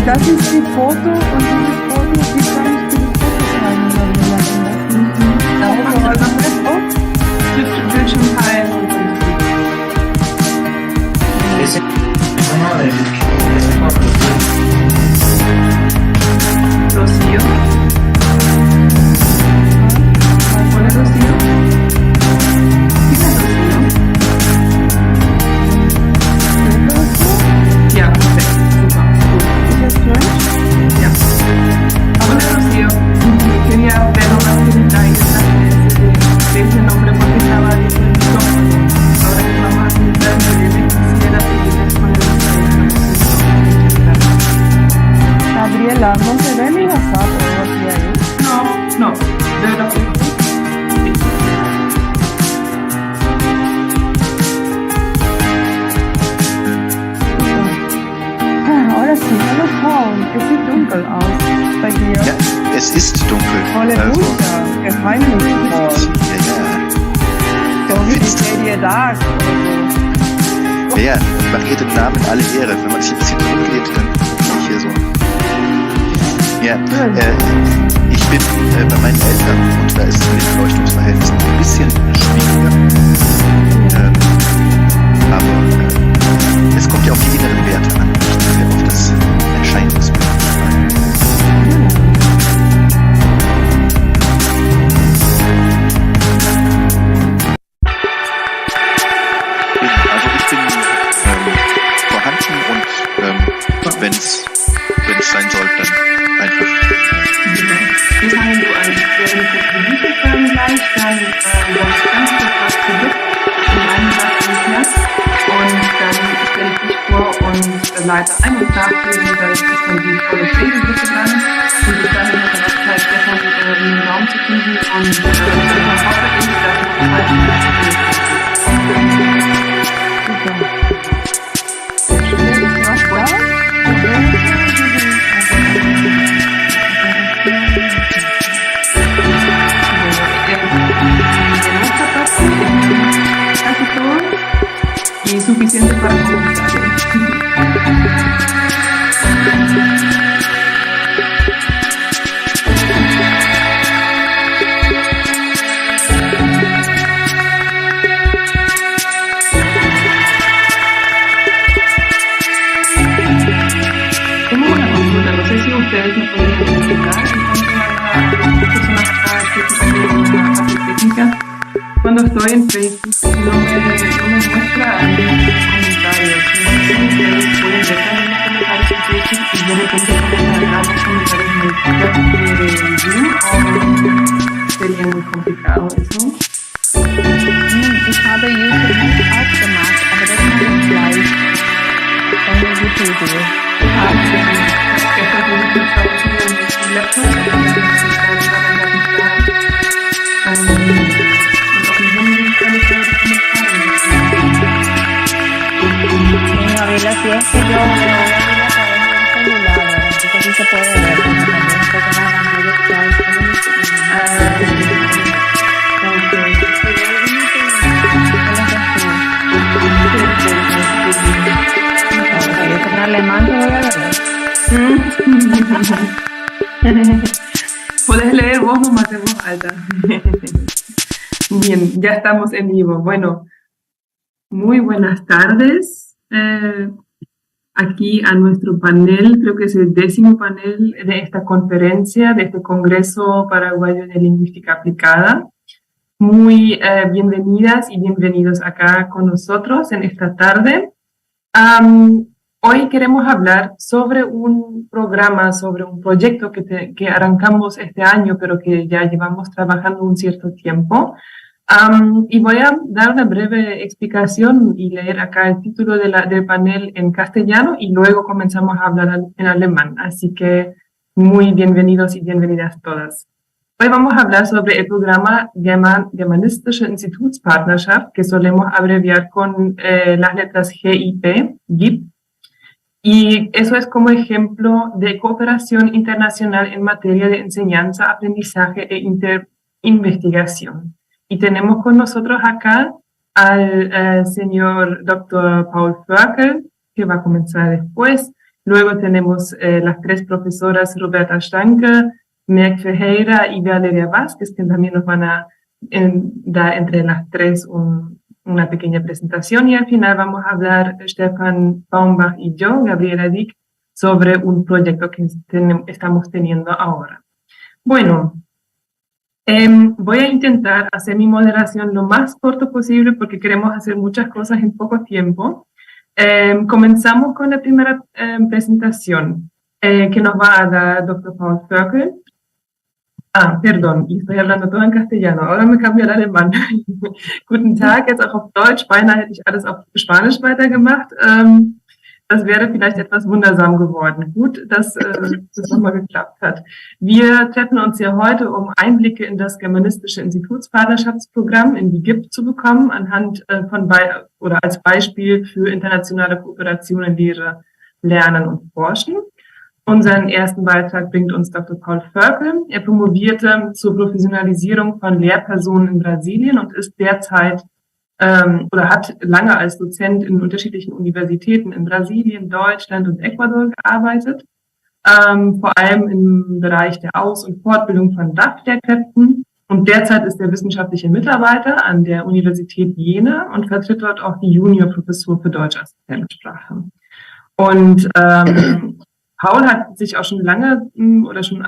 das ist die Foto und dieses Foto, wie kann ich diese Fotos reinlassen? Also, das auch? Bildschirm teilen und Rocío. Hola, Rocío. ¿Qué Rocío? Ja, perfekt. Super. Gut. Ist das Deutsch? Ja. Hola, Rocío. Quería ver unas detalles de ese nombre porque estaba diciendo ahora que vamos a pintar quisiera pedirles con el Gabriela, no se ve mi WhatsApp o así ahí. No, de verdad que no. Ahora sí, hallo Frauen, es sieht dunkel aus bei dir. Ja, es ist dunkel. Halleluja, geheimnisvoll. Ja. So wie die Serie Dark oder so. Ja, man geht dem Namen alle Ehre. Wenn man sich ein bisschen zurückgeht, dann bin ich hier so. Ja, ich bin bei meinen Eltern und da ist das Beleuchtungsverhältnis ein bisschen schwieriger. Aber es kommt ja auf die inneren Werte an, nicht auf das Erscheinungsbild. Also ich bin vorhanden und wenn es sein soll, dann einfach. Wir fangen so an. Ich werde mich jetzt die Bücher fragen gleich, dann sage ich ganz kurz was zu dir, in einem Satz erklärt und dann stelle ich dich vor und leite ein und nachgeben, dann ist dann die volle Regelgruppe dran und bis dahin hat er auch Zeit, Stefan in den Raum zu finden und Stefan hoffe ich, dass noch zwei y suficiente para comunicar. Tengo una consulta, no sé si ustedes me podrían explicar en cuanto a las personas acá que tienen una parte técnica. Cuando estoy en Facebook no me muestra comentarios. No sé si ustedes pueden dejar los comentarios en Facebook y de repente comentar los comentarios en el chat de Zoom o sería muy complicado eso. Ich habe YouTube nicht aufgemacht, aber das mache ich gleich. Dann ist die Idee. Gabriela, si es que yo voy a abrir la cabeza del celular, entonces así se puede ver, porque también estoy con la pantalla en alemán te voy a ver. Puedes leer vos nomás en voz alta. Bien, ya estamos en vivo. Bueno, muy buenas tardes. Aquí a nuestro panel, creo que es el 10º panel de esta conferencia, de este Congreso Paraguayo de Lingüística Aplicada. Muy bienvenidas y bienvenidos acá con nosotros en esta tarde. Hoy queremos hablar sobre un programa, sobre un proyecto que arrancamos este año, pero que ya llevamos trabajando un cierto tiempo. Y voy a dar una breve explicación y leer acá el título del panel en castellano y luego comenzamos a hablar en alemán. Así que muy bienvenidos y bienvenidas todas. Hoy vamos a hablar sobre el programa Germanistische Institutspartnerschaft, que solemos abreviar con las letras GIP, GIP. Y eso es como ejemplo de cooperación internacional en materia de enseñanza, aprendizaje e investigación. Y tenemos con nosotros acá al señor Dr. Paul Förkel, que va a comenzar después, Luego tenemos las tres profesoras Roberta Stanke, Meg Ferreira y Valeria Vázquez, que también nos van a dar entre las tres una pequeña presentación. Y al final vamos a hablar Stefan Baumbach y yo, Gabriela Dick, sobre un proyecto que estamos teniendo ahora. Bueno, voy a intentar hacer mi moderación lo más corto posible porque queremos hacer muchas cosas en poco tiempo. Comenzamos con la primera presentación que nos va a dar Dr. Paul Völkel. Perdón, ich estoy hablando todo en castellano. Ahora me cambio al alemán. Guten Tag, jetzt auch auf Deutsch. Beinahe hätte ich alles auf Spanisch weitergemacht. Das wäre vielleicht etwas wundersam geworden. Gut, dass das nochmal geklappt hat. Wir treffen uns hier heute, um Einblicke in das Germanistische Institutspartnerschaftsprogramm in die GIP zu bekommen, anhand oder als Beispiel für internationale Kooperation in Lehre, Lernen und Forschen. Unseren ersten Beitrag bringt uns Dr. Paul Völkel. Er promovierte zur Professionalisierung von Lehrpersonen in Brasilien und ist derzeit oder hat lange als Dozent in unterschiedlichen Universitäten in Brasilien, Deutschland und Ecuador gearbeitet, vor allem im Bereich der Aus- und Fortbildung von DAF-Lehrkräften. Und derzeit ist er wissenschaftlicher Mitarbeiter an der Universität Jena und vertritt dort auch die Juniorprofessur für Deutsch als Fremdsprache. Und Paul hat sich auch schon lange oder schon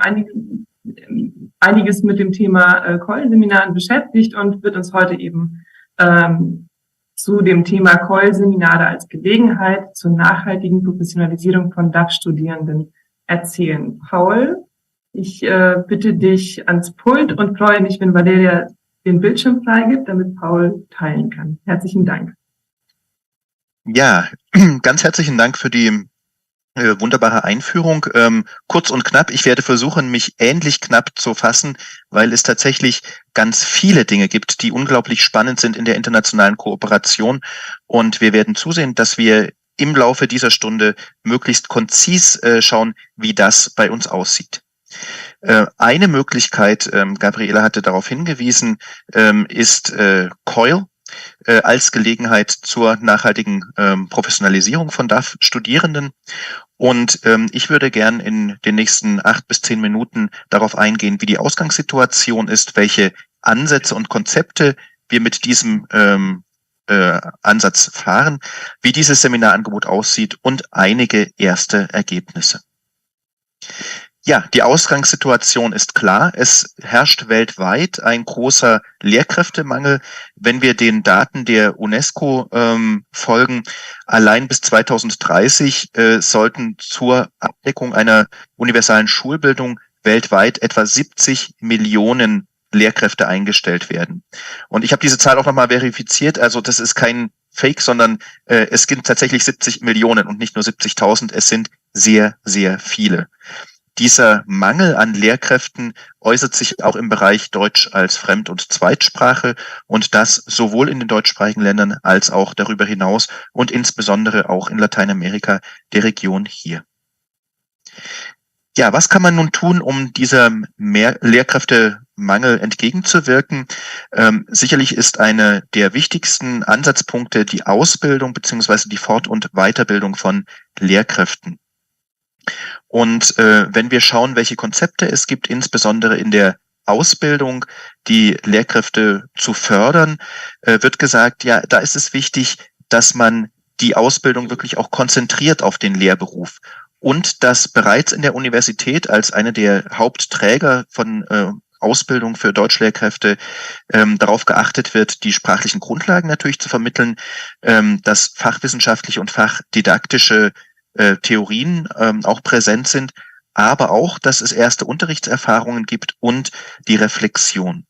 einiges mit dem Thema COIL-Seminaren beschäftigt und wird uns heute eben zu dem Thema COIL-Seminare als Gelegenheit zur nachhaltigen Professionalisierung von DAF-Studierenden erzählen. Paul, ich bitte dich ans Pult und freue mich, wenn Valeria den Bildschirm freigibt, damit Paul teilen kann. Herzlichen Dank. Ja, ganz herzlichen Dank für die wunderbare Einführung. Kurz und knapp. Ich werde versuchen, mich ähnlich knapp zu fassen, weil es tatsächlich ganz viele Dinge gibt, die unglaublich spannend sind in der internationalen Kooperation. Und wir werden zusehen, dass wir im Laufe dieser Stunde möglichst konzis schauen, wie das bei uns aussieht. Eine Möglichkeit, Gabriela hatte darauf hingewiesen, ist COIL. Als Gelegenheit zur nachhaltigen Professionalisierung von DAF-Studierenden. Und ich würde gern in den nächsten 8 bis 10 Minuten darauf eingehen, wie die Ausgangssituation ist, welche Ansätze und Konzepte wir mit diesem Ansatz fahren, wie dieses Seminarangebot aussieht und einige erste Ergebnisse. Ja, die Ausgangssituation ist klar. Es herrscht weltweit ein großer Lehrkräftemangel. Wenn wir den Daten der UNESCO folgen, allein bis 2030 sollten zur Abdeckung einer universalen Schulbildung weltweit etwa 70 Millionen Lehrkräfte eingestellt werden. Und ich habe diese Zahl auch nochmal verifiziert. Also das ist kein Fake, sondern es gibt tatsächlich 70 Millionen und nicht nur 70.000. Es sind sehr, sehr viele. Dieser Mangel an Lehrkräften äußert sich auch im Bereich Deutsch als Fremd- und Zweitsprache und das sowohl in den deutschsprachigen Ländern als auch darüber hinaus und insbesondere auch in Lateinamerika, der Region hier. Ja, was kann man nun tun, um diesem Lehrkräftemangel entgegenzuwirken? Sicherlich ist eine der wichtigsten Ansatzpunkte die Ausbildung beziehungsweise die Fort- und Weiterbildung von Lehrkräften. Und wenn wir schauen, welche Konzepte es gibt, insbesondere in der Ausbildung, die Lehrkräfte zu fördern, wird gesagt, ja, da ist es wichtig, dass man die Ausbildung wirklich auch konzentriert auf den Lehrberuf und dass bereits in der Universität als eine der Hauptträger von Ausbildung für Deutschlehrkräfte darauf geachtet wird, die sprachlichen Grundlagen natürlich zu vermitteln, dass fachwissenschaftliche und fachdidaktische Theorien auch präsent sind, aber auch, dass es erste Unterrichtserfahrungen gibt und die Reflexion.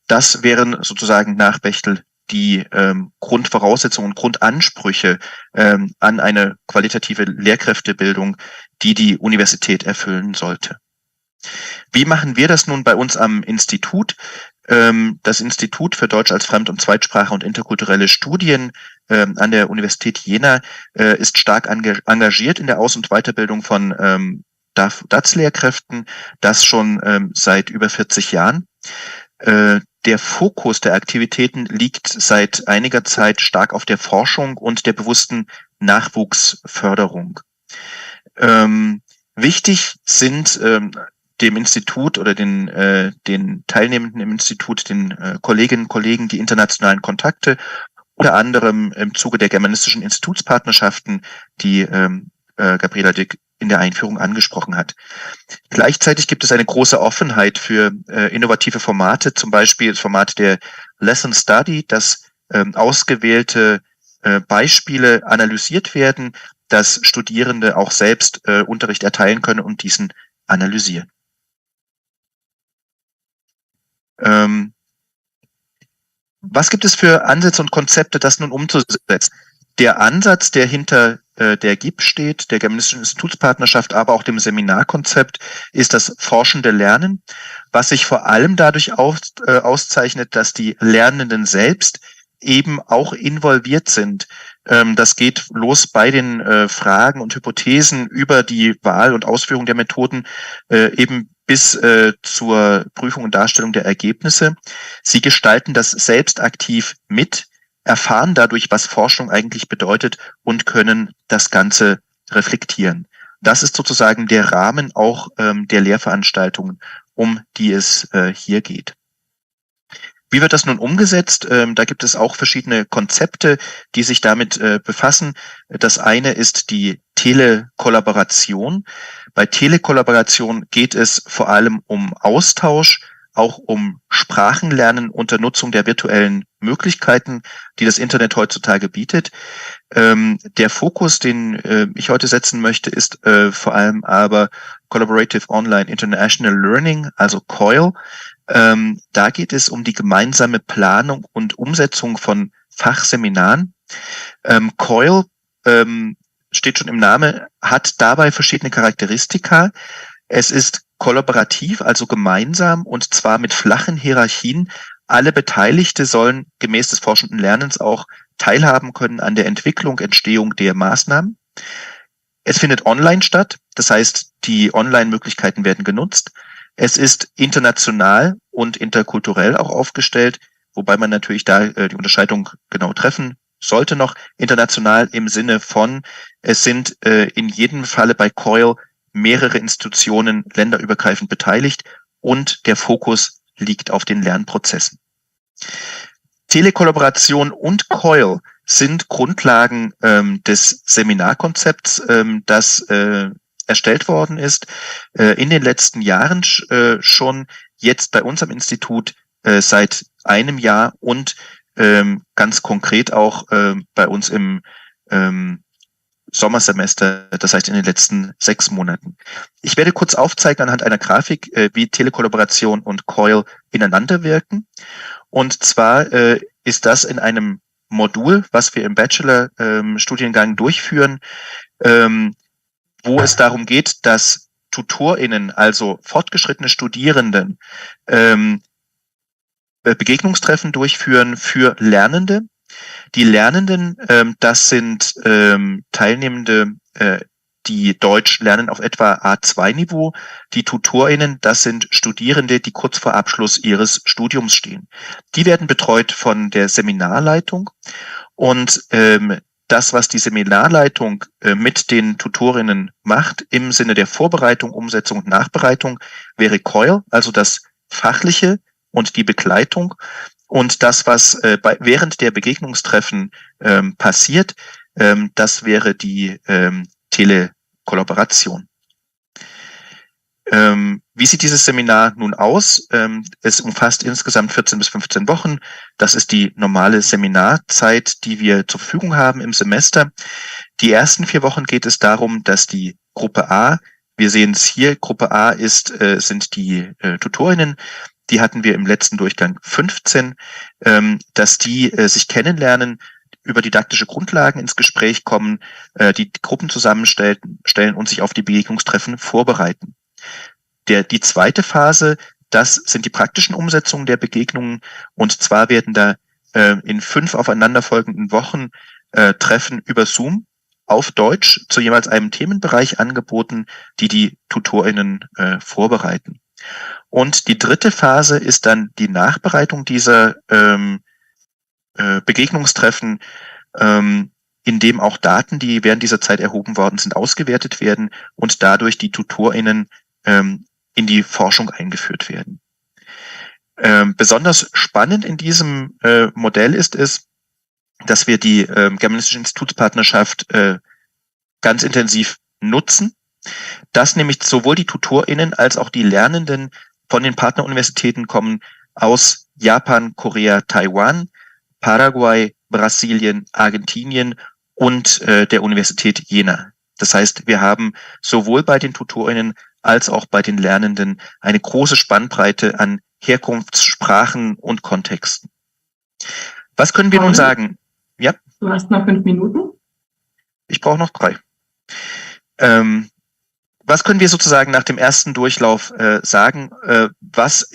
Das wären sozusagen nach Bechtel die Grundvoraussetzungen und Grundansprüche an eine qualitative Lehrkräftebildung, die die Universität erfüllen sollte. Wie machen wir das nun bei uns am Institut? Das Institut für Deutsch als Fremd- und Zweitsprache und interkulturelle Studien an der Universität Jena ist stark engagiert in der Aus- und Weiterbildung von DAZ-Lehrkräften, das schon seit über 40 Jahren. Der Fokus der Aktivitäten liegt seit einiger Zeit stark auf der Forschung und der bewussten Nachwuchsförderung. Wichtig sind dem Institut oder den Teilnehmenden im Institut, den Kolleginnen und Kollegen, die internationalen Kontakte, unter anderem im Zuge der germanistischen Institutspartnerschaften, die Gabriela Dick in der Einführung angesprochen hat. Gleichzeitig gibt es eine große Offenheit für innovative Formate, zum Beispiel das Format der Lesson Study, dass ausgewählte Beispiele analysiert werden, dass Studierende auch selbst Unterricht erteilen können und diesen analysieren. Was gibt es für Ansätze und Konzepte, das nun umzusetzen? Der Ansatz, der hinter der GIP steht, der Germanistischen Institutspartnerschaft, aber auch dem Seminarkonzept, ist das forschende Lernen, was sich vor allem dadurch auszeichnet, dass die Lernenden selbst eben auch involviert sind. Das geht los bei den Fragen und Hypothesen über die Wahl und Ausführung der Methoden, eben bis zur Prüfung und Darstellung der Ergebnisse. Sie gestalten das selbst aktiv mit, erfahren dadurch, was Forschung eigentlich bedeutet und können das Ganze reflektieren. Das ist sozusagen der Rahmen auch der Lehrveranstaltungen, um die es hier geht. Wie wird das nun umgesetzt? Da gibt es auch verschiedene Konzepte, die sich damit befassen. Das eine ist die Telekollaboration. Bei Telekollaboration geht es vor allem um Austausch, auch um Sprachenlernen unter Nutzung der virtuellen Möglichkeiten, die das Internet heutzutage bietet. Der Fokus, den ich heute setzen möchte, ist vor allem aber Collaborative Online International Learning, also COIL. Da geht es um die gemeinsame Planung und Umsetzung von Fachseminaren. COIL steht schon im Namen, hat dabei verschiedene Charakteristika. Es ist kollaborativ, also gemeinsam, und zwar mit flachen Hierarchien. Alle Beteiligte sollen gemäß des forschenden Lernens auch teilhaben können an der Entwicklung, Entstehung der Maßnahmen. Es findet online statt, das heißt, die Online-Möglichkeiten werden genutzt. Es ist international und interkulturell auch aufgestellt, wobei man natürlich da die Unterscheidung genau treffen sollte noch. International im Sinne von, es sind in jedem Falle bei COIL mehrere Institutionen länderübergreifend beteiligt und der Fokus liegt auf den Lernprozessen. Telekollaboration und COIL sind Grundlagen des Seminarkonzepts, das erstellt worden ist, in den letzten Jahren schon, jetzt bei uns am Institut seit einem Jahr und ganz konkret auch bei uns im Sommersemester, das heißt in den letzten 6 Monaten. Ich werde kurz aufzeigen anhand einer Grafik, wie Telekollaboration und COIL ineinander wirken. Und zwar ist das in einem Modul, was wir im Bachelor-Studiengang durchführen, wo es darum geht, dass TutorInnen, also fortgeschrittene Studierenden, Begegnungstreffen durchführen für Lernende. Die Lernenden, das sind Teilnehmende, die Deutsch lernen auf etwa A2-Niveau. Die TutorInnen, das sind Studierende, die kurz vor Abschluss ihres Studiums stehen. Die werden betreut von der Seminarleitung und das, was die Seminarleitung mit den Tutorinnen macht, im Sinne der Vorbereitung, Umsetzung und Nachbereitung, wäre COIL, also das Fachliche und die Begleitung. Und das, was während der Begegnungstreffen passiert, das wäre die Telekollaboration. Wie sieht dieses Seminar nun aus? Es umfasst insgesamt 14 bis 15 Wochen. Das ist die normale Seminarzeit, die wir zur Verfügung haben im Semester. Die ersten 4 Wochen geht es darum, dass die Gruppe A, wir sehen es hier, Gruppe A sind die Tutorinnen, die hatten wir im letzten Durchgang 15, dass die sich kennenlernen, über didaktische Grundlagen ins Gespräch kommen, die Gruppen zusammenstellen und sich auf die Begegnungstreffen vorbereiten. Die zweite Phase, das sind die praktischen Umsetzungen der Begegnungen, und zwar werden da in 5 aufeinanderfolgenden Wochen Treffen über Zoom auf Deutsch zu jeweils einem Themenbereich angeboten, die TutorInnen vorbereiten. Und die dritte Phase ist dann die Nachbereitung dieser Begegnungstreffen, in dem auch Daten, die während dieser Zeit erhoben worden sind, ausgewertet werden und dadurch die TutorInnen in die Forschung eingeführt werden. Besonders spannend in diesem Modell ist es, dass wir die Germanistische Institutspartnerschaft ganz intensiv nutzen, dass nämlich sowohl die TutorInnen als auch die Lernenden von den Partneruniversitäten kommen aus Japan, Korea, Taiwan, Paraguay, Brasilien, Argentinien und der Universität Jena. Das heißt, wir haben sowohl bei den TutorInnen als auch bei den Lernenden eine große Spannbreite an Herkunftssprachen und Kontexten. Was können wir nun sagen? Ja? Du hast noch 5 Minuten. Ich brauche noch 3. Was können wir sozusagen nach dem ersten Durchlauf sagen? Was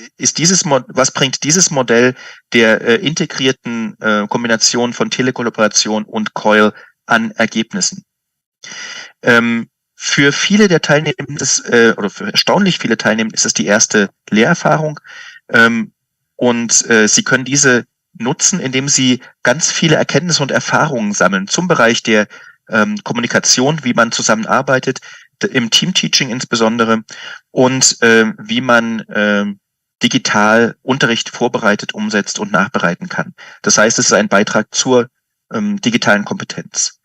bringt dieses Modell der integrierten Kombination von Telekollaboration und COIL an Ergebnissen? Für viele der Teilnehmenden oder für erstaunlich viele Teilnehmenden ist es die erste Lehrerfahrung und sie können diese nutzen, indem sie ganz viele Erkenntnisse und Erfahrungen sammeln zum Bereich der Kommunikation, wie man zusammenarbeitet, im Teamteaching insbesondere und wie man digital Unterricht vorbereitet, umsetzt und nachbereiten kann. Das heißt, es ist ein Beitrag zur digitalen Kompetenz.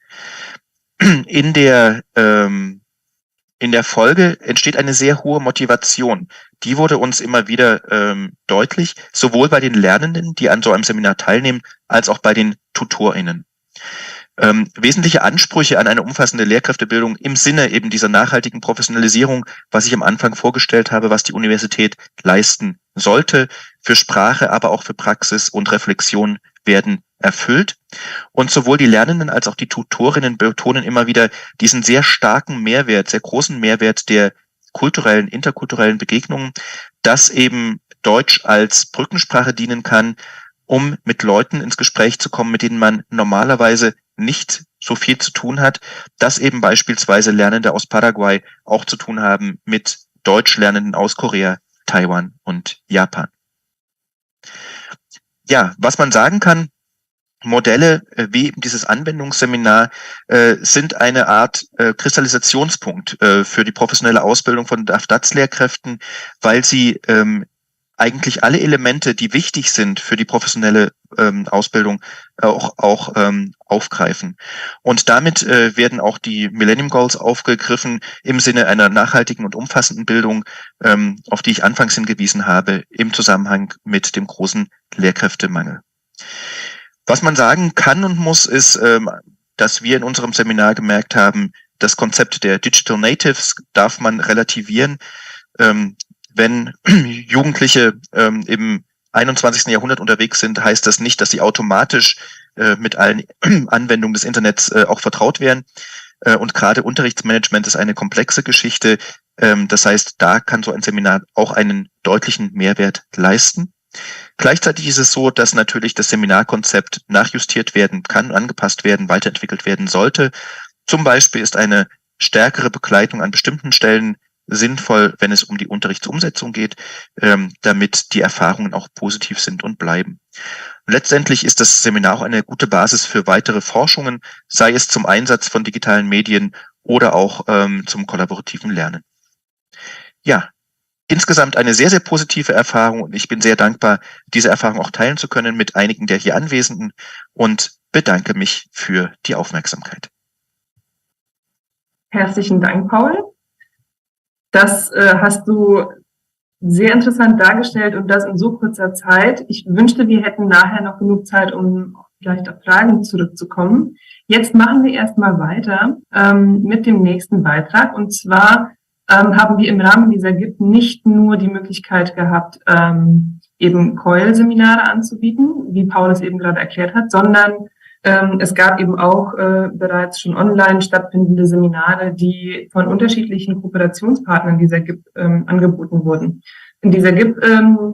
In der Folge entsteht eine sehr hohe Motivation. Die wurde uns immer wieder deutlich, sowohl bei den Lernenden, die an so einem Seminar teilnehmen, als auch bei den TutorInnen. Wesentliche Ansprüche an eine umfassende Lehrkräftebildung im Sinne eben dieser nachhaltigen Professionalisierung, was ich am Anfang vorgestellt habe, was die Universität leisten sollte, für Sprache, aber auch für Praxis und Reflexion werden erfüllt. Und sowohl die Lernenden als auch die Tutorinnen betonen immer wieder diesen sehr starken Mehrwert, sehr großen Mehrwert der kulturellen, interkulturellen Begegnungen, dass eben Deutsch als Brückensprache dienen kann, um mit Leuten ins Gespräch zu kommen, mit denen man normalerweise nicht so viel zu tun hat, dass eben beispielsweise Lernende aus Paraguay auch zu tun haben mit Deutschlernenden aus Korea, Taiwan und Japan. Ja, was man sagen kann, Modelle wie eben dieses Anwendungsseminar sind eine Art Kristallisationspunkt für die professionelle Ausbildung von DAF-DATS-Lehrkräften, weil sie eigentlich alle Elemente, die wichtig sind für die professionelle Ausbildung, auch aufgreifen. Und damit werden auch die Millennium Goals aufgegriffen im Sinne einer nachhaltigen und umfassenden Bildung, auf die ich anfangs hingewiesen habe, im Zusammenhang mit dem großen Lehrkräftemangel. Was man sagen kann und muss, ist, dass wir in unserem Seminar gemerkt haben, das Konzept der Digital Natives darf man relativieren. Wenn Jugendliche im 21. Jahrhundert unterwegs sind, heißt das nicht, dass sie automatisch mit allen Anwendungen des Internets auch vertraut wären. Und gerade Unterrichtsmanagement ist eine komplexe Geschichte. Das heißt, da kann so ein Seminar auch einen deutlichen Mehrwert leisten. Gleichzeitig ist es so, dass natürlich das Seminarkonzept nachjustiert werden kann, angepasst werden, weiterentwickelt werden sollte. Zum Beispiel ist eine stärkere Begleitung an bestimmten Stellen sinnvoll, wenn es um die Unterrichtsumsetzung geht, damit die Erfahrungen auch positiv sind und bleiben. Letztendlich ist das Seminar auch eine gute Basis für weitere Forschungen, sei es zum Einsatz von digitalen Medien oder auch zum kollaborativen Lernen. Ja, insgesamt eine sehr, sehr positive Erfahrung und ich bin sehr dankbar, diese Erfahrung auch teilen zu können mit einigen der hier Anwesenden und bedanke mich für die Aufmerksamkeit. Herzlichen Dank, Paul. Das hast du sehr interessant dargestellt und das in so kurzer Zeit. Ich wünschte, wir hätten nachher noch genug Zeit, um vielleicht auf Fragen zurückzukommen. Jetzt machen wir erstmal weiter mit dem nächsten Beitrag. Und zwar haben wir im Rahmen dieser GIP nicht nur die Möglichkeit gehabt, eben COIL-Seminare anzubieten, wie Paul es eben gerade erklärt hat, sondern es gab eben auch bereits schon online stattfindende Seminare, die von unterschiedlichen Kooperationspartnern dieser GIP angeboten wurden. In dieser GIP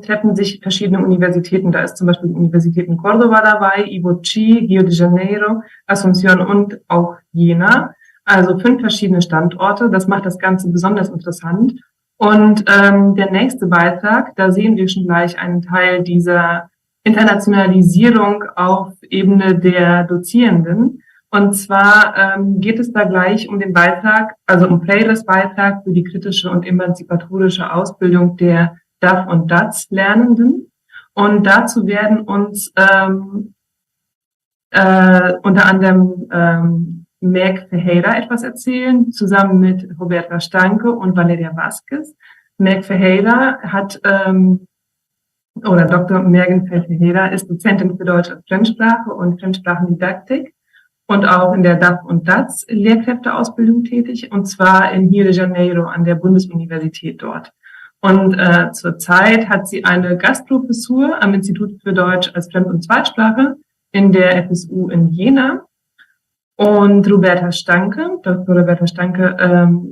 treffen sich verschiedene Universitäten. Da ist zum Beispiel die Universität in Córdoba dabei, IBOCHI, Rio de Janeiro, Asunción und auch Jena. Also 5 verschiedene Standorte. Das macht das Ganze besonders interessant. Und der nächste Beitrag, da sehen wir schon gleich einen Teil dieser Internationalisierung auf Ebene der Dozierenden. Und zwar geht es da gleich um den Beitrag, also um Freires Beitrag für die kritische und emanzipatorische Ausbildung der DAF und DATS Lernenden. Und dazu werden uns unter anderem Meg Ferreira etwas erzählen, zusammen mit Roberta Stanke und Valeria Vasquez. Meg Ferreira oder Dr. Mergen Ferreira ist Dozentin für Deutsch als Fremdsprache und Fremdsprachendidaktik und auch in der DAF und DATS Lehrkräfteausbildung tätig, und zwar in Rio de Janeiro an der Bundesuniversität dort. Und zurzeit hat sie eine Gastprofessur am Institut für Deutsch als Fremd- und Zweitsprache in der FSU in Jena. Und Roberta Stanke, Dr. Roberta Stanke,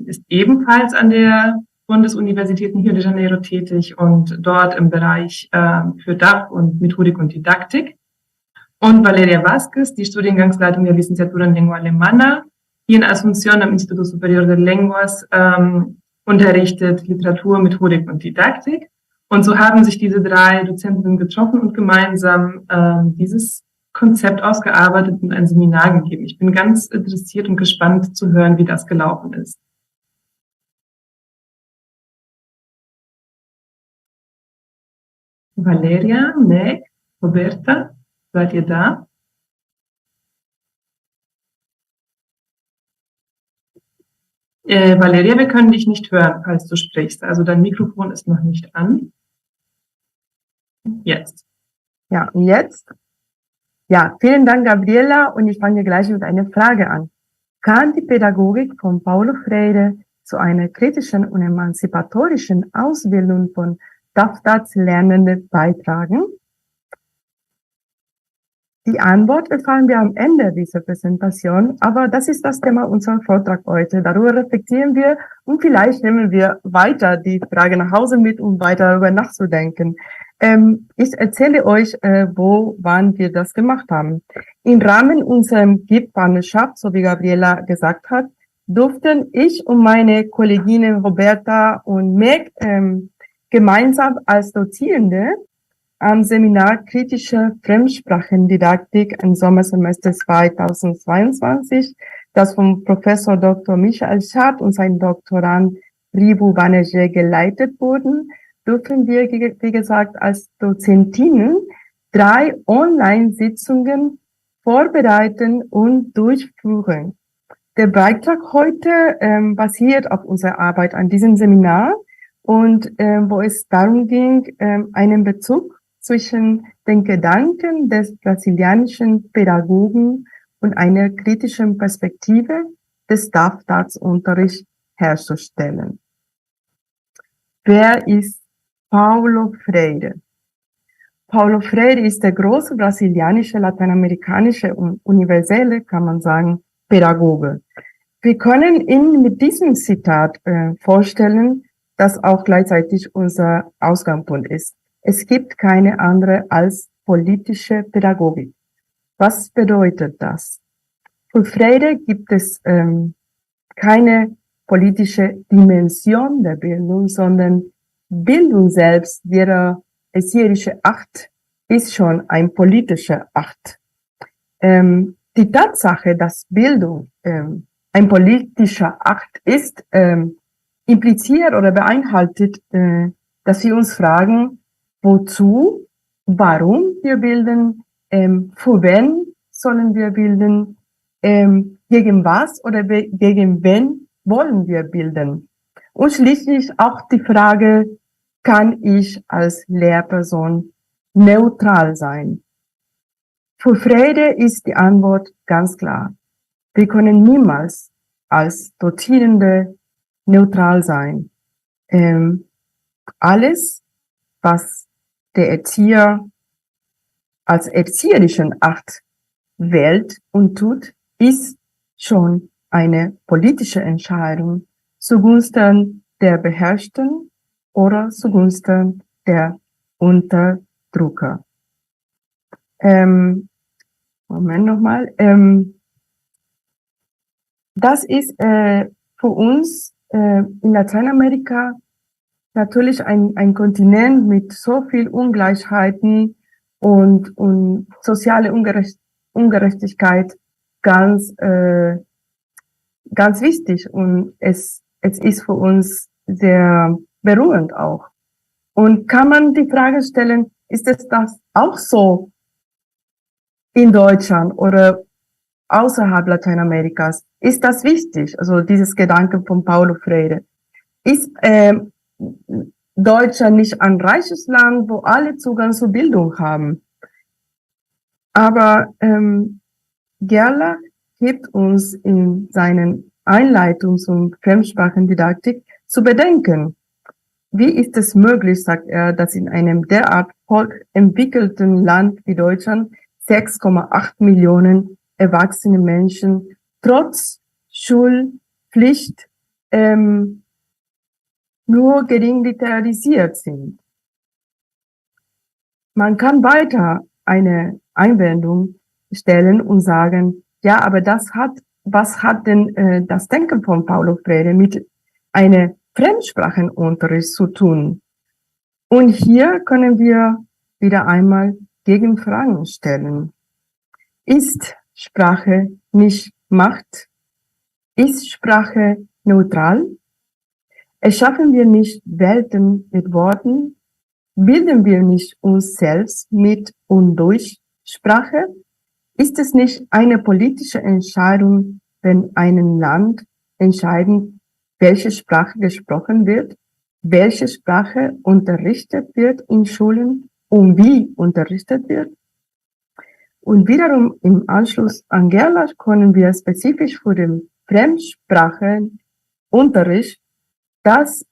ist ebenfalls an der Bundesuniversität in Rio de Janeiro tätig und dort im Bereich für DAF und Methodik und Didaktik. Und Valeria Vasquez, die Studiengangsleitung der Licenciatura en Lengua Alemana, hier in Asunción am Instituto Superior de Lenguas, unterrichtet Literatur, Methodik und Didaktik. Und so haben sich diese drei Dozentinnen getroffen und gemeinsam dieses Konzept ausgearbeitet und ein Seminar gegeben. Ich bin ganz interessiert und gespannt zu hören, wie das gelaufen ist. Valeria, Meg, Roberta, seid ihr da? Valeria, wir können dich nicht hören, falls du sprichst. Also dein Mikrofon ist noch nicht an. Jetzt. Ja, und jetzt? Ja, vielen Dank, Gabriela. Und ich fange gleich mit einer Frage an. Kann die Pädagogik von Paulo Freire zu einer kritischen und emanzipatorischen Ausbildung von DAF-DATS-Lernenden beitragen? Die Antwort erfahren wir am Ende dieser Präsentation, aber das ist das Thema unserer Vortrag heute. Darüber reflektieren wir und vielleicht nehmen wir weiter die Frage nach Hause mit, um weiter darüber nachzudenken. Ich erzähle euch, wann wir das gemacht haben. Im Rahmen unserer GIP-Partnerschaft, so wie Gabriela gesagt hat, durften ich und meine Kolleginnen Roberta und Meg gemeinsam als Dozierende am Seminar Kritische Fremdsprachendidaktik im Sommersemester 2022, das vom Professor Dr. Michael Schad und sein Doktorand Ribu Banerjee geleitet wurden, durften wir, wie gesagt, als Dozentinnen 3 Online-Sitzungen vorbereiten und durchführen. Der Beitrag heute basiert auf unserer Arbeit an diesem Seminar und wo es darum ging, einen Bezug zwischen den Gedanken des brasilianischen Pädagogen und einer kritischen Perspektive des DAF-DATS-Unterrichts herzustellen. Wer ist Paulo Freire? Paulo Freire ist der große brasilianische, lateinamerikanische und universelle, kann man sagen, Pädagoge. Wir können ihn mit diesem Zitat vorstellen, das auch gleichzeitig unser Ausgangspunkt ist. Es gibt keine andere als politische Pädagogik. Was bedeutet das? Für Freire gibt es keine politische Dimension der Bildung, sondern Bildung selbst, ihre erzieherische Akt, ist schon ein politischer Akt. Die Tatsache, dass Bildung ein politischer Akt ist, impliziert oder beinhaltet, dass wir uns fragen, wozu, warum wir bilden, für wen sollen wir bilden, gegen was oder gegen wen wollen wir bilden. Und schließlich auch die Frage, kann ich als Lehrperson neutral sein? Für Freire ist die Antwort ganz klar. Wir können niemals als Dozierende neutral sein. Alles, was der Erzieher als erzieherischen Akt wählt und tut, ist schon eine politische Entscheidung zugunsten der Beherrschten oder zugunsten der Unterdrücker. Moment nochmal. Das ist für uns in Lateinamerika natürlich ein Kontinent mit so viel Ungleichheiten und soziale Ungerechtigkeit ganz, ganz wichtig und es ist für uns sehr berührend auch. Und kann man die Frage stellen, ist es das auch so in Deutschland oder außerhalb Lateinamerikas? Ist das wichtig? Also dieses Gedanke von Paulo Freire. Ist Deutschland nicht ein reiches Land, wo alle Zugang zur Bildung haben? Aber Gerlach gibt uns in seinen Einleitungen zum Fremdsprachendidaktik zu bedenken. Wie ist es möglich, sagt er, dass in einem derart entwickelten Land wie Deutschland 6,8 Millionen erwachsene Menschen trotz Schulpflicht nur gering literalisiert sind? Man kann weiter eine Einwendung stellen und sagen, ja, aber was hat denn das Denken von Paulo Freire mit einem Fremdsprachenunterricht zu tun? Und hier können wir wieder einmal Gegenfragen stellen. Ist Sprache nicht Macht? Ist Sprache neutral? Erschaffen wir nicht Welten mit Worten? Bilden wir nicht uns selbst mit und durch Sprache? Ist es nicht eine politische Entscheidung, wenn ein Land entscheiden, welche Sprache gesprochen wird, welche Sprache unterrichtet wird in Schulen und wie unterrichtet wird? Und wiederum im Anschluss an Gerlach können wir spezifisch für den Fremdsprachenunterricht das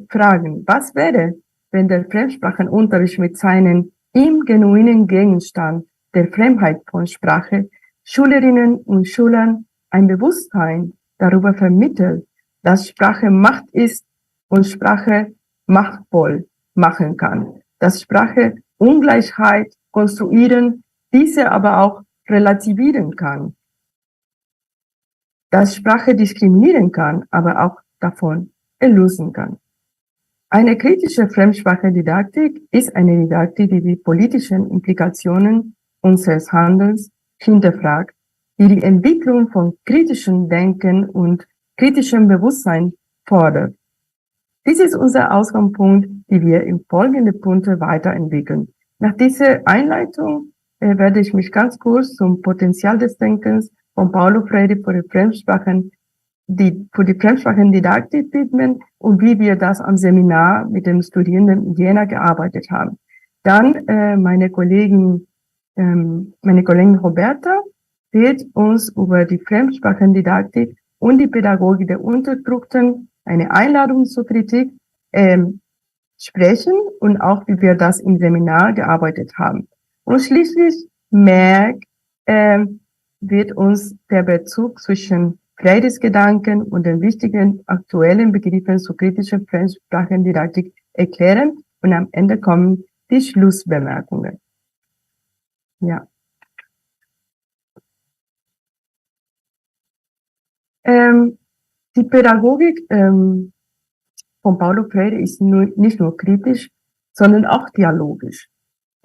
fragen. Was wäre, wenn der Fremdsprachenunterricht mit seinem im genuinen Gegenstand der Fremdheit von Sprache Schülerinnen und Schülern ein Bewusstsein darüber vermittelt, dass Sprache Macht ist und Sprache machtvoll machen kann, dass Sprache Ungleichheit konstruieren, diese aber auch relativieren kann, dass Sprache diskriminieren kann, aber auch davon erlösen kann. Eine kritische Fremdsprachendidaktik ist eine Didaktik, die die politischen Implikationen unseres Handelns hinterfragt, die die Entwicklung von kritischem Denken und kritischem Bewusstsein fordert. Dies ist unser Ausgangspunkt, die wir in folgenden Punkten weiterentwickeln. Nach dieser Einleitung werde ich mich ganz kurz zum Potenzial des Denkens von Paulo Freire für die Fremdsprachendidaktik widmen und wie wir das am Seminar mit den Studierenden in Jena gearbeitet haben. Dann meine Kollegin Roberta wird uns über die Fremdsprachendidaktik und die Pädagogik der Unterdrückten, eine Einladung zur Kritik, sprechen und auch wie wir das im Seminar gearbeitet haben. Und schließlich wird uns der Bezug zwischen Freires Gedanken und den wichtigen aktuellen Begriffen zur kritischen Fremdsprachendidaktik erklären und am Ende kommen die Schlussbemerkungen. Ja. Die Pädagogik von Paulo Freire ist nicht nur kritisch, sondern auch dialogisch.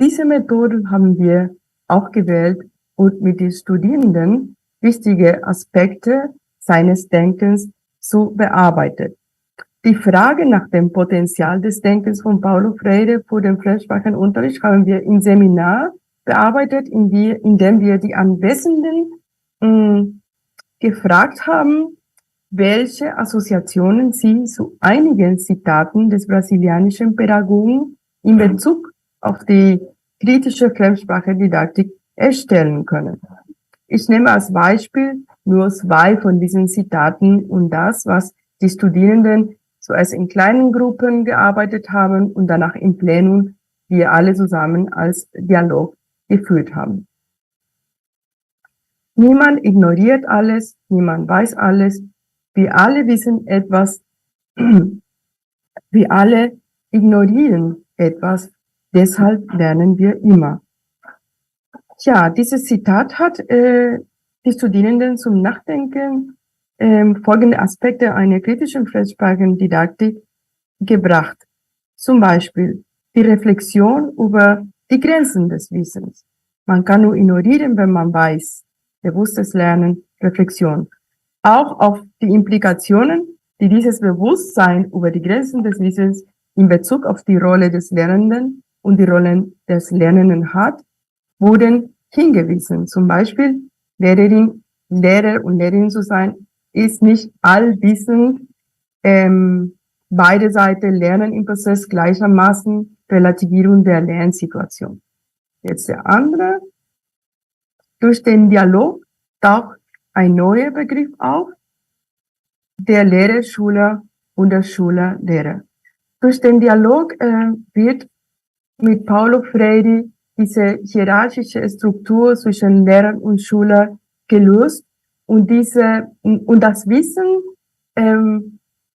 Diese Methode haben wir auch gewählt und mit den Studierenden wichtige Aspekte seines Denkens zu bearbeiten. Die Frage nach dem Potenzial des Denkens von Paulo Freire für den Fremdsprachenunterricht haben wir im Seminar bearbeitet, indem wir die Anwesenden gefragt haben, welche Assoziationen sie zu einigen Zitaten des brasilianischen Pädagogen in Bezug auf die kritische Fremdsprachendidaktik erstellen können. Ich nehme als Beispiel nur 2 von diesen Zitaten und das, was die Studierenden zuerst in kleinen Gruppen gearbeitet haben und danach im Plenum wir alle zusammen als Dialog geführt haben. Niemand ignoriert alles, niemand weiß alles, wir alle wissen etwas, wir alle ignorieren etwas, deshalb lernen wir immer. Tja, dieses Zitat hat die Studierenden zum Nachdenken folgende Aspekte einer kritischen Fremdsprachendidaktik gebracht. Zum Beispiel die Reflexion über die Grenzen des Wissens. Man kann nur ignorieren, wenn man weiß. bewusstes Lernen, Reflexion. Auch auf die Implikationen, die dieses Bewusstsein über die Grenzen des Wissens in Bezug auf die Rolle des Lernenden und die Rollen des Lernenden hat, wurden hingewiesen. Zum Beispiel, Lehrer und Lehrerin zu sein, ist nicht allwissend. Beide Seiten lernen im Prozess gleichermaßen Relativierung der Lernsituation. Jetzt der andere. Durch den Dialog taucht ein neuer Begriff auf, der Lehrer-Schüler und der Schüler-Lehrer. Durch den Dialog wird mit Paulo Freire diese hierarchische Struktur zwischen Lehrer und Schüler gelöst und das Wissen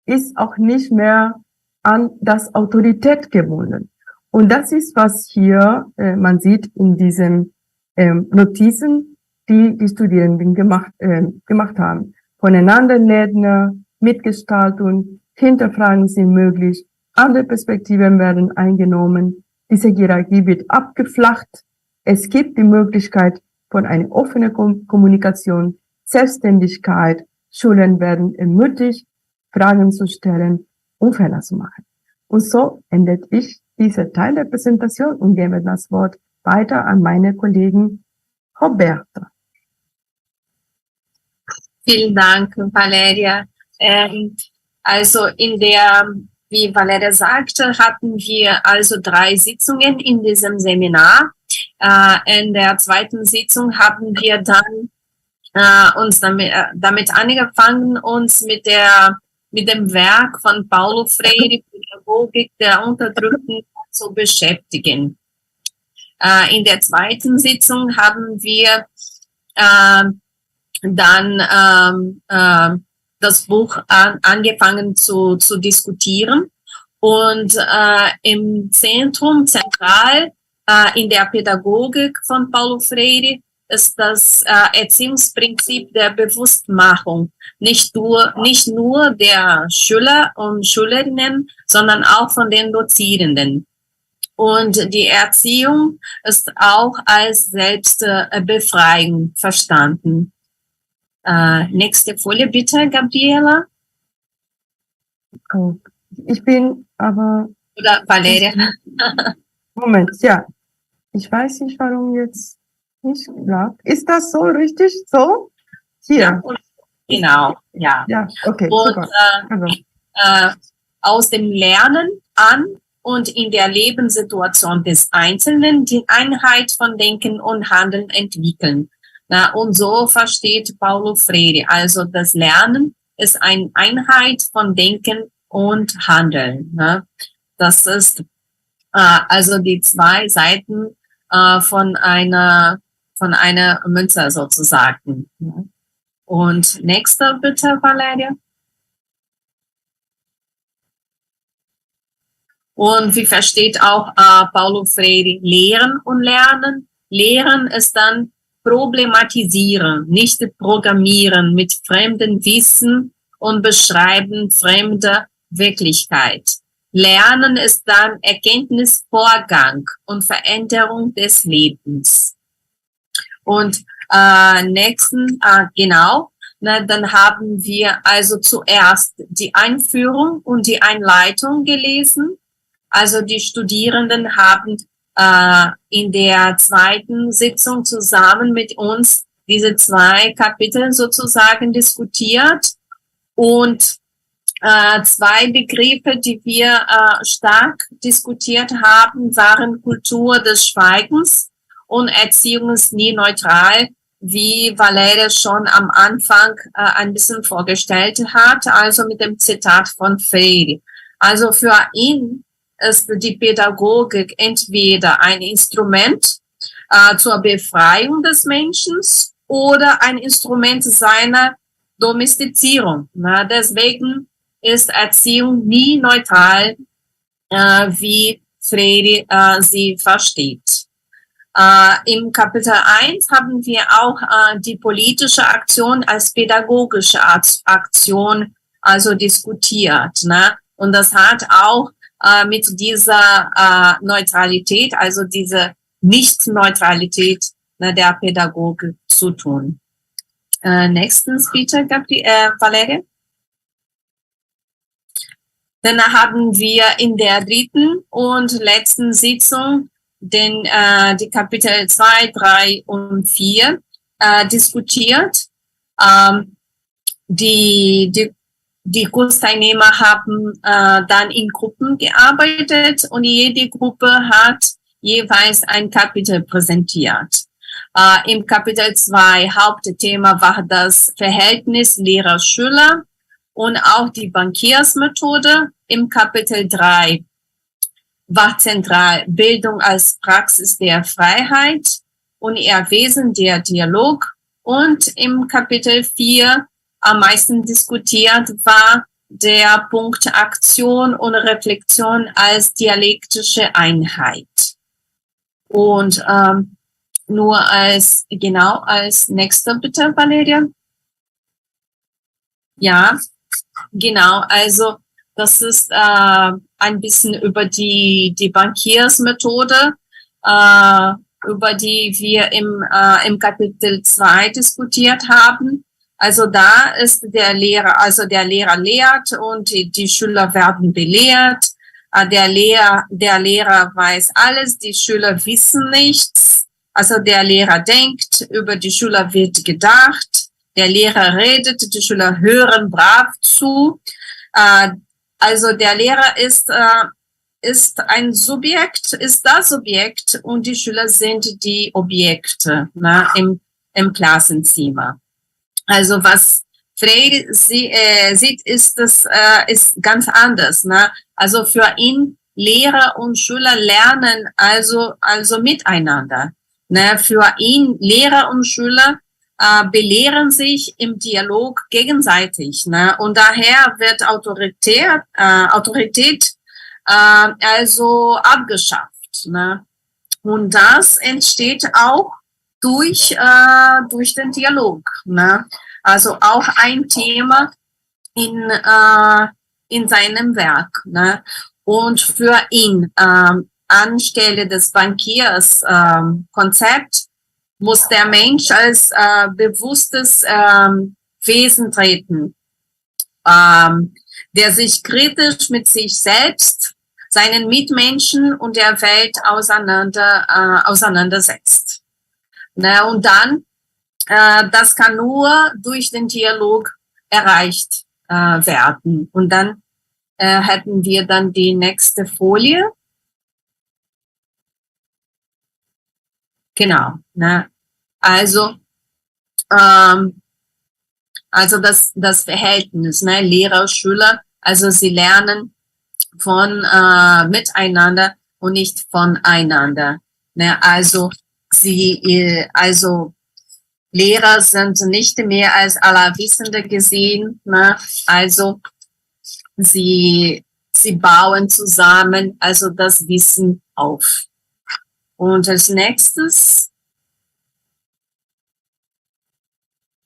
ist auch nicht mehr an das Autorität gebunden. Und das ist, was hier man sieht in diesen Notizen, die die Studierenden gemacht haben. Voneinander lernen, Mitgestaltung, Hinterfragen sind möglich, andere Perspektiven werden eingenommen, diese Hierarchie wird abgeflacht, es gibt die Möglichkeit von einer offenen Kommunikation, Selbstständigkeit, Schulen werden ermutigt, Fragen zu stellen und Fehler zu machen. Und so endet ich diese Teil der Präsentation und gebe das Wort weiter an meine Kollegin Roberta. Vielen Dank, Valeria. Also wie Valeria sagte, hatten wir also 3 Sitzungen in diesem Seminar. In der zweiten Sitzung haben wir dann uns damit angefangen, uns mit dem Werk von Paulo Freire, Pädagogik der Unterdrückten, zu beschäftigen. In der zweiten Sitzung haben wir dann das Buch angefangen zu diskutieren und im Zentrum, zentral in der Pädagogik von Paulo Freire ist das Erziehungsprinzip der Bewusstmachung, nicht nur der Schüler und Schülerinnen, sondern auch von den Dozierenden. Und die Erziehung ist auch als Selbstbefreiung verstanden. Nächste Folie bitte, Gabriela. Oh, ich bin aber... Oder Valeria. Moment, ja. Ich weiß nicht, warum jetzt nicht klappt. Ist das so richtig? So? Hier. Ja, genau, ja. Ja, okay, und, super. Aus dem Lernen an und in der Lebenssituation des Einzelnen die Einheit von Denken und Handeln entwickeln. Und so versteht Paulo Freire. Also das Lernen ist eine Einheit von Denken und Handeln. Das ist also die 2 Seiten von einer Münze sozusagen. Und nächster bitte, Valeria. Und wie versteht auch Paulo Freire Lehren und Lernen? Lehren ist dann Problematisieren, nicht Programmieren mit fremdem Wissen und Beschreiben fremder Wirklichkeit. Lernen ist dann Erkenntnisvorgang und Veränderung des Lebens. Und dann haben wir also zuerst die Einführung und die Einleitung gelesen. Also die Studierenden haben in der zweiten Sitzung zusammen mit uns diese 2 Kapitel sozusagen diskutiert. Und 2 Begriffe, die wir stark diskutiert haben, waren Kultur des Schweigens und Erziehung ist nie neutral, wie Valeria schon am Anfang ein bisschen vorgestellt hat, also mit dem Zitat von Freire. Also für ihn ist die Pädagogik entweder ein Instrument zur Befreiung des Menschen oder ein Instrument seiner Domestizierung. Deswegen ist Erziehung nie neutral, wie Freire sie versteht. Im Kapitel 1 haben wir auch die politische Aktion als pädagogische Aktion also diskutiert. Und das hat auch mit dieser Neutralität, also diese Nicht-Neutralität der Pädagogik zu tun. Nächstens bitte, Valeria. Dann haben wir in der dritten und letzten Sitzung die Kapitel 2, 3 und 4 diskutiert. Die Kursteilnehmer haben dann in Gruppen gearbeitet und jede Gruppe hat jeweils ein Kapitel präsentiert. Im Kapitel 2 Hauptthema war das Verhältnis Lehrer-Schüler und auch die Bankiersmethode. Im Kapitel 3 war zentral Bildung als Praxis der Freiheit und ihr Wesen der Dialog. Und im Kapitel 4 am meisten diskutiert war der Punkt Aktion und Reflexion als dialektische Einheit. Und nur als nächster bitte, Valeria. Ja, genau, also das ist ein bisschen über die Bankiersmethode, über die wir im Kapitel 2 diskutiert haben. Also da ist der Lehrer lehrt und die Schüler werden belehrt. Der Lehrer weiß alles, die Schüler wissen nichts. Also der Lehrer denkt, über die Schüler wird gedacht. Der Lehrer redet, die Schüler hören brav zu. Also der Lehrer ist ein Subjekt, ist das Subjekt und die Schüler sind die Objekte im Klassenzimmer. Also was Freire sieht, ist ganz anders. Ne? Also für ihn Lehrer und Schüler lernen also miteinander. Ne? Für ihn Lehrer und Schüler belehren sich im Dialog gegenseitig. Ne? Und daher wird Autorität also abgeschafft. Ne? Und das entsteht auch durch den Dialog. Ne? Also auch ein Thema in seinem Werk. Ne? Und für ihn anstelle des Bankiers Konzept muss der Mensch als bewusstes Wesen treten, der sich kritisch mit sich selbst, seinen Mitmenschen und der Welt auseinandersetzt. Ne, und dann, das kann nur durch den Dialog erreicht werden. Und dann hätten wir dann die nächste Folie. Genau. Ne? Also das Verhältnis, ne? Lehrer, Schüler, also sie lernen von miteinander und nicht voneinander. Ne? Also Lehrer sind nicht mehr als Allerwissende gesehen. Ne? Also sie bauen zusammen also das Wissen auf. Und als nächstes,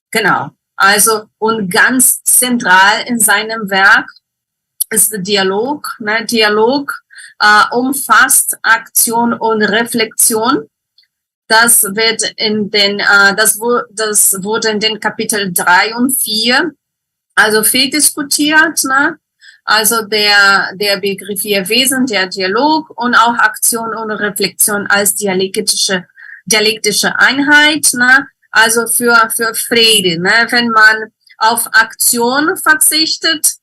genau, also und ganz zentral in seinem Werk ist der Dialog. Ne? Dialog umfasst Aktion und Reflexion. Das wird das wurde in den Kapitel 3 und 4 also viel diskutiert. Ne? Also der Begriff hier Wesen, der Dialog und auch Aktion und Reflexion als dialektische Einheit. Ne? Also für Freire, ne? Wenn man auf Aktion verzichtet,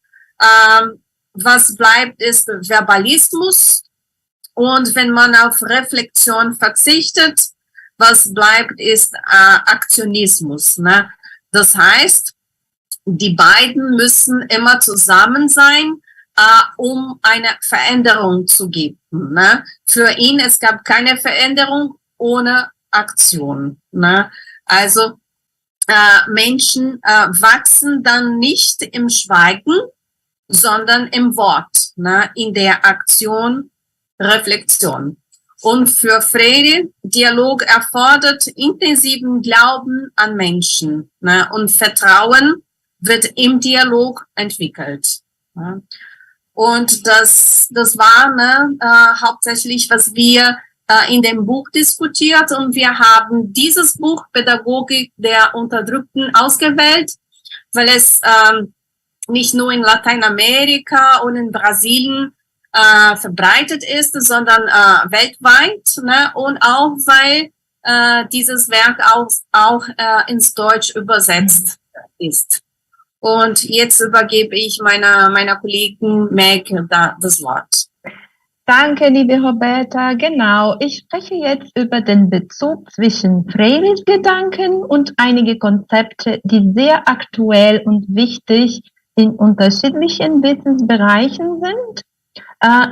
was bleibt, ist Verbalismus. Und wenn man auf Reflexion verzichtet, was bleibt, ist Aktionismus. Ne? Das heißt, die beiden müssen immer zusammen sein, um eine Veränderung zu geben. Ne? Für ihn, es gab keine Veränderung ohne Aktion. Ne? Also Menschen wachsen dann nicht im Schweigen, sondern im Wort, ne? In der Aktion, Reflexion. Und für Freire, Dialog erfordert intensiven Glauben an Menschen, ne? Und Vertrauen wird im Dialog entwickelt. Ne? Und das war hauptsächlich, was wir in dem Buch diskutiert und wir haben dieses Buch Pädagogik der Unterdrückten ausgewählt, weil es nicht nur in Lateinamerika und in Brasilien verbreitet ist, sondern weltweit, ne? Und auch weil dieses Werk auch ins Deutsch übersetzt ist. Und jetzt übergebe ich meiner Kollegin Meg das Wort. Danke, liebe Roberta. Genau, ich spreche jetzt über den Bezug zwischen Freiris Gedanken und einige Konzepte, die sehr aktuell und wichtig in unterschiedlichen Wissensbereichen sind,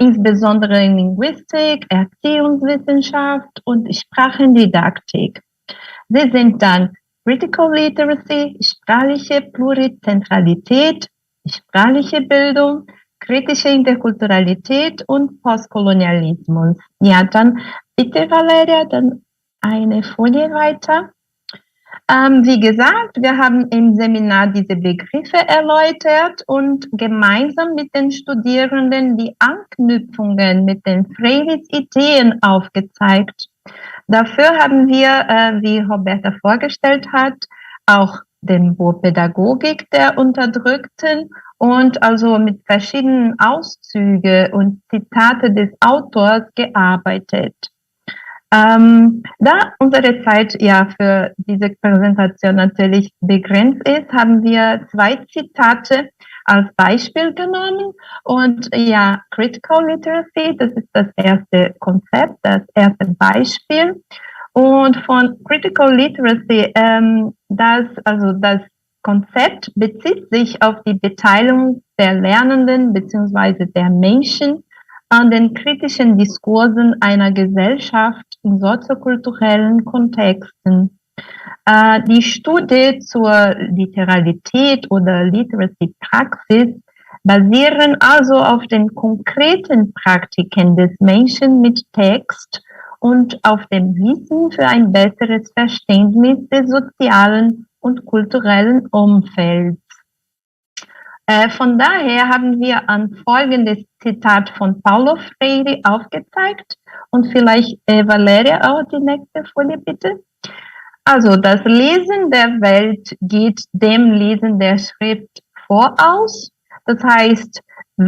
insbesondere in Linguistik, Erziehungswissenschaft und Sprachendidaktik. Sie sind dann Critical Literacy, sprachliche Plurizentralität, sprachliche Bildung, kritische Interkulturalität und Postkolonialismus. Ja, dann bitte Valeria, dann eine Folie weiter. Wie gesagt, wir haben im Seminar diese Begriffe erläutert und gemeinsam mit den Studierenden die Anknüpfungen mit den Freiris-Ideen aufgezeigt. Dafür haben wir, wie Roberta vorgestellt hat, auch den Buch Pädagogik der Unterdrückten und also mit verschiedenen Auszüge und Zitate des Autors gearbeitet. Da unsere Zeit ja für diese Präsentation natürlich begrenzt ist, haben wir 2 Zitate als Beispiel genommen und ja, Critical Literacy, das ist das erste Konzept, das erste Beispiel. Und von Critical Literacy, das Konzept bezieht sich auf die Beteiligung der Lernenden bzw. der Menschen an den kritischen Diskursen einer Gesellschaft in soziokulturellen Kontexten. Die Studie zur Literalität oder Literacy-Praxis basieren also auf den konkreten Praktiken des Menschen mit Text und auf dem Wissen für ein besseres Verständnis des sozialen und kulturellen Umfelds. Von daher haben wir ein folgendes Zitat von Paulo Freire aufgezeigt und vielleicht Valeria auch die nächste Folie bitte. Also das Lesen der Welt geht dem Lesen der Schrift voraus. Das heißt, die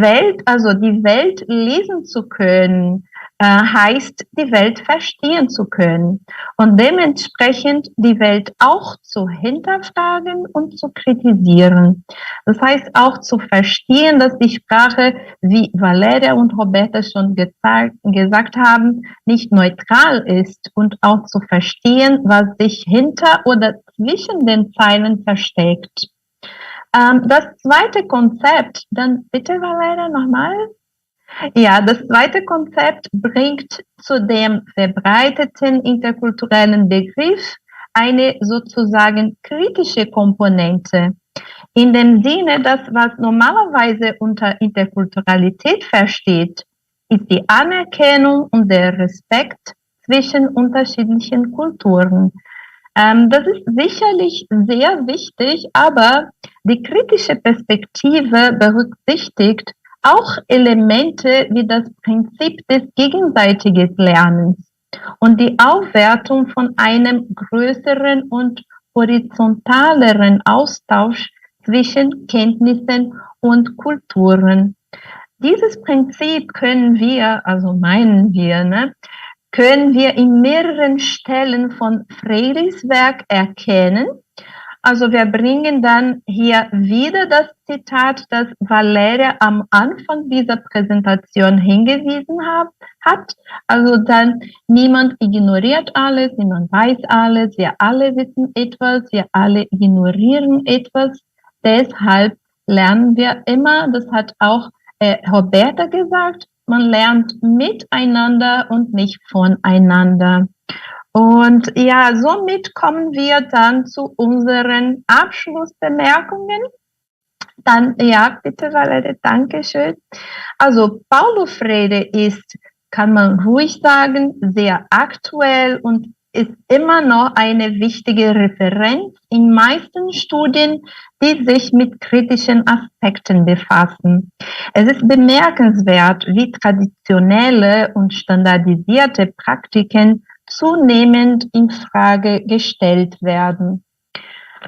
Welt lesen zu können, heißt, die Welt verstehen zu können und dementsprechend die Welt auch zu hinterfragen und zu kritisieren. Das heißt auch zu verstehen, dass die Sprache, wie Valeria und Roberta schon gesagt haben, nicht neutral ist und auch zu verstehen, was sich hinter oder zwischen den Zeilen versteckt. Das zweite Konzept, dann bitte Valeria nochmal. Ja, das zweite Konzept bringt zu dem verbreiteten interkulturellen Begriff eine sozusagen kritische Komponente. In dem Sinne, dass was normalerweise unter Interkulturalität versteht, ist die Anerkennung und der Respekt zwischen unterschiedlichen Kulturen. Das ist sicherlich sehr wichtig, aber die kritische Perspektive berücksichtigt auch Elemente wie das Prinzip des gegenseitigen Lernens und die Aufwertung von einem größeren und horizontaleren Austausch zwischen Kenntnissen und Kulturen. Dieses Prinzip können wir in mehreren Stellen von Freiris Werk erkennen. Also wir bringen dann hier wieder das Zitat, das Valeria am Anfang dieser Präsentation hingewiesen hat. Also dann, niemand ignoriert alles, niemand weiß alles, wir alle wissen etwas, wir alle ignorieren etwas. Deshalb lernen wir immer, das hat auch Roberta gesagt, man lernt miteinander und nicht voneinander. Und ja, somit kommen wir dann zu unseren Abschlussbemerkungen. Dann, ja, bitte Valeria, danke schön. Also Paulo Freire ist, kann man ruhig sagen, sehr aktuell und ist immer noch eine wichtige Referenz in meisten Studien, die sich mit kritischen Aspekten befassen. Es ist bemerkenswert, wie traditionelle und standardisierte Praktiken zunehmend in Frage gestellt werden.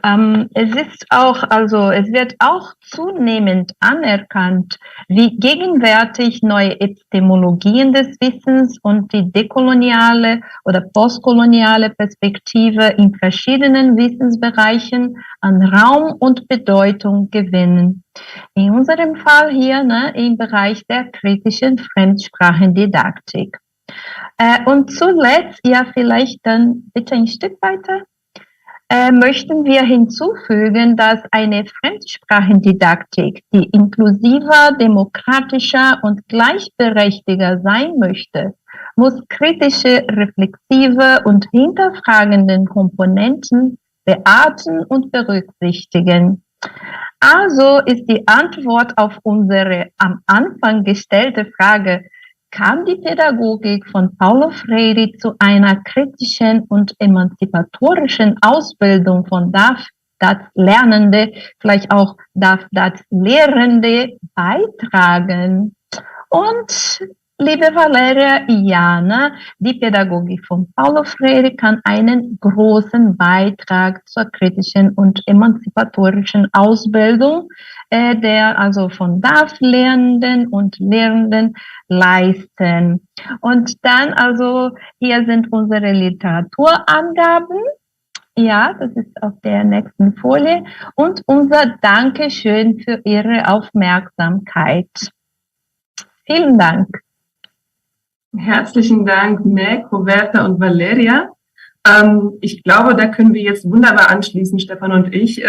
Es wird auch zunehmend anerkannt, wie gegenwärtig neue Epistemologien des Wissens und die dekoloniale oder postkoloniale Perspektive in verschiedenen Wissensbereichen an Raum und Bedeutung gewinnen. In unserem Fall hier, im Bereich der kritischen Fremdsprachendidaktik. Und zuletzt, ja, vielleicht dann bitte ein Stück weiter. Möchten wir hinzufügen, dass eine Fremdsprachendidaktik, die inklusiver, demokratischer und gleichberechtigter sein möchte, muss kritische, reflexive und hinterfragenden Komponenten beachten und berücksichtigen. Also ist die Antwort auf unsere am Anfang gestellte Frage, kam die Pädagogik von Paulo Freire zu einer kritischen und emanzipatorischen Ausbildung von Lernende, vielleicht auch Lehrende beitragen? Und liebe Valeria, ja, die Pädagogik von Paulo Freire kann einen großen Beitrag zur kritischen und emanzipatorischen Ausbildung von Lernenden und Lehrenden leisten. Und dann hier sind unsere Literaturangaben. Ja, das ist auf der nächsten Folie. Und unser Dankeschön für Ihre Aufmerksamkeit. Vielen Dank. Herzlichen Dank, Meg, Roberta und Valeria. Ich glaube, da können wir jetzt wunderbar anschließen, Stefan und ich.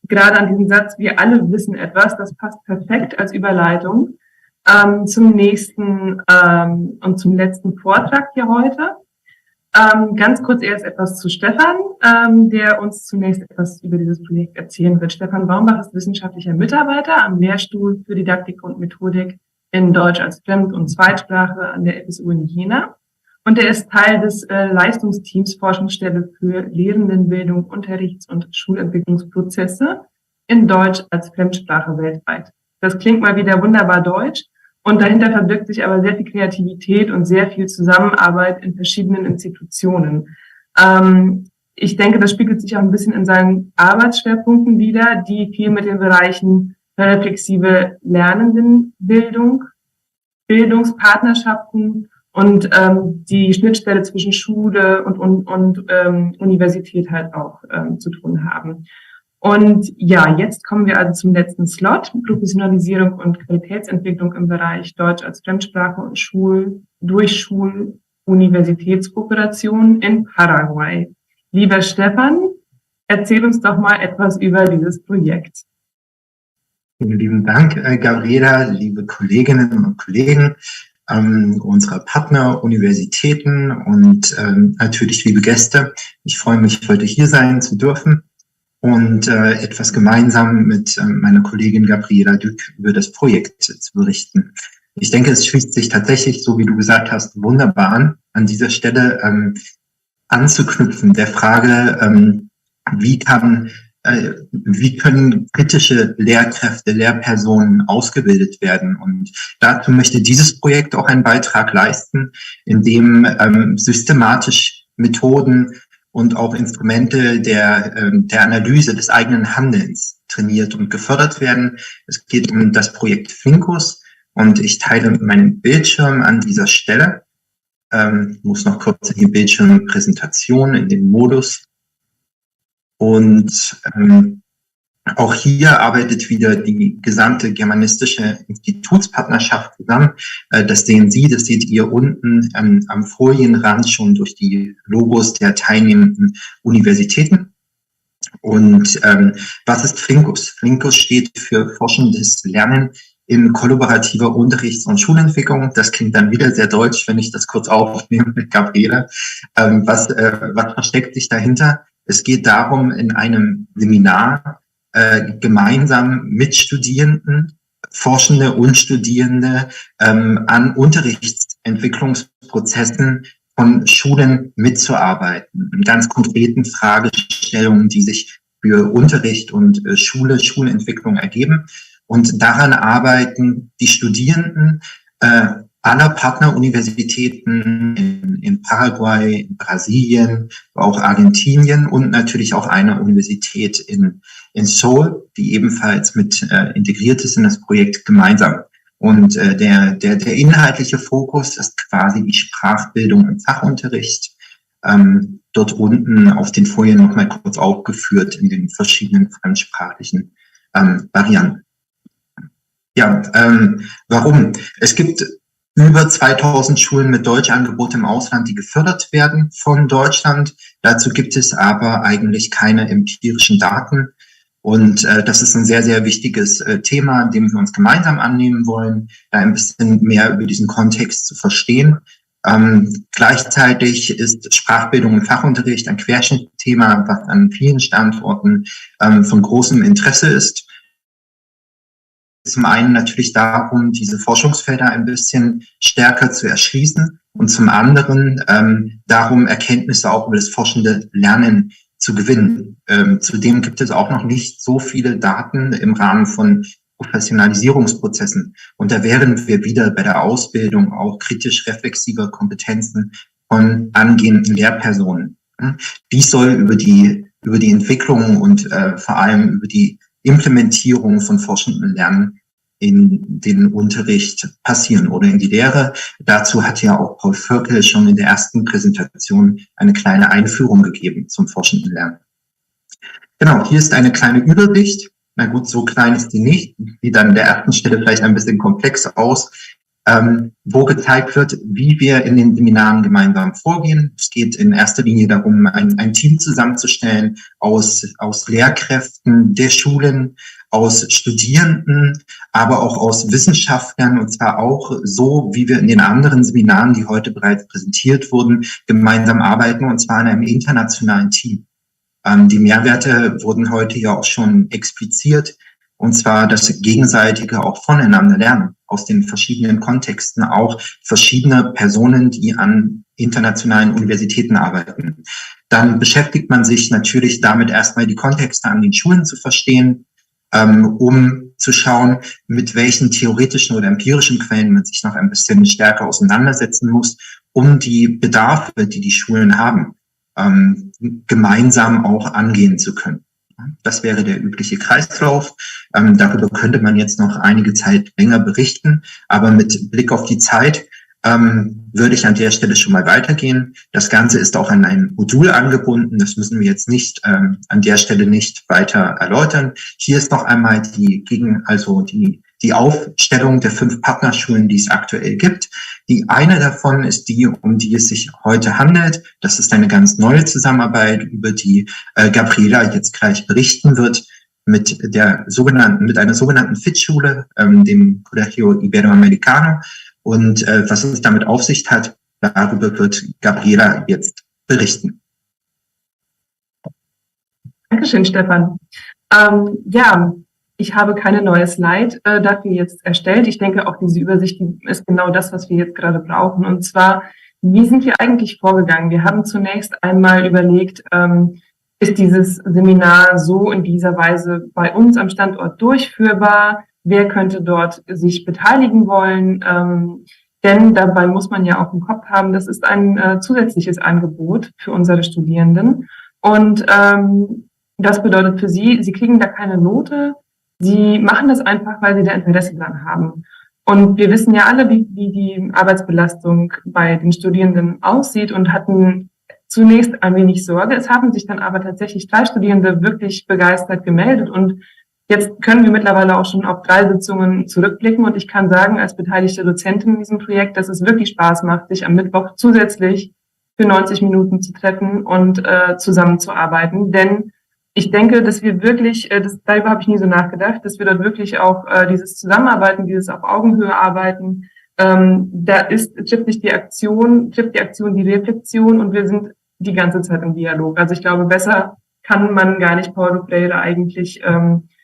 Gerade an diesem Satz, wir alle wissen etwas, das passt perfekt als Überleitung zum nächsten und zum letzten Vortrag hier heute. Ganz kurz erst etwas zu Stefan, der uns zunächst etwas über dieses Projekt erzählen wird. Stefan Baumbach ist wissenschaftlicher Mitarbeiter am Lehrstuhl für Didaktik und Methodik in Deutsch als Fremd- und Zweitsprache an der FSU in Jena. Und er ist Teil des Leistungsteams Forschungsstelle für Lehrendenbildung, Unterrichts- und Schulentwicklungsprozesse in Deutsch als Fremdsprache weltweit. Das klingt mal wieder wunderbar deutsch und dahinter verbirgt sich aber sehr viel Kreativität und sehr viel Zusammenarbeit in verschiedenen Institutionen. Ich denke, das spiegelt sich auch ein bisschen in seinen Arbeitsschwerpunkten wider, die viel mit den Bereichen reflexive Lernendenbildung, Bildungspartnerschaften und die Schnittstelle zwischen Schule und Universität halt auch zu tun haben. Und ja, jetzt kommen wir also zum letzten Slot, Professionalisierung und Qualitätsentwicklung im Bereich Deutsch als Fremdsprache und Schul-Universitätskooperation in Paraguay. Lieber Stefan, erzähl uns doch mal etwas über dieses Projekt. Vielen lieben Dank, Gabriela, liebe Kolleginnen und Kollegen unserer Partner, Universitäten und natürlich liebe Gäste. Ich freue mich, heute hier sein zu dürfen und etwas gemeinsam mit meiner Kollegin Gabriela Dück über das Projekt zu berichten. Ich denke, es schließt sich tatsächlich, so wie du gesagt hast, wunderbar an dieser Stelle anzuknüpfen, der Frage, wie können kritische Lehrkräfte, Lehrpersonen ausgebildet werden? Und dazu möchte dieses Projekt auch einen Beitrag leisten, indem systematisch Methoden und auch Instrumente der Analyse des eigenen Handelns trainiert und gefördert werden. Es geht um das Projekt Fincus und ich teile meinen Bildschirm an dieser Stelle. Muss noch kurz in die Bildschirmpräsentation, in den Modus. Und auch hier arbeitet wieder die gesamte germanistische Institutspartnerschaft zusammen. Das sehen Sie, das seht ihr unten am Folienrand schon durch die Logos der teilnehmenden Universitäten. Und was ist Fincus? Fincus steht für forschendes Lernen in kollaborativer Unterrichts- und Schulentwicklung. Das klingt dann wieder sehr deutsch, wenn ich das kurz aufnehme mit Gabriele. Was versteckt sich dahinter? Es geht darum, in einem Seminar gemeinsam mit Studierenden, Forschende und Studierende an Unterrichtsentwicklungsprozessen von Schulen mitzuarbeiten, in ganz konkreten Fragestellungen, die sich für Unterricht und Schulentwicklung ergeben. Und daran arbeiten die Studierenden aller Partneruniversitäten in Paraguay, in Brasilien, auch Argentinien und natürlich auch einer Universität in Seoul, die ebenfalls mit integriert ist in das Projekt gemeinsam. Und der inhaltliche Fokus ist quasi die Sprachbildung im Fachunterricht. Dort unten auf den Folien nochmal kurz aufgeführt in den verschiedenen fremdsprachlichen Varianten. Ja, warum? Es gibt über 2000 Schulen mit Deutschangebot im Ausland, die gefördert werden von Deutschland. Dazu gibt es aber eigentlich keine empirischen Daten. Und das ist ein sehr, sehr wichtiges Thema, dem wir uns gemeinsam annehmen wollen, da ein bisschen mehr über diesen Kontext zu verstehen. Gleichzeitig ist Sprachbildung im Fachunterricht ein Querschnittsthema, was an vielen Standorten von großem Interesse ist. Zum einen natürlich darum, diese Forschungsfelder ein bisschen stärker zu erschließen und zum anderen darum, Erkenntnisse auch über das forschende Lernen zu gewinnen. Zudem gibt es auch noch nicht so viele Daten im Rahmen von Professionalisierungsprozessen. Und da wären wir wieder bei der Ausbildung auch kritisch-reflexiver Kompetenzen von angehenden Lehrpersonen. Dies soll über die Entwicklung und vor allem über die Implementierung von forschendem Lernen in den Unterricht passieren oder in die Lehre. Dazu hat ja auch Paul Völkel schon in der ersten Präsentation eine kleine Einführung gegeben zum forschenden Lernen. Genau, hier ist eine kleine Übersicht. Na gut, so klein ist die nicht. Sieht an der ersten Stelle vielleicht ein bisschen komplex aus, wo gezeigt wird, wie wir in den Seminaren gemeinsam vorgehen. Es geht in erster Linie darum, ein Team zusammenzustellen aus Lehrkräften der Schulen, aus Studierenden, aber auch aus Wissenschaftlern, und zwar auch so, wie wir in den anderen Seminaren, die heute bereits präsentiert wurden, gemeinsam arbeiten, und zwar in einem internationalen Team. Die Mehrwerte wurden heute ja auch schon expliziert, und zwar das gegenseitige auch voneinander lernen, aus den verschiedenen Kontexten, auch verschiedene Personen, die an internationalen Universitäten arbeiten. Dann beschäftigt man sich natürlich damit, erstmal die Kontexte an den Schulen zu verstehen, um zu schauen, mit welchen theoretischen oder empirischen Quellen man sich noch ein bisschen stärker auseinandersetzen muss, um die Bedarfe, die die Schulen haben, gemeinsam auch angehen zu können. Das wäre der übliche Kreislauf. Darüber könnte man jetzt noch einige Zeit länger berichten, aber mit Blick auf die Zeit würde ich an der Stelle schon mal weitergehen. Das Ganze ist auch an ein Modul angebunden. Das müssen wir jetzt nicht an der Stelle nicht weiter erläutern. Hier ist noch einmal die Aufstellung der 5 Partnerschulen, die es aktuell gibt. Die eine davon ist die, um die es sich heute handelt. Das ist eine ganz neue Zusammenarbeit, über die Gabriela jetzt gleich berichten wird, mit einer sogenannten FIT-Schule, dem Colegio Iberoamericano. Und was es damit auf sich hat, darüber wird Gabriela jetzt berichten. Dankeschön, Stefan. Ich habe keine neue Slide dafür jetzt erstellt. Ich denke, auch diese Übersicht ist genau das, was wir jetzt gerade brauchen. Und zwar, wie sind wir eigentlich vorgegangen? Wir haben zunächst einmal überlegt, ist dieses Seminar so in dieser Weise bei uns am Standort durchführbar? Wer könnte dort sich beteiligen wollen? Denn dabei muss man ja auch im Kopf haben, das ist ein zusätzliches Angebot für unsere Studierenden. Und das bedeutet für Sie kriegen da keine Note. Sie machen das einfach, weil Sie da Interesse dran haben. Und wir wissen ja alle, wie die Arbeitsbelastung bei den Studierenden aussieht und hatten zunächst ein wenig Sorge. Es haben sich dann aber tatsächlich 3 Studierende wirklich begeistert gemeldet, und jetzt können wir mittlerweile auch schon auf 3 Sitzungen zurückblicken, und ich kann sagen, als beteiligte Dozentin in diesem Projekt, dass es wirklich Spaß macht, sich am Mittwoch zusätzlich für 90 Minuten zu treffen und zusammenzuarbeiten. Denn ich denke, dass wir wirklich, darüber habe ich nie so nachgedacht, dass wir dort wirklich auch dieses Zusammenarbeiten, dieses auf Augenhöhe arbeiten, da trifft die Aktion die Reflexion, und wir sind die ganze Zeit im Dialog. Also ich glaube, besser kann man gar nicht Paulo Freire eigentlich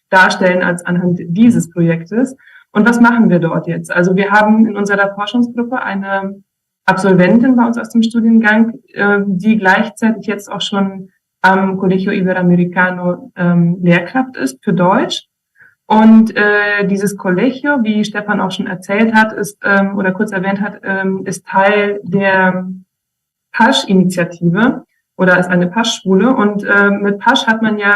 darstellen als anhand dieses Projektes. Und was machen wir dort jetzt? Also wir haben in unserer Forschungsgruppe eine Absolventin bei uns aus dem Studiengang, die gleichzeitig jetzt auch schon am Colegio Iberoamericano Lehrkraft ist für Deutsch. Und dieses Colegio, wie Stefan auch schon erzählt hat, ist oder kurz erwähnt hat, ist Teil der PASH-Initiative oder ist eine PASH-Schule. Und mit PASH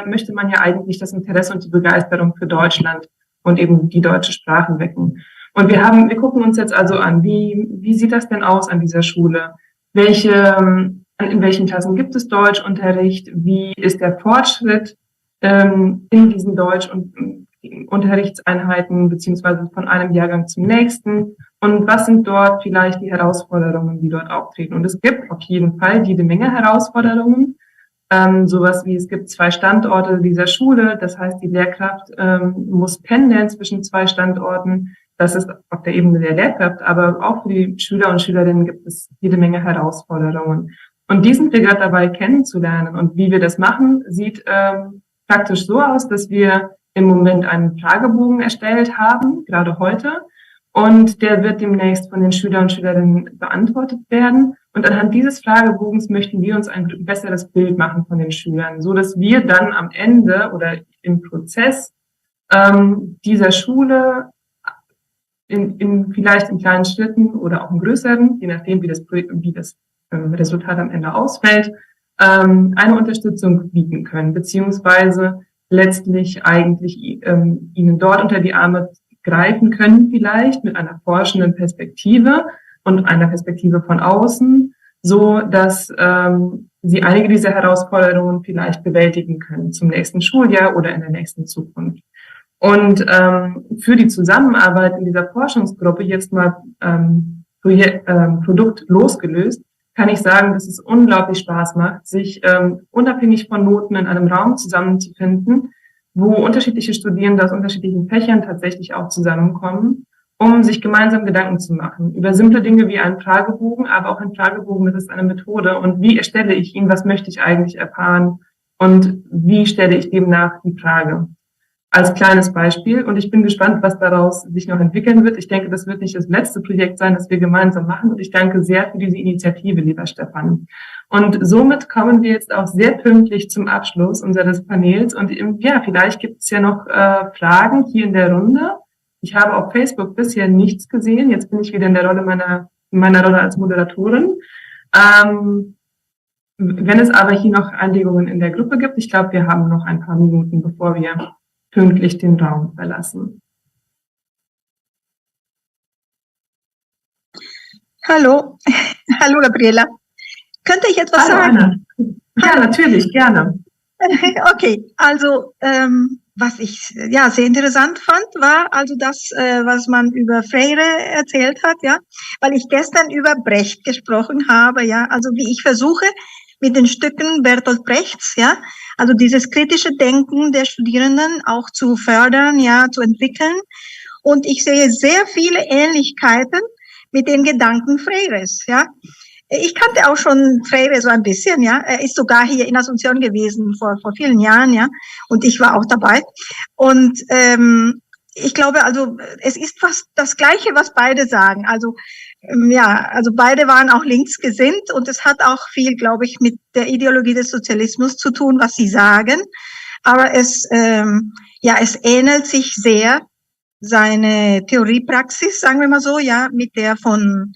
möchte man ja eigentlich das Interesse und die Begeisterung für Deutschland und eben die deutsche Sprache wecken. Und wir gucken uns jetzt also an, wie sieht das denn aus an dieser Schule? In welchen Klassen gibt es Deutschunterricht? Wie ist der Fortschritt in diesen Deutsch- und Unterrichtseinheiten beziehungsweise von einem Jahrgang zum nächsten? Und was sind dort vielleicht die Herausforderungen, die dort auftreten? Und es gibt auf jeden Fall jede Menge Herausforderungen. Sowas wie, es gibt 2 Standorte dieser Schule. Das heißt, die Lehrkraft muss pendeln zwischen 2 Standorten. Das ist auf der Ebene der Lehrkraft, aber auch für die Schüler und Schülerinnen gibt es jede Menge Herausforderungen. Und diesen Trigger dabei kennenzulernen und wie wir das machen, sieht praktisch so aus, dass wir im Moment einen Fragebogen erstellt haben, gerade heute. Und der wird demnächst von den Schülern und Schülerinnen beantwortet werden. Und anhand dieses Fragebogens möchten wir uns ein besseres Bild machen von den Schülern, so dass wir dann am Ende oder im Prozess dieser Schule vielleicht in kleinen Schritten oder auch in größeren, je nachdem, wie das Resultat am Ende ausfällt, eine Unterstützung bieten können, beziehungsweise letztlich eigentlich ihnen dort unter die Arme greifen können, vielleicht mit einer forschenden Perspektive und einer Perspektive von außen, so dass sie einige dieser Herausforderungen vielleicht bewältigen können zum nächsten Schuljahr oder in der nächsten Zukunft. Und für die Zusammenarbeit in dieser Forschungsgruppe jetzt mal Produkt losgelöst, kann ich sagen, dass es unglaublich Spaß macht, sich unabhängig von Noten in einem Raum zusammenzufinden, wo unterschiedliche Studierende aus unterschiedlichen Fächern tatsächlich auch zusammenkommen, um sich gemeinsam Gedanken zu machen über simple Dinge wie einen Fragebogen, aber auch ein Fragebogen, das ist eine Methode. Und wie erstelle ich ihn? Was möchte ich eigentlich erfahren? Und wie stelle ich demnach die Frage? Als kleines Beispiel. Und ich bin gespannt, was daraus sich noch entwickeln wird. Ich denke, das wird nicht das letzte Projekt sein, das wir gemeinsam machen. Und ich danke sehr für diese Initiative, lieber Stefan. Und somit kommen wir jetzt auch sehr pünktlich zum Abschluss unseres Panels. Und ja, vielleicht gibt es ja noch Fragen hier in der Runde. Ich habe auf Facebook bisher nichts gesehen. Jetzt bin ich wieder in der Rolle meiner Rolle als Moderatorin. Wenn es aber hier noch Anregungen in der Gruppe gibt, ich glaube, wir haben noch ein paar Minuten, bevor wir pünktlich den Raum verlassen. Hallo, hallo Gabriela. Könnte ich etwas sagen? Anna. Ja, natürlich, gerne. Okay, also was ich sehr interessant fand, war also das, was man über Freire erzählt hat, ja, weil ich gestern über Brecht gesprochen habe, ja, also wie ich versuche mit den Stücken Bertolt Brechts, ja, also dieses kritische Denken der Studierenden auch zu fördern, ja, zu entwickeln. Und ich sehe sehr viele Ähnlichkeiten mit den Gedanken Freires, ja. Ich kannte auch schon Freire so ein bisschen, ja. Er ist sogar hier in Asunción gewesen vor vielen Jahren, ja. Und ich war auch dabei. Und ich glaube, also es ist fast das Gleiche, was beide sagen. Also also beide waren auch linksgesinnt und es hat auch viel, glaube ich, mit der Ideologie des Sozialismus zu tun, was sie sagen. Aber es ähnelt sich sehr seine Theoriepraxis, sagen wir mal so, ja, mit der von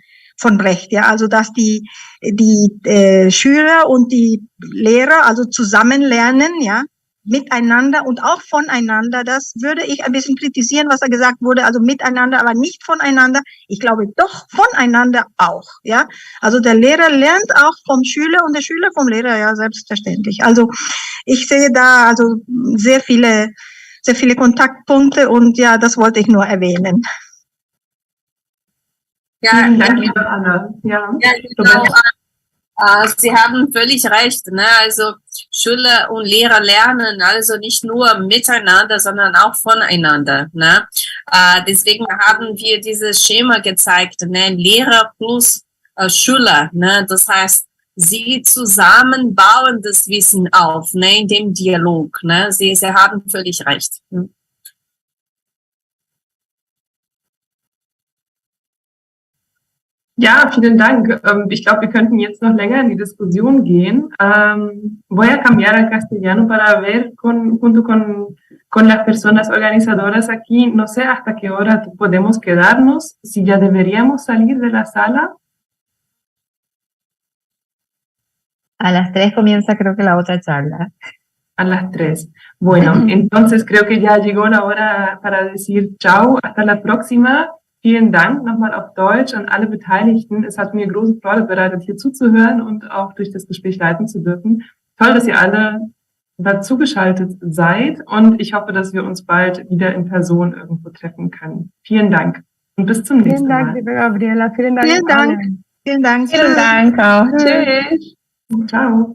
Brecht, ja, also dass die Schüler und die Lehrer also zusammen lernen, ja, miteinander und auch voneinander. Das würde ich ein bisschen kritisieren, was da gesagt wurde, also miteinander, aber nicht voneinander. Ich glaube doch voneinander auch, ja. Also der Lehrer lernt auch vom Schüler und der Schüler vom Lehrer, ja, selbstverständlich. Also ich sehe da also sehr viele Kontaktpunkte und ja, das wollte ich nur erwähnen. Ja, vielen Dank, liebe Anna. Ja, genau. Sie haben völlig recht, ne? Also Schüler und Lehrer lernen also nicht nur miteinander, sondern auch voneinander, ne? Deswegen haben wir dieses Schema gezeigt, ne? Lehrer plus Schüler, ne? Das heißt, sie zusammen bauen das Wissen auf, ne? In dem Dialog, ne? Sie haben völlig recht. Ja, vielen Dank. Ich glaube, wir könnten jetzt noch länger in die Diskussion gehen. Voy a cambiar al castellano para ver junto con las personas organizadoras aquí, no sé hasta qué hora podemos quedarnos, si ya deberíamos salir de la sala. A las 3 comienza creo que la otra charla. A las 3. Bueno, entonces creo que ya llegó la hora para decir Ciao, hasta la próxima. Vielen Dank nochmal auf Deutsch an alle Beteiligten. Es hat mir große Freude bereitet, hier zuzuhören und auch durch das Gespräch leiten zu dürfen. Toll, dass ihr alle dazugeschaltet seid und ich hoffe, dass wir uns bald wieder in Person irgendwo treffen können. Vielen Dank und bis zum nächsten Mal. Vielen Dank, liebe Gabriela. Vielen Dank. Vielen Dank. Vielen Dank. Vielen Dank auch. Tschüss. Ciao.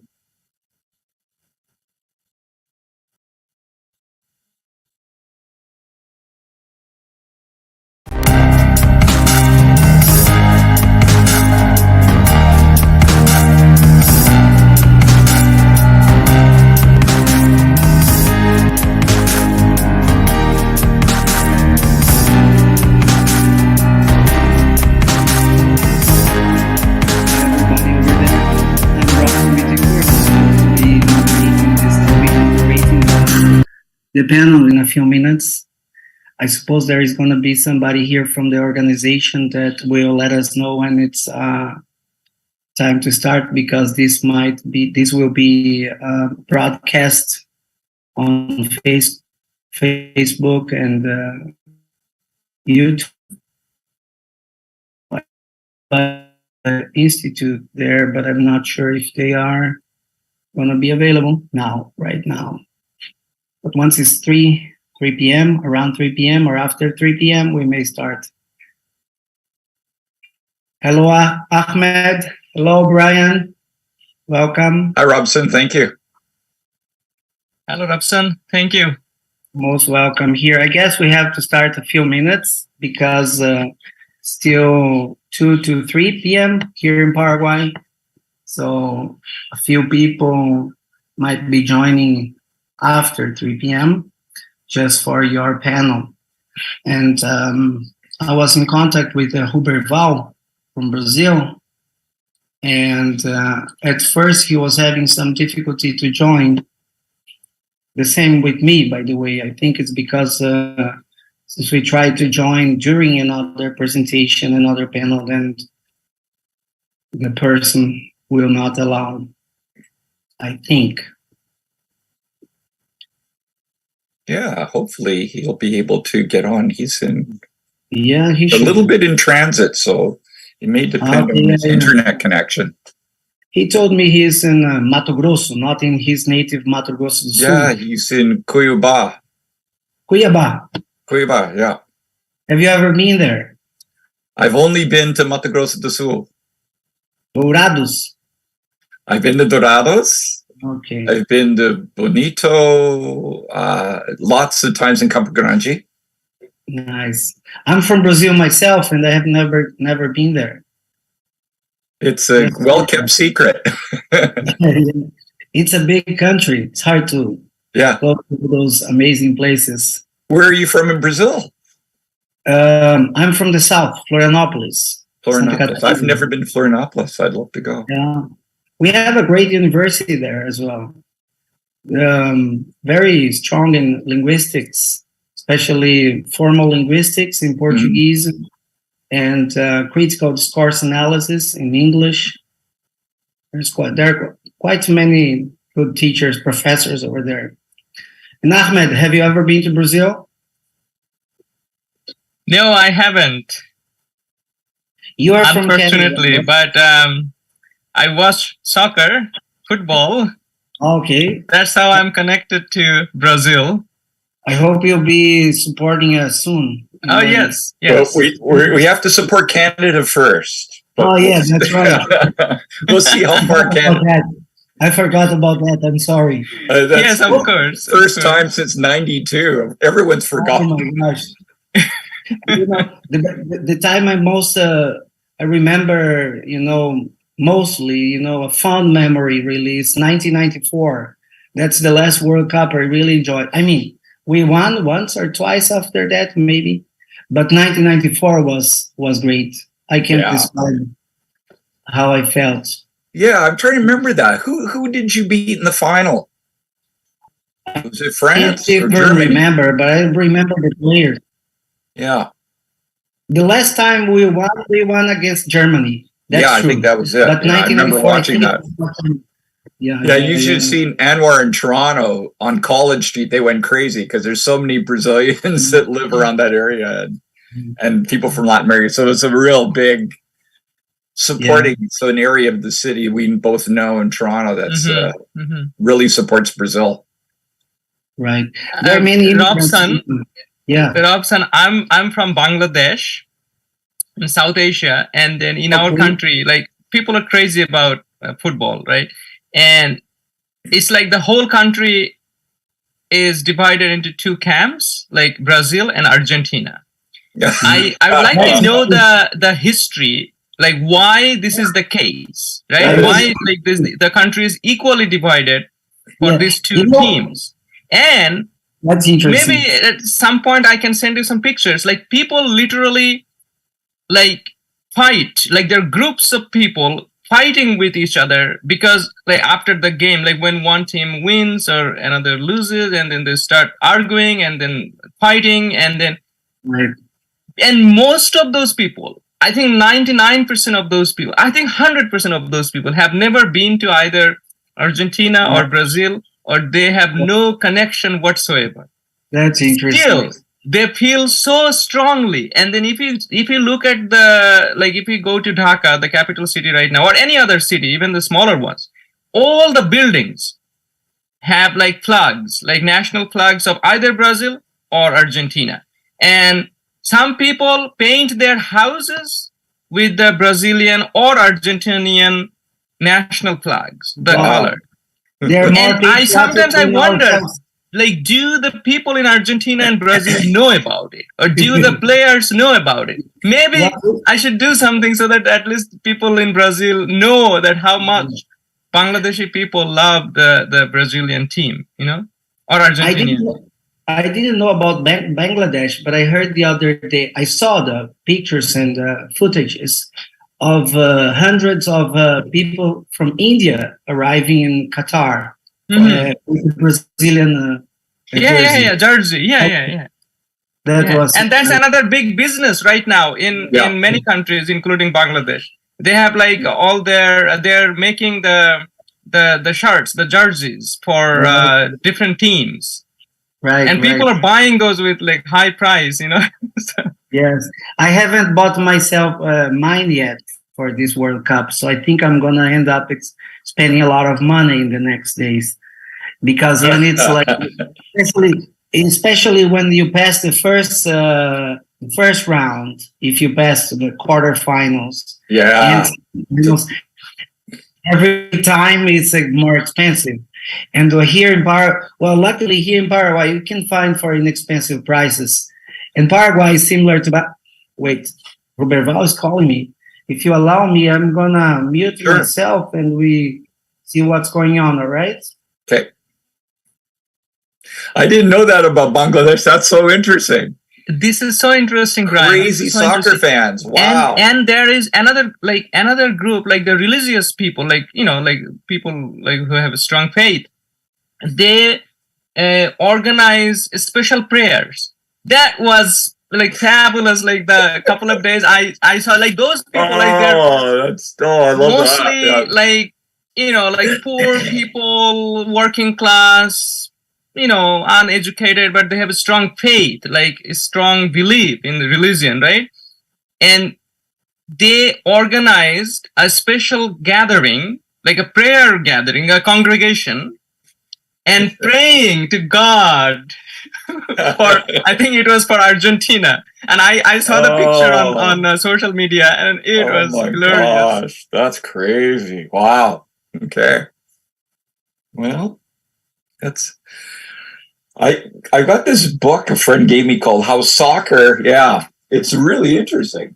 The panel in a few minutes. I suppose there is going to be somebody here from the organization that will let us know when it's time to start, because this will be broadcast on Facebook and YouTube. Institute there, but I'm not sure if they are going to be available right now. But once it's 3 p.m., around 3 p.m. or after 3 p.m., we may start. Hello, Ahmed. Hello, Brian. Welcome. Hi, Robson. Thank you. Hello, Robson. Thank you. Most welcome here. I guess we have to start a few minutes because still 2 to 3 p.m. here in Paraguay. So a few people might be joining after 3 p.m. just for your panel. And I was in contact with Hubert Val from Brazil. And at first he was having some difficulty to join. The same with me, by the way. I think it's because since we tried to join during another presentation, another panel, then the person will not allow, I think. Yeah, hopefully he'll be able to get on. He's in he a little bit in transit, so it may depend on his internet connection. He told me he's in Mato Grosso, not in his native Mato Grosso do Sul. Yeah, he's in Cuiabá. Cuiabá, yeah. Have you ever been there? I've only been to Mato Grosso do Sul. Dourados? I've been to Dourados. Okay. I've been to Bonito, lots of times in Campo Grande. Nice. I'm from Brazil myself, and I have never been there. It's a well-kept secret. It's a big country. It's hard to go to those amazing places. Where are you from in Brazil? I'm from the south, Florianópolis. Florianópolis. I've never been to Florianópolis. I'd love to go. Yeah. We have a great university there as well. Very strong in linguistics, especially formal linguistics in Portuguese and critical discourse analysis in English. There are quite many good teachers, professors over there. And Ahmed, have you ever been to Brazil? No, I haven't. You are from Canada, but I watch soccer, football. Okay. That's how I'm connected to Brazil. I hope you'll be supporting us soon. Oh, yes. Well, we have to support Canada first. Oh, yes, that's right. We'll see how far Canada... I forgot about that. I'm sorry. Yes, of course. First time since 92. Everyone's forgotten. Oh, my gosh. The time I remember, mostly, a fond memory really is 1994. That's the last World Cup I really enjoyed. I mean, we won once or twice after that, maybe, but 1994 was great. I can't Yeah. describe how I felt. Yeah, I'm trying to remember that. Who did you beat in the final? Was it France I or don't Germany? remember, but I remember the players. Yeah. The last time we won against Germany. That's Yeah, I true. think that was it. But Yeah, I remember 1994, watching that. Yeah, you should have seen Anwar in Toronto on College Street. They went crazy because there's so many Brazilians that live around that area and people from Latin America. So it's a real big supporting. So an area of the city we both know in Toronto that's really supports Brazil. Right. There are many Robson, yeah. Robson, I'm from Bangladesh in South Asia, and then in our country, like people are crazy about football, right? And it's like the whole country is divided into two camps, like Brazil and Argentina. I would like to know the history, like why this is the case, right? Why like this the country is equally divided for these two teams. And that's interesting. Maybe at some point I can send you some pictures. Like people literally like fight, like there are groups of people fighting with each other because like after the game, like when one team wins or another loses, and then they start arguing and then fighting, and then and most of those people, I think 99% of those people, I think 100% of those people have never been to either Argentina or Brazil, or they have no connection whatsoever. That's interesting. Still, they feel so strongly. And then if you look at the, like if you go to Dhaka, the capital city right now, or any other city, even the smaller ones, all the buildings have like flags, like national flags of either Brazil or Argentina. And some people paint their houses with the Brazilian or Argentinian national flags, the color. And I sometimes wonder, like, do the people in Argentina and Brazil know about it, or do the players know about it? Maybe I should do something so that at least people in Brazil know that how much Bangladeshi people love the Brazilian team, you know, or Argentinian. I didn't know about Bangladesh, but I heard the other day, I saw the pictures and footages of hundreds of people from India arriving in Qatar with the Brazilian jersey. Yeah. That was, and that's another big business right now in many countries, including Bangladesh. They have like all they're making the shirts, the jerseys for different teams. Right. And people are buying those with like high price, you know. Yes. I haven't bought myself mine yet for this World Cup. So I think I'm going to end up spending a lot of money in the next days. Because when it's like, especially when you pass the first round, if you pass to the quarterfinals. Yeah. And, every time it's like more expensive. And here in Paraguay, well, luckily here in Paraguay, you can find for inexpensive prices. And Paraguay is similar to, wait, Roberval is calling me. If you allow me, I'm going to mute myself and we see what's going on, all right? Okay. I didn't know that about Bangladesh. That's so interesting. This is so interesting, Brian. Crazy soccer fans. Wow. And there is another group, like the religious people, like, you know, like people like who have a strong faith. They organize special prayers. That was like fabulous. Like the couple of days I saw like those people, like they're I love mostly that. Yeah. like, you know, like poor people, working class, you know, uneducated, but they have a strong faith, like a strong belief in the religion, right? And they organized a special gathering, like a prayer gathering, a congregation, and praying to God for, I think it was for Argentina. And I saw the picture on social media, and it was glorious. Gosh, that's crazy. Wow. Okay. Well, that's... I got this book a friend gave me called How Soccer. Yeah, it's really interesting.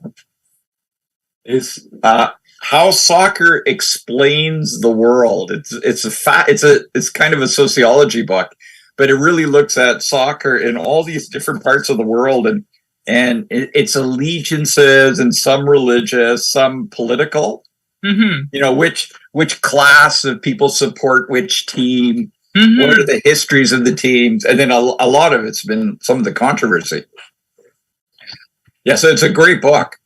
It's How Soccer Explains the World. It's kind of a sociology book, but it really looks at soccer in all these different parts of the world and and it's allegiances and some religious, some political. You know, which class of people support which team. What are the histories of the teams? And then a lot of it's been some of the controversy. Yeah, so it's a great book.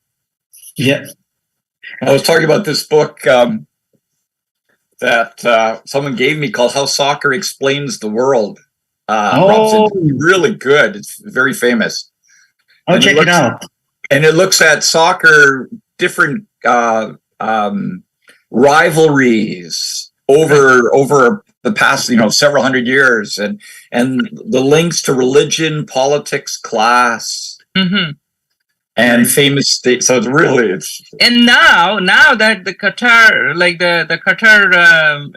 Yeah. I was talking about this book that someone gave me called How Soccer Explains the World. Robson, really good. It's very famous. I'll check it out. And it looks at soccer, different rivalries over the past, several hundred years, and the links to religion, politics, class, and famous states. So it's and now that the Qatar, like the Qatar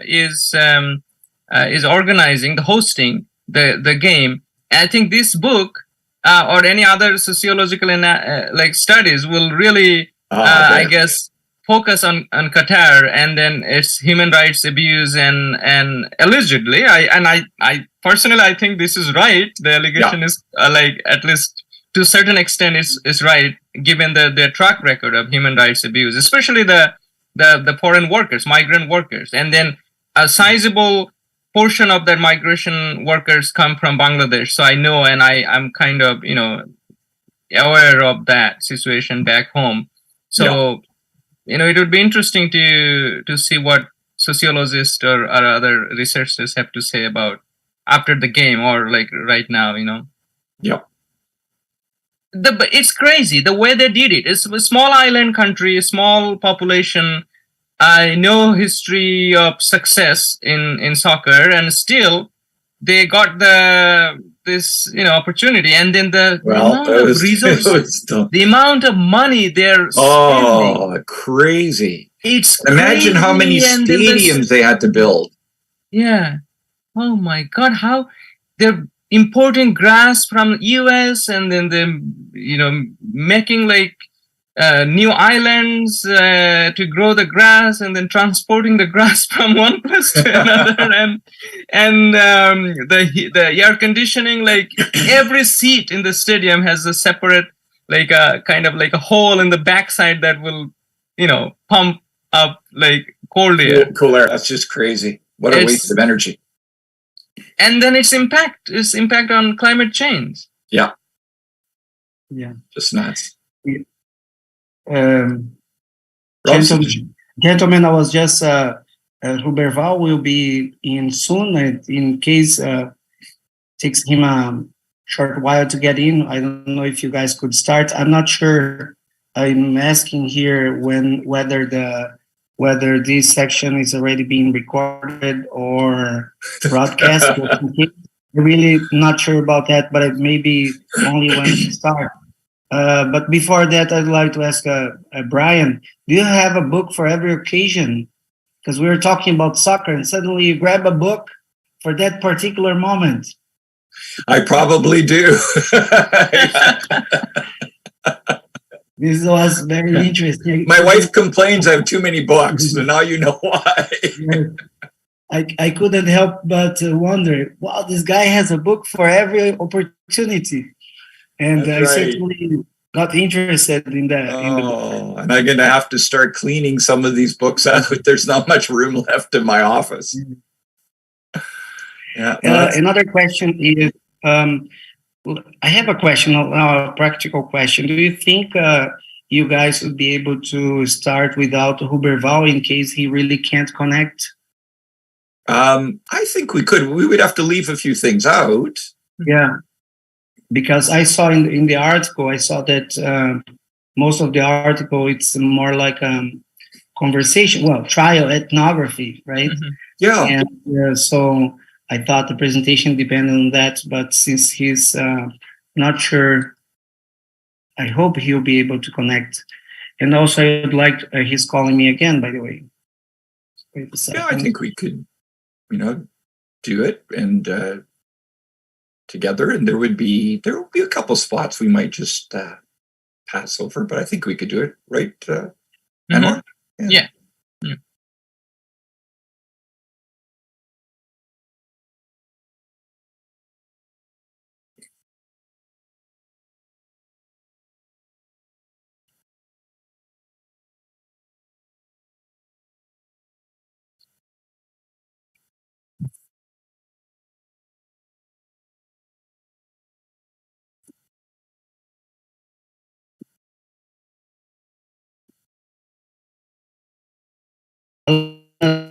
is organizing, hosting the game. I think this book or any other sociological studies will really, I guess, focus on Qatar and then its human rights abuse and allegedly. I personally, I think this is right. The allegation is at least to a certain extent is right, given their track record of human rights abuse, especially the foreign workers, migrant workers, and then a sizable portion of that migration workers come from Bangladesh. So I know, and I'm kind of aware of that situation back home. So it would be interesting to see what sociologists or other researchers have to say about after the game or like right now. It's crazy the way they did it. It's a small island country, small population. I know history of success in soccer, and still they got this opportunity, and then the amount of resources, the amount of money they're spending. Crazy! It's imagine crazy, how many stadiums they had to build. Yeah. Oh my God! How they're importing grass from US, and then they're making like new islands to grow the grass, and then transporting the grass from one place to another, and the air conditioning, like every seat in the stadium has a separate kind of like a hole in the backside that will pump up like cold air. Cool air. That's just crazy. What a waste of energy. And then its impact on climate change. Yeah. Just nuts. Gentlemen, I was just Ruberval will be in soon. In case takes him a short while to get in. I don't know if you guys could start. I'm not sure. I'm asking here whether this section is already being recorded or broadcast. I'm really not sure about that, but it may be only when we start. But before that, I'd like to ask Brian, do you have a book for every occasion? Because we were talking about soccer and suddenly you grab a book for that particular moment. I probably do. This was very interesting. My wife complains I have too many books, so now you know why. I couldn't help but wonder, wow, this guy has a book for every opportunity. And I certainly got interested in that. In the book. And I'm going to have to start cleaning some of these books out. There's not much room left in my office. Another question is, I have a question, a practical question. Do you think you guys would be able to start without Ruberval in case he really can't connect? I think we could. We would have to leave a few things out. Yeah. Because I saw in the article, I saw that most of the article, it's more like conversation, trial ethnography, right? Yeah. And so I thought the presentation depended on that, but since he's not sure, I hope he'll be able to connect. And also, I would like, he's calling me again, by the way. Wait a second. Yeah, I think we could, do it and together, and there will be a couple spots we might just pass over, but I think we could do it, right? Anwar? Yeah.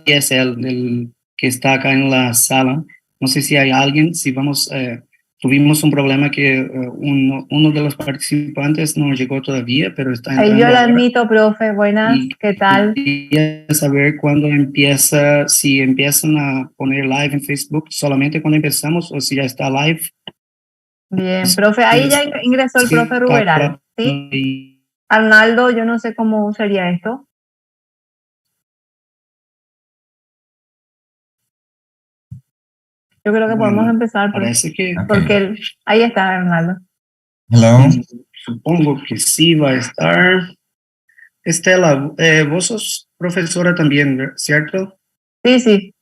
es el que está acá en la sala. No sé si hay alguien, si vamos, tuvimos un problema que uno de los participantes no llegó todavía, pero está entrando. Yo lo ahora. admito, profe, buenas, ¿qué tal? Quería saber cuándo empieza, si empiezan a poner live en Facebook, solamente cuando empezamos o si ya está live. Bien, profe, ahí ya ingresó el profe Ruberal, ¿sí? Arnaldo, yo no sé cómo sería esto. Yo creo que podemos empezar porque ahí está Arnaldo. Hello. Supongo que sí va a estar. Estela, vos sos profesora también, ¿cierto? Sí, sí.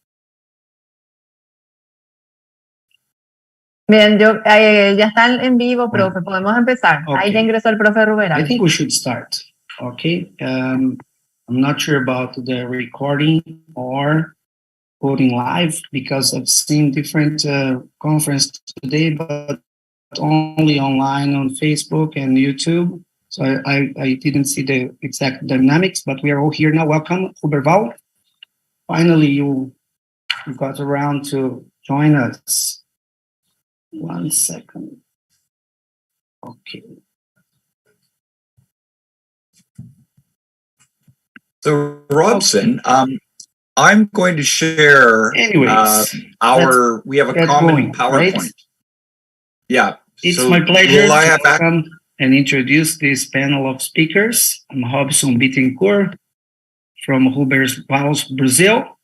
Bien, ya están en vivo, profe, podemos empezar. Okay. Ahí ya ingresó el profe Ruberal. I think we should start. Okay. I'm not sure about the recording or putting live because I've seen different conference today, but only online on Facebook and YouTube. So I didn't see the exact dynamics, but we are all here now. Welcome, Huberval. Finally, you got around to join us. 1 second. Okay. So Robson, I'm going to share Anyways, we have a common PowerPoint. Right? Yeah. It's so my pleasure will I have to come and introduce this panel of speakers. I'm Robson Bittencourt from Huberval, Brazil.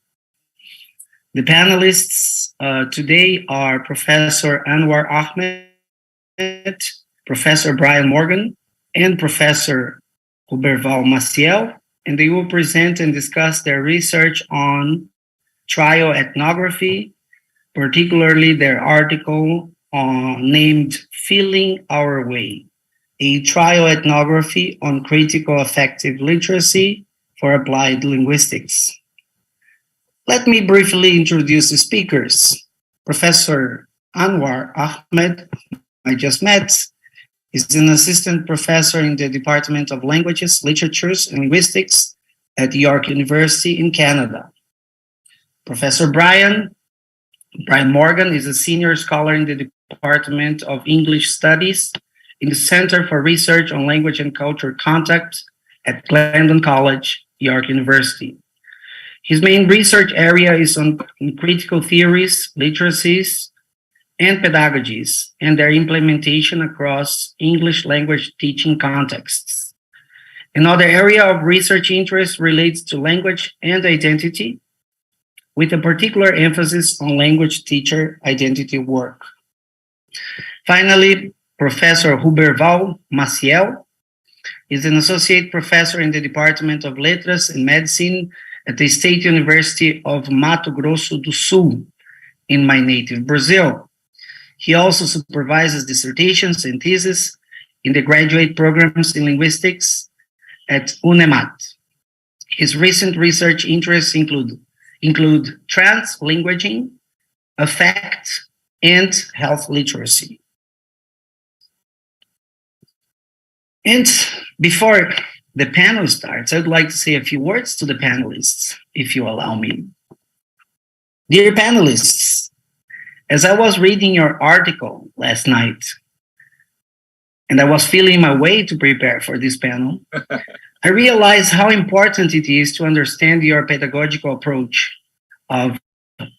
The panelists today are Professor Anwar Ahmed, Professor Brian Morgan, and Professor Huberval Maciel, and they will present and discuss their research on trioethnography, particularly their article named Feeling Our Way, a trioethnography on critical affective literacy for applied linguistics. Let me briefly introduce the speakers. Professor Anwar Ahmed, I just met, is an assistant professor in the Department of Languages, Literatures, and Linguistics at York University in Canada. Professor Brian Morgan is a senior scholar in the Department of English Studies in the Center for Research on Language and Culture Contact at Glendon College, York University. His main research area is on critical theories, literacies, and pedagogies, and their implementation across English language teaching contexts. Another area of research interest relates to language and identity, with a particular emphasis on language teacher identity work. Finally, Professor Huberval Maciel is an associate professor in the Department of Letras and Medicine at the State University of Mato Grosso do Sul in my native Brazil. He also supervises dissertations and theses in the graduate programs in linguistics at UNEMAT. His recent research interests include translanguaging, affect, and health literacy. And before the panel starts, I would like to say a few words to the panelists, if you allow me. Dear panelists, as I was reading your article last night, and I was feeling my way to prepare for this panel, I realized how important it is to understand your pedagogical approach of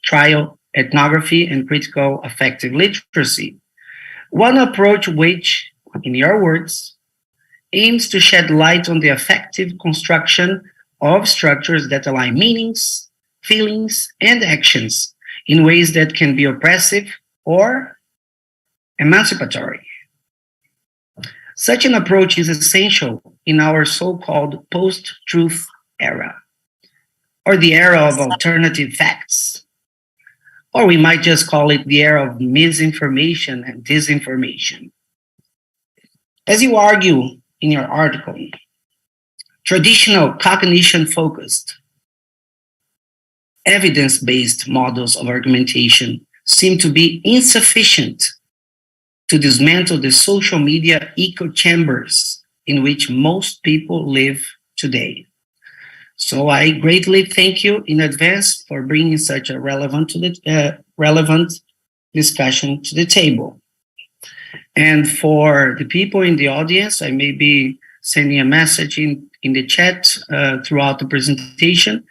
trioethnography and critical affective literacy. One approach which, in your words, aims to shed light on the affective construction of structures that align meanings, feelings, and actions in ways that can be oppressive or emancipatory. Such an approach is essential in our so-called post-truth era, or the era of alternative facts, or we might just call it the era of misinformation and disinformation. As you argue in your article, traditional cognition-focused, evidence-based models of argumentation seem to be insufficient to dismantle the social media echo chambers in which most people live today. So I greatly thank you in advance for bringing such a relevant discussion to the table. And for the people in the audience, I may be sending a message in the chat throughout the presentation.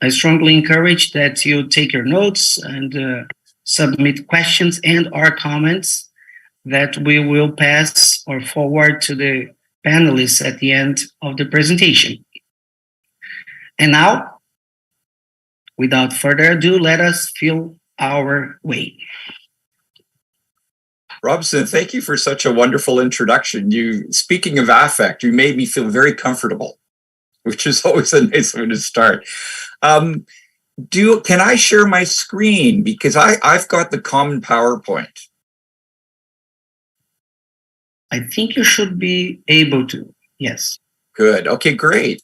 I strongly encourage that you take your notes and submit questions and or comments that we will pass or forward to the panelists at the end of the presentation. And now, without further ado, let us feel our way. Robson, thank you for such a wonderful introduction. Speaking of affect, you made me feel very comfortable, which is always a nice way to start. Can I share my screen? Because I've got the common PowerPoint. I think you should be able to, yes. Good, okay, great.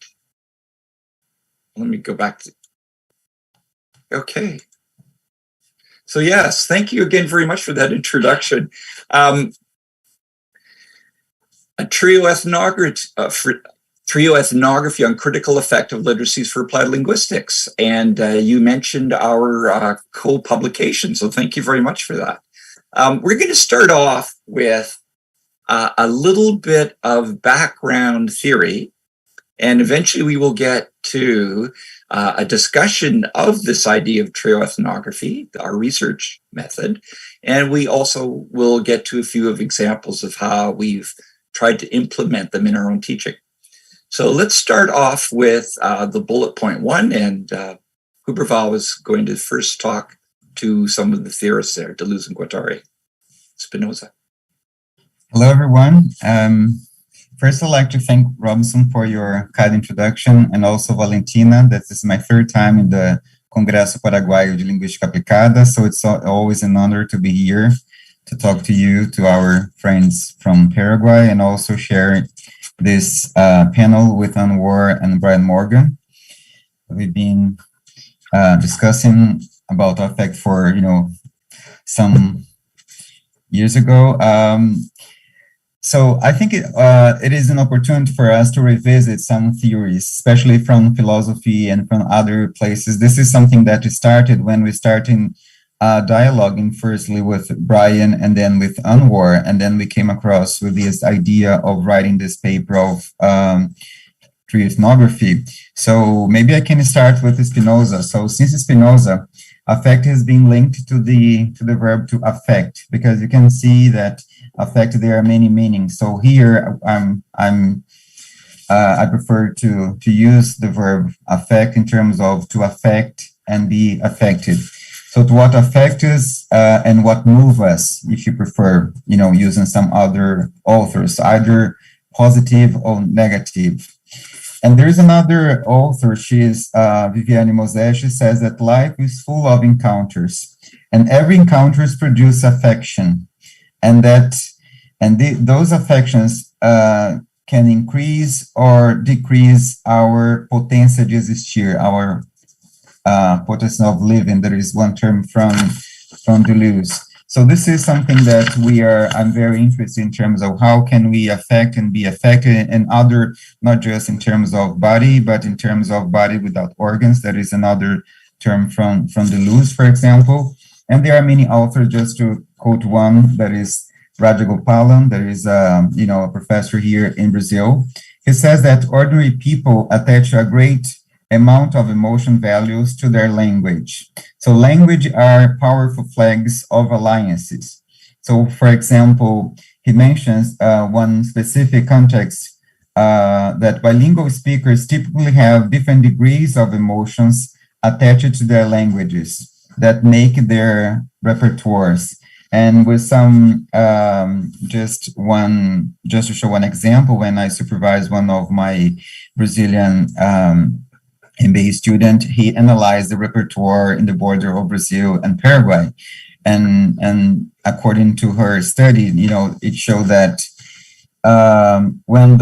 Let me go back to, okay. So yes, thank you again very much for that introduction. A trio ethnography on critical effect of literacies for applied linguistics. And you mentioned our co-publication, so thank you very much for that. We're going to start off with a little bit of background theory, and eventually we will get to a discussion of this idea of trio ethnography, our research method, and we also will get to a few of examples of how we've tried to implement them in our own teaching. So let's start off with the bullet point one, and Huberval is going to first talk to some of the theorists there, Deleuze and Guattari. Spinoza. Hello, everyone. First, I'd like to thank Robson for your kind introduction, and also Valentina. This is my third time in the Congresso Paraguaio de Linguística Aplicada, so it's always an honor to be here to talk to you, to our friends from Paraguay, and also share this panel with Anwar and Brian Morgan. We've been discussing about affect for, some years ago. So I think it is an opportunity for us to revisit some theories, especially from philosophy and from other places. This is something that we started when we started dialoguing firstly with Brian and then with Anwar, and then we came across with this idea of writing this paper of trio ethnography. So maybe I can start with Spinoza. So since Spinoza, affect has been linked to the verb to affect, because you can see that affect, there are many meanings. So here I prefer to use the verb affect in terms of to affect and be affected. So to what affect us and what move us, if you prefer, using some other authors, either positive or negative. And there's another author, she's Viviane Mosé. She says that life is full of encounters, and every encounters produce affection, and those affections can increase or decrease our potência de existir, our potency of living. There is one term from Deleuze. So this is something that I'm very interested in terms of how can we affect and be affected, and other, not just in terms of body, but in terms of body without organs. That is another term from Deleuze, for example. And there are many authors, just to quote one, that is Rajagopalan, that is a professor here in Brazil. He says that ordinary people attach a great amount of emotion values to their language. So language are powerful flags of alliances. So for example, he mentions one specific context that bilingual speakers typically have different degrees of emotions attached to their languages that make their repertoires. And with some, just to show one example, when I supervised one of my Brazilian MBA student, he analyzed the repertoire in the border of Brazil and Paraguay. And according to her study, it showed that when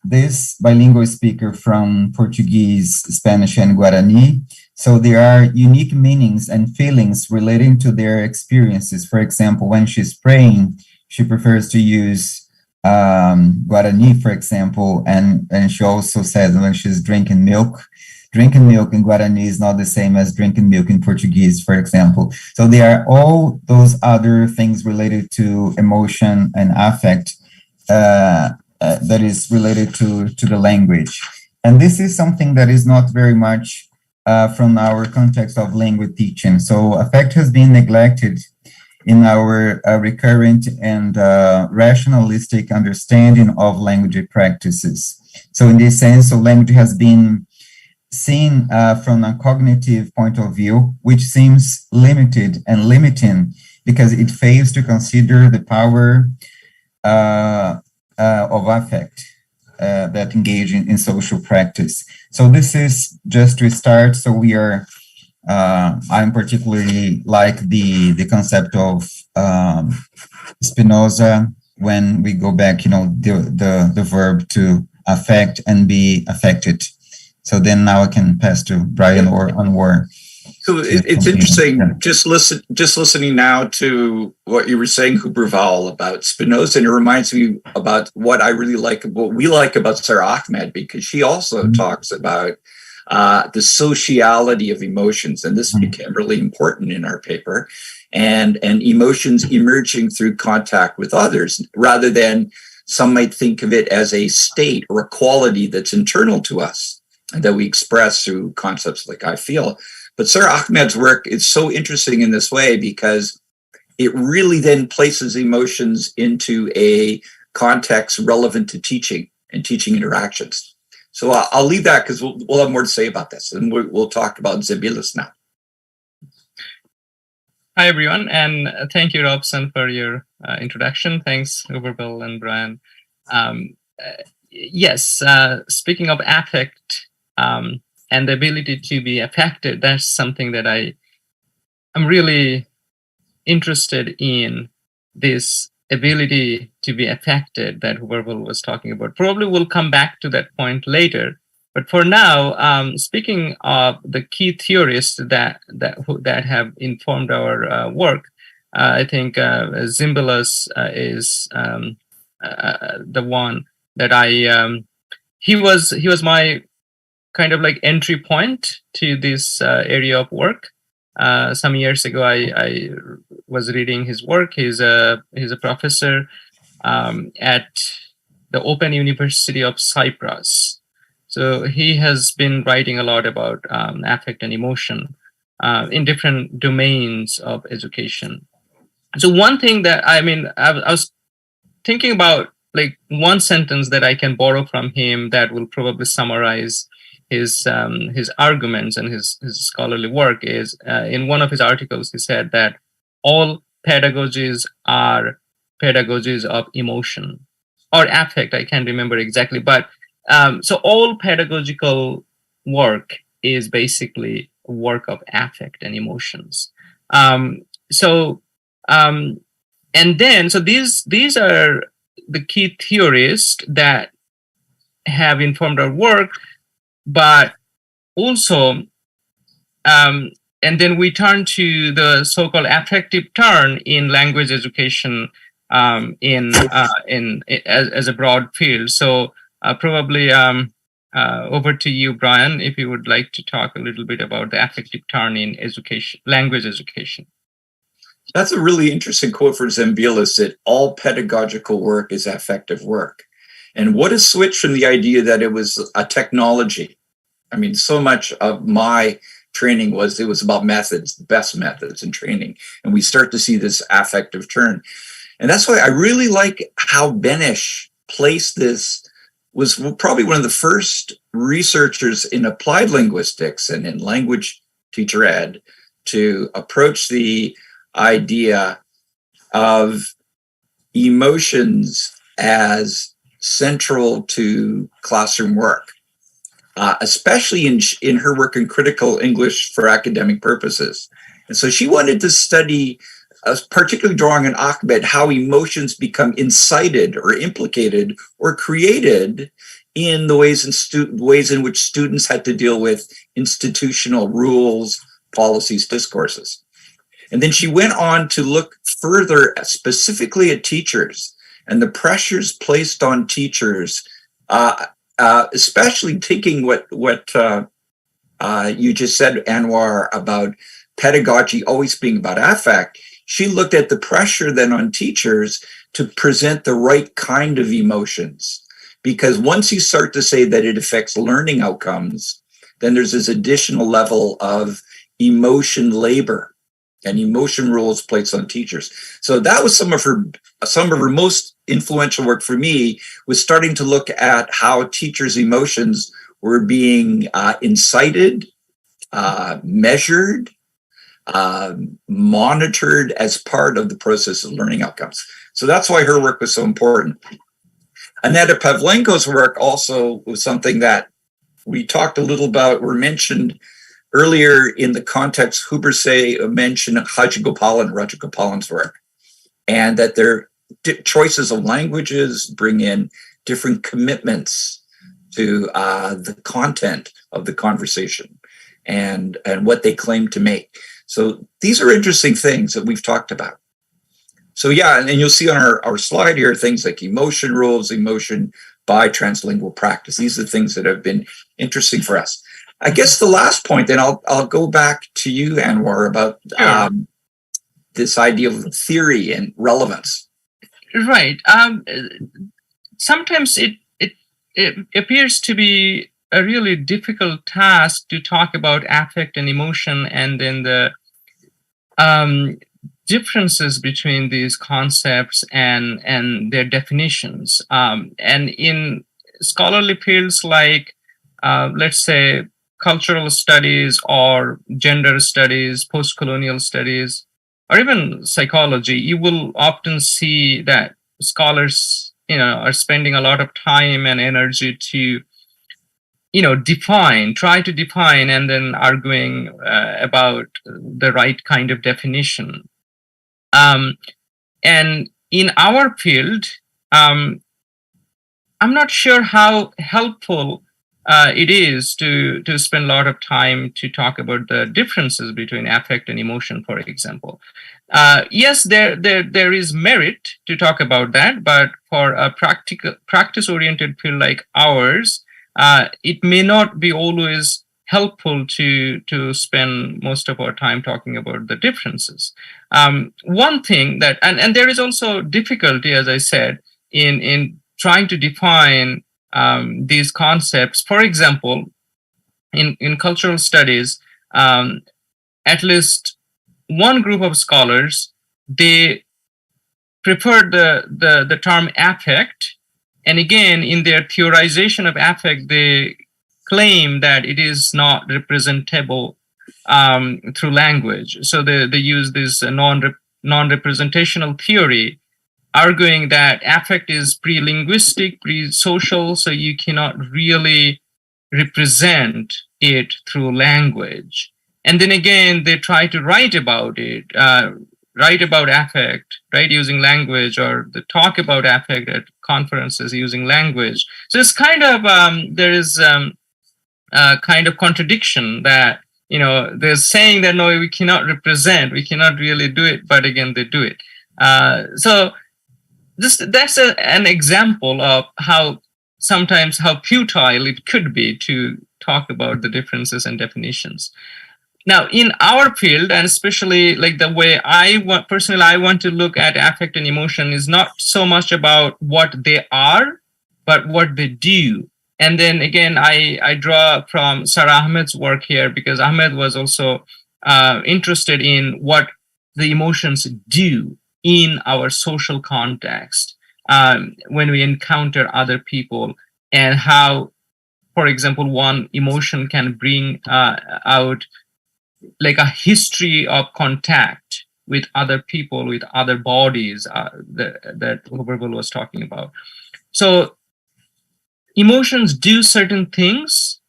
this bilingual speaker from Portuguese, Spanish, and Guarani, so there are unique meanings and feelings relating to their experiences. For example, when she's praying, she prefers to use Guarani, for example, and she also says when she's drinking milk, drinking milk in Guarani is not the same as drinking milk in Portuguese, for example. So there are all those other things related to emotion and affect that is related to the language. And this is something that is not very much from our context of language teaching. So affect has been neglected in our recurrent and rationalistic understanding of language practices. So in this sense, so language has been seen from a cognitive point of view, which seems limited and limiting because it fails to consider the power of affect that engage in social practice. So this is just to start. So we are, I'm particularly like the concept of Spinoza when we go back, the verb to affect and be affected. So then now I can pass to Brian or Anwar. So it's interesting, just listening now to what you were saying, Huberval, about Spinoza, and it reminds me about what I really like, what we like about Sarah Ahmed, because she also talks about the sociality of emotions, and this became really important in our paper, and emotions emerging through contact with others, rather than some might think of it as a state or a quality that's internal to us and that we express through concepts like I feel. But Sarah Ahmed's work is so interesting in this way because it really then places emotions into a context relevant to teaching and teaching interactions. So I'll leave that because we'll have more to say about this, and we'll talk about Zembillas now. Hi, everyone, and thank you, Robson, for your introduction. Thanks, Huberval and Brian. Yes, speaking of affect, and the ability to be affected, that's something that I'm really interested in, this ability to be affected that Huberval was talking about. Probably we'll come back to that point later. But for now, speaking of the key theorists that have informed our work, I think Zembillas is the one that he was my kind of like entry point to this area of work. Some years ago, I was reading his work. He's a professor at the Open University of Cyprus. So he has been writing a lot about affect and emotion in different domains of education. So one thing that I was thinking about, like one sentence that I can borrow from him that will probably summarize his arguments and his scholarly work is in one of his articles, he said that all pedagogies are pedagogies of emotion or affect. I can't remember exactly, but so all pedagogical work is basically work of affect and emotions. And then, so these are the key theorists that have informed our work, but also, and then we turn to the so-called affective turn in language education as a broad field. So probably over to you, Brian, if you would like to talk a little bit about the affective turn in education, language education. That's a really interesting quote for Zembillas, that all pedagogical work is affective work. And what a switch from the idea that it was a technology. I mean, so much of my training it was about methods, the best methods in training. And we start to see this affective turn. And that's why I really like how Benes placed this, was probably one of the first researchers in applied linguistics and in language teacher ed to approach the idea of emotions as central to classroom work, especially in her work in critical English for academic purposes. And so she wanted to study, particularly drawing on Ahmed, how emotions become incited or implicated or created in the ways in which students had to deal with institutional rules, policies, discourses. And then she went on to look further specifically at teachers and the pressures placed on teachers, especially taking what you just said, Anwar, about pedagogy always being about affect. She looked at the pressure then on teachers to present the right kind of emotions. Because once you start to say that it affects learning outcomes, then there's this additional level of emotion labor and emotion rules placed on teachers. So that was some of her most influential work for me, was starting to look at how teachers' emotions were being incited, measured, monitored as part of the process of learning outcomes. So that's why her work was so important. Annetta Pavlenko's work also was something that we talked a little about, or mentioned earlier in the context. Hubersay mentioned Rajagopalan and Rajagopalan's work, and that their choices of languages bring in different commitments to the content of the conversation and what they claim to make. So these are interesting things that we've talked about. So yeah, and you'll see on our slide here things like emotion rules, emotion by translingual practice. These are things that have been interesting for us. I guess the last point, then I'll go back to you, Anwar, about this idea of theory and relevance. Right. Sometimes it appears to be a really difficult task to talk about affect and emotion, and then the differences between these concepts and their definitions. And in scholarly fields like, let's say, cultural studies or gender studies, post-colonial studies, or even psychology, you will often see that scholars, are spending a lot of time and energy to, try to define, and then arguing about the right kind of definition. And in our field, I'm not sure how helpful it is to spend a lot of time to talk about the differences between affect and emotion, for example. Yes, there is merit to talk about that, but for a practice-oriented field like ours, it may not be always helpful to spend most of our time talking about the differences. One thing that, and there is also difficulty, as I said, in trying to define these concepts. For example, in cultural studies, at least one group of scholars, they prefer the term affect, and again, in their theorization of affect, they claim that it is not representable through language. So they use this non-representational theory, arguing that affect is pre-linguistic, pre-social, so you cannot really represent it through language. And then again, they try to write about it, write about affect, right, using language, or they talk about affect at conferences using language. So it's kind of, there is a kind of contradiction that, they're saying that, no, we cannot represent, we cannot really do it, but again, they do it. So that's an example of how futile it could be to talk about the differences and definitions. Now, in our field, and especially like the way I want to look at affect and emotion is not so much about what they are, but what they do. And then again, I draw from Sarah Ahmed's work here, because Ahmed was also interested in what the emotions do in our social context when we encounter other people, and how, for example, one emotion can bring out like a history of contact with other people, with other bodies that Huberville was talking about. So emotions do certain things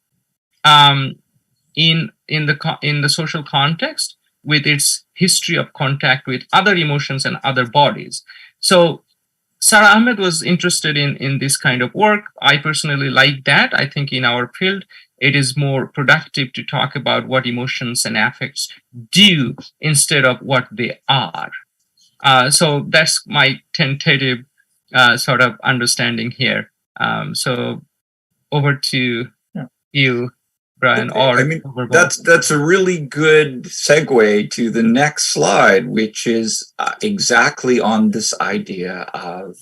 in the social context with its history of contact with other emotions and other bodies. So Sarah Ahmed was interested in this kind of work. I personally like that. I think in our field, it is more productive to talk about what emotions and affects do instead of what they are. So that's my tentative sort of understanding here. So over to you, Brian. Okay, Or I mean, that's a really good segue to the next slide, which is exactly on this idea of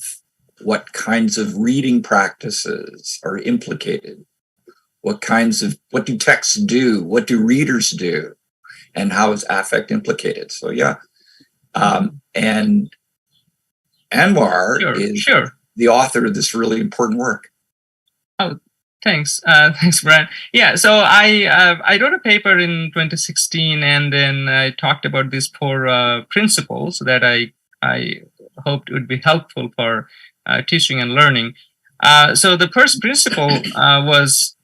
what kinds of reading practices are implicated. What do texts do? What do readers do? And how is affect implicated? So yeah. And Anwar is the author of this really important work. Oh, thanks. Thanks, Brian. Yeah, so I wrote a paper in 2016, and then I talked about these 4 principles that I hoped would be helpful for teaching and learning. So the first principle was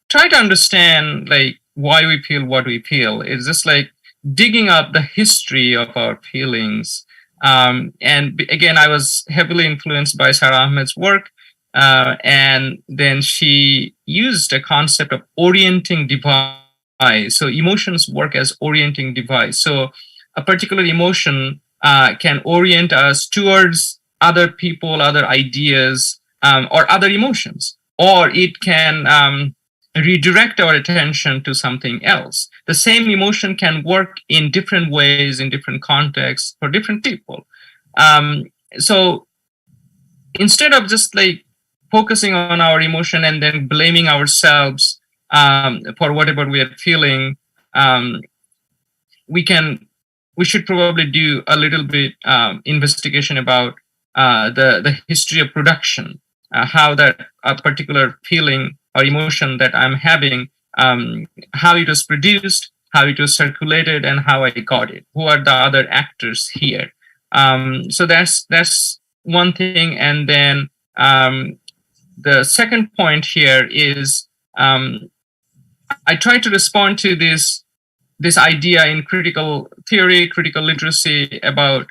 try to understand like why we feel what we feel. It's just like digging up the history of our feelings. And again, I was heavily influenced by Sarah Ahmed's work. And then she used a concept of orienting device. So emotions work as orienting device. So a particular emotion can orient us towards other people, other ideas, or other emotions, or it can redirect our attention to something else. The same emotion can work in different ways, in different contexts for different people. So instead of just like focusing on our emotion and then blaming ourselves for whatever we are feeling, we should probably do a little bit investigation about the history of production, how that a particular feeling or emotion that I'm having, how it was produced, how it was circulated, and how I got it. Who are the other actors here? So that's one thing. And then the second point here is I try to respond to this idea in critical theory, critical literacy about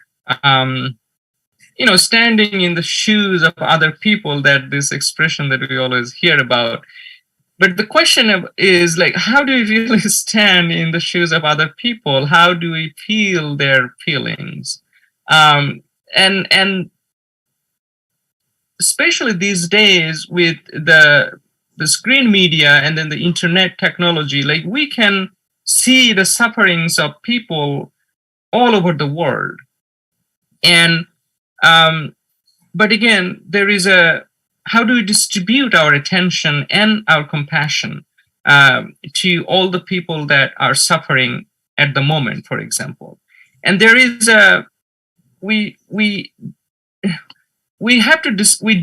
standing in the shoes of other people, that this expression that we always hear about. But the question is like, how do we really stand in the shoes of other people? How do we feel their feelings? And especially these days with the screen media and then the internet technology, like we can see the sufferings of people all over the world. And but again, there is how do we distribute our attention and our compassion to all the people that are suffering at the moment, for example? And there is we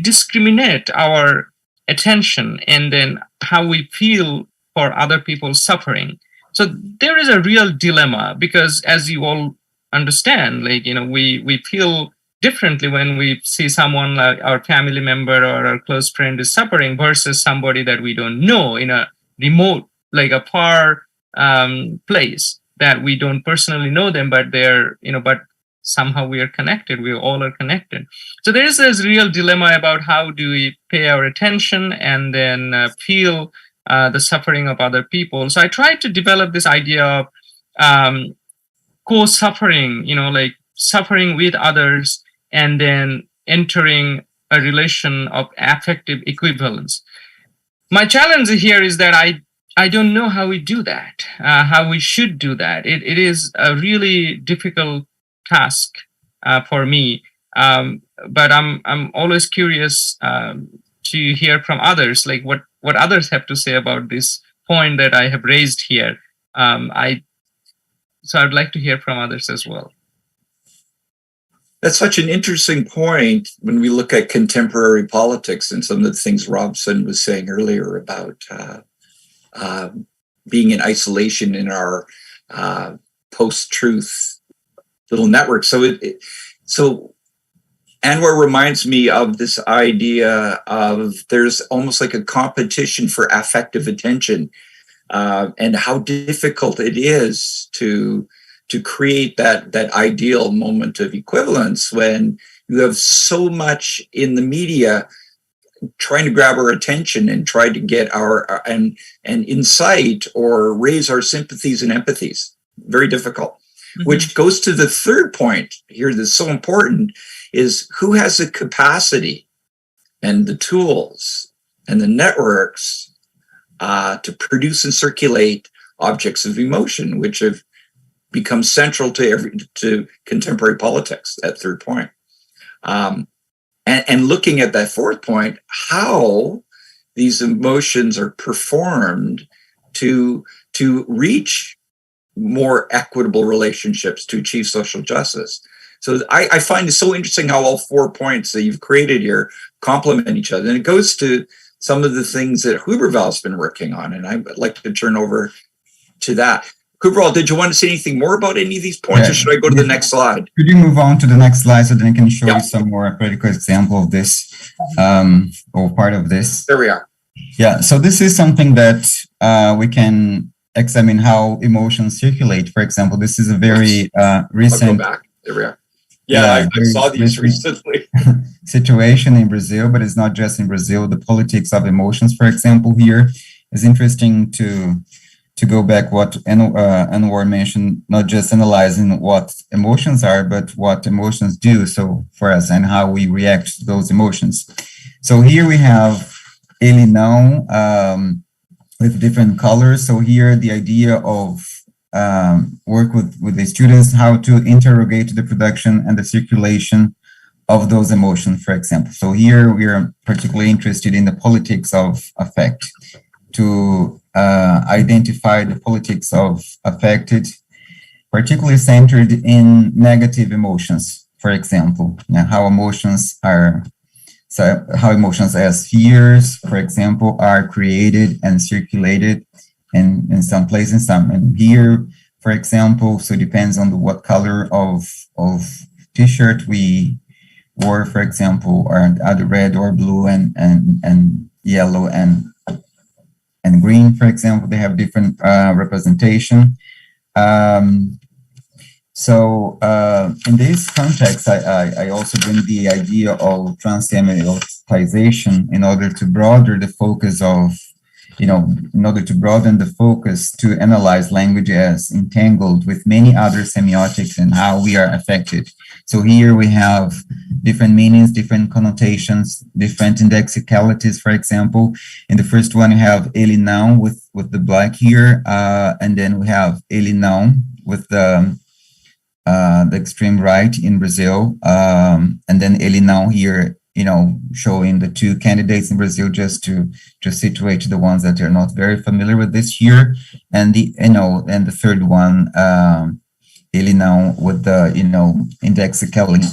discriminate our attention and then how we feel for other people's suffering. So there is a real dilemma, because as you all understand, like, we feel differently when we see someone like our family member or our close friend is suffering versus somebody that we don't know in a remote, like a far place that we don't personally know them, but they're, but somehow we are connected. We all are connected. So there is this real dilemma about how do we pay our attention and then feel the suffering of other people. So I tried to develop this idea of co-suffering, like suffering with others and then entering a relation of affective equivalence. My challenge here is that I don't know how we do that, how we should do that. It is a really difficult task for me, but I'm always curious to hear from others, like what others have to say about this point that I have raised here. So I'd like to hear from others as well. That's such an interesting point when we look at contemporary politics and some of the things Robson was saying earlier about being in isolation in our post-truth little network. So Anwar reminds me of this idea of there's almost like a competition for affective attention, and how difficult it is to create that ideal moment of equivalence when you have so much in the media trying to grab our attention and try to get our and incite or raise our sympathies and empathies. Very difficult. Mm-hmm. Which goes to the third point here that's so important, is who has the capacity and the tools and the networks to produce and circulate objects of emotion, which have become central to contemporary politics. That third point, and looking at that fourth point, how these emotions are performed to reach more equitable relationships to achieve social justice. So I find it so interesting how all 4 points that you've created here complement each other. And it goes to some of the things that Huberval's been working on. And I'd like to turn over to that. Huberval, did you want to say anything more about any of these points, or should I go to the next slide? Could you move on to the next slide so then I can show you some more practical example of this, or part of this? There we are. Yeah, so this is something that we can examine how emotions circulate. For example, this is a very recent... I'll go back. There we are. Yeah, I saw these recently. Situation in Brazil, but it's not just in Brazil. The politics of emotions, for example, here is interesting to go back what Anwar mentioned, not just analyzing what emotions are, but what emotions do so for us and how we react to those emotions. So here we have ele não with different colors. So here the idea of work with the students, how to interrogate the production and the circulation of those emotions, for example. So here we are particularly interested in the politics of affect, to identify the politics of affected, particularly centered in negative emotions, for example, how emotions as fears, for example, are created and circulated in some places, and here, for example, so it depends on what color of t-shirt we wore, for example, or either red or blue and yellow and green, for example, they have different representation. So in this context, I also bring the idea of transsemioticization in order to broaden the focus of, in order to broaden the focus to analyze language as entangled with many other semiotics and how we are affected. So here we have different meanings, different connotations, different indexicalities, for example. In the first one, you have ele não with the black here, and then we have ele não with the extreme right in Brazil, and then ele não here, showing the two candidates in Brazil just to situate the ones that are not very familiar with this here, and the third one, ele não with the indexicality,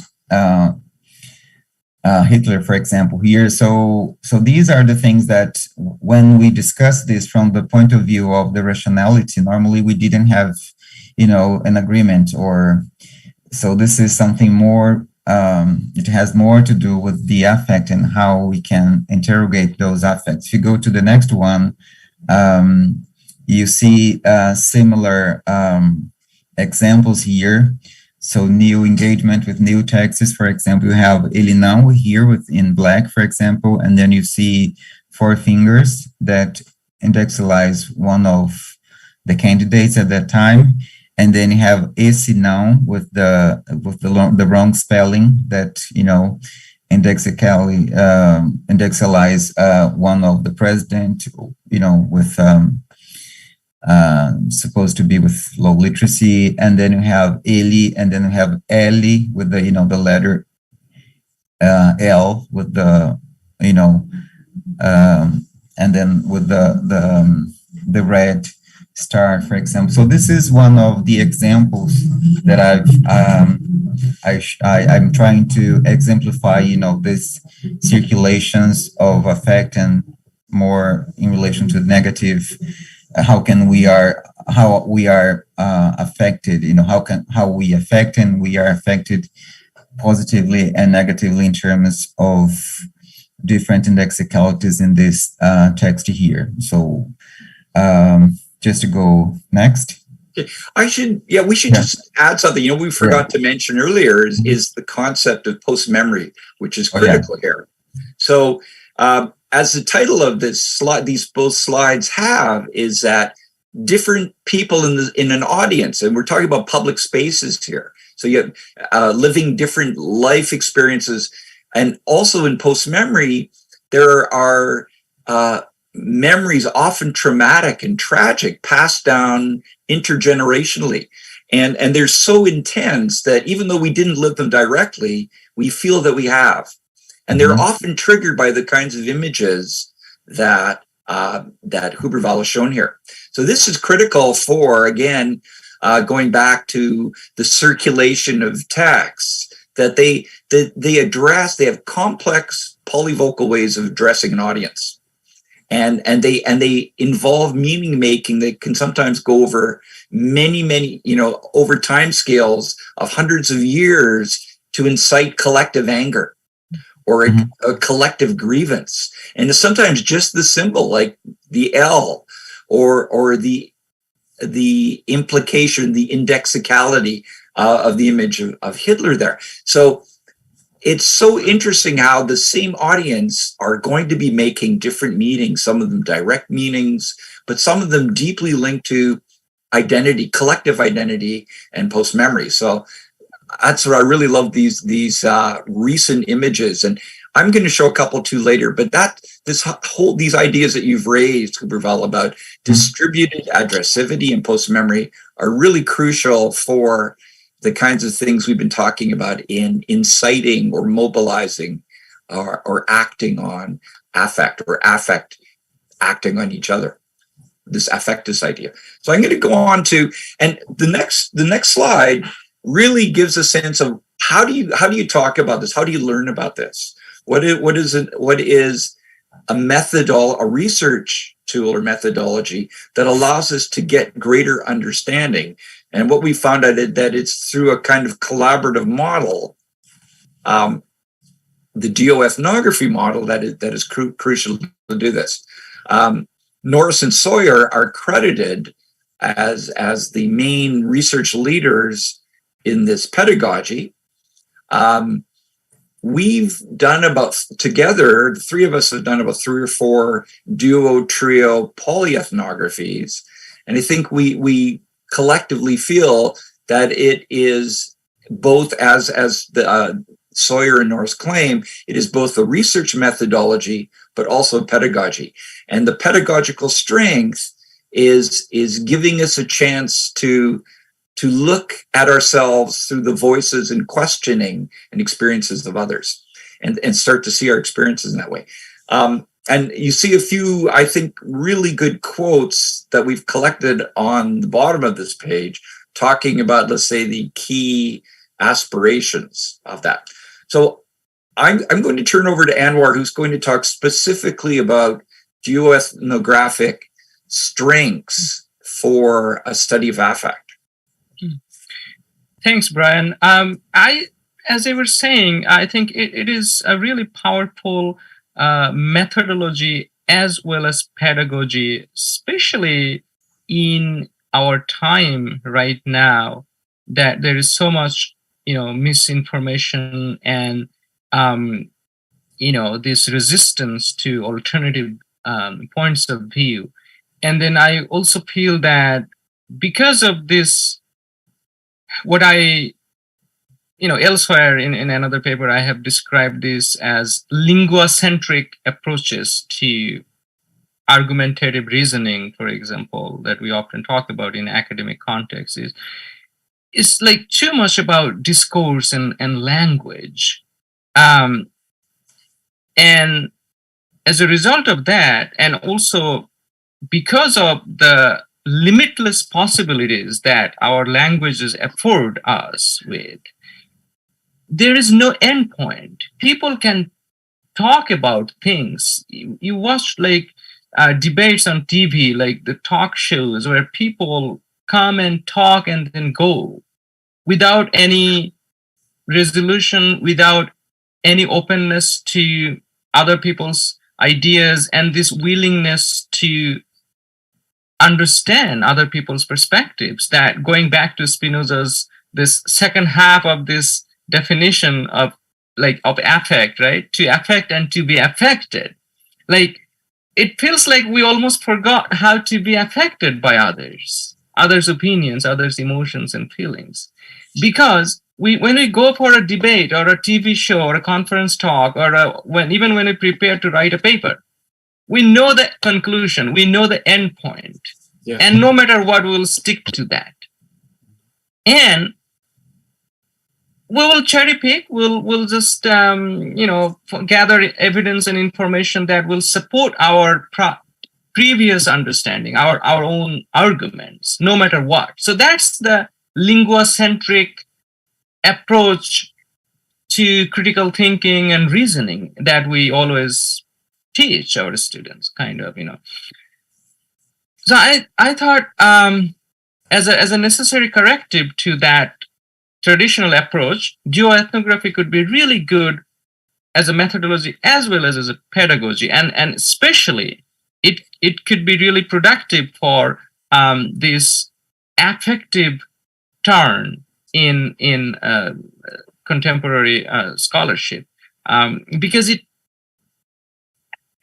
Hitler, for example, here. So these are the things that when we discuss this from the point of view of the rationality, normally we didn't have, an agreement, or so this is something more. It has more to do with the affect and how we can interrogate those affects. If you go to the next one, you see similar examples here. So new engagement with new texts, for example, you have ele não here in black, for example, and then you see 4 fingers that indexialize one of the candidates at that time. And then you have esse não with the wrong spelling that, indexialize one of the president, with supposed to be with low literacy. And then you have ele, and then you have ele with the, the letter L with the, and then with the red star, for example. So this is one of the examples that I'm trying to exemplify, these circulations of affect and more in relation to negative, how we are affected, how we affect and we are affected positively and negatively in terms of different indexicalities in this text here. So just to go next. We should just add something. We forgot to mention earlier is the concept of post-memory, which is critical here. So as the title of this slide, both slides have, is that different people in an audience, and we're talking about public spaces here. So you have living different life experiences, and also in post-memory, there are memories, often traumatic and tragic, passed down intergenerationally. And they're so intense that even though we didn't live them directly, we feel that we have. And they're often triggered by the kinds of images that Huberval has shown here. So this is critical for, again, going back to the circulation of texts, that they have complex polyvocal ways of addressing an audience. And they involve meaning making that can sometimes go over many, over time scales of hundreds of years to incite collective anger or a collective grievance. And it's sometimes just the symbol, like the L or the implication, the indexicality of the image of Hitler there. So it's so interesting how the same audience are going to be making different meanings, some of them direct meanings, but some of them deeply linked to identity, collective identity, and post-memory. So that's what I really love, these recent images. And I'm going to show a couple too later, but these ideas that you've raised, Huberval, about distributed addressivity and post-memory are really crucial for the kinds of things we've been talking about in inciting or mobilizing or acting on affect, or affect acting on each other, this affectus idea. So I'm going to go on to, and the next slide really gives a sense of how do you talk about this? How do you learn about this? What is a research tool or methodology that allows us to get greater understanding? And what we found out that it's through a kind of collaborative model, the geoethnography model, that is crucial to do this. Norris and Sawyer are credited as the main research leaders in this pedagogy. We've done together, the three of us have done about 3 or 4 duo, trio, polyethnographies. And I think we collectively feel that it is both, as the Sawyer and Norris claim, it is both a research methodology, but also pedagogy. And the pedagogical strength is giving us a chance to look at ourselves through the voices and questioning and experiences of others, and start to see our experiences in that way. And you see a few, I think, really good quotes that we've collected on the bottom of this page, talking about, let's say, the key aspirations of that. So I'm going to turn over to Anwar, who's going to talk specifically about geoethnographic strengths for a study of affect. Thanks, Brian. As I was saying, I think it is a really powerful methodology as well as pedagogy, especially in our time right now, that there is so much, misinformation and, this resistance to alternative points of view. And then I also feel that because of this, what elsewhere in another paper, I have described this as linguacentric approaches to argumentative reasoning, for example, that we often talk about in academic contexts. It's like too much about discourse and language. And as a result of that, and also because of the limitless possibilities that our languages afford us with, there is no end point. People can talk about things. You watch debates on TV, like the talk shows where people come and talk and then go without any resolution, without any openness to other people's ideas, and this willingness to understand other people's perspectives. That, going back to Spinoza's this second half of this definition of affect, right? To affect and to be affected. It feels like we almost forgot how to be affected by others' opinions, others' emotions and feelings. Because when we go for a debate or a TV show or a conference talk, or even when we prepare to write a paper, we know the conclusion, we know the end point. Yeah. And no matter what, we'll stick to that. And we will cherry pick, we'll just, gather evidence and information that will support our previous understanding, our own arguments, no matter what. So that's the linguocentric approach to critical thinking and reasoning that we always teach our students, So I thought as a necessary corrective to that traditional approach, geoethnography could be really good as a methodology as well as a pedagogy, and especially it could be really productive for this affective turn in contemporary scholarship, because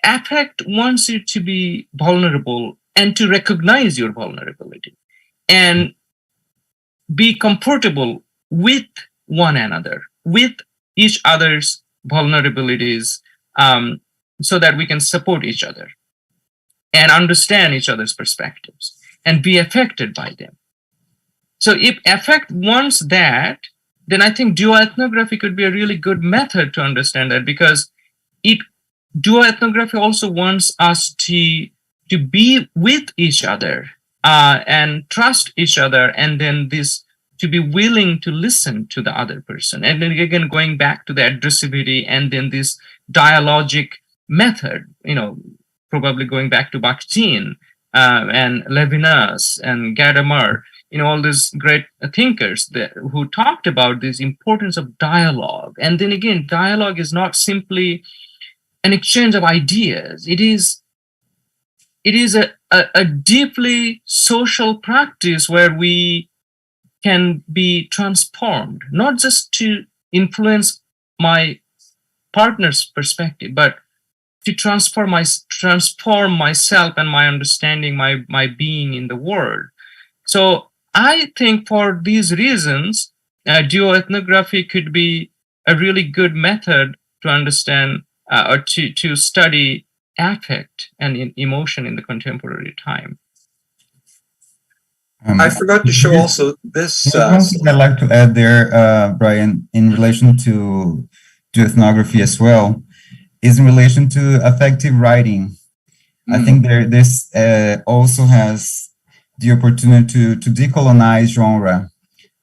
affect wants you to be vulnerable and to recognize your vulnerability and be comfortable with one another, with each other's vulnerabilities, so that we can support each other and understand each other's perspectives and be affected by them. So if affect wants that, then I think geoethnography could be a really good method to understand that, because geoethnography also wants us to be with each other and trust each other, and then to be willing to listen to the other person. And then again, going back to the addressivity and then this dialogic method, probably going back to Bakhtin and Levinas and Gadamer, all these great thinkers who talked about this importance of dialogue. And then again, dialogue is not simply an exchange of ideas. It is a deeply social practice where we can be transformed, not just to influence my partner's perspective, but to transform myself and my understanding, my being in the world. So I think for these reasons, geoethnography could be a really good method to understand or to study affect and emotion in the contemporary time. I forgot to show also this. One thing I'd like to add there, Brian, in relation to ethnography as well, is in relation to affective writing. I think this also has the opportunity to decolonize genre.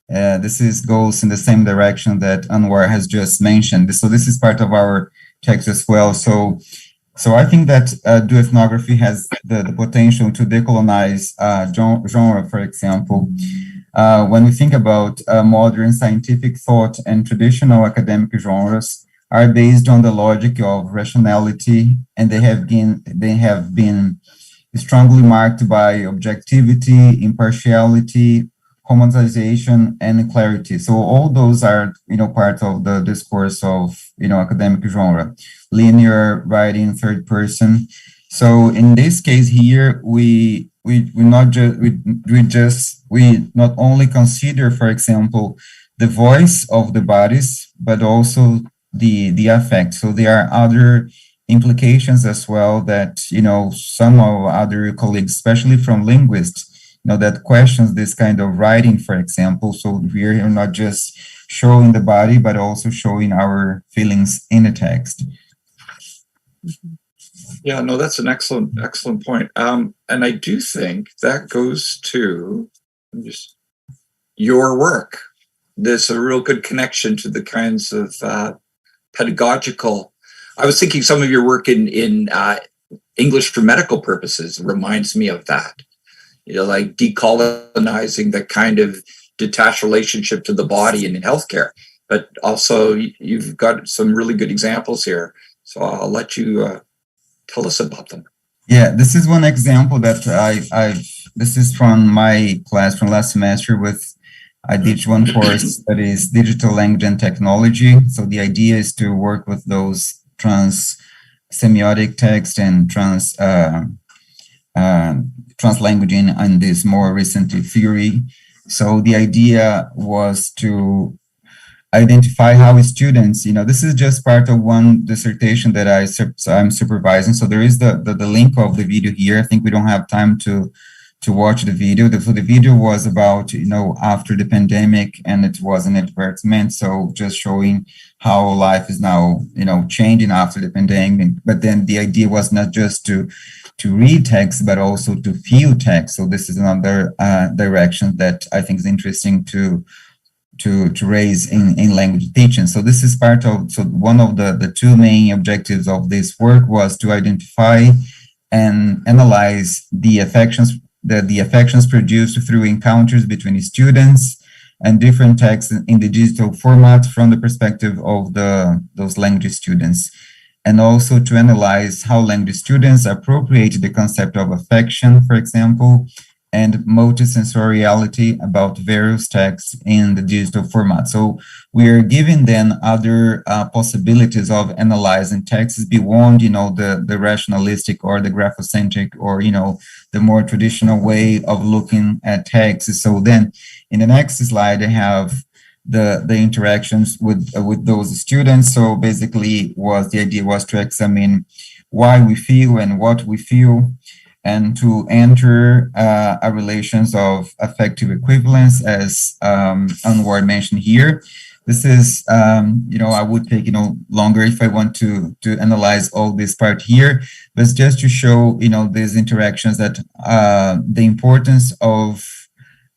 This goes in the same direction that Anwar has just mentioned. So this is part of our text as well. So I think that geoethnography has the potential to decolonize genre, for example. When we think about modern scientific thought and traditional academic genres are based on the logic of rationality, and they have been strongly marked by objectivity, impartiality, homogenization, and clarity. So all those are, part of the discourse of, academic genre. Linear writing, third person. So in this case here, we not only consider, for example, the voice of the bodies, but also the affect. So there are other implications as well that, some of other colleagues, especially from linguists, that questions this kind of writing, for example. So we're here not just showing the body, but also showing our feelings in the text. Yeah, no, that's an excellent point. And I do think that goes to just your work. There's a real good connection to the kinds of pedagogical. I was thinking some of your work in English for medical purposes reminds me of that. Like decolonizing the kind of detached relationship to the body and in healthcare. But also, you've got some really good examples here. So I'll let you tell us about them. Yeah, this is one example that this is from my class from last semester I did one course that is digital language and technology. So the idea is to work with those trans-semiotic text and translanguaging and this more recent theory. So the idea was to identify how students, this is just part of one dissertation that I'm supervising. So there is the link of the video here. I think we don't have time to watch the video. So the video was about, after the pandemic, and it was an advertisement. So just showing how life is now, changing after the pandemic. But then the idea was not just to read text, but also to feel text. So this is another direction that I think is interesting to raise in language teaching. So this is one of the two main objectives of this work was to identify and analyze the affections produced through encounters between students and different texts in the digital format from the perspective of those language students, and also to analyze how language students appropriate the concept of affection, for example, and multisensoriality about various texts in the digital format. So we are giving then other possibilities of analyzing texts beyond, the rationalistic or the graphocentric or, the more traditional way of looking at texts. So then in the next slide, I have the interactions with those students. So basically the idea was to examine why we feel and what we feel, and to enter a relations of affective equivalence, as Anwar mentioned here. This is, I would take, longer if I want to analyze all this part here, but just to show, these interactions, that the importance of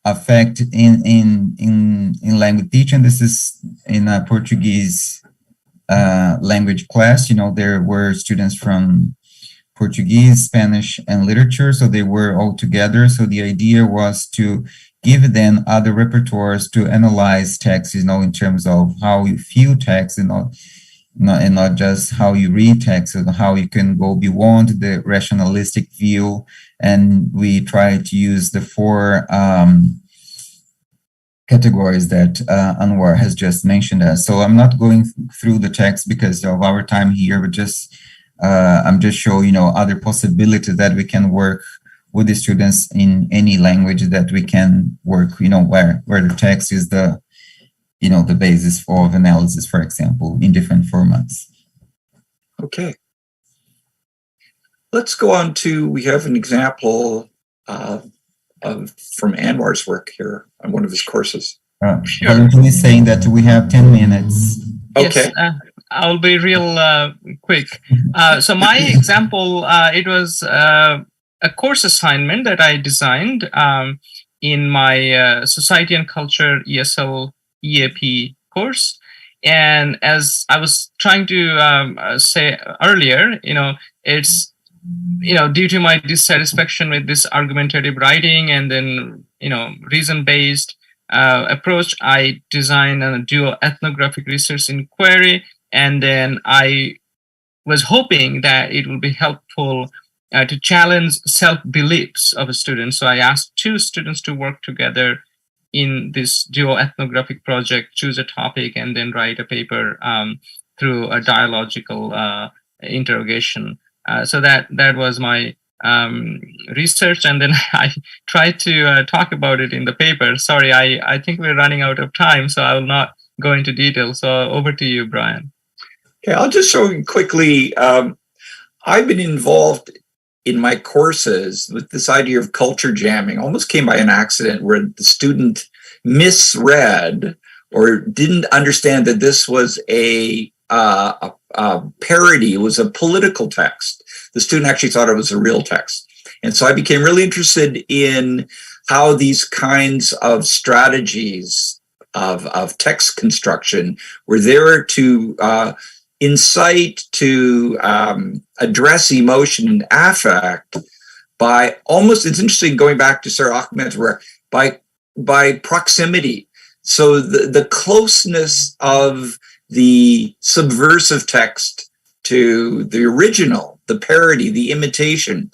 affect in language teaching. This is in a Portuguese language class. There were students from Portuguese, Spanish, and literature, so they were all together. So the idea was to give them other repertoires to analyze text, in terms of how you feel text, and not just how you read text, and how you can go beyond the rationalistic view. And we try to use the four categories that Anwar has just mentioned us. So I'm not going through the text because of our time here, but I'm just showing, other possibilities that we can work with the students in any language that we can work, where the text is the basis of analysis, for example, in different formats. Okay. Let's go on to, we have an example from Anwar's work here on one of his courses. Sure. Valentin is saying that we have 10 minutes. Okay. Yes, I'll be real quick. So my example, it was a course assignment that I designed in my Society and Culture ESL EAP course. And as I was trying to say earlier, it's, due to my dissatisfaction with this argumentative writing and then, reason-based approach, I designed a dual ethnographic research inquiry. And then I was hoping that it will be helpful to challenge self-beliefs of a student. So I asked two students to work together in this dual ethnographic project, choose a topic, and then write a paper through a dialogical interrogation. So that was my research, and then I tried to talk about it in the paper. Sorry, I think we're running out of time, so I will not go into detail. So over to you, Brian. Okay, I'll just show you quickly. I've been involved in my courses with this idea of culture jamming. Almost came by an accident where the student misread or didn't understand that this was a parody. It was a political text. The student actually thought it was a real text. And so I became really interested in how these kinds of strategies of text construction were there to incite, to address emotion and affect by almost, it's interesting going back to Sir Ahmed's work, by proximity. So the closeness of the subversive text to the original, the parody, the imitation,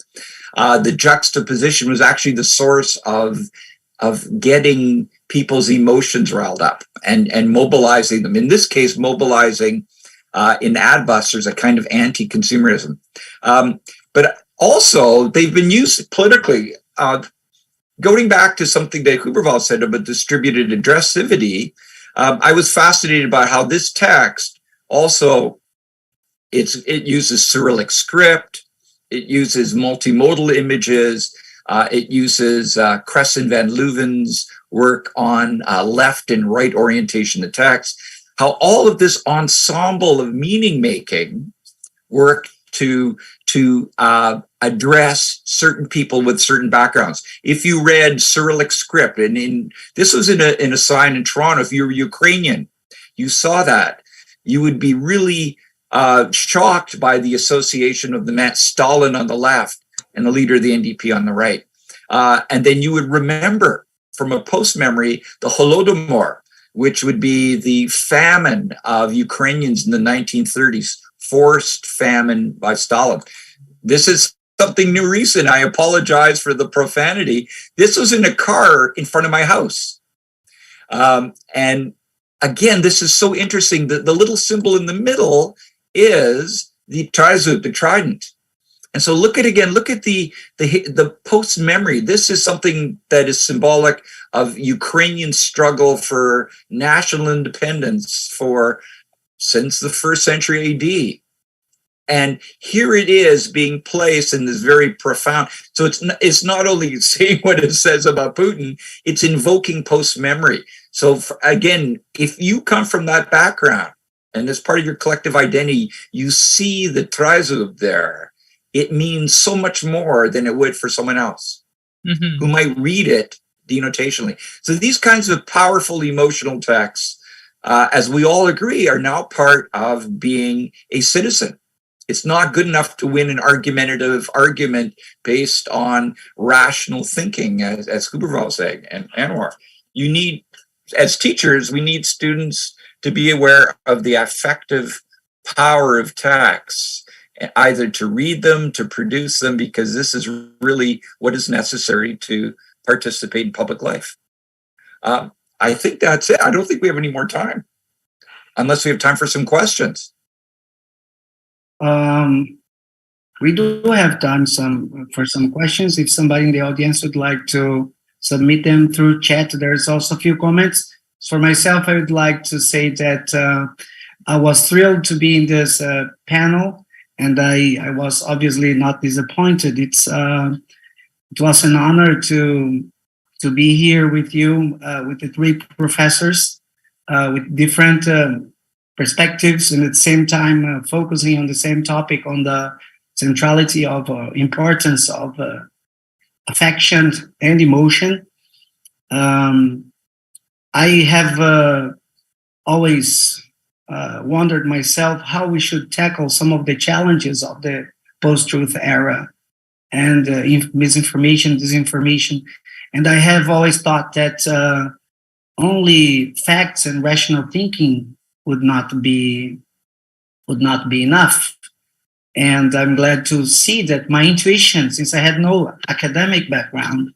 the juxtaposition was actually the source of getting people's emotions riled up and mobilizing them. In this case, mobilizing in Adbusters a kind of anti-consumerism. But also, they've been used politically. Going back to something that Huberval said about distributed addressivity, I was fascinated by how this text also, it uses Cyrillic script, it uses multimodal images, it uses Crescent Van Leuven's work on left and right orientation of text, how all of this ensemble of meaning making work to address certain people with certain backgrounds. If you read Cyrillic script, and this was in a sign in Toronto, if you were Ukrainian, you saw that, you would be really shocked by the association of the man Stalin on the left and the leader of the NDP on the right. And then you would remember from a post-memory the Holodomor, which would be the famine of Ukrainians in the 1930s, forced famine by Stalin. This is something new recent. I apologize for the profanity. This was in a car in front of my house. And again, this is so interesting. The little symbol in the middle is the trizub, the trident. And so look at the post-memory. This is something that is symbolic of Ukrainian struggle for national independence since the 1st century AD. And here it is being placed in this very profound. So it's not only saying what it says about Putin, it's invoking post-memory. So again, if you come from that background and as part of your collective identity, you see the trizub there, it means so much more than it would for someone else who might read it denotationally. So these kinds of powerful emotional texts, as we all agree, are now part of being a citizen. It's not good enough to win an argumentative argument based on rational thinking, as Huberval was saying, and Anwar. You need, as teachers, we need students to be aware of the affective power of texts, either to read them, to produce them, because this is really what is necessary to participate in public life. I think that's it. I don't think we have any more time, unless we have time for some questions. We do have time for some questions. If somebody in the audience would like to submit them through chat, there's also a few comments. For myself, I would like to say that I was thrilled to be in this panel, and I was obviously not disappointed. It was an honor to be here with you, with the 3 professors, with different perspectives, and at the same time focusing on the same topic, on the centrality of importance of affection and emotion. I have always wondered myself how we should tackle some of the challenges of the post-truth era and misinformation, disinformation. And I have always thought that only facts and rational thinking would not be enough. And I'm glad to see that my intuition, since I had no academic background,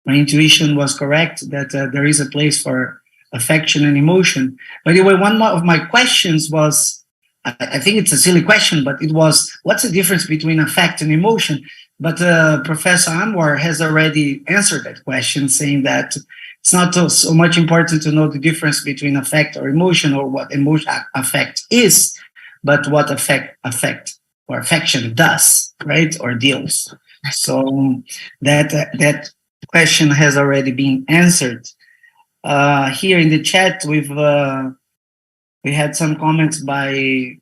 my intuition was correct, that there is a place for affection and emotion. By the way, one of my questions was, I think it's a silly question, but it was, what's the difference between affect and emotion? But Professor Anwar has already answered that question, saying that it's not so much important to know the difference between affect or emotion, or what emotion affect is, but what affect or affection does, right, or deals. So that question has already been answered. Here in the chat, we had some comments by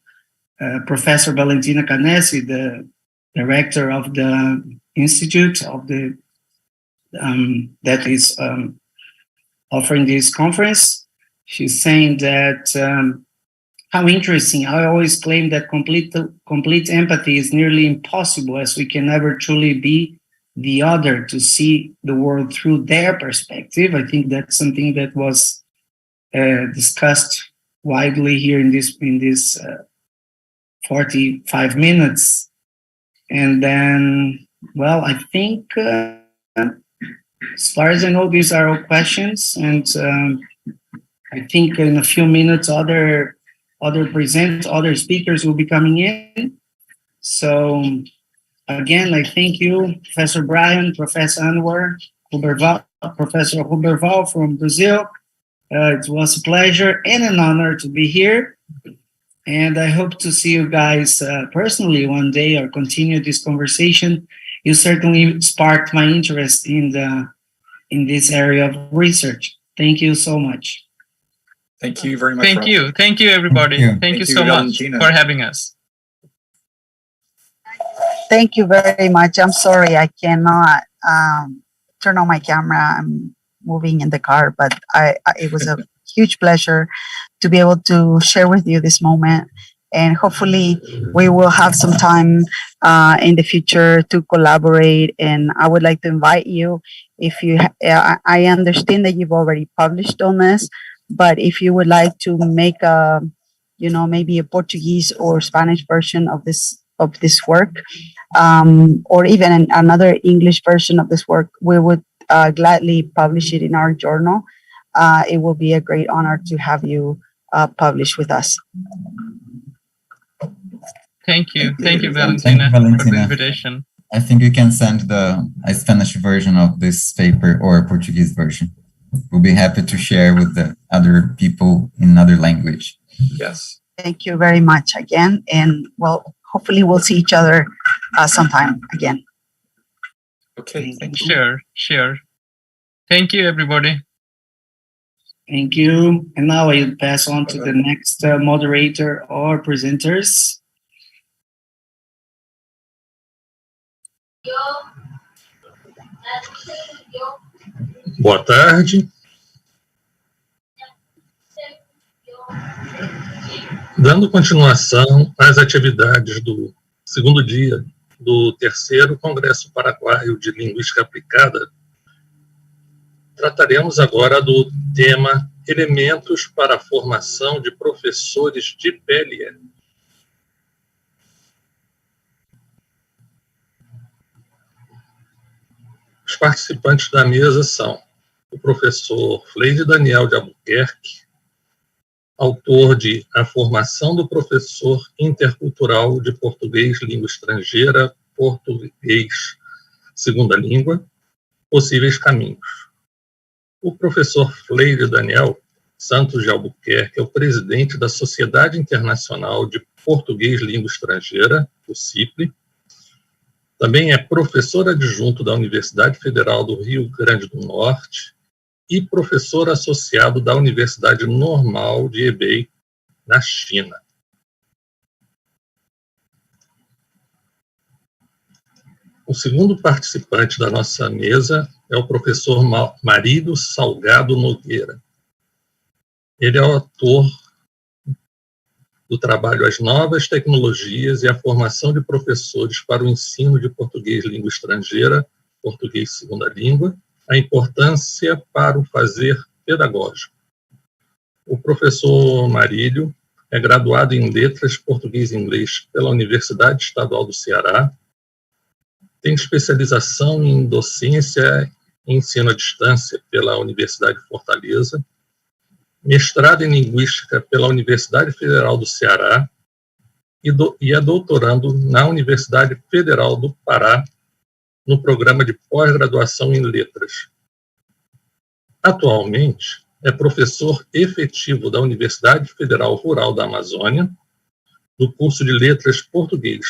Professor Valentina Canesi, the director of the institute of the that is offering this conference. She's saying that how interesting. I always claim that complete empathy is nearly impossible, as we can never truly be the other, to see the world through their perspective. I think that's something that was discussed widely here in this 45 minutes. And then, well, I think as far as I know, these are all questions, and I think in a few minutes other speakers will be coming in. So again, I thank you, Professor Brian, Professor Anwar, Professor Huberval from Brazil, It was a pleasure and an honor to be here. And I hope to see you guys personally one day or continue this conversation. You certainly sparked my interest in this area of research. Thank you so much. Thank you very much. Thank you. Thank you, everybody. Thank you so much for having us. Thank you very much. I'm sorry I cannot turn on my camera. I'm moving in the car, but it was a huge pleasure to be able to share with you this moment. And hopefully we will have some time in the future to collaborate. And I would like to invite you, if you, I understand that you've already published on this, but if you would like to make a, maybe a Portuguese or Spanish version of this work, or even another English version of this work, we would gladly publish it in our journal. It will be a great honor to have you publish with us. Thank you. Thank you, Valentina, for the invitation. I think you can send a Spanish version of this paper or a Portuguese version. We'll be happy to share with the other people in another language. Yes. Thank you very much again. And well, hopefully we'll see each other sometime again. Okay. Thank you. Sure. Thank you, everybody. Thank you. And now I'll pass on to the next moderator or presenters. Boa tarde. Dando continuação às atividades do segundo dia do terceiro Congresso Paraguaio de Linguística Aplicada, trataremos agora do tema Elementos para a Formação de Professores de PLL. Os participantes da mesa são o professor Fleide Daniel de Albuquerque, autor de A Formação do Professor Intercultural de Português Língua Estrangeira, Português Segunda Língua, Possíveis Caminhos. O professor Fleide Daniel Santos de Albuquerque é o presidente da Sociedade Internacional de Português Língua Estrangeira, o CIPLE. Também é professor adjunto da Universidade Federal do Rio Grande do Norte e professor associado da Universidade Normal de Hebei, na China. O segundo participante da nossa mesa é o professor Marílio Salgado Nogueira. Ele é o autor do trabalho As Novas Tecnologias e a Formação de Professores para o Ensino de Português Língua Estrangeira, Português Segunda Língua, a importância para o fazer pedagógico. O professor Marílio é graduado em Letras Português e Inglês pela Universidade Estadual do Ceará, tem especialização em Docência e Ensino à Distância pela Universidade de Fortaleza, mestrado em Linguística pela Universidade Federal do Ceará e é doutorando na Universidade Federal do Pará, no programa de pós-graduação em Letras. Atualmente, é professor efetivo da Universidade Federal Rural da Amazônia, do curso de Letras Português,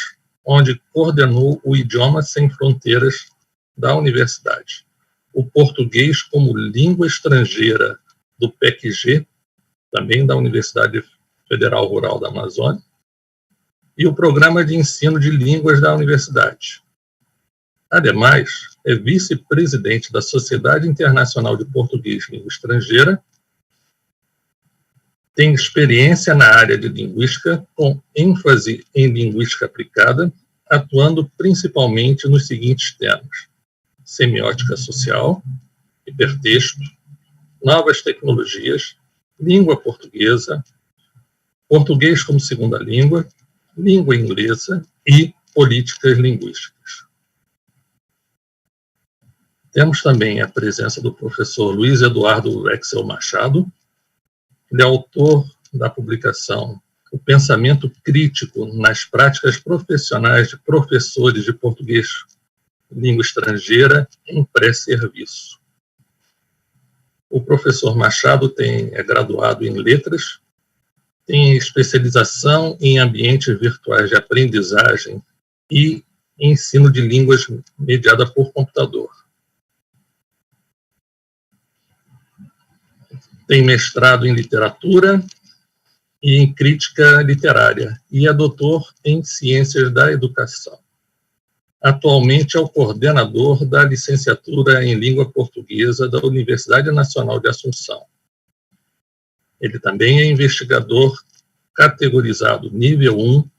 onde coordenou o Idioma Sem Fronteiras da universidade, o português como língua estrangeira do PEC-G, também da Universidade Federal Rural da Amazônia, e o Programa de Ensino de Línguas da Universidade. Ademais, é vice-presidente da Sociedade Internacional de Português Língua Estrangeira, tem experiência na área de linguística, com ênfase em linguística aplicada, atuando principalmente nos seguintes temas: semiótica social, hipertexto, novas tecnologias, língua portuguesa, português como segunda língua, língua inglesa e políticas linguísticas. Temos também a presença do professor Luiz Eduardo Wexel Machado. Ele é autor da publicação O Pensamento Crítico nas Práticas Profissionais de Professores de Português Língua Estrangeira em Pré-Serviço. O professor Machado é graduado em letras, tem especialização em ambientes virtuais de aprendizagem e ensino de línguas mediada por computador. Tem mestrado em literatura e em crítica literária e é doutor em ciências da educação. Atualmente é o coordenador da licenciatura em língua portuguesa da Universidade Nacional de Assunção. Ele também é investigador categorizado nível 1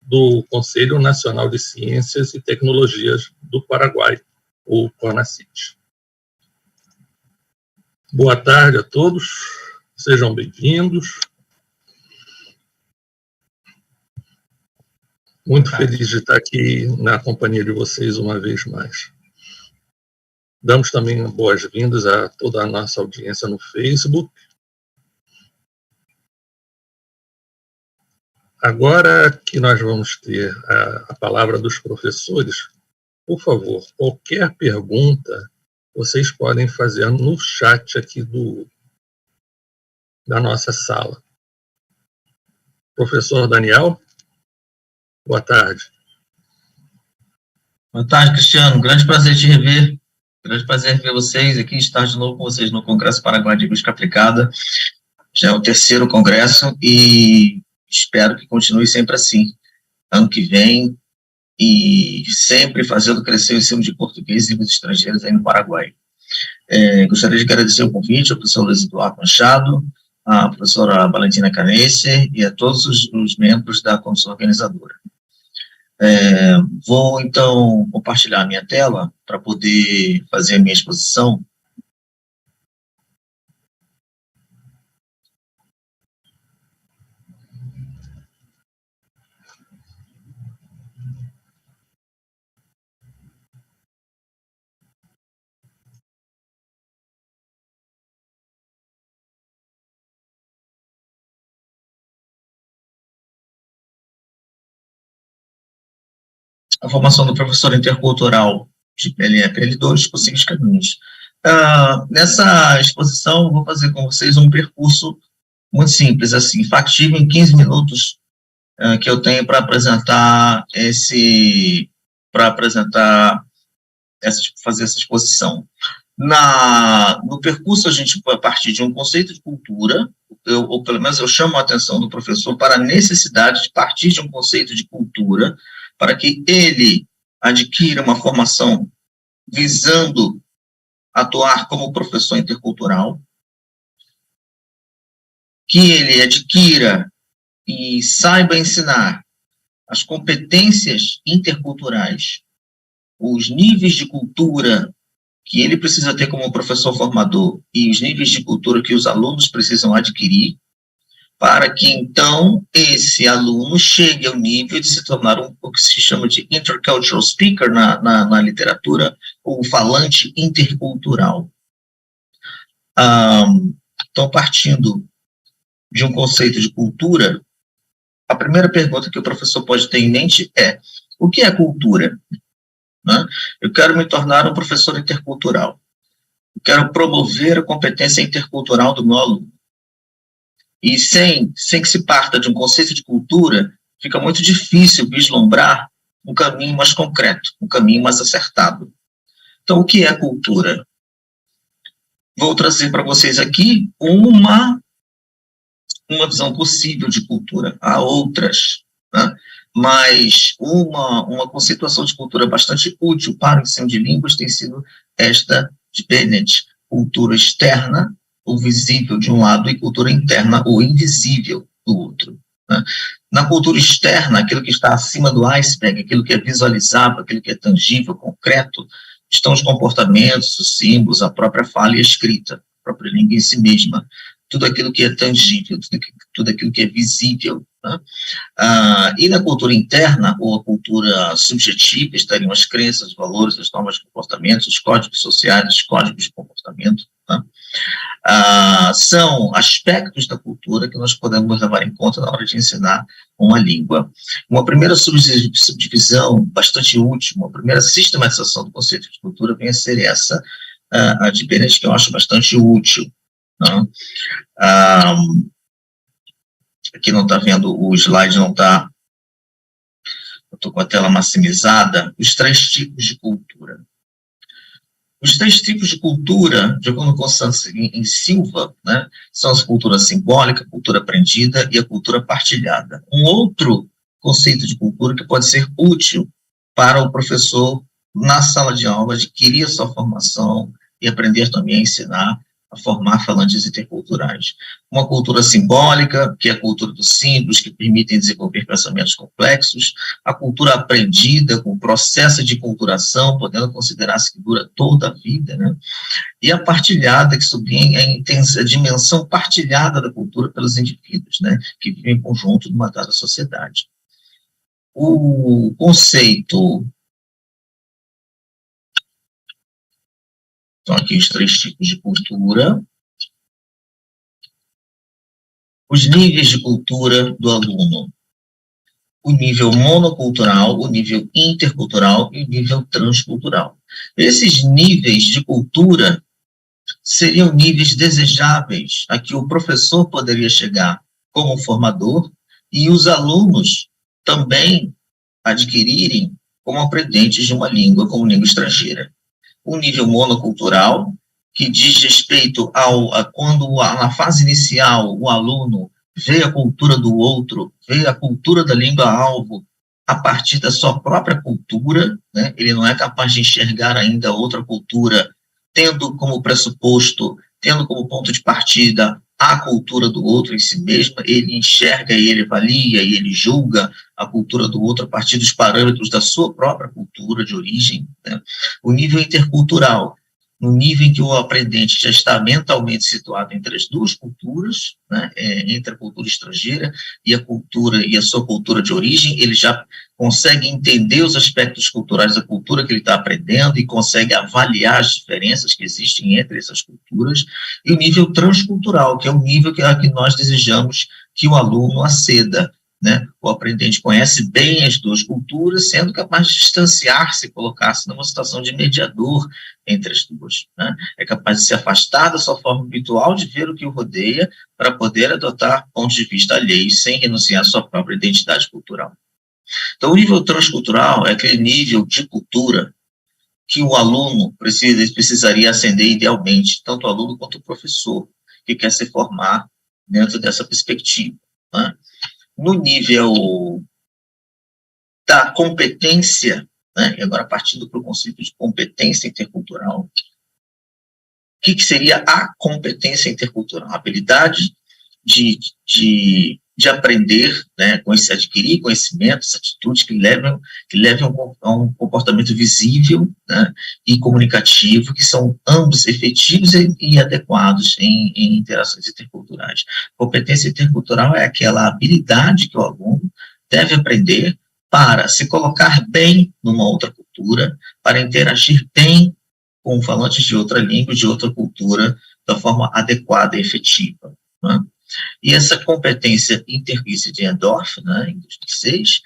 do Conselho Nacional de Ciências e Tecnologias do Paraguai, o CONACYT. Boa tarde a todos, sejam bem-vindos. Muito feliz de estar aqui na companhia de vocês uma vez mais. Damos também boas-vindas a toda a nossa audiência no Facebook. Agora que nós vamos ter a palavra dos professores, por favor, qualquer pergunta vocês podem fazer no chat aqui da nossa sala. Professor Daniel? Boa tarde. Boa tarde, Cristiano. Grande prazer te rever. Grande prazer ver vocês aqui, estar de novo com vocês no Congresso Paraguai de Linguística Aplicada. Já é o 3º congresso e espero que continue sempre assim, ano que vem, e sempre fazendo crescer o ensino de português e línguas estrangeiras aí no Paraguai. Gostaria de agradecer o convite ao professor Luiz Eduardo Machado, à professora Valentina Canesse e a todos os membros da comissão organizadora. Vou, então, compartilhar a minha tela para poder fazer a minha exposição. A formação do professor intercultural de PLE-PL2 por seguintes caminhos. Nessa exposição, vou fazer com vocês um percurso muito simples, assim, factível em 15 minutos, que eu tenho para apresentar fazer essa exposição. No percurso, a gente vai partir de um conceito de cultura, ou pelo menos eu chamo a atenção do professor para a necessidade de partir de um conceito de cultura, para que ele adquira uma formação visando atuar como professor intercultural, que ele adquira e saiba ensinar as competências interculturais, os níveis de cultura que ele precisa ter como professor formador e os níveis de cultura que os alunos precisam adquirir, para que, então, esse aluno chegue ao nível de se tornar o que se chama de intercultural speaker na literatura, ou falante intercultural. Então, partindo de um conceito de cultura, a primeira pergunta que o professor pode ter em mente é: o que é cultura? Né? Eu quero me tornar um professor intercultural. Eu quero promover a competência intercultural do meu aluno. E sem que se parta de um conceito de cultura, fica muito difícil vislumbrar um caminho mais concreto, um caminho mais acertado. Então, o que é cultura? Vou trazer para vocês aqui uma visão possível de cultura. Há outras, né? Mas uma conceituação de cultura bastante útil para o ensino de línguas tem sido esta de Bennett: cultura externa, o visível de um lado, e cultura interna, o invisível do outro. Né? Na cultura externa, aquilo que está acima do iceberg, aquilo que é visualizável, aquilo que é tangível, concreto, estão os comportamentos, os símbolos, a própria fala e a escrita, a própria língua em si mesma, tudo aquilo que é tangível, tudo aquilo que é visível. Né? E na cultura interna, ou a cultura subjetiva, estariam as crenças, os valores, as normas de comportamento, os códigos sociais, os códigos de comportamento. Né? São aspectos da cultura que nós podemos levar em conta na hora de ensinar uma língua. Uma primeira subdivisão bastante útil, uma primeira sistematização do conceito de cultura vem a ser essa: diferente, que eu acho bastante útil. Né? Aqui não está vendo, o slide não está, eu estou com a tela maximizada. Os 3 tipos de cultura. Os 3 tipos de cultura, de acordo com Constância em Silva, né, são a cultura simbólica, a cultura aprendida e a cultura partilhada. Um outro conceito de cultura que pode ser útil para o professor na sala de aula adquirir a sua formação e aprender também a ensinar a formar falantes interculturais. Uma cultura simbólica, que é a cultura dos símbolos, que permitem desenvolver pensamentos complexos, a cultura aprendida, com o processo de culturação, podendo considerar-se que dura toda a vida, né? E a partilhada, que sublinha a dimensão partilhada da cultura pelos indivíduos, né? Que vivem em conjunto numa dada sociedade. O conceito... Então, aqui os 3 tipos de cultura. Os níveis de cultura do aluno. O nível monocultural, o nível intercultural e o nível transcultural. Esses níveis de cultura seriam níveis desejáveis a que o professor poderia chegar como formador e os alunos também adquirirem como aprendentes de uma língua como língua estrangeira. O nível monocultural, que diz respeito a quando na fase inicial o aluno vê a cultura do outro, vê a cultura da língua-alvo a partir da sua própria cultura, né? Ele não é capaz de enxergar ainda outra cultura, tendo como pressuposto, tendo como ponto de partida a cultura do outro em si mesma, ele enxerga e ele avalia e ele julga a cultura do outro a partir dos parâmetros da sua própria cultura de origem, né? O nível intercultural, no nível em que o aprendente já está mentalmente situado entre as 2 culturas, né, entre a cultura estrangeira e a sua cultura de origem, ele já consegue entender os aspectos culturais da cultura que ele está aprendendo e consegue avaliar as diferenças que existem entre essas culturas, e o nível transcultural, que é o nível que nós desejamos que o aluno aceda, né? O aprendente conhece bem as 2 culturas, sendo capaz de distanciar-se, colocar-se numa situação de mediador entre as 2. Né? É capaz de se afastar da sua forma habitual de ver o que o rodeia para poder adotar pontos de vista alheios sem renunciar à sua própria identidade cultural. Então, o nível transcultural é aquele nível de cultura que o aluno precisaria ascender idealmente, tanto o aluno quanto o professor, que quer se formar dentro dessa perspectiva. Né? No nível da competência, né, e agora partindo para o conceito de competência intercultural, o que seria a competência intercultural? A habilidade de aprender, né, adquirir conhecimentos, atitudes que levem a um comportamento visível, né, e comunicativo, que são ambos efetivos e adequados em interações interculturais. Competência intercultural é aquela habilidade que o aluno deve aprender para se colocar bem numa outra cultura, para interagir bem com falantes de outra língua, de outra cultura, da forma adequada e efetiva. Né? E essa competência intervista de Endorf, né, em 2006,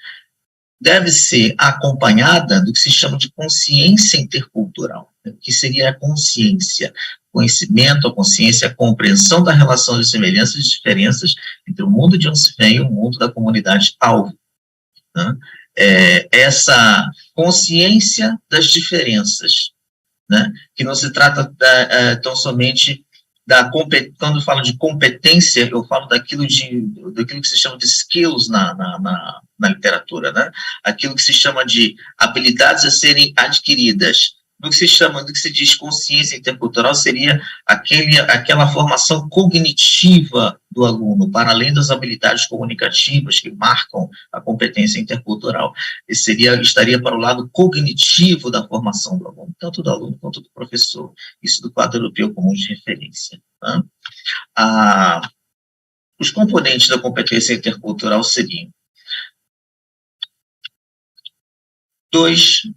deve ser acompanhada do que se chama de consciência intercultural, né, que seria a consciência, conhecimento, a consciência, a compreensão da relação de semelhanças e diferenças entre o mundo de onde se vem e o mundo da comunidade-alvo. Né? Essa consciência das diferenças, né, que não se trata tão somente quando eu falo de competência, eu falo daquilo que se chama de skills na literatura, né? Aquilo que se chama de habilidades a serem adquiridas. Do que se diz consciência intercultural seria aquela formação cognitiva do aluno, para além das habilidades comunicativas que marcam a competência intercultural. Estaria para o lado cognitivo da formação do aluno, tanto do aluno quanto do professor. Isso do quadro europeu comum de referência. Tá? Os componentes da competência intercultural seriam 2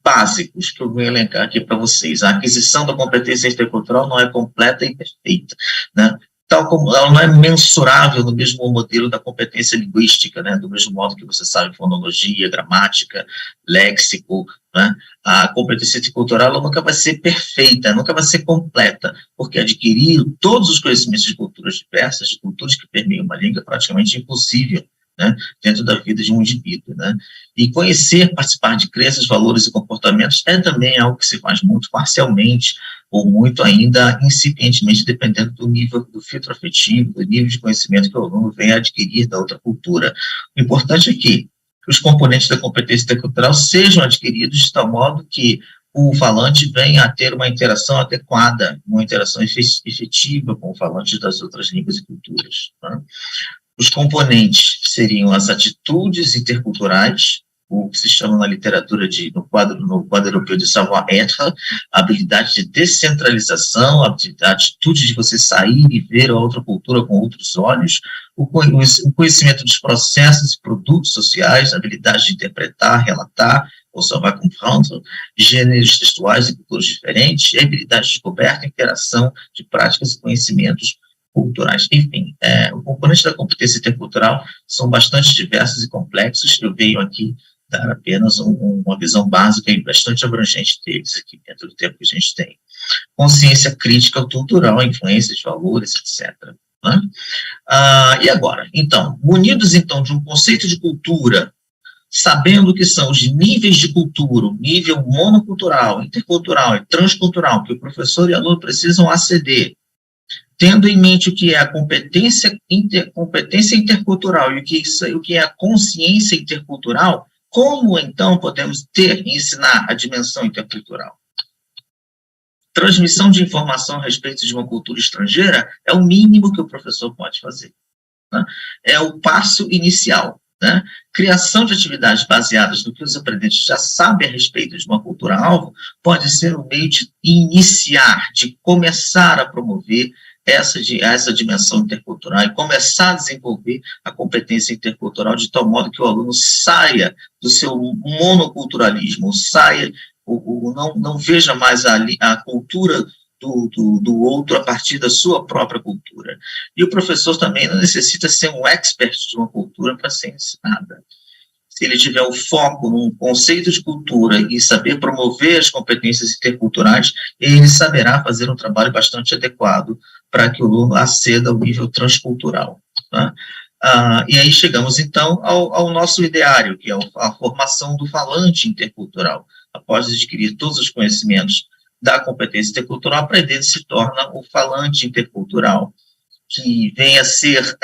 básicos que eu vou elencar aqui para vocês. A aquisição da competência intercultural não é completa e perfeita, né? tal como ela não é mensurável no mesmo modelo da competência linguística, né? Do mesmo modo que você sabe fonologia, gramática, léxico, né? A competência intercultural ela nunca vai ser perfeita, nunca vai ser completa, porque adquirir todos os conhecimentos de culturas diversas, de culturas que permeiam uma língua, é praticamente impossível, né, dentro da vida de um indivíduo, né, e conhecer, participar de crenças, valores e comportamentos é também algo que se faz muito parcialmente, ou muito ainda incipientemente, dependendo do nível do filtro afetivo, do nível de conhecimento que o aluno vem adquirir da outra cultura. O importante é que os componentes da competência intercultural sejam adquiridos de tal modo que o falante venha a ter uma interação adequada, uma interação efetiva com o falante das outras línguas e culturas, né? Os componentes seriam as atitudes interculturais, o que se chama na literatura no quadro europeu de savoir-être, a habilidade de descentralização, a atitude de você sair e ver a outra cultura com outros olhos, o conhecimento dos processos e produtos sociais, a habilidade de interpretar, relatar, ou savoir comprendre, gêneros textuais e culturas diferentes, e a habilidade de descoberta e interação de práticas e conhecimentos culturais. Enfim, o componente da competência intercultural são bastante diversos e complexos. Eu venho aqui dar apenas uma visão básica e bastante abrangente deles aqui dentro do tempo que a gente tem. Consciência crítica cultural, influência de valores, etc. Né? E agora? Então, munidos então de um conceito de cultura, sabendo que são os níveis de cultura, o nível monocultural, intercultural e transcultural, que o professor e aluno precisam aceder, tendo em mente o que é a competência intercultural e o que é a consciência intercultural, como então podemos ter e ensinar a dimensão intercultural? Transmissão de informação a respeito de uma cultura estrangeira é o mínimo que o professor pode fazer, né? É o passo inicial, né? Criação de atividades baseadas no que os aprendentes já sabem a respeito de uma cultura-alvo pode ser um meio de iniciar, de começar a promover essa dimensão intercultural e começar a desenvolver a competência intercultural de tal modo que o aluno saia do seu monoculturalismo, não veja mais a cultura do outro a partir da sua própria cultura. E o professor também não necessita ser um expert de uma cultura para ser ensinada. Se ele tiver o foco num conceito de cultura e saber promover as competências interculturais, ele saberá fazer um trabalho bastante adequado para que o aluno aceda ao nível transcultural, né? E aí chegamos, então, ao nosso ideário, que é a formação do falante intercultural. Após adquirir todos os conhecimentos da competência intercultural, para ele se torna o falante intercultural, que vem a ser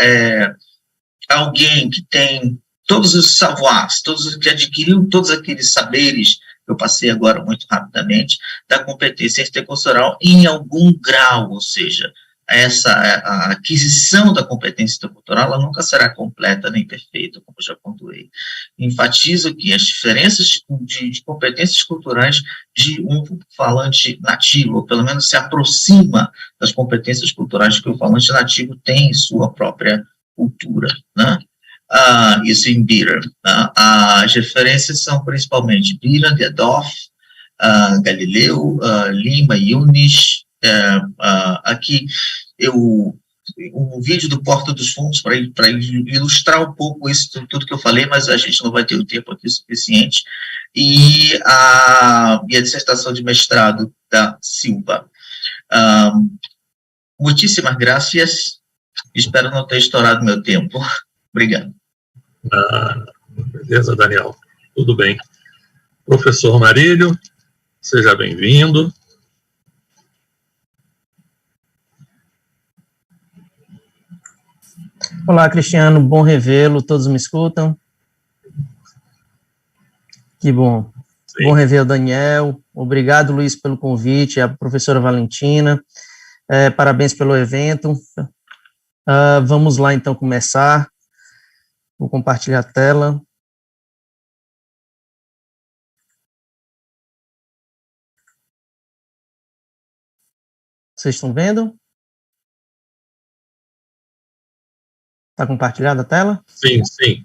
alguém que tem todos os savoirs, que adquiriu todos aqueles saberes, que eu passei agora muito rapidamente, da competência intercultural em algum grau, ou seja, a aquisição da competência intercultural ela nunca será completa nem perfeita, como eu já pontuei. Enfatizo que as diferenças de competências culturais de um falante nativo, ou pelo menos se aproxima das competências culturais que o falante nativo tem em sua própria cultura, né? Isso em Bira. As referências são principalmente Bira, Diadoff, Galileu, Lima, Yunis. Aqui um vídeo do Porta dos Fundos para ilustrar um pouco isso tudo que eu falei, mas a gente não vai ter o tempo aqui suficiente, e a dissertação de mestrado da Silva. Muitíssimas graças, espero não ter estourado meu tempo. Obrigado. Beleza, Daniel, tudo bem. Professor Marílio, seja bem-vindo. Olá, Cristiano, bom revê-lo, todos me escutam? Que bom. Sim. Bom rever o Daniel, obrigado, Luiz, pelo convite, a professora Valentina, parabéns pelo evento. Vamos lá, então, começar. Vou compartilhar a tela. Vocês estão vendo? Está compartilhada a tela? Sim, sim.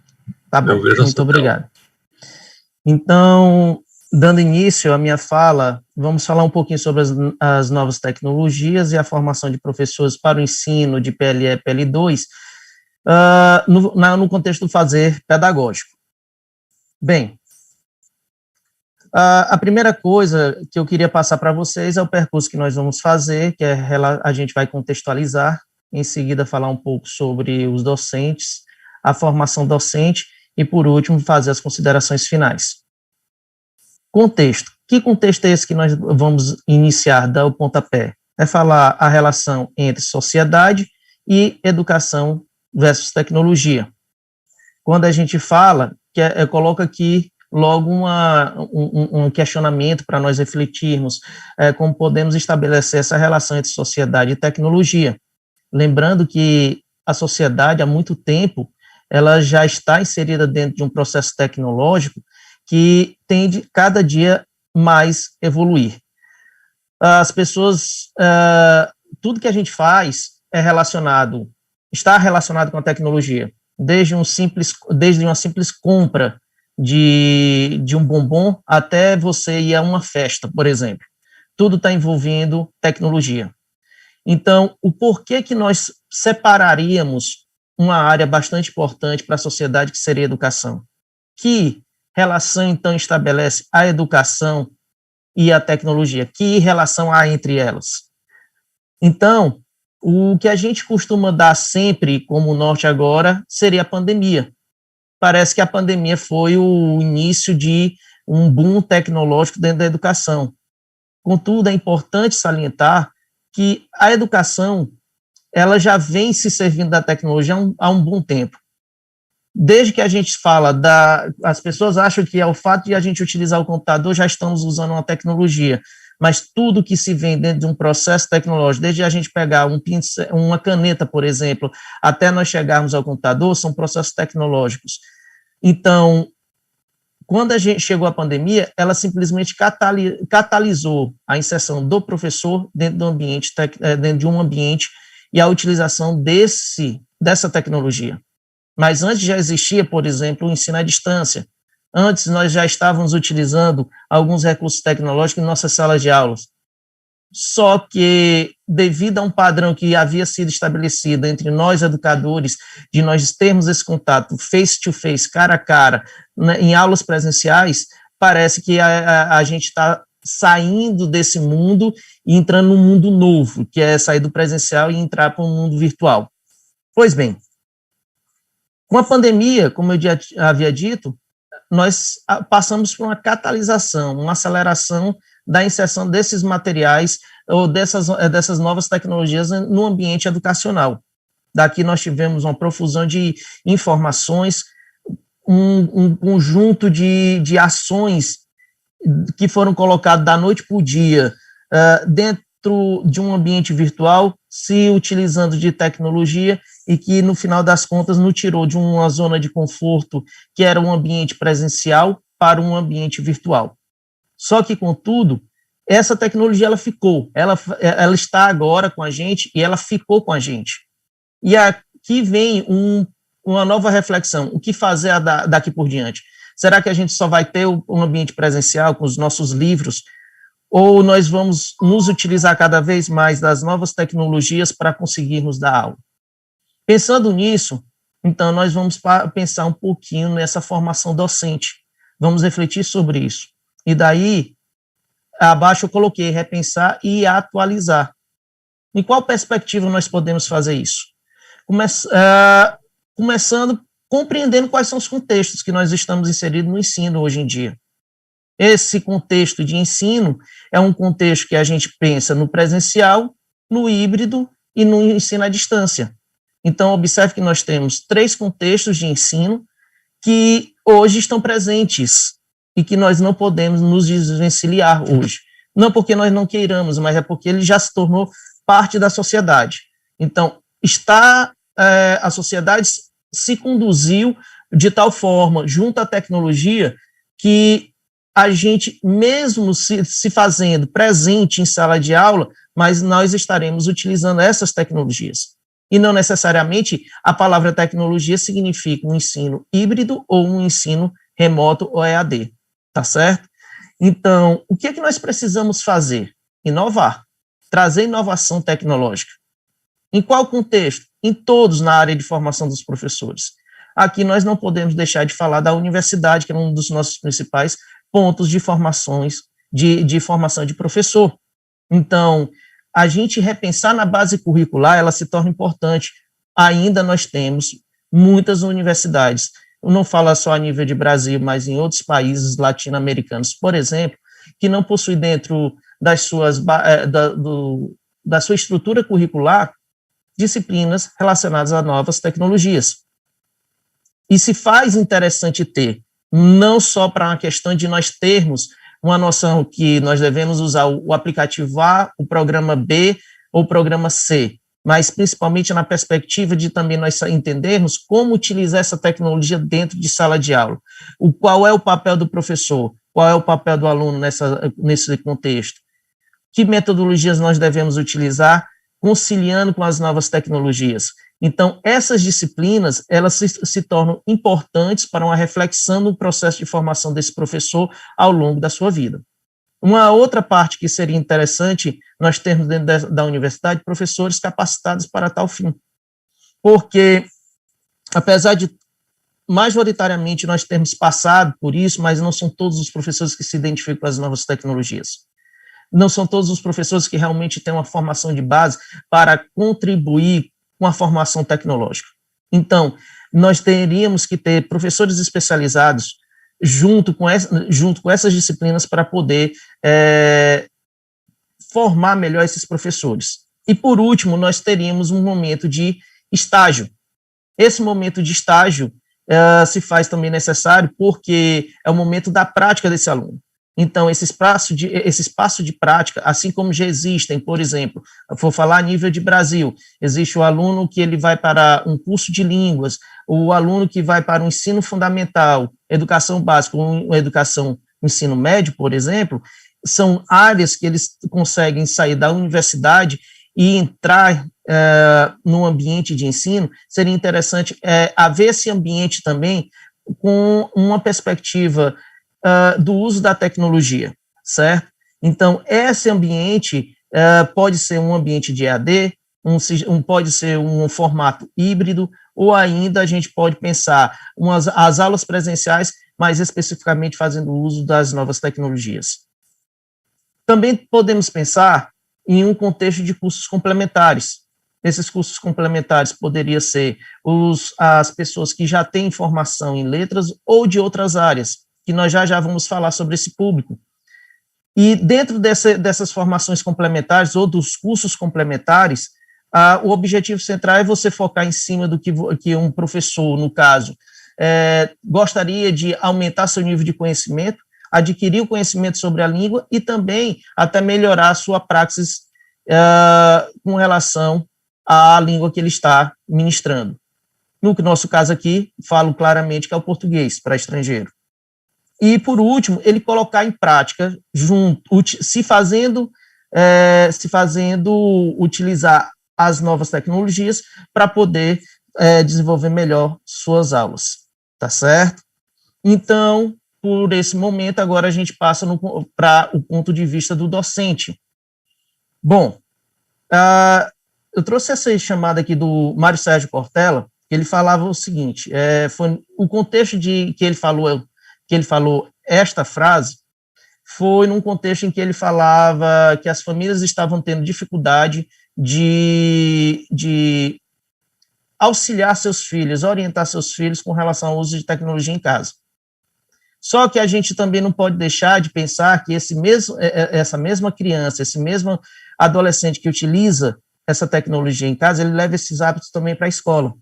Tá bom, muito obrigado. Então, dando início à minha fala, vamos falar um pouquinho sobre as novas tecnologias e a formação de professores para o ensino de PLE e PL2, no contexto do fazer pedagógico. Bem, a primeira coisa que eu queria passar para vocês é o percurso que nós vamos fazer, que a gente vai contextualizar, em seguida falar um pouco sobre os docentes, a formação docente e, por último, fazer as considerações finais. Contexto. Que contexto é esse que nós vamos iniciar, dar o pontapé? É falar a relação entre sociedade e educação versus tecnologia. Quando a gente fala, coloca aqui logo um questionamento para nós refletirmos como podemos estabelecer essa relação entre sociedade e tecnologia. Lembrando que a sociedade, há muito tempo, ela já está inserida dentro de um processo tecnológico que tende cada dia mais evoluir. As pessoas, tudo que a gente faz está relacionado com a tecnologia, desde uma simples compra de um bombom até você ir a uma festa, por exemplo. Tudo está envolvendo tecnologia. Então, o porquê que nós separaríamos uma área bastante importante para a sociedade, que seria a educação? Que relação, então, estabelece a educação e a tecnologia? Que relação há entre elas? Então, o que a gente costuma dar sempre como norte agora seria a pandemia. Parece que a pandemia foi o início de um boom tecnológico dentro da educação. Contudo, é importante salientar que a educação, ela já vem se servindo da tecnologia há um bom tempo. Desde que a gente fala as pessoas acham que ao fato de a gente utilizar o computador já estamos usando uma tecnologia, mas tudo que se vem dentro de um processo tecnológico, desde a gente pegar uma caneta, por exemplo, até nós chegarmos ao computador, são processos tecnológicos. Então, quando a gente chegou à pandemia, ela simplesmente catalisou a inserção do professor dentro de um ambiente e a utilização dessa tecnologia. Mas antes já existia, por exemplo, o ensino à distância. Antes nós já estávamos utilizando alguns recursos tecnológicos em nossas salas de aulas. Só que, devido a um padrão que havia sido estabelecido entre nós, educadores, de nós termos esse contato face-to-face, cara a cara, né, em aulas presenciais, parece que a gente está saindo desse mundo e entrando num mundo novo, que é sair do presencial e entrar para um mundo virtual. Pois bem, com a pandemia, como eu já havia dito, nós passamos por uma catalisação, uma aceleração da inserção desses materiais ou dessas novas tecnologias no ambiente educacional. Daqui nós tivemos uma profusão de informações, um conjunto de ações que foram colocadas da noite para o dia dentro de um ambiente virtual, se utilizando de tecnologia e que, no final das contas, nos tirou de uma zona de conforto que era um ambiente presencial para um ambiente virtual. Só que, contudo, essa tecnologia ela ficou, ela está agora com a gente e ela ficou com a gente. E aqui vem uma nova reflexão, o que fazer daqui por diante? Será que a gente só vai ter um ambiente presencial com os nossos livros, ou nós vamos nos utilizar cada vez mais das novas tecnologias para conseguirmos dar aula? Pensando nisso, então, nós vamos pensar um pouquinho nessa formação docente. Vamos refletir sobre isso. E daí, abaixo eu coloquei repensar e atualizar. Em qual perspectiva nós podemos fazer isso? Começando compreendendo quais são os contextos que nós estamos inseridos no ensino hoje em dia. Esse contexto de ensino é um contexto que a gente pensa no presencial, no híbrido e no ensino à distância. Então, observe que nós temos 3 contextos de ensino que hoje estão presentes e que nós não podemos nos desvencilhar hoje. Não porque nós não queiramos, mas é porque ele já se tornou parte da sociedade. Então, a sociedade se conduziu de tal forma, junto à tecnologia, que a gente, mesmo se fazendo presente em sala de aula, mas nós estaremos utilizando essas tecnologias. E não necessariamente a palavra tecnologia significa um ensino híbrido ou um ensino remoto ou EAD, tá certo? Então, o que é que nós precisamos fazer? Inovar, trazer inovação tecnológica. Em qual contexto? Em todos, na área de formação dos professores. Aqui nós não podemos deixar de falar da universidade, que é um dos nossos principais pontos de formações, de formação de professor. Então, a gente repensar na base curricular, ela se torna importante. Ainda nós temos muitas universidades, eu não falo só a nível de Brasil, mas em outros países latino-americanos, por exemplo, que não possuem dentro das suas, da sua estrutura curricular disciplinas relacionadas a novas tecnologias. E se faz interessante ter, não só para uma questão de nós termos uma noção que nós devemos usar o aplicativo A, o programa B ou o programa C, mas principalmente na perspectiva de também nós entendermos como utilizar essa tecnologia dentro de sala de aula. Qual é o papel do professor? Qual é o papel do aluno nesse contexto? Que metodologias nós devemos utilizar, conciliando com as novas tecnologias? Então, essas disciplinas, elas se tornam importantes para uma reflexão no processo de formação desse professor ao longo da sua vida. Uma outra parte que seria interessante nós termos dentro da universidade professores capacitados para tal fim. Porque, apesar de majoritariamente nós termos passado por isso, mas não são todos os professores que se identificam com as novas tecnologias. Não são todos os professores que realmente têm uma formação de base para contribuir com a formação tecnológica. Então, nós teríamos que ter professores especializados junto com essas disciplinas para poder formar melhor esses professores. E, por último, nós teríamos um momento de estágio. Esse momento de estágio se faz também necessário porque é o momento da prática desse aluno. Então, esse espaço de prática, assim como já existem, por exemplo, vou falar a nível de Brasil, existe o aluno que ele vai para um curso de línguas, o aluno que vai para o ensino fundamental, educação básica, ou educação, ensino médio, por exemplo, são áreas que eles conseguem sair da universidade e entrar no ambiente de ensino. Seria interessante haver esse ambiente também com uma perspectiva do uso da tecnologia, certo? Então, esse ambiente pode ser um ambiente de EAD, pode ser um formato híbrido, ou ainda a gente pode pensar as aulas presenciais, mais especificamente fazendo uso das novas tecnologias. Também podemos pensar em um contexto de cursos complementares. Esses cursos complementares poderiam ser as pessoas que já têm formação em letras ou de outras áreas, que nós já vamos falar sobre esse público. E dentro dessas formações complementares ou dos cursos complementares, o objetivo central é você focar em cima do que um professor, no caso, gostaria de aumentar seu nível de conhecimento, adquirir o conhecimento sobre a língua e também até melhorar a sua praxis com relação à língua que ele está ministrando. No nosso caso aqui, falo claramente que é o português para estrangeiro. E, por último, ele colocar em prática, se fazendo utilizar as novas tecnologias para poder desenvolver melhor suas aulas, tá certo? Então, por esse momento, agora a gente passa para o ponto de vista do docente. Bom, eu trouxe essa chamada aqui do Mário Sérgio Cortella, que ele falava o seguinte, foi o contexto que ele falou esta frase, foi num contexto em que ele falava que as famílias estavam tendo dificuldade de auxiliar seus filhos, orientar seus filhos com relação ao uso de tecnologia em casa. Só que a gente também não pode deixar de pensar que essa mesma criança, esse mesmo adolescente que utiliza essa tecnologia em casa, ele leva esses hábitos também para a escola.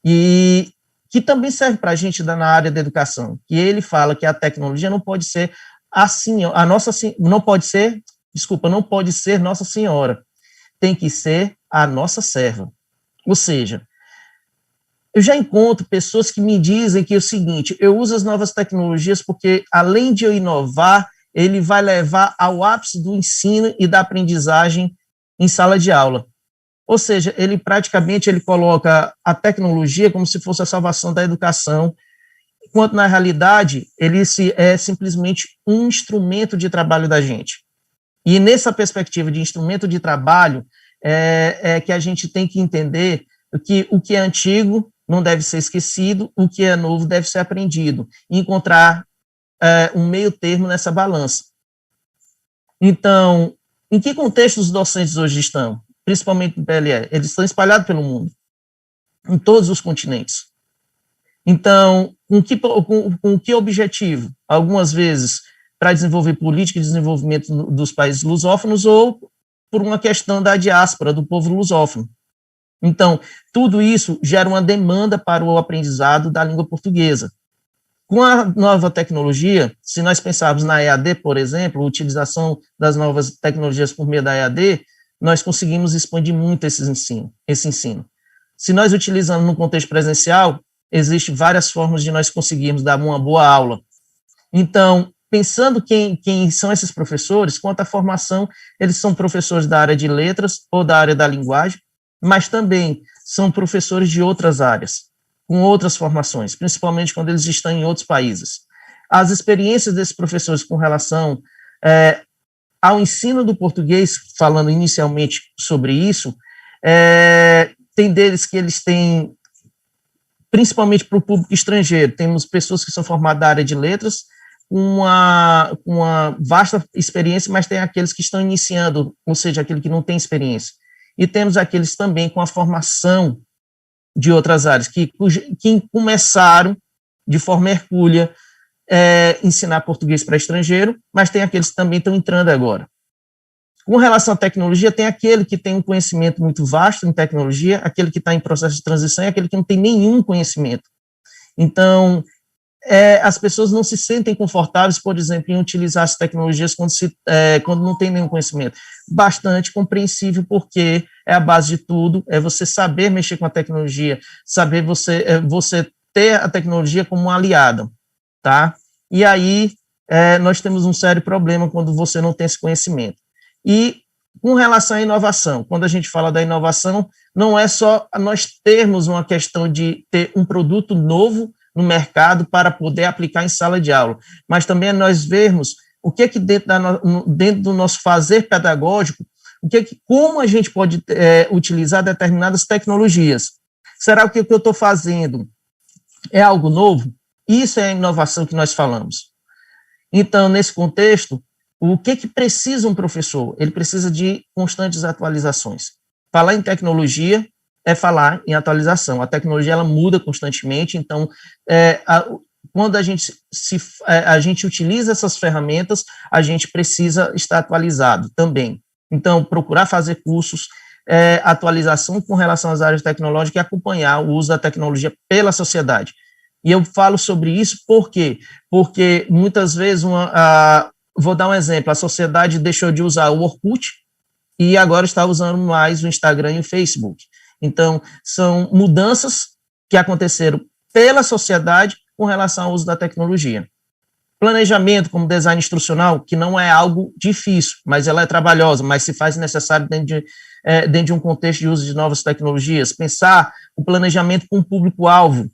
E que também serve para a gente na área da educação, que ele fala que a tecnologia não pode ser não pode ser Nossa Senhora, tem que ser a nossa serva. Ou seja, eu já encontro pessoas que me dizem que é o seguinte, eu uso as novas tecnologias porque, além de eu inovar, ele vai levar ao ápice do ensino e da aprendizagem em sala de aula. Ou seja, ele coloca a tecnologia como se fosse a salvação da educação, quanto na realidade ele é simplesmente um instrumento de trabalho da gente. E nessa perspectiva de instrumento de trabalho, é que a gente tem que entender que o que é antigo não deve ser esquecido, o que é novo deve ser aprendido, e encontrar um meio termo nessa balança. Então, em que contexto os docentes hoje estão? Principalmente no PLE, eles estão espalhados pelo mundo, em todos os continentes. Então, com que objetivo? Algumas vezes para desenvolver política de desenvolvimento dos países lusófonos ou por uma questão da diáspora, do povo lusófono. Então, tudo isso gera uma demanda para o aprendizado da língua portuguesa. Com a nova tecnologia, se nós pensarmos na EAD, por exemplo, a utilização das novas tecnologias por meio da EAD, nós conseguimos expandir muito esse ensino. Se nós utilizamos no contexto presencial, existem várias formas de nós conseguirmos dar uma boa aula. Então, pensando quem são esses professores, quanto à formação, eles são professores da área de letras ou da área da linguagem, mas também são professores de outras áreas, com outras formações, principalmente quando eles estão em outros países. As experiências desses professores com relação ao ensino do português, falando inicialmente sobre isso, tem deles que eles têm, principalmente para o público estrangeiro, temos pessoas que são formadas da área de letras, uma vasta experiência, mas tem aqueles que estão iniciando, ou seja, aquele que não tem experiência. E temos aqueles também com a formação de outras áreas, que começaram de forma hercúlea ensinar português para estrangeiro, mas tem aqueles que também estão entrando agora. Com relação à tecnologia, tem aquele que tem um conhecimento muito vasto em tecnologia, aquele que está em processo de transição e aquele que não tem nenhum conhecimento. Então, as pessoas não se sentem confortáveis, por exemplo, em utilizar as tecnologias quando não tem nenhum conhecimento. Bastante compreensível, porque é a base de tudo, é você saber mexer com a tecnologia, saber você ter a tecnologia como uma aliada, tá? E aí, nós temos um sério problema quando você não tem esse conhecimento. E com relação à inovação, quando a gente fala da inovação, não é só nós termos uma questão de ter um produto novo no mercado para poder aplicar em sala de aula, mas também nós vermos o que dentro do nosso fazer pedagógico, como a gente pode utilizar determinadas tecnologias. Será que o que eu estou fazendo é algo novo? Isso é a inovação que nós falamos. Então, nesse contexto, o que precisa um professor? Ele precisa de constantes atualizações. Falar em tecnologia é falar em atualização. A tecnologia ela muda constantemente, então, quando a gente utiliza essas ferramentas, a gente precisa estar atualizado também. Então, procurar fazer cursos, atualização com relação às áreas tecnológicas e acompanhar o uso da tecnologia pela sociedade. E eu falo sobre isso por quê? Porque muitas vezes, vou dar um exemplo, a sociedade deixou de usar o Orkut e agora está usando mais o Instagram e o Facebook. Então, são mudanças que aconteceram pela sociedade com relação ao uso da tecnologia. Planejamento como design instrucional, que não é algo difícil, mas ela é trabalhosa, mas se faz necessário dentro de um contexto de uso de novas tecnologias. Pensar o planejamento com o público-alvo.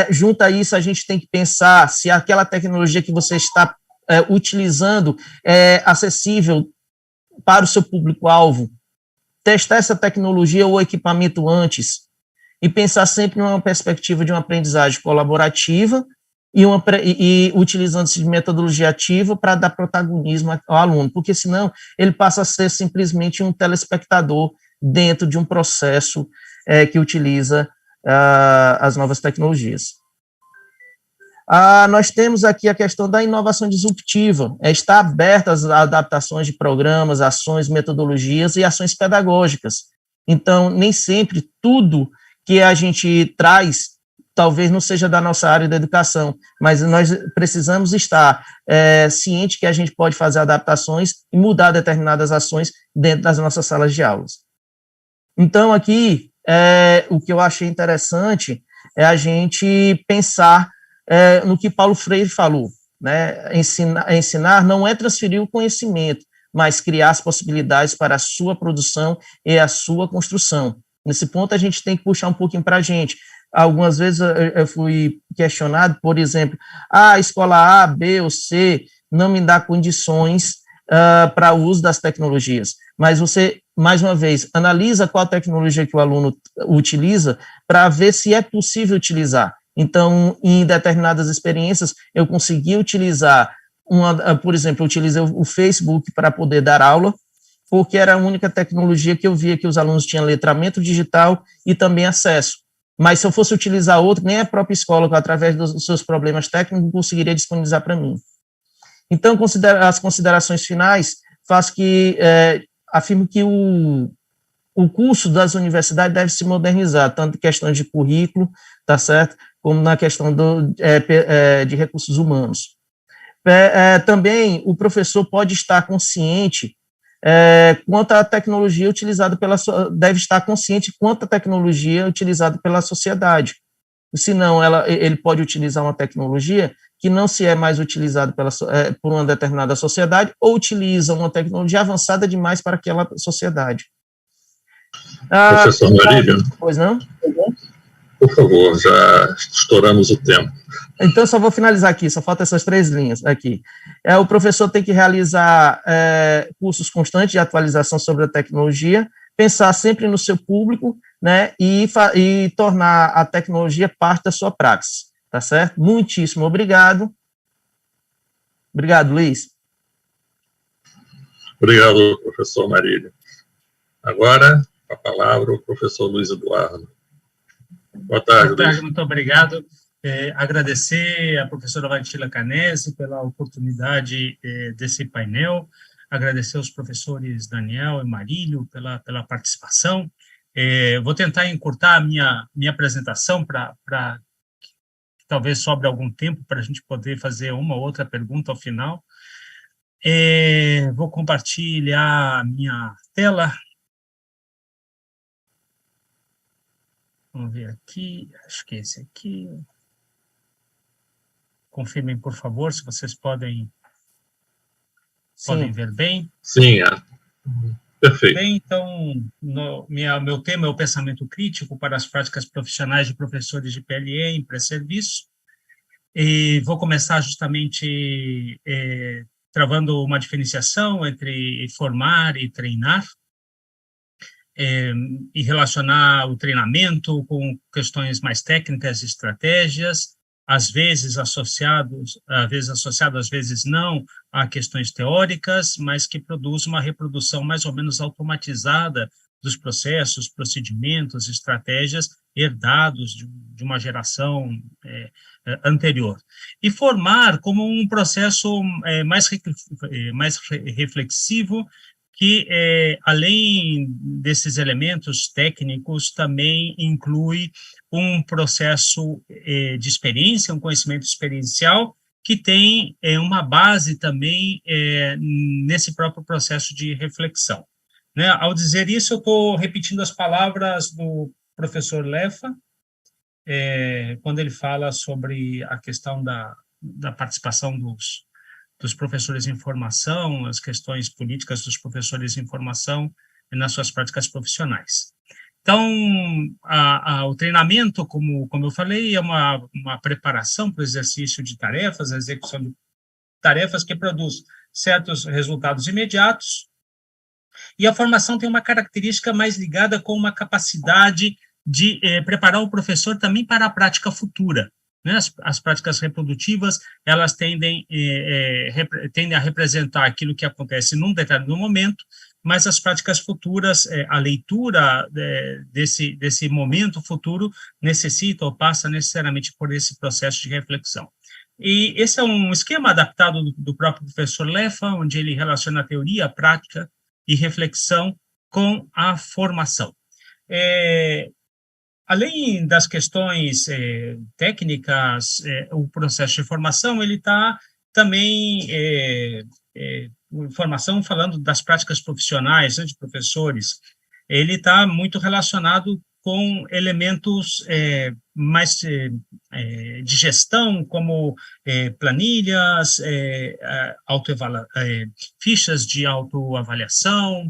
Junto a isso, a gente tem que pensar se aquela tecnologia que você está utilizando é acessível para o seu público-alvo. Testar essa tecnologia ou equipamento antes e pensar sempre numa perspectiva de uma aprendizagem colaborativa e utilizando-se de metodologia ativa para dar protagonismo ao aluno, porque senão ele passa a ser simplesmente um telespectador dentro de um processo que utiliza as novas tecnologias. Nós temos aqui a questão da inovação disruptiva, está aberta às adaptações de programas, ações, metodologias e ações pedagógicas. Então, nem sempre tudo que a gente traz, talvez não seja da nossa área da educação, mas nós precisamos estar ciente que a gente pode fazer adaptações e mudar determinadas ações dentro das nossas salas de aulas. Então, aqui, o que eu achei interessante é a gente pensar no que Paulo Freire falou, né? Ensinar não é transferir o conhecimento, mas criar as possibilidades para a sua produção e a sua construção. Nesse ponto, a gente tem que puxar um pouquinho para a gente. algumas vezes eu fui questionado, por exemplo, a escola A, B ou C não me dá condições para o uso das tecnologias, mas você, mais uma vez, analisa qual tecnologia que o aluno utiliza para ver se é possível utilizar. Então, em determinadas experiências, eu consegui utilizar, por exemplo, eu utilizei o Facebook para poder dar aula, porque era a única tecnologia que eu via que os alunos tinham letramento digital e também acesso. Mas se eu fosse utilizar outro, nem a própria escola, através dos seus problemas técnicos, conseguiria disponibilizar para mim. Então, as considerações finais, faço que, afirmo que o curso das universidades deve se modernizar, tanto em questões de currículo, tá certo, como na questão de recursos humanos. Também o professor pode estar consciente quanto à tecnologia utilizada deve estar consciente quanto à tecnologia utilizada pela sociedade. Senão, ele pode utilizar uma tecnologia que não se é mais utilizada por uma determinada sociedade ou utiliza uma tecnologia avançada demais para aquela sociedade. Professor Marílio. Pois não? Por favor, já estouramos o tempo. Então, só vou finalizar aqui, só faltam essas 3 linhas aqui. O professor tem que realizar cursos constantes de atualização sobre a tecnologia, pensar sempre no seu público, né, e tornar a tecnologia parte da sua praxis, tá certo? Muitíssimo obrigado. Obrigado, Luiz. Obrigado, professor Marílio. Agora, a palavra o professor Luiz Eduardo. Boa tarde, Luiz. Muito obrigado. Agradecer à professora Valentina Canese pela oportunidade desse painel, agradecer aos professores Daniel e Marílio pela participação. Vou tentar encurtar a minha apresentação para que talvez sobre algum tempo para a gente poder fazer uma ou outra pergunta ao final. Vou compartilhar a minha tela. Vamos ver aqui, acho que é esse aqui. Confirmem, por favor, se vocês podem ver bem. Sim, perfeito. Bem, então, meu tema é o pensamento crítico para as práticas profissionais de professores de PLE em pré-serviço. E vou começar justamente travando uma diferenciação entre formar e treinar, e relacionar o treinamento com questões mais técnicas e estratégias, às vezes associado, às vezes não, a questões teóricas, mas que produz uma reprodução mais ou menos automatizada dos processos, procedimentos, estratégias herdados de uma geração anterior. E formar como um processo mais reflexivo, que, além desses elementos técnicos, também inclui um processo de experiência, um conhecimento experiencial, que tem uma base também nesse próprio processo de reflexão. Né? Ao dizer isso, eu estou repetindo as palavras do professor Leffa, quando ele fala sobre a questão da participação dos professores em formação, as questões políticas dos professores em formação nas suas práticas profissionais. Então, o treinamento, como eu falei, é uma preparação para o exercício de tarefas, a execução de tarefas que produz certos resultados imediatos, e a formação tem uma característica mais ligada com uma capacidade de preparar o professor também para a prática futura. Né? As práticas reprodutivas, elas tendem a representar aquilo que acontece num determinado momento, mas as práticas futuras, a leitura desse momento futuro necessita ou passa necessariamente por esse processo de reflexão. E esse é um esquema adaptado do próprio professor Leffa, onde ele relaciona a teoria, a prática e reflexão com a formação. Além das questões técnicas, o processo de formação, ele está também, formação falando das práticas profissionais, né, de professores, ele está muito relacionado com elementos mais de gestão, como planilhas, fichas de autoavaliação,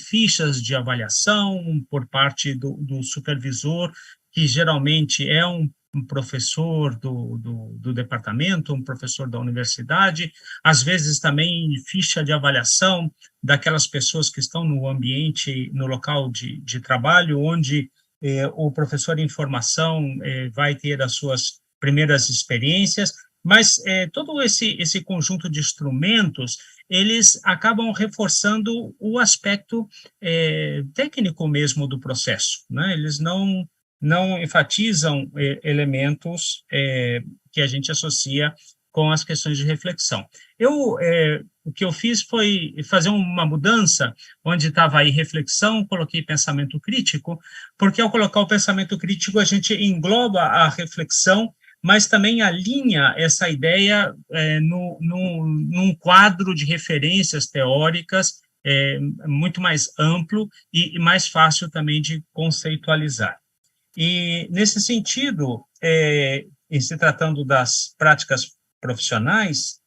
fichas de avaliação por parte do supervisor, que geralmente é um professor do departamento, um professor da universidade, às vezes também ficha de avaliação daquelas pessoas que estão no ambiente, no local de trabalho, onde o professor em formação vai ter as suas primeiras experiências, mas todo esse conjunto de instrumentos, eles acabam reforçando o aspecto técnico mesmo do processo, né? Eles não enfatizam elementos que a gente associa com as questões de reflexão. O que eu fiz foi fazer uma mudança, onde estava aí reflexão, coloquei pensamento crítico, porque ao colocar o pensamento crítico, a gente engloba a reflexão, mas também alinha essa ideia num quadro de referências teóricas muito mais amplo e mais fácil também de conceitualizar. E, nesse sentido, em se tratando das práticas profissionais,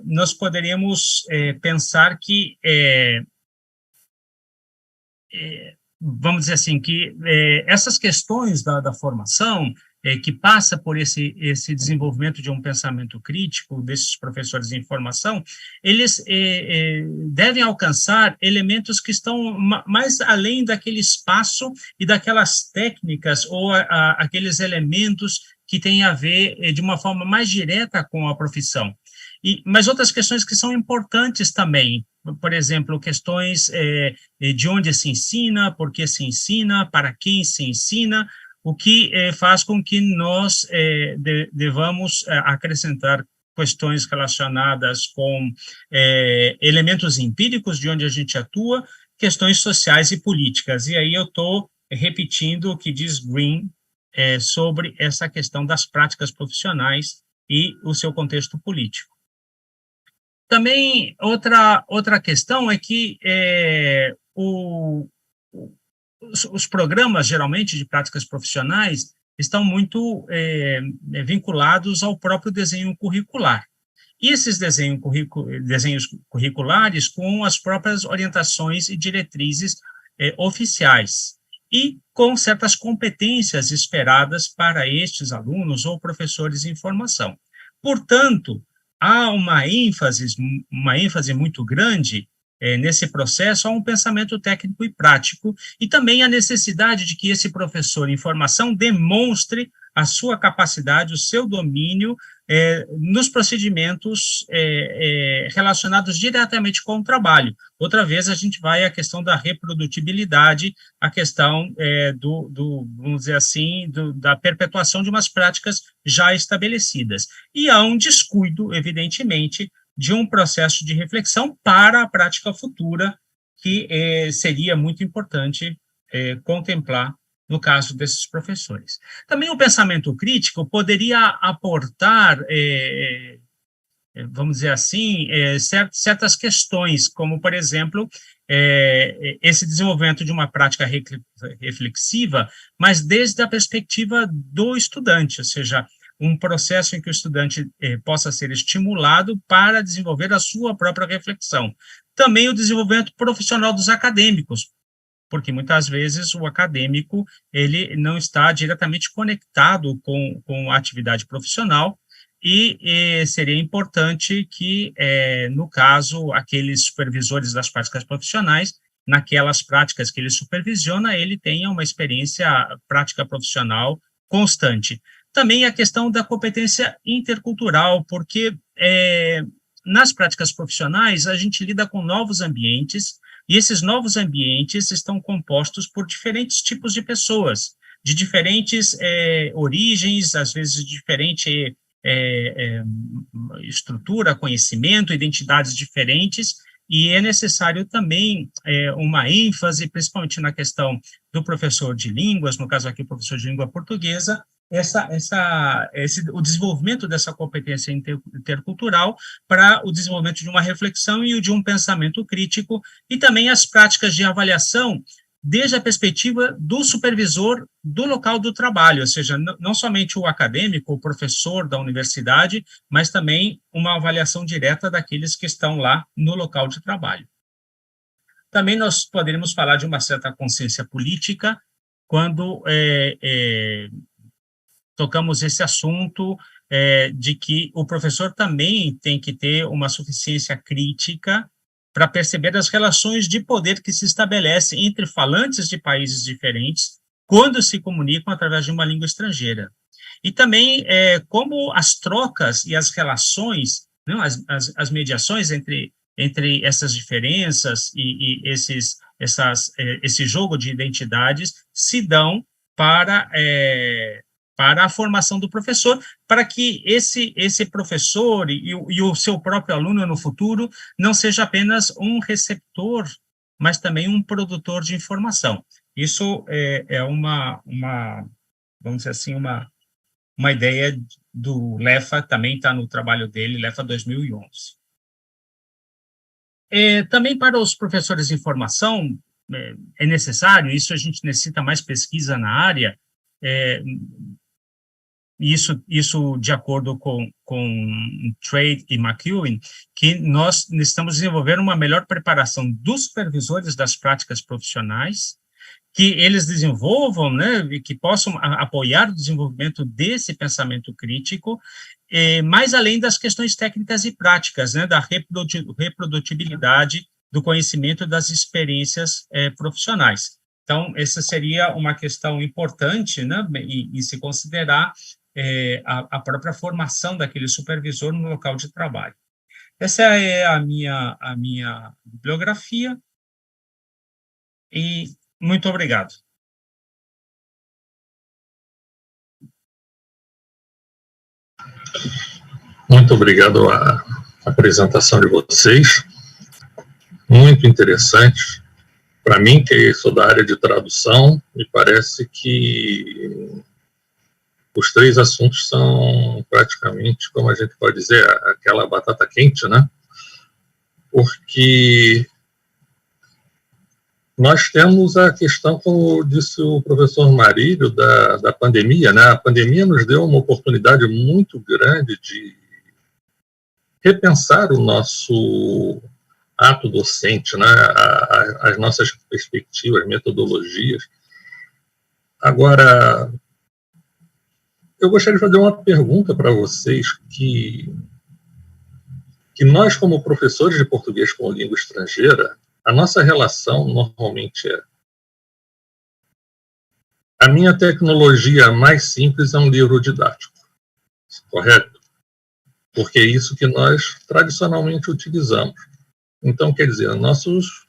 nós poderíamos pensar que, vamos dizer assim, que essas questões da formação, que passa por esse desenvolvimento de um pensamento crítico desses professores em formação, eles devem alcançar elementos que estão mais além daquele espaço e daquelas técnicas ou aqueles elementos que têm a ver de uma forma mais direta com a profissão. Mas outras questões que são importantes também, por exemplo, questões de onde se ensina, por que se ensina, para quem se ensina, o que faz com que nós devamos acrescentar questões relacionadas com elementos empíricos de onde a gente atua, questões sociais e políticas. E aí eu estou repetindo o que diz Green sobre essa questão das práticas profissionais e o seu contexto político. Também outra questão é que os programas, geralmente, de práticas profissionais, estão muito vinculados ao próprio desenho curricular. E esses desenhos curriculares com as próprias orientações e diretrizes oficiais, e com certas competências esperadas para estes alunos ou professores em formação. Portanto, há uma ênfase muito grande nesse processo, há um pensamento técnico e prático, e também a necessidade de que esse professor em formação demonstre a sua capacidade, o seu domínio nos procedimentos relacionados diretamente com o trabalho. Outra vez, a gente vai à questão da reprodutibilidade, a questão vamos dizer assim, da perpetuação de umas práticas já estabelecidas. E há um descuido, evidentemente, de um processo de reflexão para a prática futura, que seria muito importante contemplar no caso desses professores. Também o pensamento crítico poderia aportar, vamos dizer assim, certas questões, como, por exemplo, esse desenvolvimento de uma prática reflexiva, mas desde a perspectiva do estudante, ou seja, um processo em que o estudante possa ser estimulado para desenvolver a sua própria reflexão. Também o desenvolvimento profissional dos acadêmicos, porque muitas vezes o acadêmico ele não está diretamente conectado com a atividade profissional, e seria importante que, no caso, aqueles supervisores das práticas profissionais, naquelas práticas que ele supervisiona, ele tenha uma experiência prática profissional constante. Também a questão da competência intercultural, porque nas práticas profissionais a gente lida com novos ambientes, e esses novos ambientes estão compostos por diferentes tipos de pessoas, de diferentes origens, às vezes de diferente estrutura, conhecimento, identidades diferentes, e é necessário também uma ênfase, principalmente na questão do professor de línguas, no caso aqui o professor de língua portuguesa, o desenvolvimento dessa competência intercultural para o desenvolvimento de uma reflexão e de um pensamento crítico, e também as práticas de avaliação desde a perspectiva do supervisor do local do trabalho, ou seja, não somente o acadêmico, o professor da universidade, mas também uma avaliação direta daqueles que estão lá no local de trabalho. Também nós poderíamos falar de uma certa consciência política, quando tocamos esse assunto de que o professor também tem que ter uma suficiência crítica para perceber as relações de poder que se estabelecem entre falantes de países diferentes quando se comunicam através de uma língua estrangeira. E também como as trocas e as relações, não, as mediações entre essas diferenças e esse jogo de identidades se dão para a formação do professor, para que esse professor e o seu próprio aluno no futuro não seja apenas um receptor, mas também um produtor de informação. Isso é vamos dizer assim, uma ideia do LEFA, também está no trabalho dele, LEFA 2011. Também para os professores de informação, é necessário, isso a gente necessita mais pesquisa na área, isso de acordo com Trade e McEwen, que nós necessitamos desenvolver uma melhor preparação dos supervisores das práticas profissionais, que eles desenvolvam, né, e que possam apoiar o desenvolvimento desse pensamento crítico, mais além das questões técnicas e práticas, né, da reprodutibilidade do conhecimento das experiências profissionais. Então, essa seria uma questão importante, né, e se considerar a própria formação daquele supervisor no local de trabalho. Essa é a minha bibliografia, e muito obrigado. Muito obrigado à apresentação de vocês, muito interessante. Para mim, que sou da área de tradução, me parece que os três assuntos são praticamente, como a gente pode dizer, aquela batata quente, né? Porque nós temos a questão, como disse o professor Marílio, da pandemia, né? A pandemia nos deu uma oportunidade muito grande de repensar o nosso ato docente, né? As nossas perspectivas, metodologias. Agora, eu gostaria de fazer uma pergunta para vocês que nós, como professores de português como língua estrangeira, a nossa relação normalmente a minha tecnologia mais simples é um livro didático, correto? Porque é isso que nós tradicionalmente utilizamos. Então, quer dizer, nossos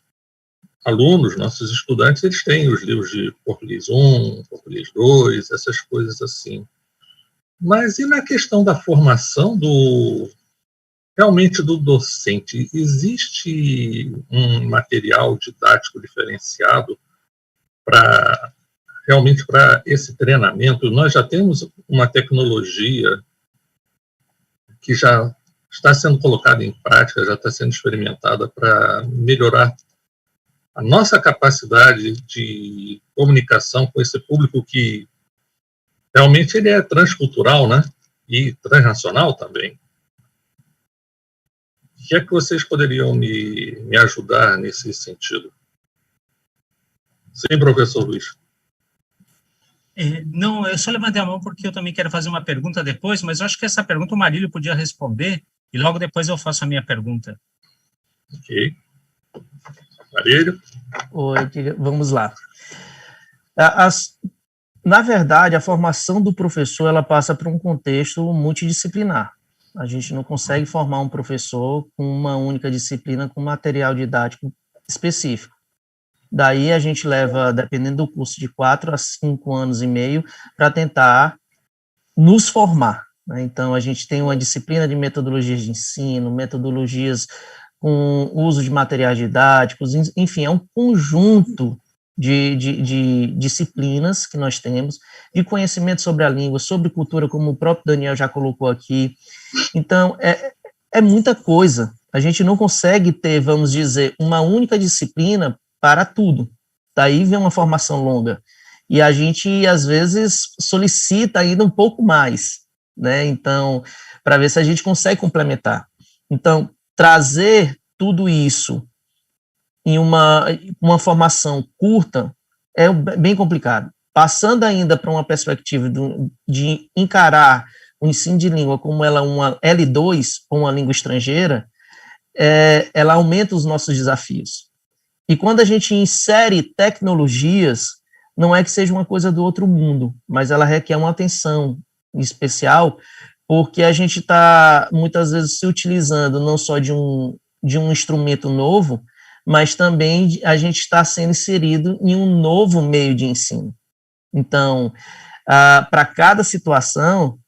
alunos, nossos estudantes, eles têm os livros de português 1, português 2, essas coisas assim. Mas e na questão da formação realmente do docente? Existe um material didático diferenciado realmente para esse treinamento? Nós já temos uma tecnologia que já está sendo colocada em prática, já está sendo experimentada para melhorar a nossa capacidade de comunicação com esse público que realmente ele é transcultural, né? E transnacional também. O que é que vocês poderiam me ajudar nesse sentido? Sim, professor Luiz. Não, eu só levantei a mão porque eu também quero fazer uma pergunta depois, mas eu acho que essa pergunta o Marílio podia responder, e logo depois eu faço a minha pergunta. Ok. Marílio? Oi, vamos lá. Na verdade, a formação do professor, ela passa por um contexto multidisciplinar. A gente não consegue formar um professor com uma única disciplina, com material didático específico. Daí a gente leva, dependendo do curso, de 4 a 5 anos e meio para tentar nos formar, né? Então, a gente tem uma disciplina de metodologias de ensino, metodologias com uso de materiais didáticos, enfim, é um conjunto de disciplinas que nós temos, de conhecimento sobre a língua, sobre cultura, como o próprio Daniel já colocou aqui. Então, é muita coisa. A gente não consegue ter, vamos dizer, uma única disciplina para tudo. Daí vem uma formação longa. E a gente, às vezes, solicita ainda um pouco mais, né? Então, para ver se a gente consegue complementar. Então, trazer tudo isso em uma formação curta é bem complicado. passando ainda para uma perspectiva de encarar o ensino de língua como ela é uma L2, ou uma língua estrangeira, ela aumenta os nossos desafios. E quando a gente insere tecnologias, não é que seja uma coisa do outro mundo, mas ela requer uma atenção especial, porque a gente está, muitas vezes, se utilizando não só de um instrumento novo, mas também a gente está sendo inserido em um novo meio de ensino. Então, para cada situação,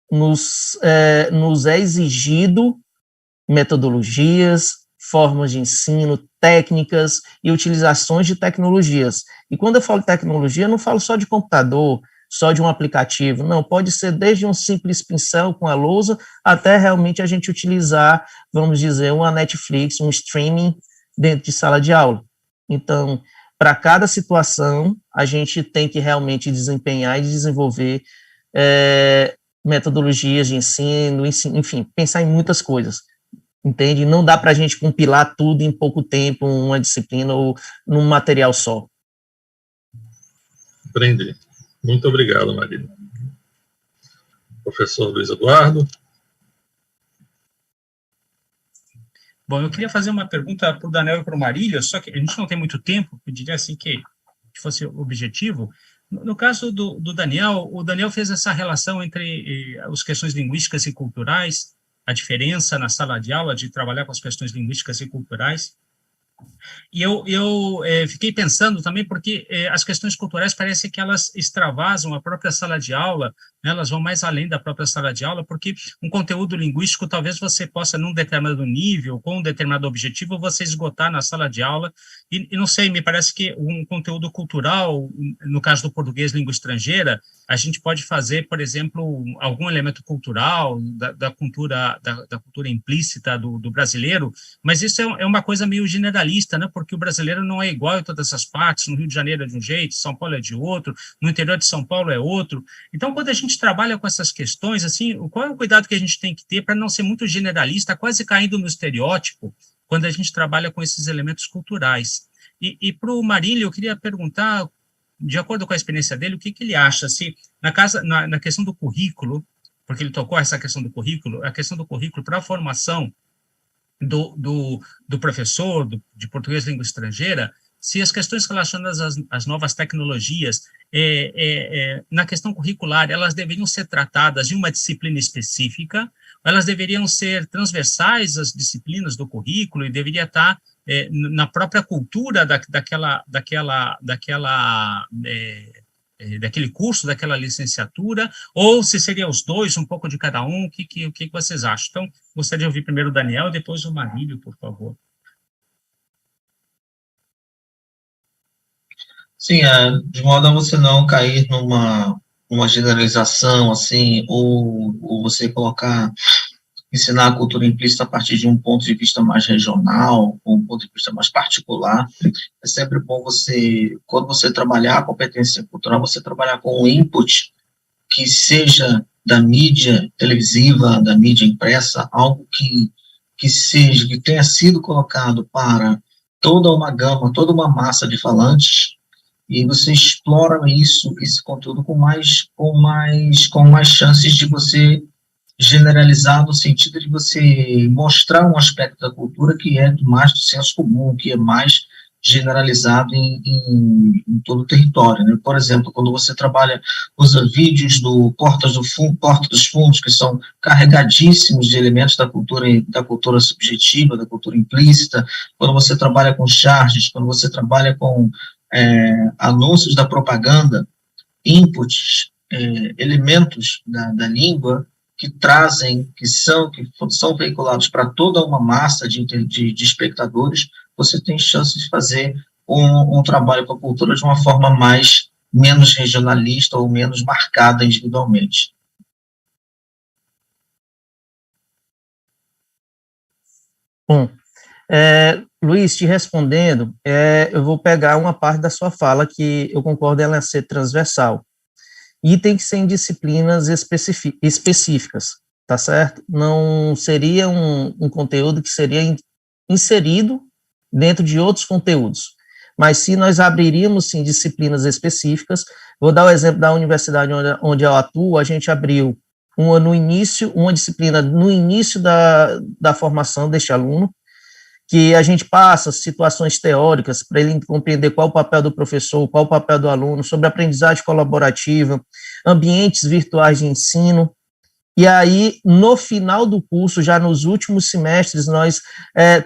nos é exigido metodologias, formas de ensino, técnicas e utilizações de tecnologias. E quando eu falo tecnologia, eu não falo só de computador, só de um aplicativo, não, pode ser desde um simples pincel com a lousa, até realmente a gente utilizar, vamos dizer, uma Netflix, um streaming dentro de sala de aula. Então, para cada situação, a gente tem que realmente desempenhar e desenvolver metodologias de ensino, enfim, pensar em muitas coisas, entende? Não dá para a gente compilar tudo em pouco tempo, uma disciplina ou num material só. Aprendi. Muito obrigado, Marília. Professor Luiz Eduardo. Bom, eu queria fazer uma pergunta para o Daniel e para o Marília, só que a gente não tem muito tempo, eu diria assim que fosse objetivo. No caso do Daniel, o Daniel fez essa relação entre as questões linguísticas e culturais, a diferença na sala de aula de trabalhar com as questões linguísticas e culturais. E eu fiquei pensando também, porque as questões culturais parece que elas extravasam a própria sala de aula, né, elas vão mais além da própria sala de aula, porque um conteúdo linguístico talvez você possa, num determinado nível, com um determinado objetivo, você esgotar na sala de aula, e não sei, me parece que um conteúdo cultural, no caso do português língua estrangeira, a gente pode fazer, por exemplo, algum elemento cultural, da cultura implícita do brasileiro, mas isso é uma coisa meio generalista, né? Porque o brasileiro não é igual em todas as partes, no Rio de Janeiro é de um jeito, São Paulo é de outro, no interior de São Paulo é outro. Então, quando a gente trabalha com essas questões, assim, qual é o cuidado que a gente tem que ter para não ser muito generalista, quase caindo no estereótipo, quando a gente trabalha com esses elementos culturais? E para o Marília, eu queria perguntar, de acordo com a experiência dele, o que ele acha, se na questão do currículo, porque ele tocou essa questão do currículo, a questão do currículo para a formação do professor de português língua estrangeira, se as questões relacionadas às novas tecnologias, na questão curricular, elas deveriam ser tratadas de uma disciplina específica, elas deveriam ser transversais às disciplinas do currículo e deveria estar na própria cultura daquele curso, daquela licenciatura, ou se seria os dois, um pouco de cada um, o que vocês acham? Então, gostaria de ouvir primeiro o Daniel, depois o Marílio, por favor. Sim, de modo a você não cair numa generalização, assim, ou você ensinar a cultura implícita a partir de um ponto de vista mais regional, ou um ponto de vista mais particular. É sempre bom quando você trabalhar a competência cultural, você trabalhar com um input que seja da mídia televisiva, da mídia impressa, algo que tenha sido colocado para toda uma gama, toda uma massa de falantes, e você explora esse conteúdo com mais chances de você generalizar, no sentido de você mostrar um aspecto da cultura que é mais do senso comum, que é mais generalizado em todo o território, né? Por exemplo, quando você usa vídeos do Porta dos Fundos, que são carregadíssimos de elementos da cultura subjetiva, da cultura implícita, quando você trabalha com charges, quando você trabalha com anúncios da propaganda, inputs, elementos da língua, que são veiculados para toda uma massa de espectadores, você tem chance de fazer um trabalho com a cultura de uma forma menos regionalista ou menos marcada individualmente. Bom, Luiz, te respondendo, eu vou pegar uma parte da sua fala que eu concordo ela ser transversal. E tem que ser em disciplinas específicas, tá certo? Não seria um conteúdo que seria inserido dentro de outros conteúdos, mas se nós abriríamos, sim, disciplinas específicas Vou dar o exemplo da universidade onde eu atuo. A gente abriu uma disciplina no início da formação deste aluno, que a gente passa situações teóricas para ele compreender qual o papel do professor, qual o papel do aluno, sobre aprendizagem colaborativa, ambientes virtuais de ensino. E aí, no final do curso, já nos últimos semestres, nós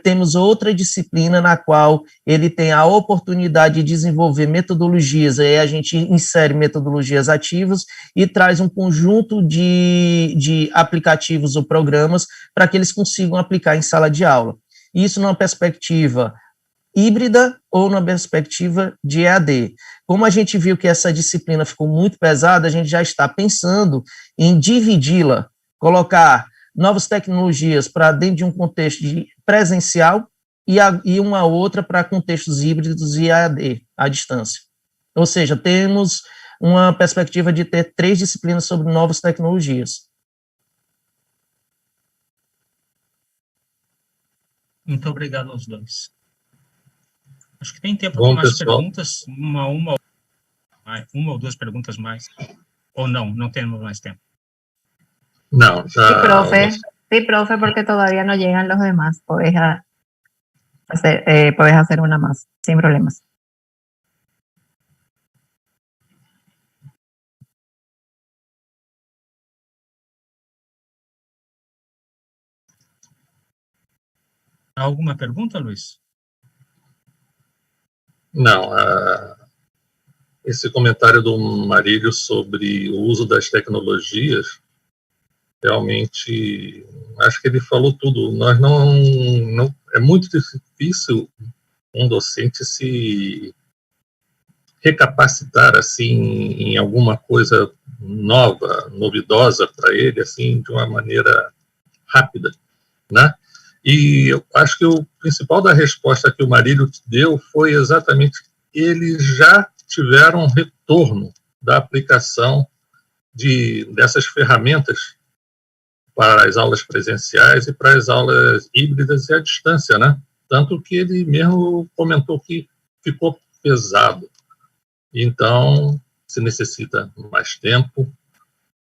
temos outra disciplina na qual ele tem a oportunidade de desenvolver metodologias, aí a gente insere metodologias ativas e traz um conjunto de aplicativos ou programas para que eles consigam aplicar em sala de aula. Isso numa perspectiva híbrida ou numa perspectiva de EAD. Como a gente viu que essa disciplina ficou muito pesada, a gente já está pensando em dividi-la, colocar novas tecnologias para dentro de um contexto de presencial e uma outra para contextos híbridos e EAD, à distância. Ou seja, temos uma perspectiva de ter 3 disciplinas sobre novas tecnologias. Muito obrigado aos dois. Acho que tem tempo para mais perguntas, uma ou duas perguntas mais. Ou não temos mais tempo. No, Sí, profe, porque todavía no llegan los demás. Puedes hacer una más, sin problemas. Alguma pergunta, Luiz? Não, esse comentário do Marílio sobre o uso das tecnologias, realmente, acho que ele falou tudo. Nós não é muito difícil um docente se recapacitar assim em alguma coisa nova, novidosa para ele, assim, de uma maneira rápida, né? E eu acho que o principal da resposta que o Marílio te deu foi exatamente eles já tiveram retorno da aplicação dessas ferramentas para as aulas presenciais e para as aulas híbridas e à distância, né? Tanto que ele mesmo comentou que ficou pesado. Então, se necessita mais tempo,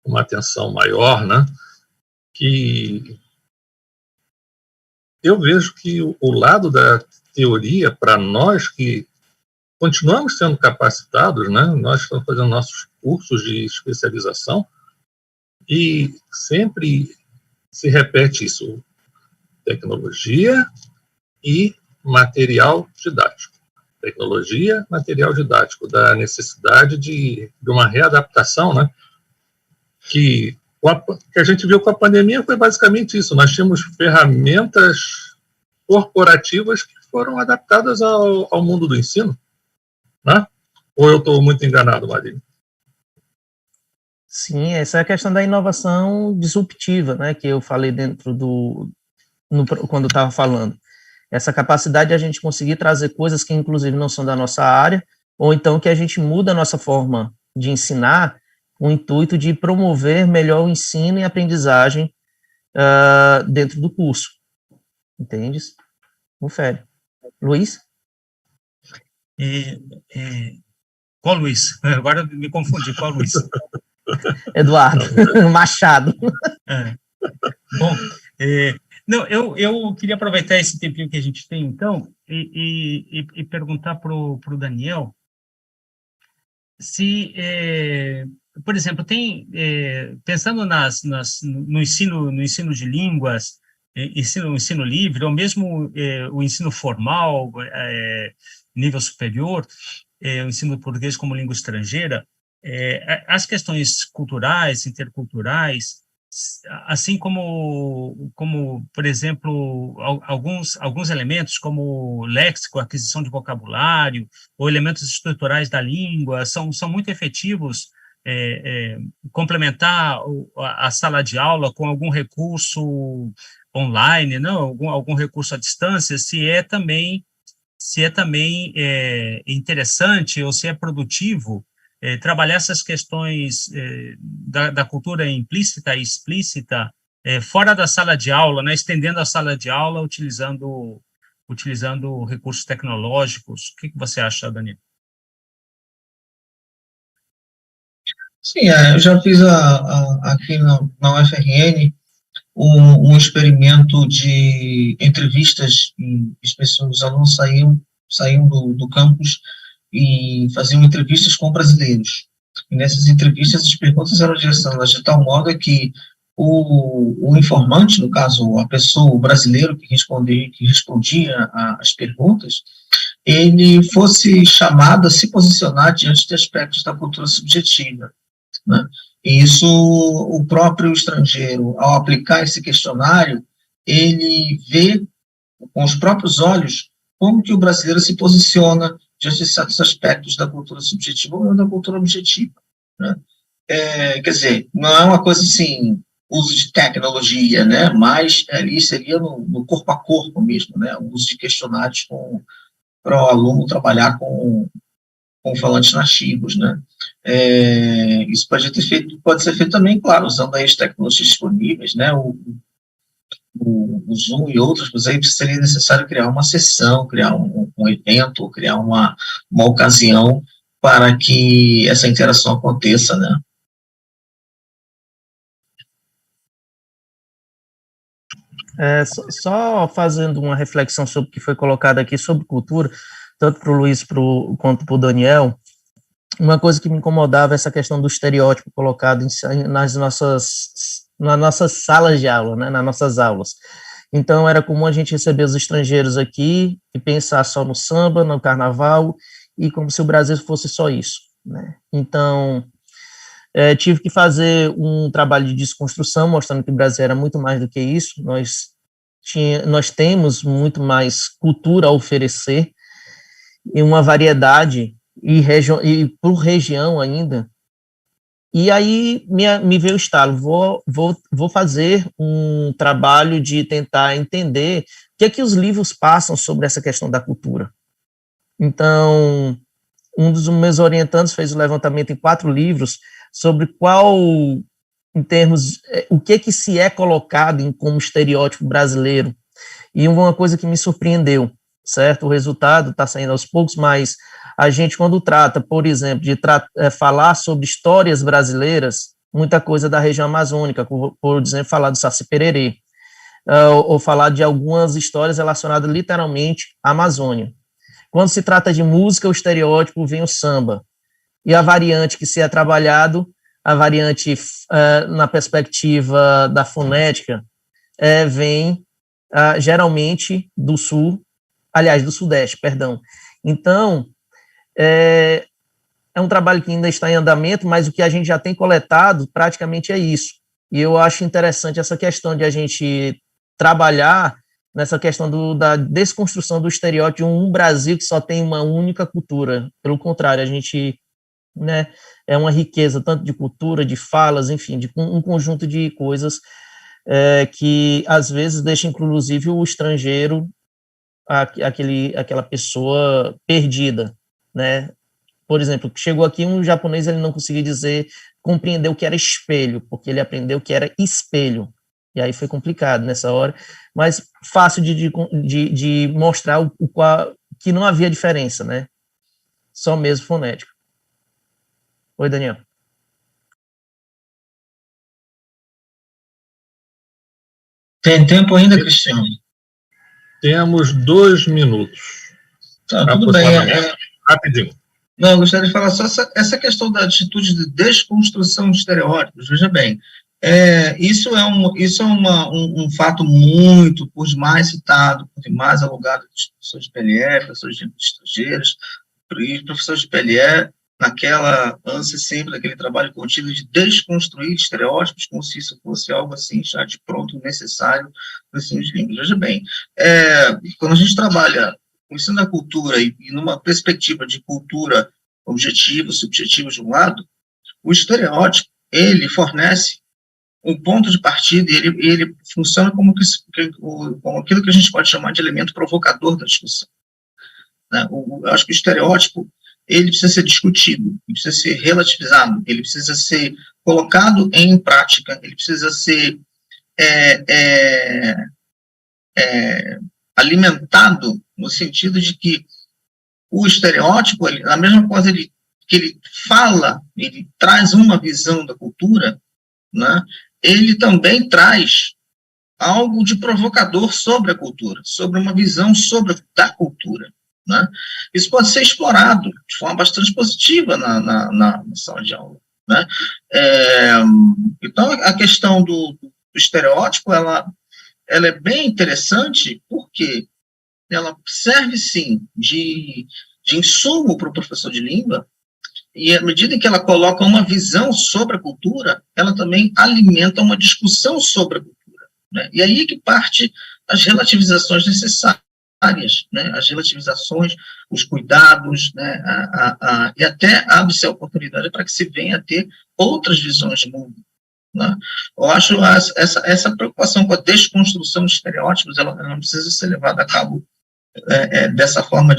uma atenção maior, né? Que eu vejo que o lado da teoria, para nós que continuamos sendo capacitados, né? Nós estamos fazendo nossos cursos de especialização e sempre se repete isso: tecnologia e material didático. Tecnologia, material didático, da necessidade de uma readaptação, né? Que a gente viu com a pandemia foi basicamente isso. Nós tínhamos ferramentas corporativas que foram adaptadas ao mundo do ensino, né? Ou eu estou muito enganado, Marília? Sim, essa é a questão da inovação disruptiva, né, que eu falei quando estava falando. Essa capacidade de a gente conseguir trazer coisas que, inclusive, não são da nossa área, ou então que a gente muda a nossa forma de ensinar, o intuito de promover melhor o ensino e aprendizagem dentro do curso. Entende? Confere. Luiz? Qual Luiz? Agora eu me confundi. Qual Luiz? Eduardo Machado. Bom, não, eu queria aproveitar esse tempinho que a gente tem, então, e perguntar para o Daniel se, por exemplo, pensando no ensino de línguas, ensino livre, ou mesmo o ensino formal, nível superior, o ensino português como língua estrangeira, as questões culturais, interculturais, assim como por exemplo, alguns elementos como léxico, aquisição de vocabulário, ou elementos estruturais da língua, são muito efetivos, complementar a sala de aula com algum recurso online, não? Algum recurso à distância, se é também interessante ou se é produtivo trabalhar essas questões da cultura implícita e explícita fora da sala de aula, né, estendendo a sala de aula utilizando recursos tecnológicos. O que você acha, Daniel? Sim, eu já fiz aqui na UFRN um experimento de entrevistas, os alunos saíam do campus e faziam entrevistas com brasileiros. E nessas entrevistas as perguntas eram direcionadas de tal modo que o informante, no caso a pessoa, o brasileiro que respondia às perguntas, ele fosse chamado a se posicionar diante de aspectos da cultura subjetiva, né? E isso, o próprio estrangeiro, ao aplicar esse questionário, ele vê com os próprios olhos como que o brasileiro se posiciona diante de certos aspectos da cultura subjetiva ou da cultura objetiva, né? Quer dizer, não é uma coisa assim, uso de tecnologia, né? Mas ali seria no corpo a corpo mesmo, né? O uso de questionários para o aluno trabalhar com falantes nativos, né? Isso pode ser feito também, claro, usando aí as tecnologias disponíveis, né? O Zoom e outros, mas aí seria necessário criar uma sessão, criar um evento, criar uma ocasião para que essa interação aconteça, né? Só fazendo uma reflexão sobre o que foi colocado aqui sobre cultura, tanto para o Luiz quanto para o Daniel, uma coisa que me incomodava é essa questão do estereótipo colocado nas nossas salas de aula, né, nas nossas aulas. Então, era comum a gente receber os estrangeiros aqui e pensar só no samba, no carnaval, e como se o Brasil fosse só isso, né? Então, tive que fazer um trabalho de desconstrução, mostrando que o Brasil era muito mais do que isso. Nós temos muito mais cultura a oferecer, e uma variedade, e por região ainda. E aí me veio o estalo, vou fazer um trabalho de tentar entender o que é que os livros passam sobre essa questão da cultura. Então, um dos meus orientandos fez o levantamento em 4 livros sobre o que se é colocado como estereótipo brasileiro. E uma coisa que me surpreendeu, certo? O resultado está saindo aos poucos, mas a gente, quando trata, por exemplo, de falar sobre histórias brasileiras, muita coisa da região amazônica, por exemplo, falar do Saci Pererê, ou falar de algumas histórias relacionadas literalmente à Amazônia. Quando se trata de música, o estereótipo vem o samba. E a variante que se é trabalhado, a variante na perspectiva da fonética, vem geralmente do do Sudeste, perdão. Então, é um trabalho que ainda está em andamento, mas o que a gente já tem coletado praticamente é isso. E eu acho interessante essa questão de a gente trabalhar nessa questão da desconstrução do estereótipo de um Brasil que só tem uma única cultura. Pelo contrário, a gente, né, é uma riqueza tanto de cultura, de falas, enfim, de um conjunto de coisas que às vezes deixa inclusive o estrangeiro, aquela pessoa perdida, né? Por exemplo, chegou aqui um japonês, ele não conseguia compreender o que era espelho, porque ele aprendeu que era espelho. E aí foi complicado nessa hora, mas fácil de mostrar que não havia diferença, né? Só mesmo fonético. Oi, Daniel. Tem tempo ainda, Cristiano? Temos 2 minutos. Tá, tudo bem. Rapidinho. Não, eu gostaria de falar só essa questão da atitude de desconstrução de estereótipos. Veja bem, isso é um fato muito, por demais citado, por demais alugado de professores de PLE, professores de estrangeiros, e professores de PLE, naquela ânsia sempre, daquele trabalho contínuo de desconstruir estereótipos, como se isso fosse algo assim, já de pronto, necessário no ensino de línguas. Veja bem, quando a gente trabalha o ensino da cultura e numa perspectiva de cultura objetiva, subjetiva de um lado, o estereótipo, ele fornece um ponto de partida e ele funciona como aquilo que a gente pode chamar de elemento provocador da discussão, né? Eu acho que o estereótipo, ele precisa ser discutido, ele precisa ser relativizado, ele precisa ser colocado em prática, ele precisa ser alimentado no sentido de que o estereótipo, a mesma coisa, que ele fala, ele traz uma visão da cultura, né, ele também traz algo de provocador sobre a cultura, sobre uma visão da cultura, né? Isso pode ser explorado de forma bastante positiva na sala de aula, né? Então, a questão do estereótipo, ela é bem interessante, porque ela serve, sim, de insumo para o professor de língua, e à medida em que ela coloca uma visão sobre a cultura, ela também alimenta uma discussão sobre a cultura, né? E aí que parte as relativizações necessárias, né? As relativizações, os cuidados, né? E até abre-se a oportunidade para que se venha a ter outras visões de mundo, né? Eu acho essa preocupação com a desconstrução de estereótipos, ela não precisa ser levada a cabo dessa forma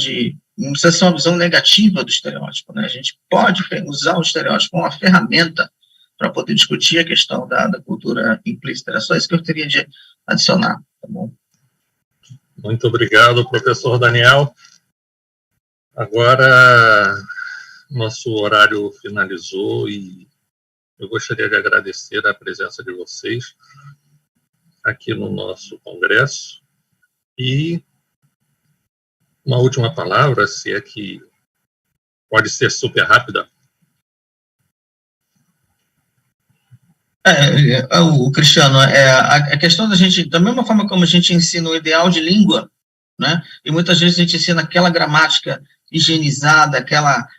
não precisa ser uma visão negativa do estereótipo, né? A gente pode usar o estereótipo como uma ferramenta para poder discutir a questão da cultura implícita. Era só isso que eu teria de adicionar, tá bom? Muito obrigado, professor Daniel. Agora, nosso horário finalizou e eu gostaria de agradecer a presença de vocês aqui no nosso congresso e uma última palavra, se é que pode ser super rápida. O Cristiano, a questão da gente, da mesma forma como a gente ensina o ideal de língua, né, e muitas vezes a gente ensina aquela gramática higienizada,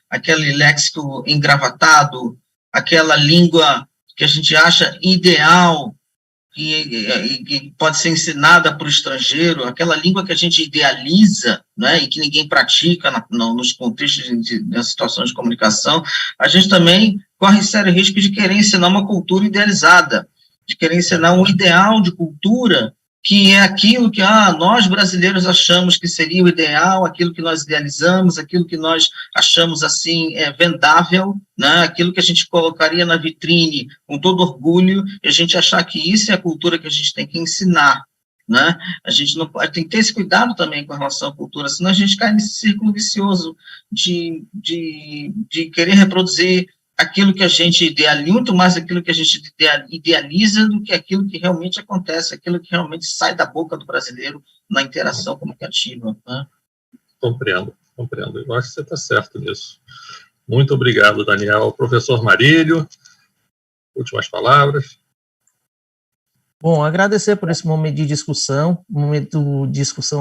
aquele léxico engravatado, aquela língua que a gente acha ideal, que pode ser ensinada para o estrangeiro, aquela língua que a gente idealiza, né, e que ninguém pratica nos contextos das situações de comunicação, a gente também corre sério risco de querer ensinar uma cultura idealizada, de querer ensinar um ideal de cultura, que é aquilo que nós brasileiros achamos que seria o ideal, aquilo que nós idealizamos, aquilo que nós achamos assim vendável, né? Aquilo que a gente colocaria na vitrine com todo orgulho, e a gente achar que isso é a cultura que a gente tem que ensinar, né? A gente não pode, tem que ter esse cuidado também com relação à cultura, senão a gente cai nesse círculo vicioso de querer reproduzir aquilo que a gente idealiza, muito mais aquilo que a gente idealiza do que aquilo que realmente acontece, aquilo que realmente sai da boca do brasileiro na interação comunicativa, né? Compreendo. Eu acho que você está certo nisso. Muito obrigado, Daniel. Professor Marílio, últimas palavras. Bom, agradecer por esse momento de discussão,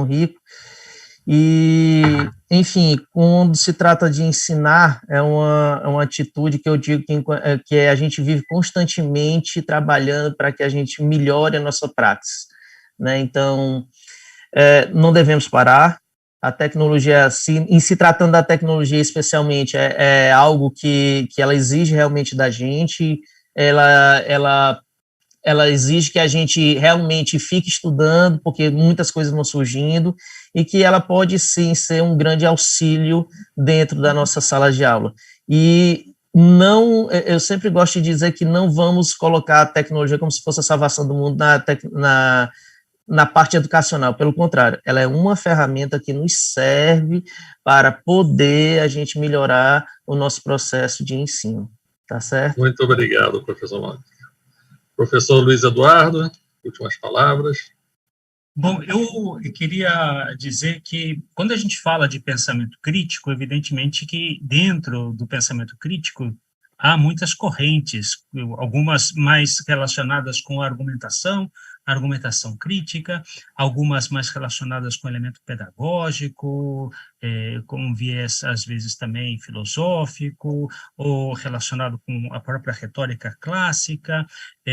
rico. E, enfim, quando se trata de ensinar, é uma atitude que eu digo que a gente vive constantemente trabalhando para que a gente melhore a nossa praxis, né? Então, não devemos parar. A tecnologia, em se tratando da tecnologia especialmente, é algo que ela exige realmente da gente, ela exige que a gente realmente fique estudando, porque muitas coisas vão surgindo, e que ela pode, sim, ser um grande auxílio dentro da nossa sala de aula. E eu sempre gosto de dizer que não vamos colocar a tecnologia como se fosse a salvação do mundo na parte educacional, pelo contrário, ela é uma ferramenta que nos serve para poder a gente melhorar o nosso processo de ensino, tá certo? Muito obrigado, professor Marcos. Professor Luiz Eduardo, últimas palavras. Bom, eu queria dizer que quando a gente fala de pensamento crítico, evidentemente que dentro do pensamento crítico há muitas correntes, algumas mais relacionadas com a argumentação crítica, algumas mais relacionadas com elemento pedagógico, com um viés, às vezes, também filosófico, ou relacionado com a própria retórica clássica,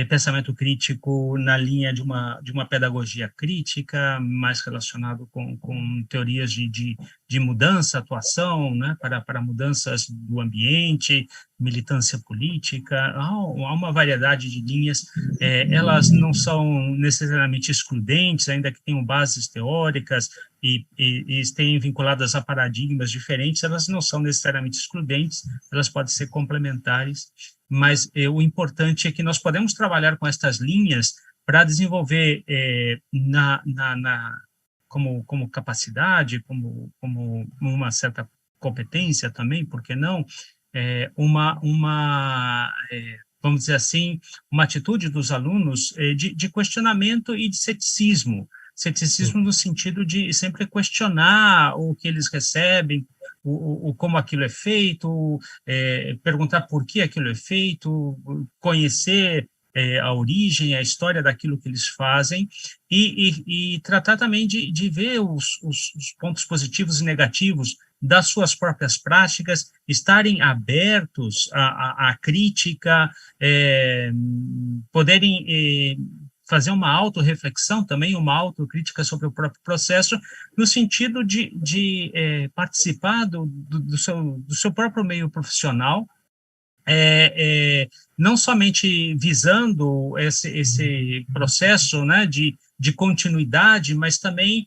pensamento crítico na linha de uma pedagogia crítica, mais relacionado com teorias de mudança, atuação, né, para mudanças do ambiente, militância política. Há uma variedade de linhas, elas não são necessariamente excludentes, ainda que tenham bases teóricas e estejam vinculadas a paradigmas diferentes, elas não são necessariamente excludentes, elas podem ser complementares, mas o importante é que nós podemos trabalhar com estas linhas para desenvolver como capacidade, como uma certa competência também, por que não, vamos dizer assim, uma atitude dos alunos de questionamento e de ceticismo. Ceticismo no sentido de sempre questionar o que eles recebem, como aquilo é feito, perguntar por que aquilo é feito, conhecer a origem, a história daquilo que eles fazem, e tratar também de ver os pontos positivos e negativos das suas próprias práticas, estarem abertos à crítica, poderem fazer uma autorreflexão também, uma autocrítica sobre o próprio processo, no sentido de participar do seu próprio meio profissional, não somente visando esse processo, né, de continuidade, mas também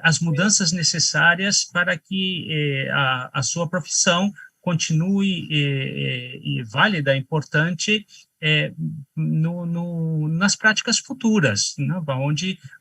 as mudanças necessárias para que a sua profissão continue válida, importante, nas práticas futuras, né,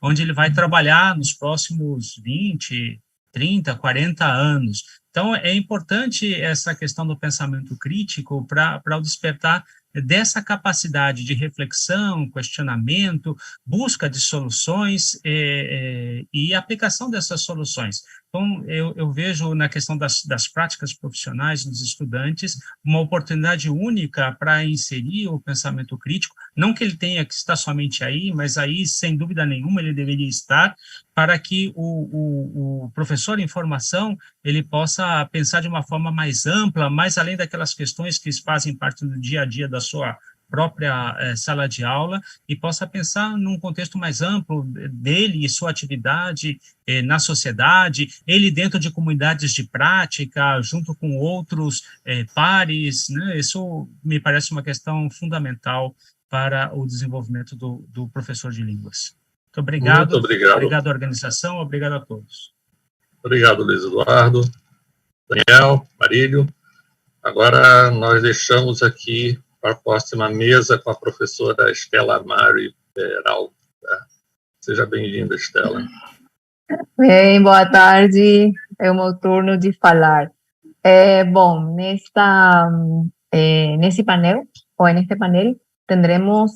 onde ele vai trabalhar nos próximos 20, 30, 40 anos. Então, é importante essa questão do pensamento crítico para o despertar dessa capacidade de reflexão, questionamento, busca de soluções e aplicação dessas soluções. Então, eu vejo na questão das práticas profissionais dos estudantes uma oportunidade única para inserir o pensamento crítico, não que ele tenha que estar somente aí, mas aí, sem dúvida nenhuma, ele deveria estar, para que o professor em formação ele possa pensar de uma forma mais ampla, mais além daquelas questões que fazem parte do dia a dia da sua própria sala de aula, e possa pensar num contexto mais amplo dele e sua atividade na sociedade, ele dentro de comunidades de prática, junto com outros pares, né? Isso me parece uma questão fundamental para o desenvolvimento do professor de línguas. Muito obrigado. Muito obrigado. Obrigado à organização, obrigado a todos. Obrigado, Luiz Eduardo, Daniel, Marílio. Agora nós deixamos aqui para a próxima mesa com a professora Estela Mari Peralta. Seja bem-vinda, Estela. Bem, boa tarde. É o meu turno de falar. Bom, neste painel, tendremos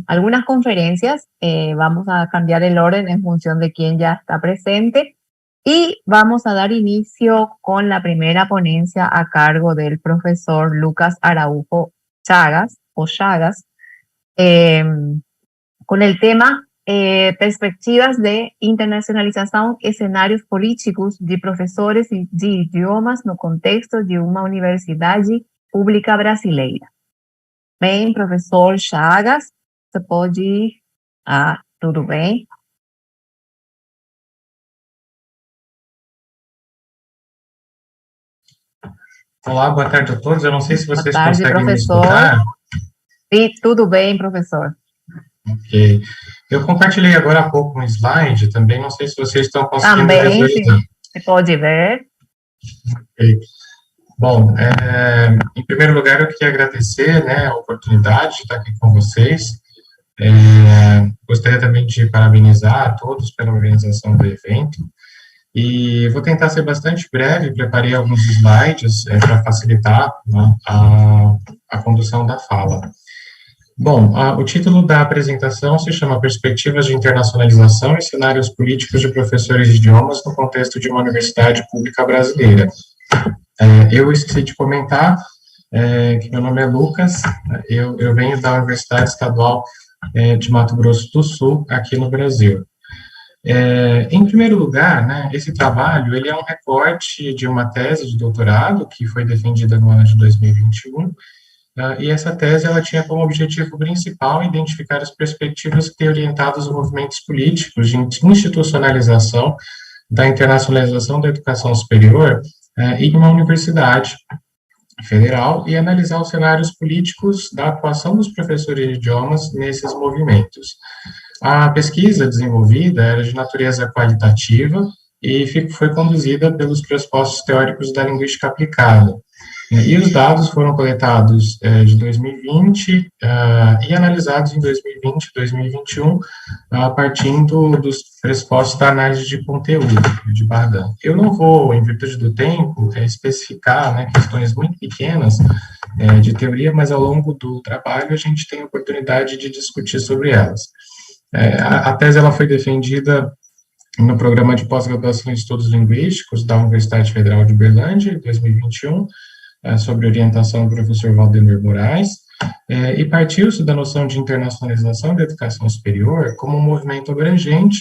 algunas conferencias. Vamos a cambiar el orden en función de quién ya está presente. Y vamos a dar inicio con la primera ponencia a cargo del profesor Lucas Araujo Chagas, con el tema perspectivas de internacionalização, escenarios políticos de professores de idiomas no contexto de uma universidade pública brasileira. Bem, professor Chagas, você pode ir? Tudo bem. Olá, boa tarde a todos. Eu não sei se vocês boa tarde, conseguem professor. me escutar. Sim, tudo bem, professor. Ok. Eu compartilhei agora há pouco um slide, também não sei se vocês estão conseguindo Também, visualizar. você pode ver. Ok. Bom, em primeiro lugar eu queria agradecer, né, a oportunidade de estar aqui com vocês. Gostaria também de parabenizar a todos pela organização do evento. E vou tentar ser bastante breve, preparei alguns slides para facilitar, né, a condução da fala. Bom, o título da apresentação se chama Perspectivas de Internacionalização e Cenários Políticos de Professores de Idiomas no Contexto de uma Universidade Pública Brasileira. Eu esqueci de comentar que meu nome é Lucas, eu venho da Universidade Estadual de Mato Grosso do Sul, aqui no Brasil. Em primeiro lugar, né, esse trabalho ele é um recorte de uma tese de doutorado que foi defendida no ano de 2021, e essa tese ela tinha como objetivo principal identificar as perspectivas que têm orientado os movimentos políticos de institucionalização da internacionalização da educação superior em uma universidade federal e analisar os cenários políticos da atuação dos professores de idiomas nesses movimentos. A pesquisa desenvolvida era de natureza qualitativa e foi conduzida pelos pressupostos teóricos da linguística aplicada. E os dados foram coletados de 2020 e analisados em 2020 e 2021, partindo dos pressupostos da análise de conteúdo de Bardan. Eu não vou, em virtude do tempo, especificar, né, questões muito pequenas de teoria, mas ao longo do trabalho a gente tem a oportunidade de discutir sobre elas. A tese ela foi defendida no programa de pós-graduação em estudos linguísticos da Universidade Federal de Uberlândia, em 2021, sobre orientação do professor Valdemir Moraes, e partiu-se da noção de internacionalização da educação superior como um movimento abrangente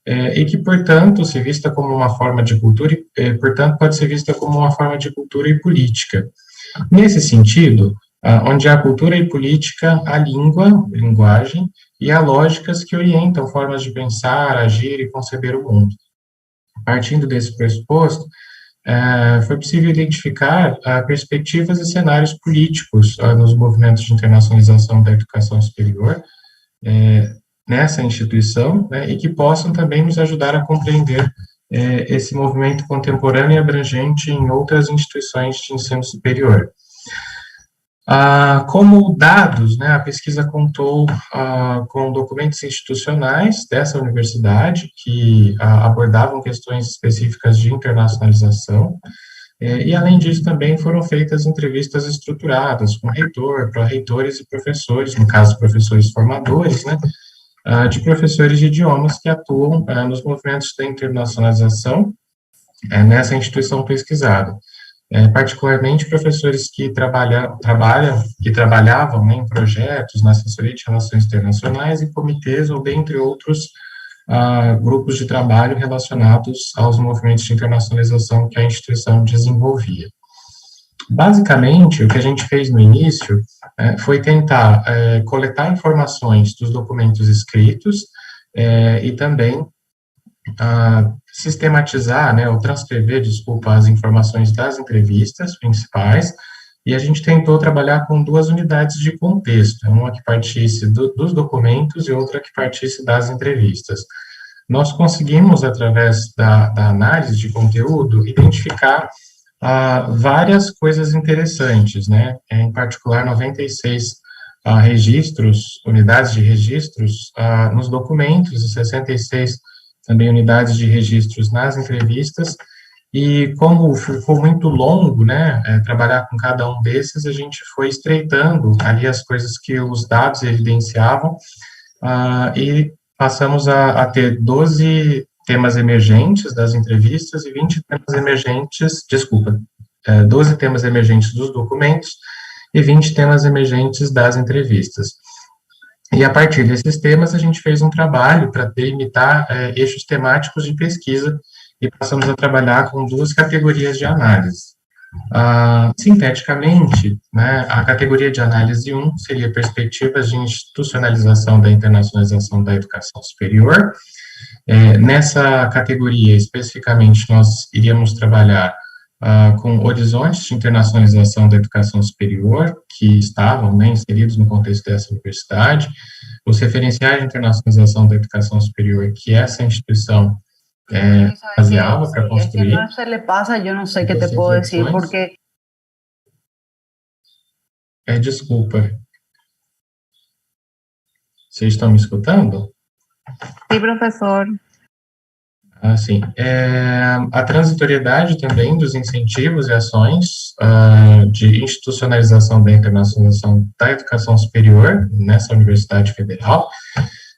e que, portanto, se vista como uma forma de cultura, e, portanto, pode ser vista como uma forma de cultura e política. Nesse sentido, onde há cultura e política, há língua, linguagem, e há lógicas que orientam formas de pensar, agir e conceber o mundo. Partindo desse pressuposto, foi possível identificar perspectivas e cenários políticos nos movimentos de internacionalização da educação superior nessa instituição, né, e que possam também nos ajudar a compreender esse movimento contemporâneo e abrangente em outras instituições de ensino superior. Como dados, né, a pesquisa contou com documentos institucionais dessa universidade que abordavam questões específicas de internacionalização, e além disso também foram feitas entrevistas estruturadas com reitor, pró-reitores e professores, no caso professores formadores, né, de professores de idiomas que atuam nos movimentos da internacionalização nessa instituição pesquisada. Particularmente professores que trabalhavam, né, em projetos, na assessoria de relações internacionais, em comitês ou dentre outros grupos de trabalho relacionados aos movimentos de internacionalização que a instituição desenvolvia. Basicamente, o que a gente fez no início foi tentar coletar informações dos documentos escritos e também sistematizar, né, ou transcrever, desculpa, as informações das entrevistas principais, e a gente tentou trabalhar com duas unidades de contexto, uma que partisse dos documentos e outra que partisse das entrevistas. Nós conseguimos, através da análise de conteúdo, identificar várias coisas interessantes, né, em particular 96 registros, unidades de registros nos documentos e 66 também unidades de registros nas entrevistas, e como ficou muito longo, né, trabalhar com cada um desses, a gente foi estreitando ali as coisas que os dados evidenciavam, e passamos a ter 12 temas emergentes das entrevistas e 20 temas emergentes, 12 temas emergentes dos documentos e 20 temas emergentes das entrevistas. E a partir desses temas, a gente fez um trabalho para delimitar eixos temáticos de pesquisa e passamos a trabalhar com duas categorias de análise. Sinteticamente, né, a categoria de análise 1 seria perspectivas de institucionalização da internacionalização da educação superior. Nessa categoria, especificamente, nós iríamos trabalhar com horizontes de internacionalização da educação superior, que estavam, né, inseridos no contexto dessa universidade, os referenciais de internacionalização da educação superior que essa instituição baseava para construir. Que no se le pasa, eu não sei o que te posso dizer, porque... Desculpa. Vocês estão me escutando? Sim, professor. Sim. A transitoriedade também dos incentivos e ações de institucionalização da internacionalização da educação superior nessa Universidade Federal,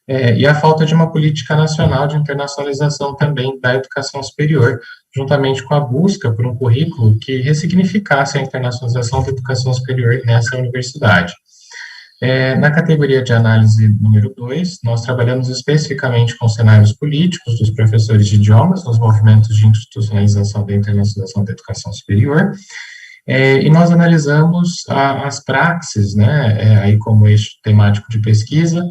e a falta de uma política nacional de internacionalização também da educação superior, juntamente com a busca por um currículo que ressignificasse a internacionalização da educação superior nessa universidade. Na categoria de análise número 2, nós trabalhamos especificamente com cenários políticos dos professores de idiomas nos movimentos de institucionalização da internacionalização da educação superior, e nós analisamos as praxes, né, aí como eixo temático de pesquisa,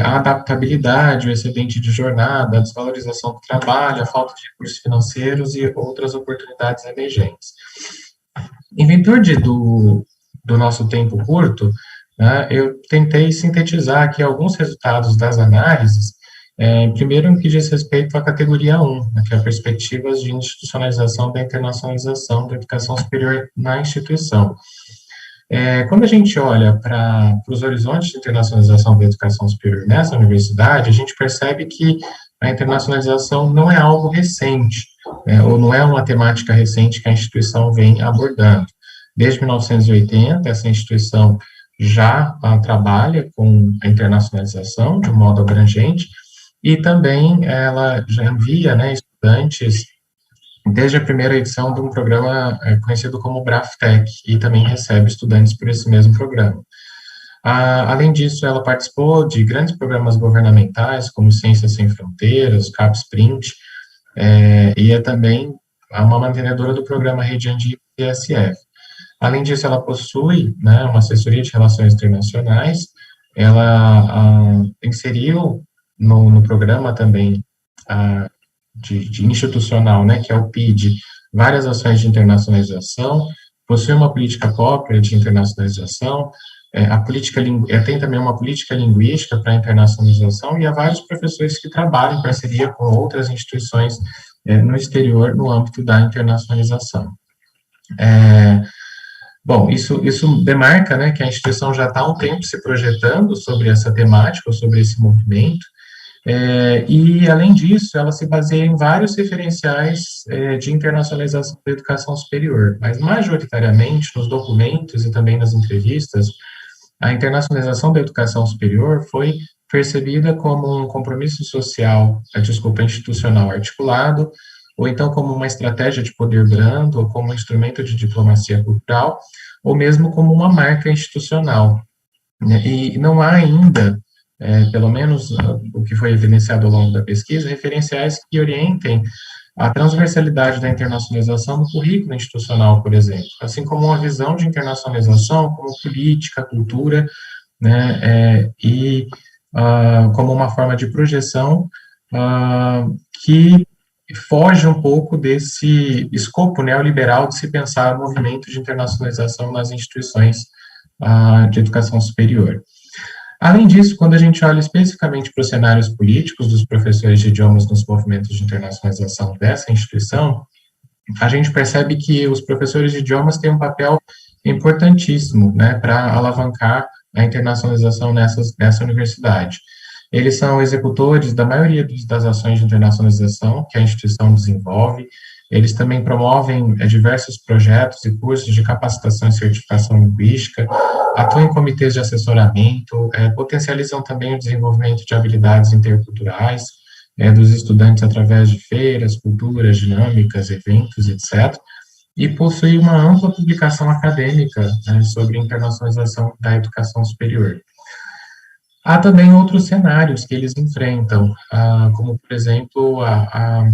a adaptabilidade, o excedente de jornada, a desvalorização do trabalho, a falta de recursos financeiros e outras oportunidades emergentes. Em virtude do nosso tempo curto, eu tentei sintetizar aqui alguns resultados das análises Primeiro, no que diz respeito à categoria 1, né, que é a perspectivas de institucionalização da internacionalização da educação superior na instituição. Quando a gente olha para os horizontes de internacionalização da educação superior nessa universidade, a gente percebe que a internacionalização não é algo recente, ou não é uma temática recente que a instituição vem abordando. Desde 1980, essa instituição já trabalha com a internacionalização de um modo abrangente, e também ela já envia, né, estudantes desde a primeira edição de um programa conhecido como BRAFTEC, e também recebe estudantes por esse mesmo programa. Além disso, ela participou de grandes programas governamentais, como Ciências Sem Fronteiras, CAPES-Print, e é também uma mantenedora do programa Rede Andi ESF. Além disso, ela possui, né, uma assessoria de relações internacionais, ela inseriu no programa também de institucional, né, que é o PID, várias ações de internacionalização, possui uma política própria de internacionalização, tem também uma política linguística para a internacionalização, e há vários professores que trabalham em parceria com outras instituições no exterior, no âmbito da internacionalização. Bom, isso demarca, né, que a instituição já está há um tempo se projetando sobre essa temática, sobre esse movimento, e, além disso, ela se baseia em vários referenciais de internacionalização da educação superior, mas, majoritariamente, nos documentos e também nas entrevistas, a internacionalização da educação superior foi percebida como um compromisso institucional articulado, ou então como uma estratégia de poder brando, ou como um instrumento de diplomacia cultural, ou mesmo como uma marca institucional. E não há ainda, pelo menos o que foi evidenciado ao longo da pesquisa, referenciais que orientem a transversalidade da internacionalização no currículo institucional, por exemplo, assim como uma visão de internacionalização como política, cultura, né, e como uma forma de projeção que foge um pouco desse escopo neoliberal de se pensar o movimento de internacionalização nas instituições de educação superior. Além disso, quando a gente olha especificamente para os cenários políticos dos professores de idiomas nos movimentos de internacionalização dessa instituição, a gente percebe que os professores de idiomas têm um papel importantíssimo, né, para alavancar a internacionalização nessa universidade. Eles são executores da maioria das ações de internacionalização que a instituição desenvolve. Eles também promovem diversos projetos e cursos de capacitação e certificação linguística, atuam em comitês de assessoramento, potencializam também o desenvolvimento de habilidades interculturais dos estudantes através de feiras, culturas, dinâmicas, eventos, etc., e possui uma ampla publicação acadêmica sobre internacionalização da educação superior. Há também outros cenários que eles enfrentam, como, por exemplo, a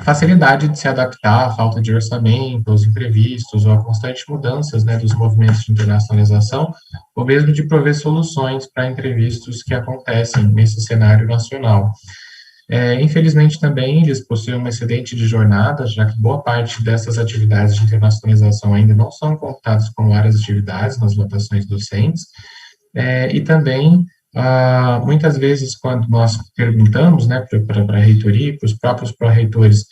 facilidade de se adaptar à falta de orçamento, aos imprevistos, ou a constantes mudanças, né, dos movimentos de internacionalização, ou mesmo de prover soluções para imprevistos que acontecem nesse cenário nacional. Infelizmente, também, eles possuem um excedente de jornadas, já que boa parte dessas atividades de internacionalização ainda não são computadas como áreas de atividades nas votações docentes, e também muitas vezes, quando nós perguntamos, né, para a reitoria e para os próprios pró-reitores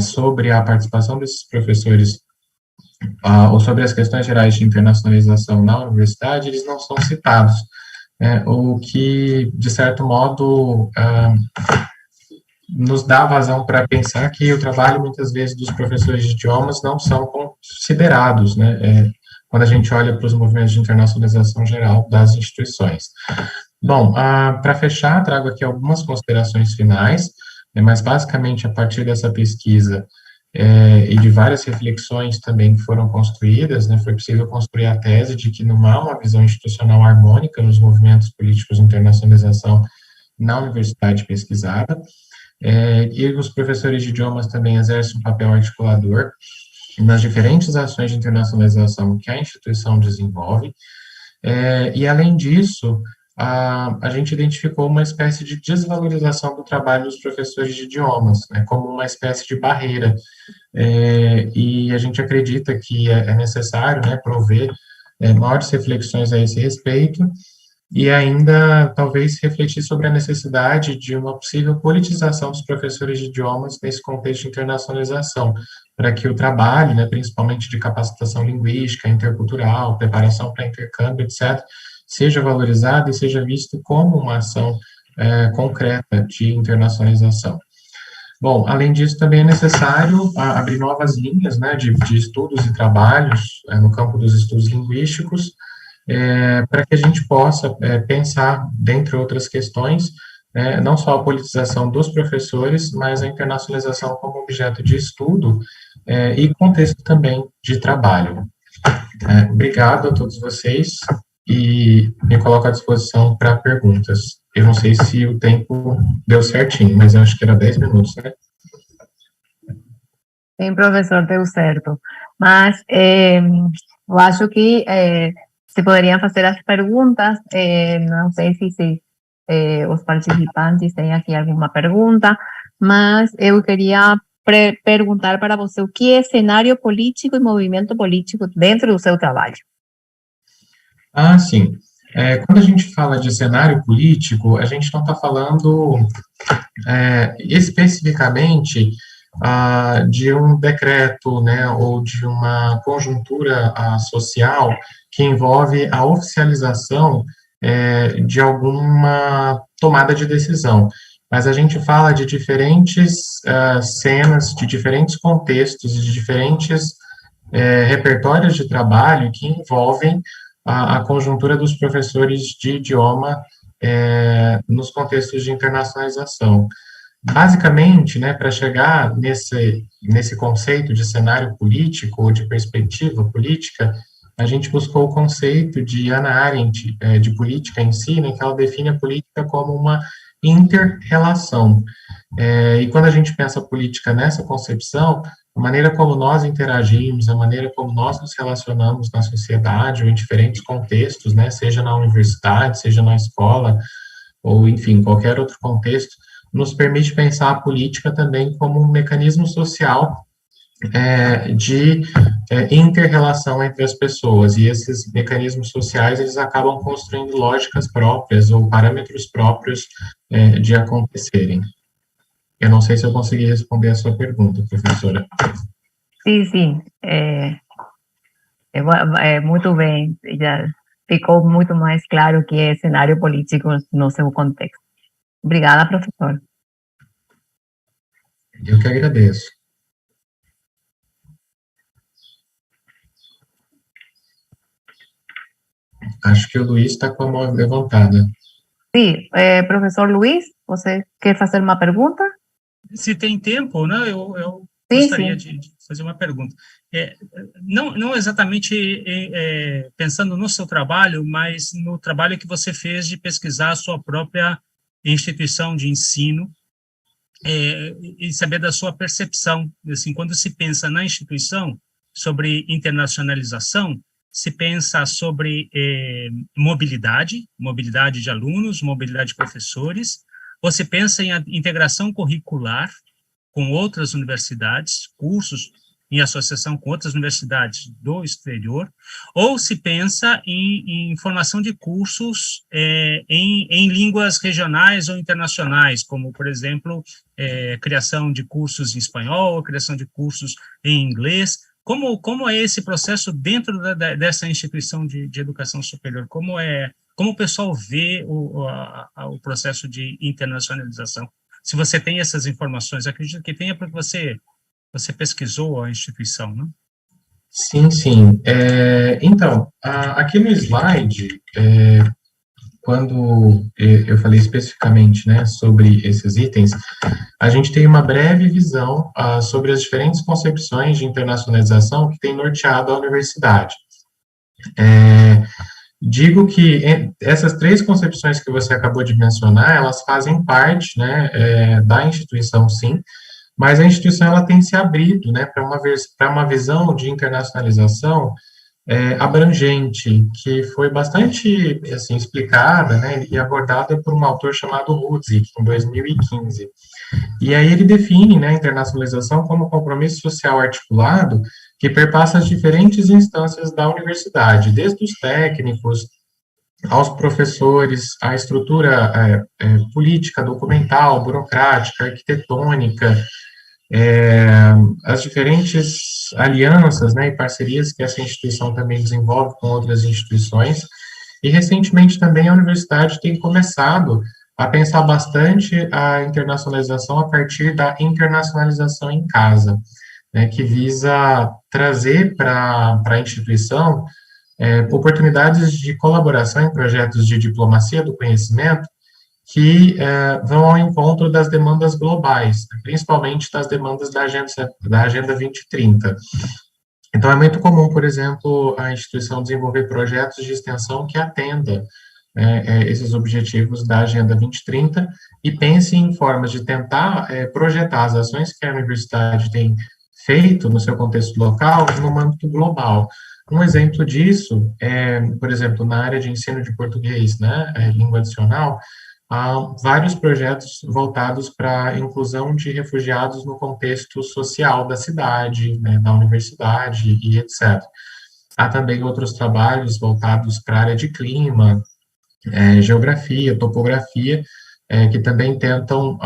sobre a participação desses professores ou sobre as questões gerais de internacionalização na universidade, eles não são citados, o que, de certo modo, nos dá vazão para pensar que o trabalho, muitas vezes, dos professores de idiomas não são considerados, né, quando a gente olha para os movimentos de internacionalização geral das instituições. Bom, para fechar, trago aqui algumas considerações finais, mas basicamente a partir dessa pesquisa e de várias reflexões também que foram construídas, né, foi possível construir a tese de que não há uma visão institucional harmônica nos movimentos políticos de internacionalização na universidade pesquisada, e os professores de idiomas também exercem um papel articulador nas diferentes ações de internacionalização que a instituição desenvolve, e, além disso, a gente identificou uma espécie de desvalorização do trabalho dos professores de idiomas, né, como uma espécie de barreira, e a gente acredita que é necessário, né, prover maiores reflexões a esse respeito, e ainda talvez refletir sobre a necessidade de uma possível politização dos professores de idiomas nesse contexto de internacionalização, para que o trabalho, né, principalmente de capacitação linguística, intercultural, preparação para intercâmbio, etc., seja valorizado e seja visto como uma ação concreta de internacionalização. Bom, além disso, também é necessário abrir novas linhas, né, de estudos e trabalhos no campo dos estudos linguísticos, para que a gente possa pensar, dentre outras questões, não só a politização dos professores, mas a internacionalização como objeto de estudo e contexto também de trabalho. Obrigado a todos vocês e me coloco à disposição para perguntas. Eu não sei se o tempo deu certinho, mas eu acho que era 10 minutos, né? Sim, professor, deu certo. Mas eu acho que se poderiam fazer as perguntas. Não sei se os participantes têm aqui alguma pergunta, mas eu queria perguntar para você o que é cenário político e movimento político dentro do seu trabalho. Ah, sim. Quando a gente fala de cenário político, a gente não está falando especificamente de um decreto, né, ou de uma conjuntura social que envolve a oficialização de alguma tomada de decisão. Mas a gente fala de diferentes cenas, de diferentes contextos, de diferentes repertórios de trabalho que envolvem a conjuntura dos professores de idioma nos contextos de internacionalização. Basicamente, né, para chegar nesse conceito de cenário político ou de perspectiva política, a gente buscou o conceito de Hannah Arendt, de política em si, né, que ela define a política como uma inter-relação. E quando a gente pensa política nessa concepção, a maneira como nós interagimos, a maneira como nós nos relacionamos na sociedade ou em diferentes contextos, né, seja na universidade, seja na escola, ou, enfim, qualquer outro contexto, nos permite pensar a política também como um mecanismo social de inter-relação entre as pessoas, e esses mecanismos sociais, eles acabam construindo lógicas próprias ou parâmetros próprios de acontecerem. Eu não sei se eu consegui responder a sua pergunta, professora. Sim. Muito bem. Já ficou muito mais claro que é cenário político no seu contexto. Obrigada, professor. Eu que agradeço. Acho que o Luiz está com a mão levantada. Sim, professor Luiz, você quer fazer uma pergunta? Se tem tempo, né, eu gostaria de fazer uma pergunta. Não exatamente pensando no seu trabalho, mas no trabalho que você fez de pesquisar a sua própria instituição de ensino, e saber da sua percepção. Assim, quando se pensa na instituição sobre internacionalização, se pensa sobre mobilidade de alunos, mobilidade de professores, ou se pensa em integração curricular com outras universidades, cursos em associação com outras universidades do exterior, ou se pensa em formação de cursos em línguas regionais ou internacionais, como, por exemplo, criação de cursos em espanhol, criação de cursos em inglês. Como é esse processo dentro dessa instituição de educação superior? Como o pessoal vê o processo de internacionalização? Se você tem essas informações, acredito que tenha, porque você pesquisou a instituição, não? Sim. Então, aqui no slide, quando eu falei especificamente, né, sobre esses itens, a gente tem uma breve visão sobre as diferentes concepções de internacionalização que tem norteado a universidade. Digo que essas três concepções que você acabou de mencionar, elas fazem parte, né, da instituição, sim, mas a instituição ela tem se abrido, né, para uma visão de internacionalização abrangente, que foi bastante assim, explicada, né, e abordada por um autor chamado Rudzik, em 2015. E aí ele define, né, a internacionalização como compromisso social articulado que perpassa as diferentes instâncias da universidade, desde os técnicos aos professores, a estrutura política, documental, burocrática, arquitetônica, as diferentes alianças, né, e parcerias que essa instituição também desenvolve com outras instituições. E, recentemente, também a universidade tem começado a pensar bastante a internacionalização a partir da internacionalização em casa, né, que visa trazer para a instituição oportunidades de colaboração em projetos de diplomacia do conhecimento que vão ao encontro das demandas globais, principalmente das demandas da Agenda 2030. Então, é muito comum, por exemplo, a instituição desenvolver projetos de extensão que atenda esses objetivos da Agenda 2030 e pense em formas de tentar projetar as ações que a universidade tem feito no seu contexto local no âmbito global. Um exemplo disso é, por exemplo, na área de ensino de português, né, língua adicional, há vários projetos voltados para a inclusão de refugiados no contexto social da cidade, né, da universidade e etc. Há também outros trabalhos voltados para a área de clima, geografia, topografia, que também tentam,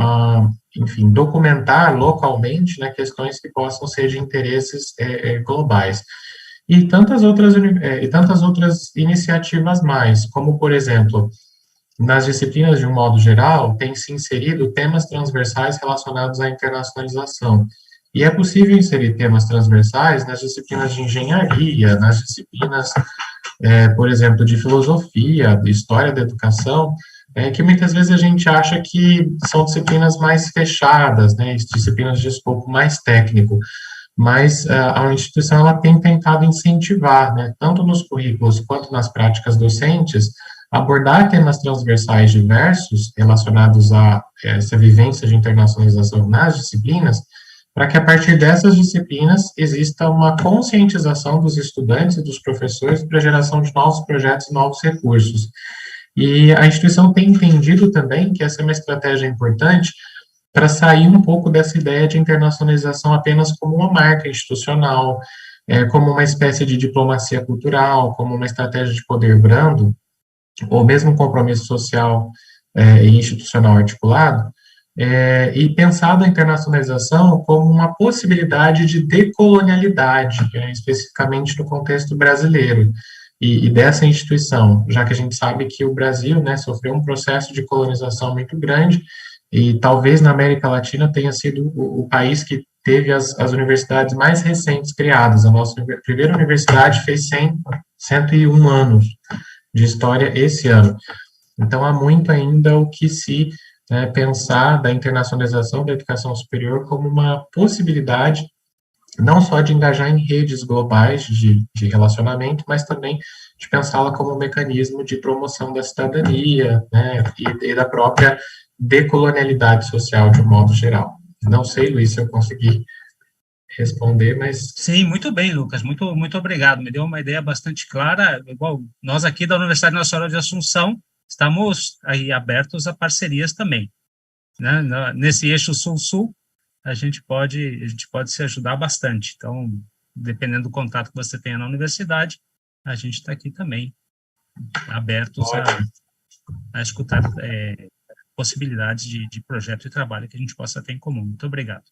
enfim, documentar localmente, né, questões que possam ser de interesses globais. E tantas outras iniciativas mais, como, por exemplo, nas disciplinas, de um modo geral, tem se inserido temas transversais relacionados à internacionalização. E é possível inserir temas transversais nas disciplinas de engenharia, nas disciplinas, por exemplo, de filosofia, de história da educação, que muitas vezes a gente acha que são disciplinas mais fechadas, né, disciplinas de escopo mais técnico. Mas a instituição ela tem tentado incentivar, né, tanto nos currículos quanto nas práticas docentes, abordar temas transversais diversos relacionados a essa vivência de internacionalização nas disciplinas, para que a partir dessas disciplinas exista uma conscientização dos estudantes e dos professores para a geração de novos projetos e novos recursos. E a instituição tem entendido também que essa é uma estratégia importante para sair um pouco dessa ideia de internacionalização apenas como uma marca institucional, como uma espécie de diplomacia cultural, como uma estratégia de poder brando, ou mesmo um compromisso social e institucional articulado, e pensar a internacionalização como uma possibilidade de decolonialidade, especificamente no contexto brasileiro, e dessa instituição, já que a gente sabe que o Brasil, né, sofreu um processo de colonização muito grande, e talvez na América Latina tenha sido o país que teve as universidades mais recentes criadas. A nossa primeira universidade fez 101 anos de história esse ano. Então, há muito ainda o que se pensar da internacionalização da educação superior como uma possibilidade, não só de engajar em redes globais de relacionamento, mas também de pensá-la como um mecanismo de promoção da cidadania, né, e da própria decolonialidade social de um modo geral. Não sei, Luiz, se eu consegui responder, mas... Sim, muito bem, Lucas, muito obrigado, me deu uma ideia bastante clara. Igual nós aqui da Universidade Nacional de Assunção estamos aí abertos a parcerias também, né? Nesse eixo sul-sul, a gente pode se ajudar bastante. Então, dependendo do contato que você tenha na universidade, a gente está aqui também abertos a escutar possibilidades de projeto e trabalho que a gente possa ter em comum. Muito obrigado.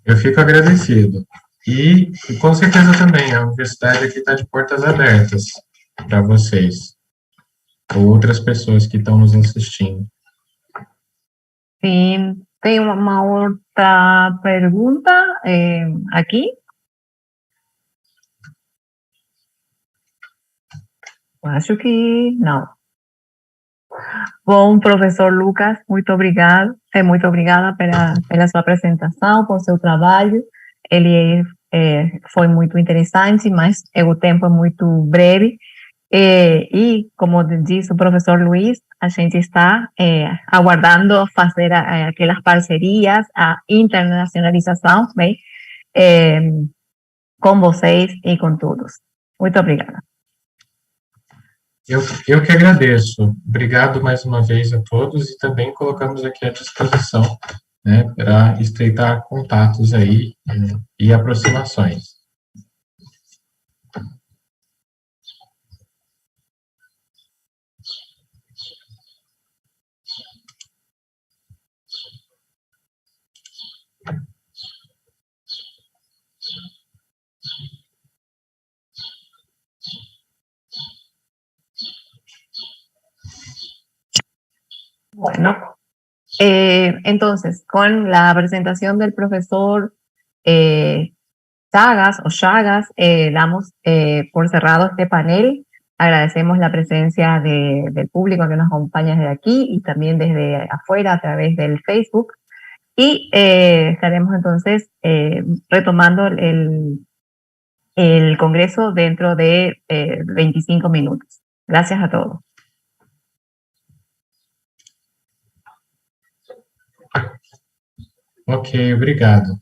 Eu fico agradecido. E, com certeza, também, a universidade aqui está de portas abertas para vocês, ou outras pessoas que estão nos assistindo. Sim, tem uma outra pergunta aqui. Acho que não. Bom, professor Lucas, muito obrigado. Muito obrigada pela sua apresentação, por seu trabalho. Ele foi muito interessante, mas o tempo é muito breve. E, como disse o professor Luiz, a gente está aguardando fazer aquelas parcerias, a internacionalização, bem, com vocês e com todos. Muito obrigada. Eu que agradeço. Obrigado mais uma vez a todos e também colocamos aqui à disposição, né, para estreitar contatos aí e aproximações. Bueno, entonces, con la presentación del profesor Chagas, damos por cerrado este panel. Agradecemos la presencia del público que nos acompaña desde aquí y también desde afuera a través del Facebook. Y estaremos entonces retomando el congreso dentro de 25 minutos. Gracias a todos. Ok, obrigado.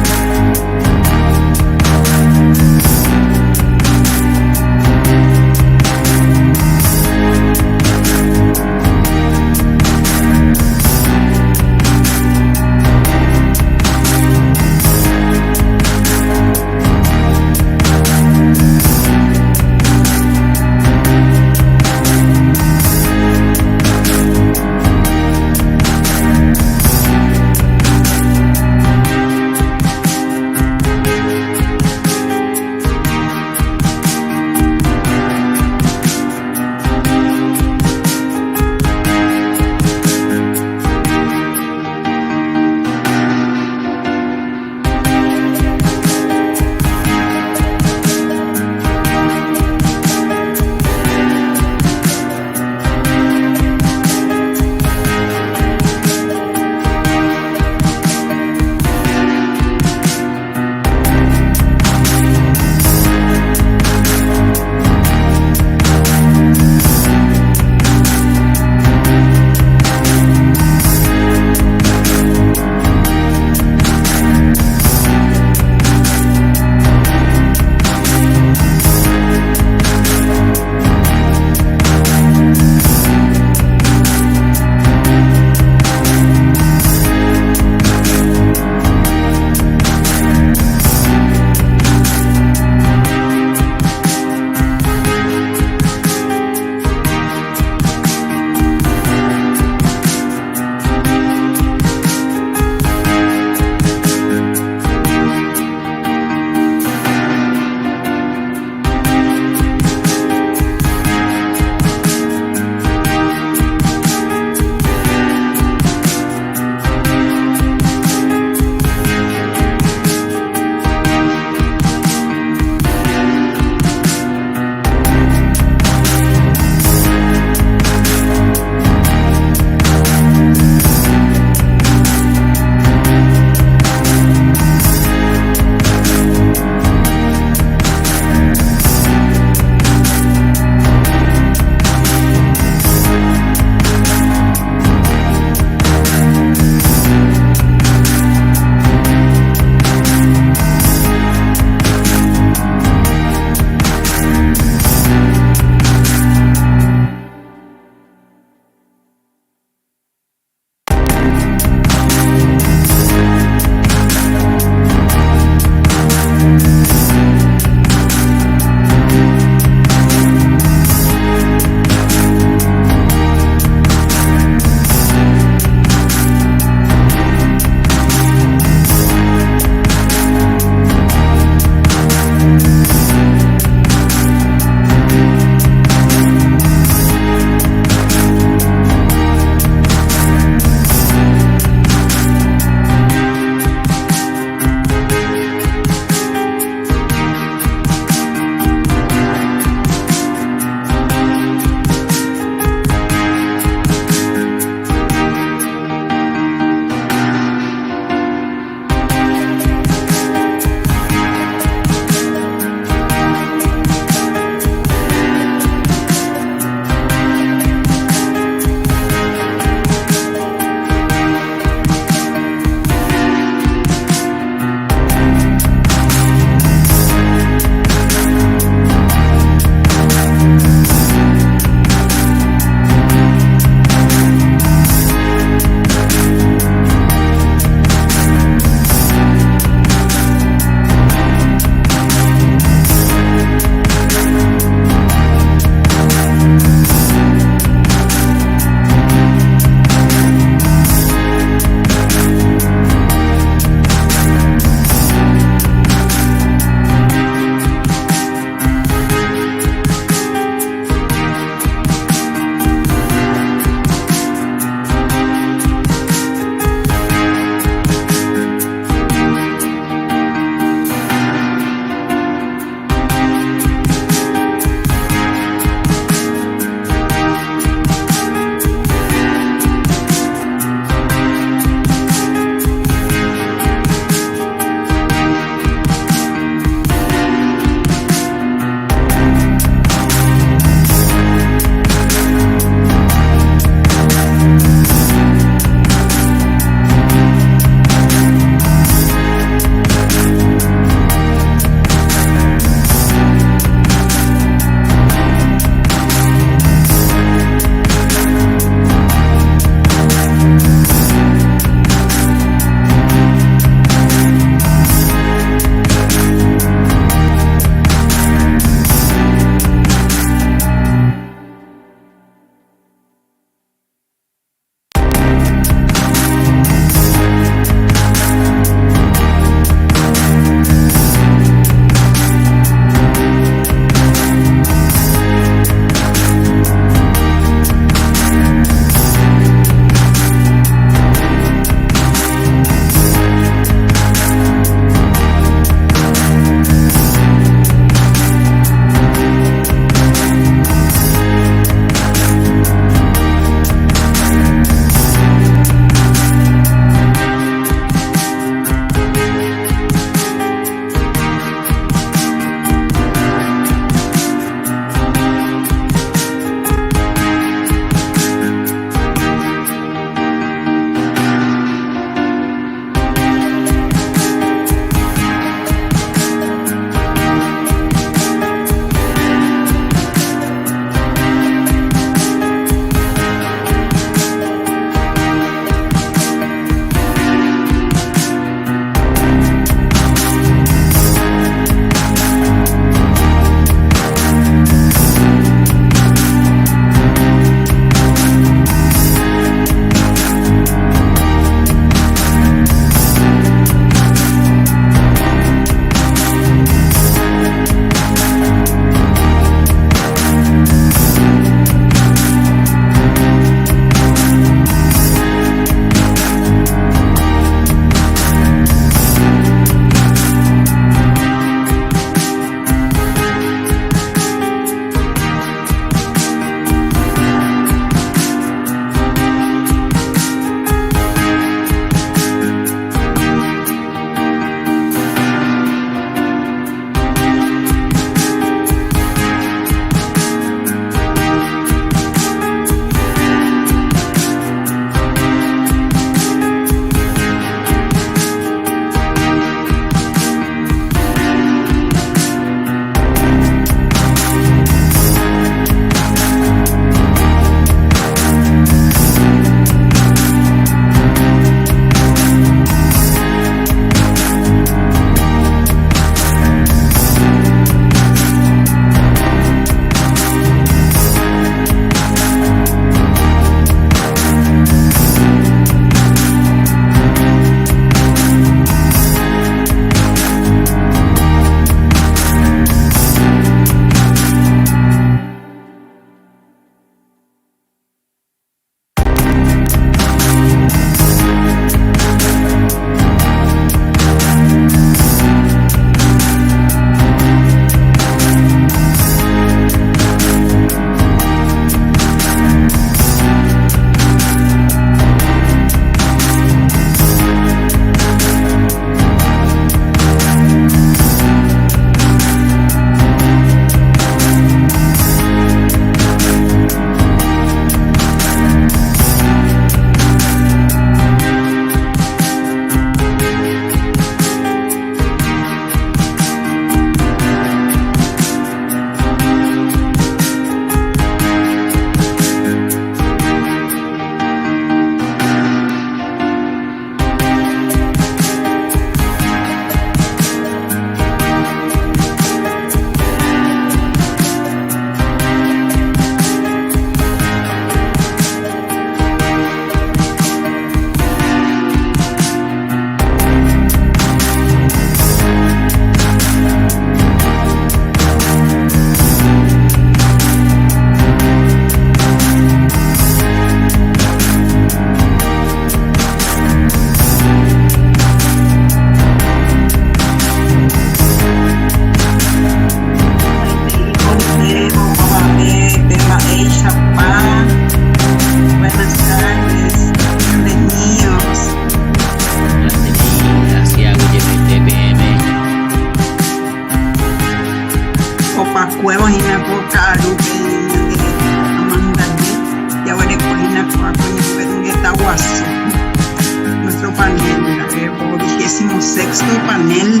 sexto panel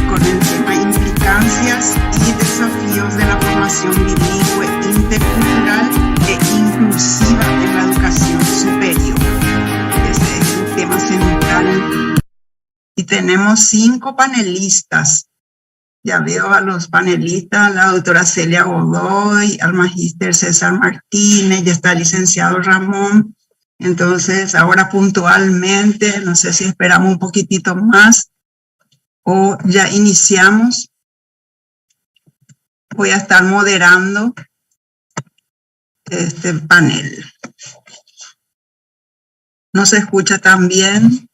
con el tema implicancias y desafíos de la formación bilingüe, intercultural e inclusiva en la educación superior. Ese es el tema central. Y tenemos 5 panelistas. Ya veo a los panelistas, la doctora Celia Godoy, al magíster César Martínez, ya está el licenciado Ramón. Entonces, ahora puntualmente, no sé si esperamos un poquitito más o ya iniciamos. Voy a estar moderando este panel. ¿No se escucha tan bien?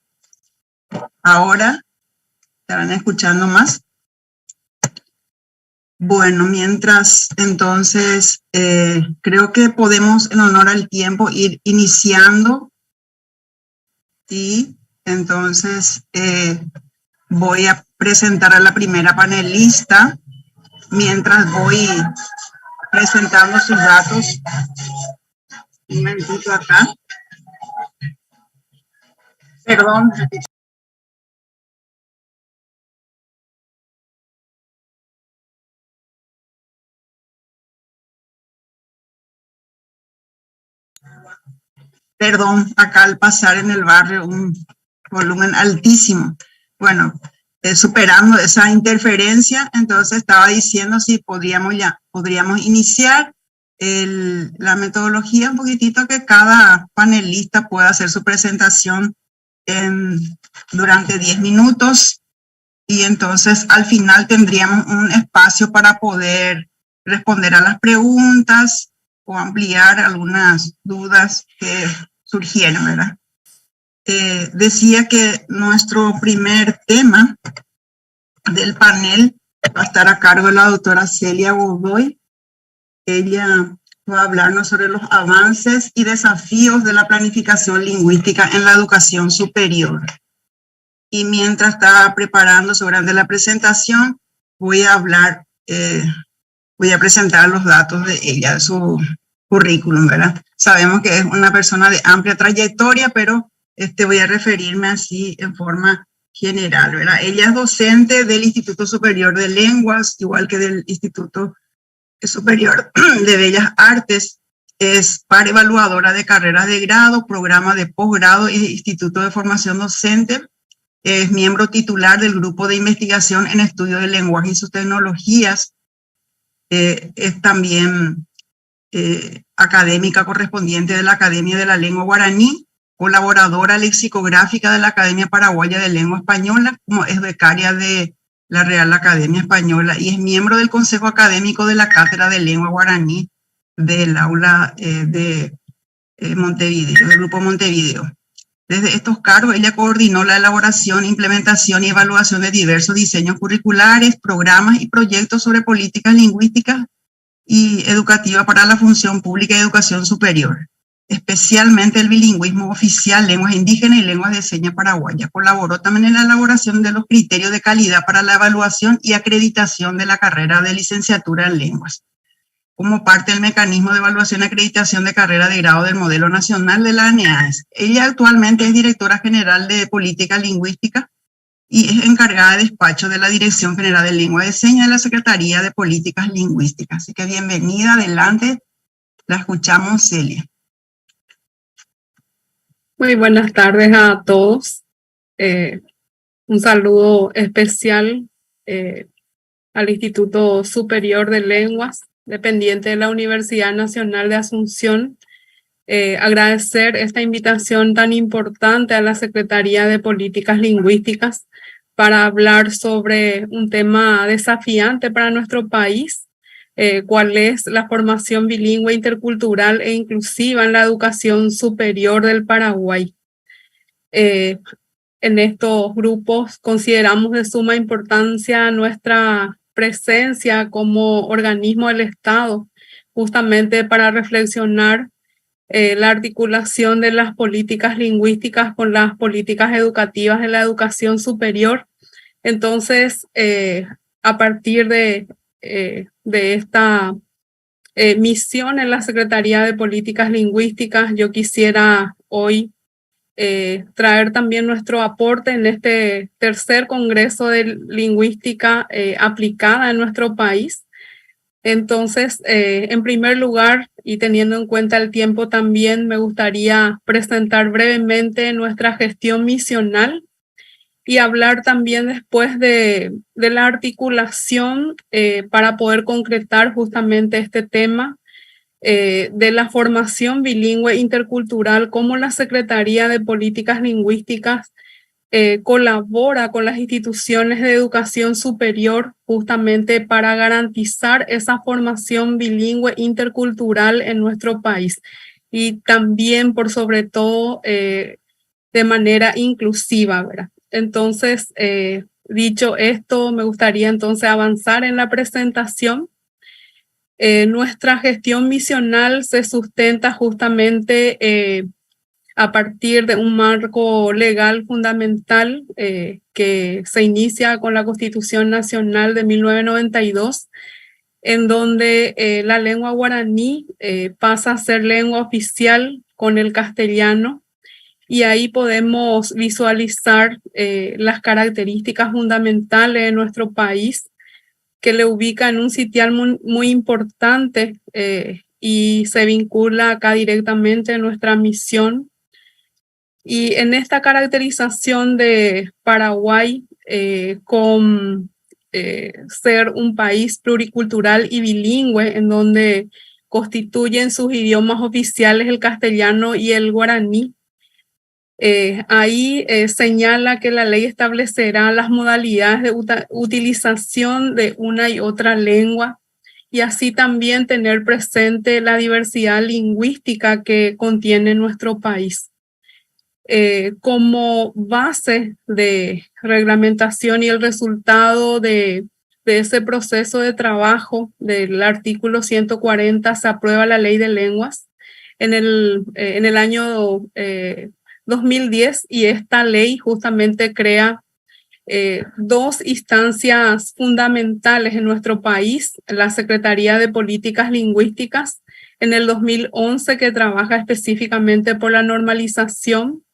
Ahora, ¿estarán escuchando más? Bueno, mientras, entonces, creo que podemos, en honor al tiempo, ir iniciando. Y entonces voy a presentar a la primera panelista, mientras voy presentando sus datos. Un momentito acá. Perdón. Perdón, acá al pasar en el barrio un volumen altísimo. Bueno, superando esa interferencia, entonces estaba diciendo si podríamos iniciar la metodología un poquitito, que cada panelista pueda hacer su presentación durante 10 minutos y entonces al final tendríamos un espacio para poder responder a las preguntas o ampliar algunas dudas que surgieron, ¿verdad? Decía que nuestro primer tema del panel va a estar a cargo de la doctora Celia Godoy. Ella va a hablarnos sobre los avances y desafíos de la planificación lingüística en la educación superior. Y mientras está preparándose durante la presentación, voy a presentar los datos de ella, de su currículum, ¿verdad? Sabemos que es una persona de amplia trayectoria, pero voy a referirme así en forma general, ¿verdad? Ella es docente del Instituto Superior de Lenguas, igual que del Instituto Superior de Bellas Artes. Es par evaluadora de carreras de grado, programa de posgrado y Instituto de Formación Docente. Es miembro titular del Grupo de Investigación en Estudio del Lenguaje y sus Tecnologías. Es también académica correspondiente de la Academia de la Lengua Guaraní, colaboradora lexicográfica de la Academia Paraguaya de Lengua Española, como es becaria de la Real Academia Española y es miembro del Consejo Académico de la Cátedra de Lengua Guaraní del aula de Montevideo, del Grupo Montevideo. Desde estos cargos, ella coordinó la elaboración, implementación y evaluación de diversos diseños curriculares, programas y proyectos sobre políticas lingüísticas y educativas para la función pública y educación superior, especialmente el bilingüismo oficial, lenguas indígenas y lenguas de señas paraguaya. Colaboró también en la elaboración de los criterios de calidad para la evaluación y acreditación de la carrera de licenciatura en lenguas, como parte del mecanismo de evaluación y acreditación de carrera de grado del modelo nacional de la ANEAES. Ella actualmente es directora general de política lingüística y es encargada de despacho de la Dirección General de Lengua de Señas de la Secretaría de Políticas Lingüísticas. Así que bienvenida, adelante, la escuchamos, Celia. Muy buenas tardes a todos. Un saludo especial al Instituto Superior de Lenguas, dependiente de la Universidad Nacional de Asunción. Agradecer esta invitación tan importante a la Secretaría de Políticas Lingüísticas para hablar sobre un tema desafiante para nuestro país, cuál es la formación bilingüe, intercultural e inclusiva en la educación superior del Paraguay. En estos grupos consideramos de suma importancia nuestra presencia como organismo del Estado, justamente para reflexionar la articulación de las políticas lingüísticas con las políticas educativas de la educación superior. Entonces, a partir de esta misión en la Secretaría de Políticas Lingüísticas, yo quisiera hoy traer también nuestro aporte en este tercer Congreso de Lingüística aplicada en nuestro país. Entonces, en primer lugar, y teniendo en cuenta el tiempo también, me gustaría presentar brevemente nuestra gestión misional y hablar también después de la articulación para poder concretar justamente este tema de la formación bilingüe intercultural, cómo la Secretaría de Políticas Lingüísticas colabora con las instituciones de educación superior justamente para garantizar esa formación bilingüe intercultural en nuestro país y también por sobre todo de manera inclusiva, ¿verdad? Entonces, dicho esto, me gustaría entonces avanzar en la presentación. Nuestra gestión misional se sustenta justamente a partir de un marco legal fundamental que se inicia con la Constitución Nacional de 1992, en donde la lengua guaraní pasa a ser lengua oficial con el castellano, y ahí podemos visualizar las características fundamentales de nuestro país, que le ubica en un sitial muy importante y se vincula acá directamente a nuestra misión. Y en esta caracterización de Paraguay con ser un país pluricultural y bilingüe, en donde constituyen sus idiomas oficiales el castellano y el guaraní, ahí señala que la ley establecerá las modalidades de utilización de una y otra lengua, y así también tener presente la diversidad lingüística que contiene nuestro país. Como base de reglamentación y el resultado de ese proceso de trabajo del artículo 140 se aprueba la Ley de Lenguas en el año 2010, y esta ley justamente crea dos instancias fundamentales en nuestro país: la Secretaría de Políticas Lingüísticas en el 2011, que trabaja específicamente por la normalización,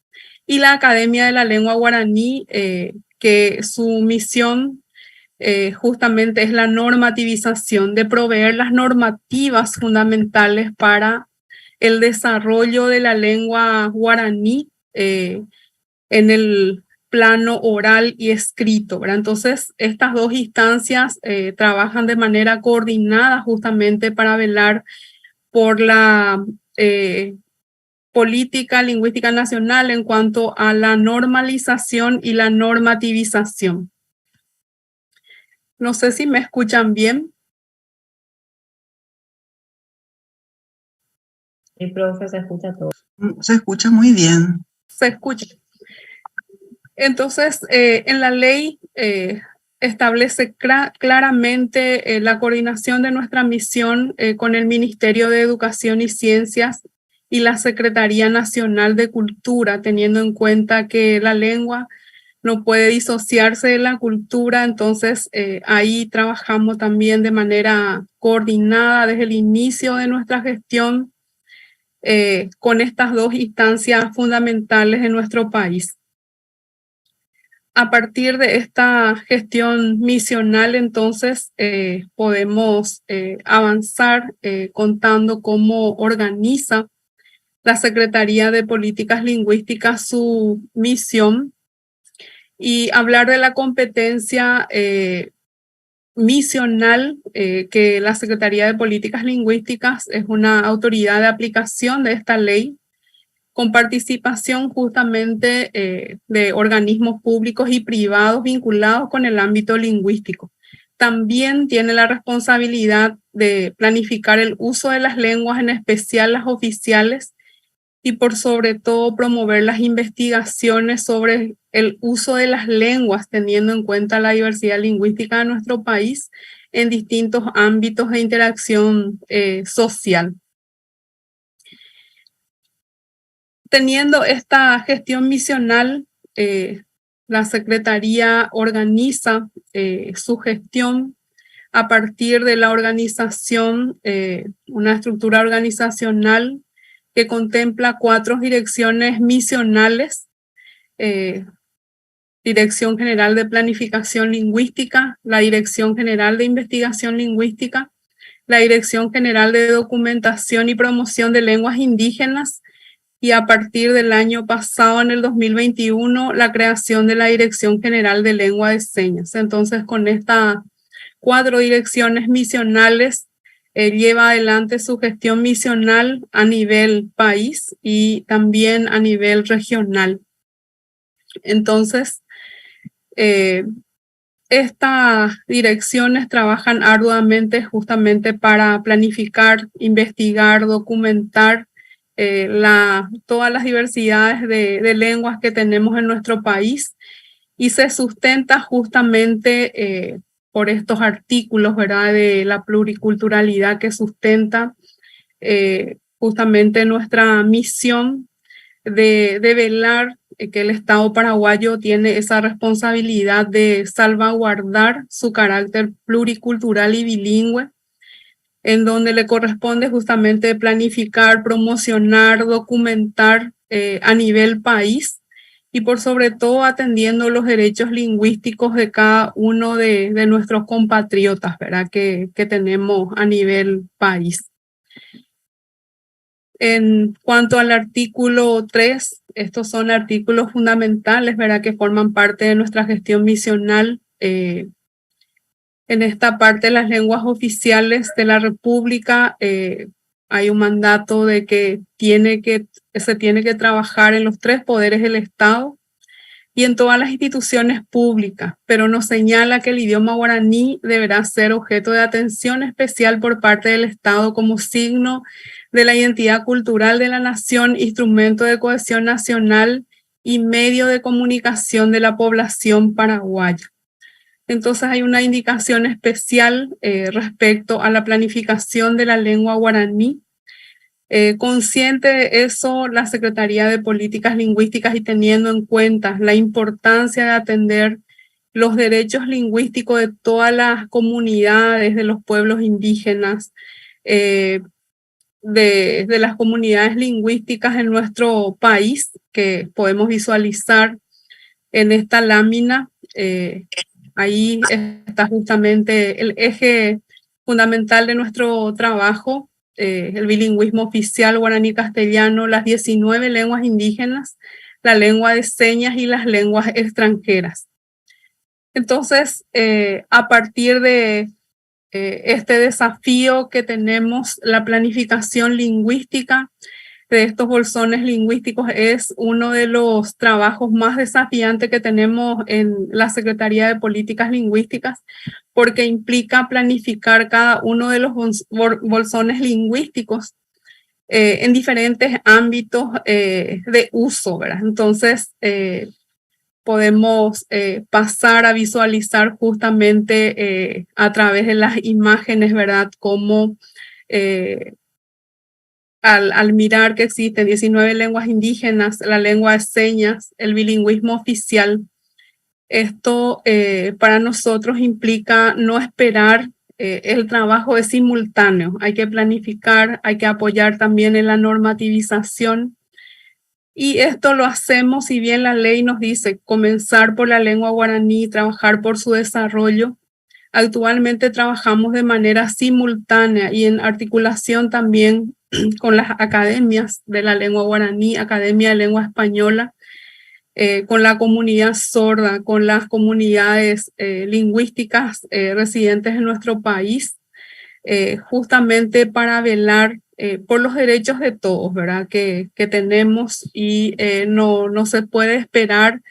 y la Academia de la Lengua Guaraní, que su misión justamente es la normativización, de proveer las normativas fundamentales para el desarrollo de la lengua guaraní en el plano oral y escrito, ¿verdad? Entonces, estas dos instancias trabajan de manera coordinada justamente para velar por la política lingüística nacional en cuanto a la normalización y la normativización. No sé si me escuchan bien. El profe se escucha todo. Se escucha muy bien. Se escucha. Entonces, en la ley establece claramente la coordinación de nuestra misión con el Ministerio de Educación y Ciencias y la Secretaría Nacional de Cultura, teniendo en cuenta que la lengua no puede disociarse de la cultura. Entonces, ahí trabajamos también de manera coordinada desde el inicio de nuestra gestión con estas dos instancias fundamentales de nuestro país. A partir de esta gestión misional, entonces, podemos avanzar contando cómo organiza la Secretaría de Políticas Lingüísticas su misión, y hablar de la competencia misional, que la Secretaría de Políticas Lingüísticas es una autoridad de aplicación de esta ley, con participación justamente de organismos públicos y privados vinculados con el ámbito lingüístico. También tiene la responsabilidad de planificar el uso de las lenguas, en especial las oficiales, y por sobre todo promover las investigaciones sobre el uso de las lenguas, teniendo en cuenta la diversidad lingüística de nuestro país en distintos ámbitos de interacción social. Teniendo esta gestión misional, la Secretaría organiza su gestión a partir de la organización, una estructura organizacional que contempla 4 direcciones misionales, Dirección General de Planificación Lingüística, la Dirección General de Investigación Lingüística, la Dirección General de Documentación y Promoción de Lenguas Indígenas, y a partir del año pasado, en el 2021, la creación de la Dirección General de Lengua de Señas. Entonces, con estas 4 direcciones misionales, lleva adelante su gestión misional a nivel país y también a nivel regional. Entonces, estas direcciones trabajan arduamente justamente para planificar, investigar, documentar todas las diversidades de lenguas que tenemos en nuestro país, y se sustenta justamente por estos artículos, ¿verdad?, de la pluriculturalidad, que sustenta justamente nuestra misión de velar que el Estado paraguayo tiene esa responsabilidad de salvaguardar su carácter pluricultural y bilingüe, en donde le corresponde justamente planificar, promocionar, documentar a nivel país, y por sobre todo atendiendo los derechos lingüísticos de cada uno de nuestros compatriotas, ¿verdad?, que tenemos a nivel país. En cuanto al artículo 3, estos son artículos fundamentales, ¿verdad?, que forman parte de nuestra gestión misional. En esta parte, las lenguas oficiales de la República, hay un mandato de que se tiene que trabajar en los 3 poderes del Estado y en todas las instituciones públicas, pero nos señala que el idioma guaraní deberá ser objeto de atención especial por parte del Estado como signo de la identidad cultural de la nación, instrumento de cohesión nacional y medio de comunicación de la población paraguaya. Entonces hay una indicación especial respecto a la planificación de la lengua guaraní. Consciente de eso, la Secretaría de Políticas Lingüísticas, y teniendo en cuenta la importancia de atender los derechos lingüísticos de todas las comunidades, de los pueblos indígenas, de las comunidades lingüísticas en nuestro país, que podemos visualizar en esta lámina. Ahí está justamente el eje fundamental de nuestro trabajo, el bilingüismo oficial guaraní-castellano, las 19 lenguas indígenas, la lengua de señas y las lenguas extranjeras. Entonces, a partir de este desafío que tenemos, la planificación lingüística de estos bolsones lingüísticos es uno de los trabajos más desafiantes que tenemos en la Secretaría de Políticas Lingüísticas, porque implica planificar cada uno de los bolsones lingüísticos en diferentes ámbitos de uso, ¿verdad? Entonces, podemos pasar a visualizar justamente a través de las imágenes, ¿verdad?, cómo al mirar que existen 19 lenguas indígenas, la lengua de señas, el bilingüismo oficial, esto para nosotros implica no esperar, el trabajo es simultáneo, hay que planificar, hay que apoyar también en la normativización, y esto lo hacemos, si bien la ley nos dice comenzar por la lengua guaraní, trabajar por su desarrollo. Actualmente trabajamos de manera simultánea y en articulación también con las academias de la lengua guaraní, Academia de Lengua Española, con la comunidad sorda, con las comunidades lingüísticas residentes en nuestro país, justamente para velar por los derechos de todos, ¿verdad?, que tenemos, y no se puede esperar.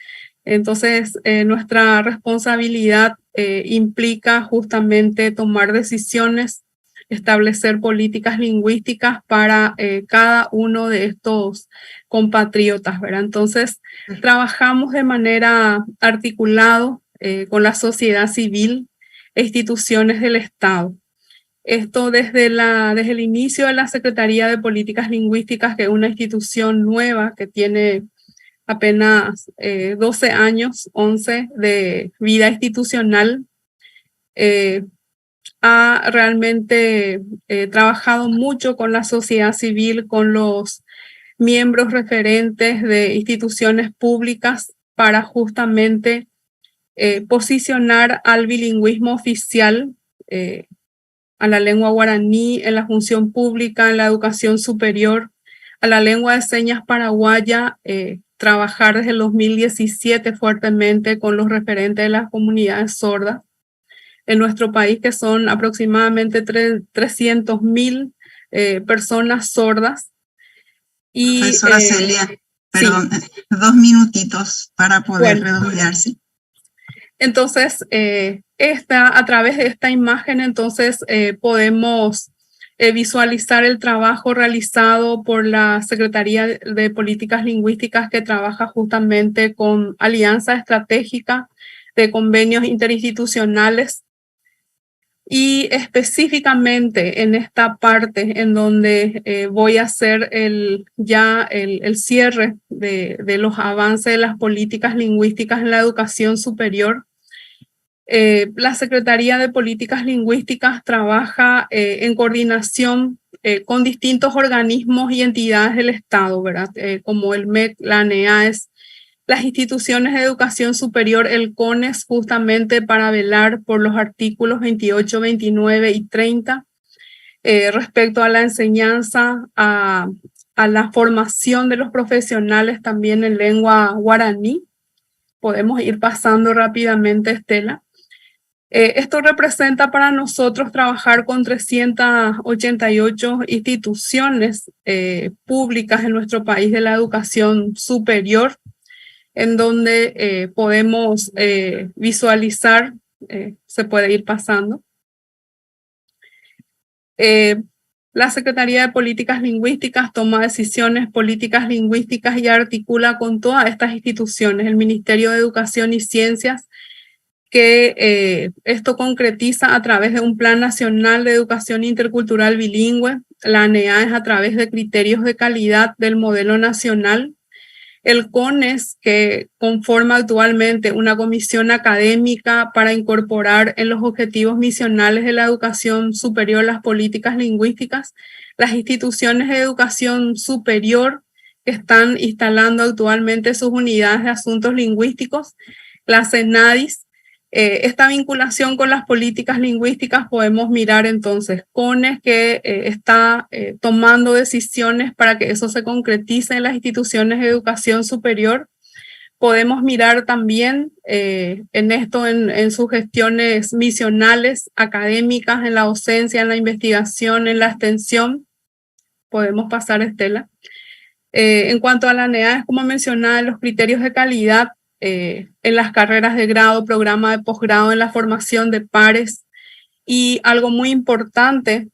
Entonces, nuestra responsabilidad implica justamente tomar decisiones, establecer políticas lingüísticas para cada uno de estos compatriotas, ¿verdad? Entonces, trabajamos de manera articulada con la sociedad civil e instituciones del Estado. Esto desde el inicio de la Secretaría de Políticas Lingüísticas, que es una institución nueva que tiene apenas 12 años, 11 de vida institucional, ha realmente trabajado mucho con la sociedad civil, con los miembros referentes de instituciones públicas para justamente posicionar al bilingüismo oficial, a la lengua guaraní en la función pública, en la educación superior, a la lengua de señas paraguaya, trabajar desde el 2017 fuertemente con los referentes de las comunidades sordas en nuestro país, que son aproximadamente 300.000 personas sordas. Y, Profesora Celia, perdón, sí. 2 minutitos para poder Bueno. redondearse. Entonces, a través de esta imagen, entonces, podemos visualizar el trabajo realizado por la Secretaría de Políticas Lingüísticas, que trabaja justamente con alianza estratégica de convenios interinstitucionales. Y específicamente en esta parte en donde voy a hacer el cierre de los avances de las políticas lingüísticas en la educación superior, la Secretaría de Políticas Lingüísticas trabaja en coordinación con distintos organismos y entidades del Estado, ¿verdad? Como el MEC, la ANEAES, las instituciones de educación superior, el CONES, justamente para velar por los artículos 28, 29 y 30 respecto a la enseñanza, a la formación de los profesionales también en lengua guaraní. Podemos ir pasando rápidamente, Estela. Esto representa para nosotros trabajar con 388 instituciones públicas en nuestro país de la educación superior, en donde podemos visualizar, se puede ir pasando. La Secretaría de Políticas Lingüísticas toma decisiones políticas lingüísticas y articula con todas estas instituciones, el Ministerio de Educación y Ciencias, que esto concretiza a través de un Plan Nacional de Educación Intercultural Bilingüe, la ANEAES a través de criterios de calidad del modelo nacional, el CONES, que conforma actualmente una comisión académica para incorporar en los objetivos misionales de la educación superior las políticas lingüísticas, las instituciones de educación superior que están instalando actualmente sus unidades de asuntos lingüísticos, la CENADIS. Esta vinculación con las políticas lingüísticas podemos mirar entonces CONES, que está tomando decisiones para que eso se concretice en las instituciones de educación superior. Podemos mirar también en esto, en sus gestiones misionales, académicas, en la docencia, en la investigación, en la extensión. Podemos pasar, Estela. En cuanto a la ANEAES, como mencionaba, los criterios de calidad en las carreras de grado, programa de posgrado, en la formación de pares, y algo muy importante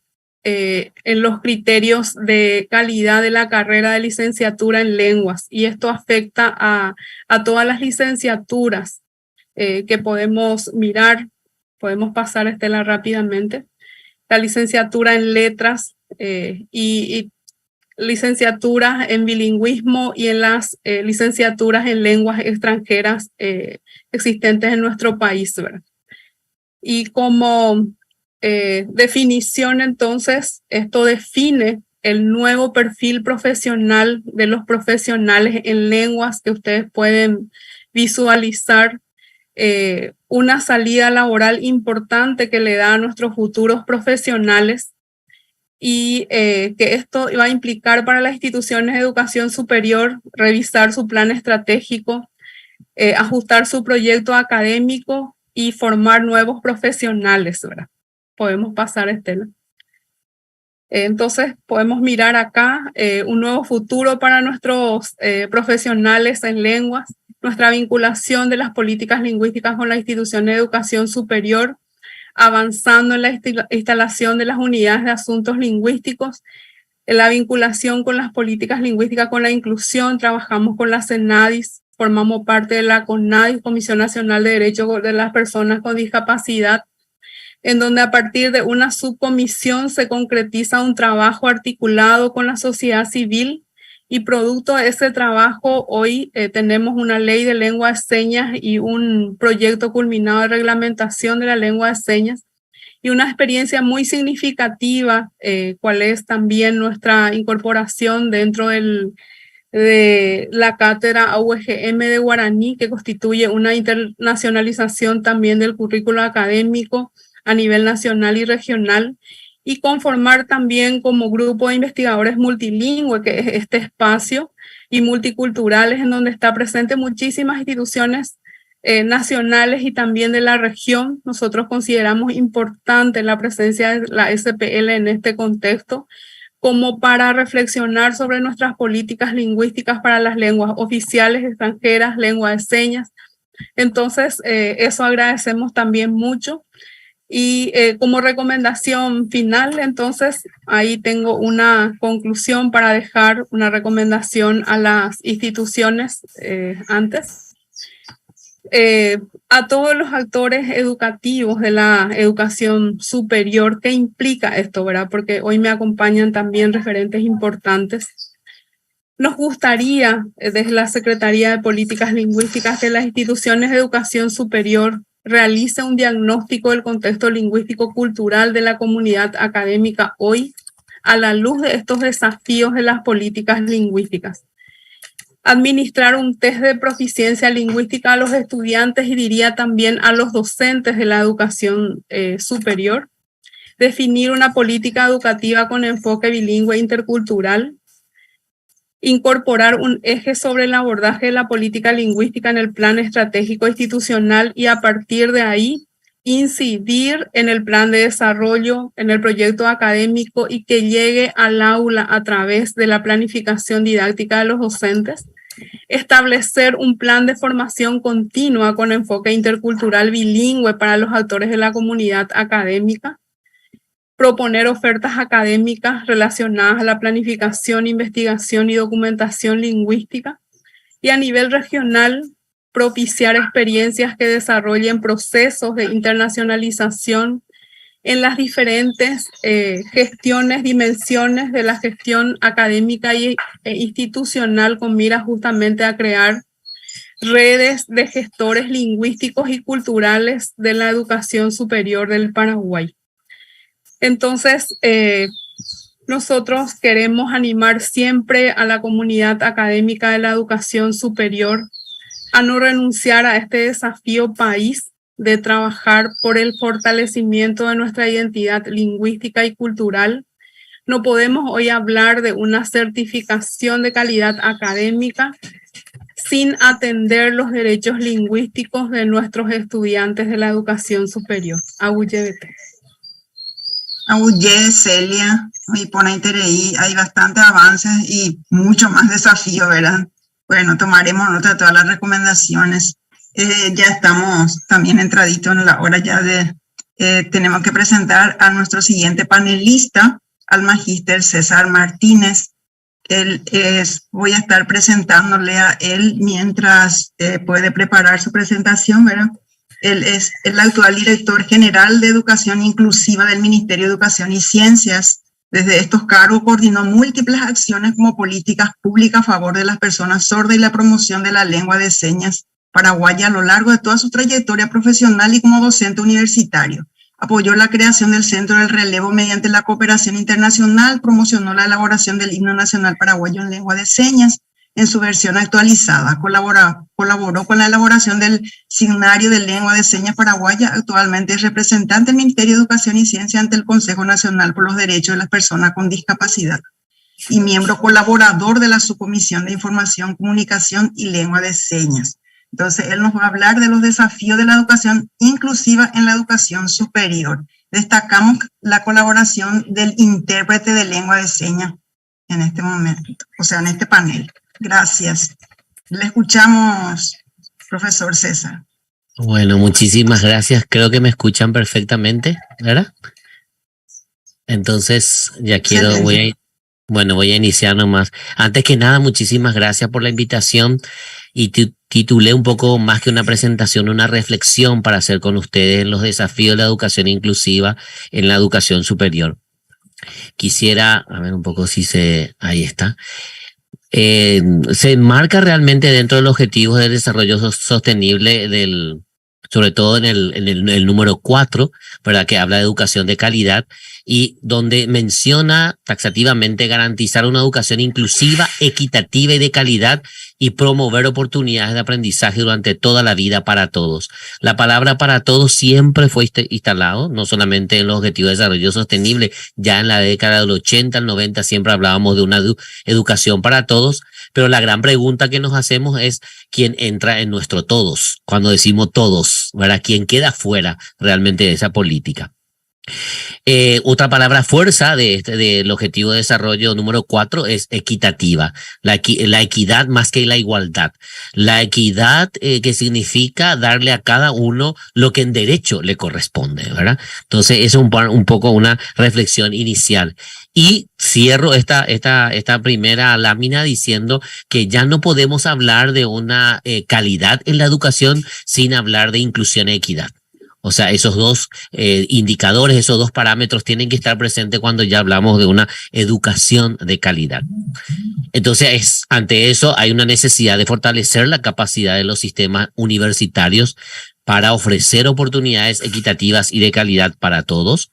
en los criterios de calidad de la carrera de licenciatura en lenguas, y esto afecta a todas las licenciaturas que podemos mirar. Podemos pasar, Estela, rápidamente. La licenciatura en letras y licenciaturas en bilingüismo y en las licenciaturas en lenguas extranjeras existentes en nuestro país, ¿verdad? Y como definición, entonces, esto define el nuevo perfil profesional de los profesionales en lenguas que ustedes pueden visualizar, una salida laboral importante que le da a nuestros futuros profesionales, y que esto va a implicar para las instituciones de educación superior revisar su plan estratégico, ajustar su proyecto académico y formar nuevos profesionales, ¿verdad? Podemos pasar, Estela. Entonces, podemos mirar acá un nuevo futuro para nuestros profesionales en lenguas, nuestra vinculación de las políticas lingüísticas con las instituciones de educación superior, avanzando en la instalación de las unidades de asuntos lingüísticos, en la vinculación con las políticas lingüísticas, con la inclusión. Trabajamos con la CENADIS, formamos parte de la CONADIS, Comisión Nacional de Derechos de las Personas con Discapacidad, en donde a partir de una subcomisión se concretiza un trabajo articulado con la sociedad civil, y producto de ese trabajo hoy tenemos una ley de lengua de señas y un proyecto culminado de reglamentación de la lengua de señas, y una experiencia muy significativa, cual es también nuestra incorporación dentro del de la cátedra AUGM de guaraní, que constituye una internacionalización también del currículo académico a nivel nacional y regional, y conformar también como grupo de investigadores multilingües, que es este espacio, y multiculturales, en donde está presente muchísimas instituciones nacionales y también de la región. Nosotros consideramos importante la presencia de la SPL en este contexto, como para reflexionar sobre nuestras políticas lingüísticas para las lenguas oficiales extranjeras, lengua de señas. Entonces, eso agradecemos también mucho. Y como recomendación final, entonces, ahí tengo una conclusión para dejar una recomendación a las instituciones antes. A todos los actores educativos de la educación superior, ¿qué implica esto, verdad? Porque hoy me acompañan también referentes importantes. Nos gustaría, desde la Secretaría de Políticas Lingüísticas, que las instituciones de educación superior realicen un diagnóstico del contexto lingüístico-cultural de la comunidad académica hoy, a la luz de estos desafíos de las políticas lingüísticas. Administrar un test de proficiencia lingüística a los estudiantes y diría también a los docentes de la educación superior. Definir una política educativa con enfoque bilingüe intercultural. Incorporar un eje sobre el abordaje de la política lingüística en el plan estratégico institucional y a partir de ahí incidir en el plan de desarrollo, en el proyecto académico y que llegue al aula a través de la planificación didáctica de los docentes. Establecer un plan de formación continua con enfoque intercultural bilingüe para los actores de la comunidad académica. Proponer ofertas académicas relacionadas a la planificación, investigación y documentación lingüística. Y a nivel regional, propiciar experiencias que desarrollen procesos de internacionalización en las diferentes gestiones, dimensiones de la gestión académica e institucional, con mira justamente a crear redes de gestores lingüísticos y culturales de la educación superior del Paraguay. Entonces, nosotros queremos animar siempre a la comunidad académica de la educación superior a no renunciar a este desafío país de trabajar por el fortalecimiento de nuestra identidad lingüística y cultural. No podemos hoy hablar de una certificación de calidad académica sin atender los derechos lingüísticos de nuestros estudiantes de la educación superior. Agullebete. Agullé, Celia, y por Intereí hay bastantes avances y mucho más desafío, ¿verdad? Bueno, tomaremos nota de todas las recomendaciones. Ya estamos también entraditos en la hora ya de... tenemos que presentar a nuestro siguiente panelista, al magíster César Martínez. Voy a estar presentándole a él mientras puede preparar su presentación, ¿verdad? Él es el actual director general de Educación Inclusiva del Ministerio de Educación y Ciencias. Desde estos cargos coordinó múltiples acciones como políticas públicas a favor de las personas sordas y la promoción de la lengua de señas paraguaya a lo largo de toda su trayectoria profesional y como docente universitario. Apoyó la creación del Centro del Relevo mediante la cooperación internacional, promocionó la elaboración del himno nacional paraguayo en lengua de señas en su versión actualizada, colaboró con la elaboración del Signario de Lengua de Señas Paraguaya. Actualmente es representante del Ministerio de Educación y Ciencia ante el Consejo Nacional por los Derechos de las Personas con Discapacidad y miembro colaborador de la Subcomisión de Información, Comunicación y Lengua de Señas. Entonces, él nos va a hablar de los desafíos de la educación inclusiva en la educación superior. Destacamos la colaboración del intérprete de lengua de señas en este momento, o sea, en este panel. Gracias. Le escuchamos, profesor César. Bueno, muchísimas gracias. Creo que me escuchan perfectamente, ¿verdad? Entonces, ya quiero, voy a iniciar nomás. Antes que nada, muchísimas gracias por la invitación y titulé un poco más que una presentación, una reflexión para hacer con ustedes en los desafíos de la educación inclusiva en la educación superior. Quisiera, a ver un poco si ahí está. Se enmarca realmente dentro de los objetivos de desarrollo sostenible del sobre todo en el número 4, ¿verdad? Que habla de educación de calidad y donde menciona taxativamente garantizar una educación inclusiva, equitativa y de calidad y promover oportunidades de aprendizaje durante toda la vida para todos. La palabra para todos siempre fue instalado, no solamente en los Objetivos de Desarrollo Sostenible, ya en la década del 80 al 90 siempre hablábamos de una educación para todos, pero la gran pregunta que nos hacemos es quién entra en nuestro todos, cuando decimos todos, ¿verdad? ¿Quién queda fuera realmente de esa política? Otra palabra fuerza del objetivo de desarrollo número 4 es equitativa, la equidad más que la igualdad. La equidad que significa darle a cada uno lo que en derecho le corresponde, ¿verdad? Entonces eso es un poco una reflexión inicial. Y cierro esta primera lámina diciendo que ya no podemos hablar de una calidad en la educación sin hablar de inclusión e equidad. O sea, esos dos indicadores, esos dos parámetros tienen que estar presentes cuando ya hablamos de una educación de calidad. Entonces, ante eso hay una necesidad de fortalecer la capacidad de los sistemas universitarios para ofrecer oportunidades equitativas y de calidad para todos.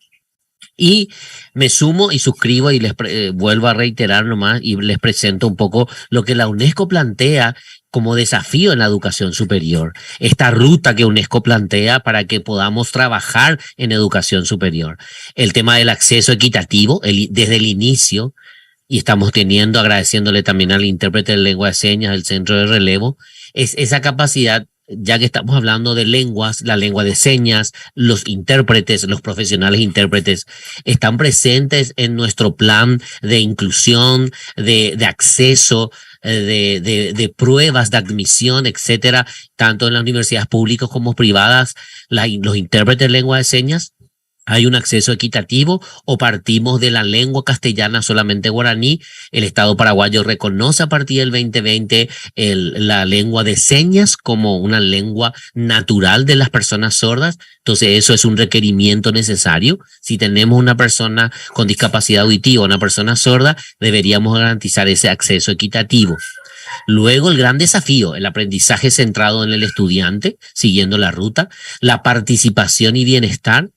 Y me sumo y suscribo y les vuelvo a reiterar nomás y les presento un poco lo que la UNESCO plantea como desafío en la educación superior. Esta ruta que UNESCO plantea para que podamos trabajar en educación superior. El tema del acceso equitativo desde el inicio, y estamos agradeciéndole también al intérprete de lengua de señas del Centro de Relevo, es esa capacidad. Ya que estamos hablando de lenguas, la lengua de señas, los intérpretes, los profesionales intérpretes están presentes en nuestro plan de inclusión, de acceso, de pruebas de admisión, etcétera, tanto en las universidades públicas como privadas, los intérpretes de lengua de señas. ¿Hay un acceso equitativo o partimos de la lengua castellana solamente guaraní? El Estado paraguayo reconoce a partir del 2020 la lengua de señas como una lengua natural de las personas sordas. Entonces eso es un requerimiento necesario. Si tenemos una persona con discapacidad auditiva, una persona sorda, deberíamos garantizar ese acceso equitativo. Luego el gran desafío, el aprendizaje centrado en el estudiante, siguiendo la ruta, la participación y bienestar.